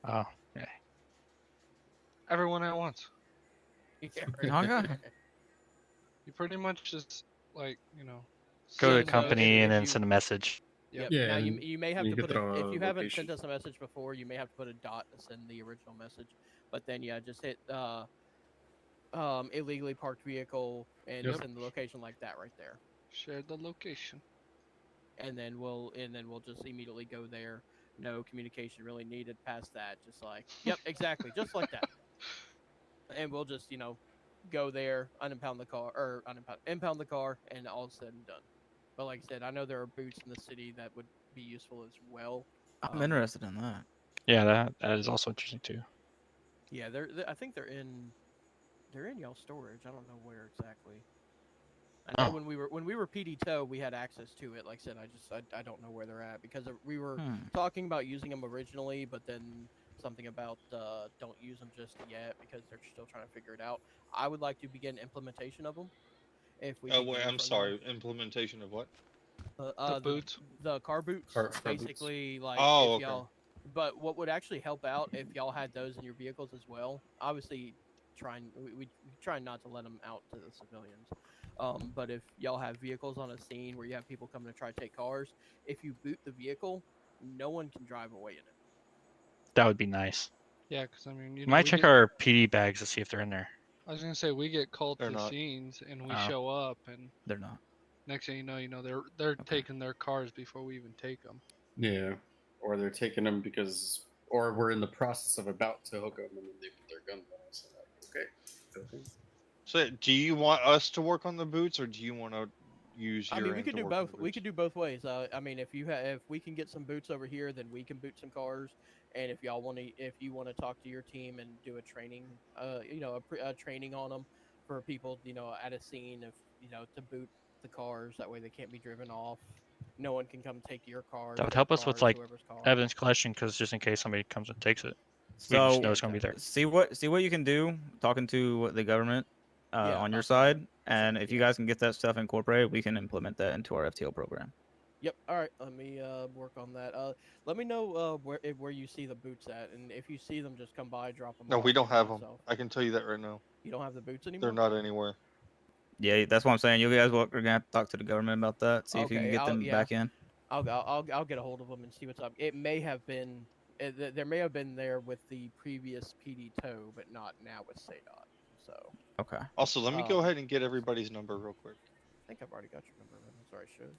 Oh, yeah. Everyone at once. Yeah, You pretty much just like, you know, Go to send the a- company and then you- send a message. Yep. Yeah, Now and you may have you to could put throw if a you haven't location. sent us a message before, you may have to put a dot to send the original message. But then yeah, just hit illegally parked vehicle and Yep. send the location like that right there. Share the location. And then we'll just immediately go there. No communication really needed past that. Just like, yep, exactly, just like that. And we'll just, go there, unimpound the car, or impound the car, and all said and done. But like I said, I know there are boots in the city that would be useful as well. I'm interested in that. Yeah, that is also interesting too. Yeah, I think they're in y'all storage. I don't know where exactly. I know Oh. when we were PD tow, we had access to it. Like I said, I don't know where they're at because we were Hmm. talking about using them originally, but then something about don't use them just yet because they're still trying to figure it out. I would like to begin implementation of them. If we Oh could wait, get in I'm front sorry. Implementation of what? The boots. the car boots, Car boots. basically like Oh, if okay. y'all. But what would actually help out if y'all had those in your vehicles as well? Obviously, we try not to let them out to the civilians. But if y'all have vehicles on a scene where you have people coming to try to take cars, if you boot the vehicle, no one can drive away in it. That would be nice. Yeah, because I mean, you You know, might we check get, our PD bags to see if they're in there. I was gonna say we get called They're to not. scenes and we Oh. show up and They're not. next thing you know they're taking their cars before we even take them. Yeah, or they're taking them or we're in the process of about to hook them, and then they put their guns on us. Okay. So, do you want us to work on the boots, or do you want to use your? I mean, we end could to do work on both. the We boots? could do both ways. I mean, if we can get some boots over here, then we can boot some cars. And if you want to talk to your team and do a training, a training on them for people, at a scene, to boot the cars. That way they can't be driven off. No one can come take your cars. That would their help us with cars, like whoever's car. evidence collection, because just in case somebody comes and takes it, we So just know it's gonna be there. see what you can do. Talking to the government Yeah, on your about that. side, and if you guys can get that stuff incorporated, we can implement that into our FTO program. Yep. All right. Let me work on that. Let me know where you see the boots at, and if you see them, just come by, drop them. No, off, we don't give 'em have them. myself. I can tell you that right now. You don't have the boots anymore. They're not anywhere. Yeah, that's what I'm saying. You guys are gonna have to talk to the government about that. See if you can Okay, get them back in. I'll get a hold of them and see what's up. It may have been there may have been there with the previous PD tow, but not now with SADOT. So Okay. Also, let me go ahead and get everybody's number real quick. I think I've already got your number. I'm sorry, should.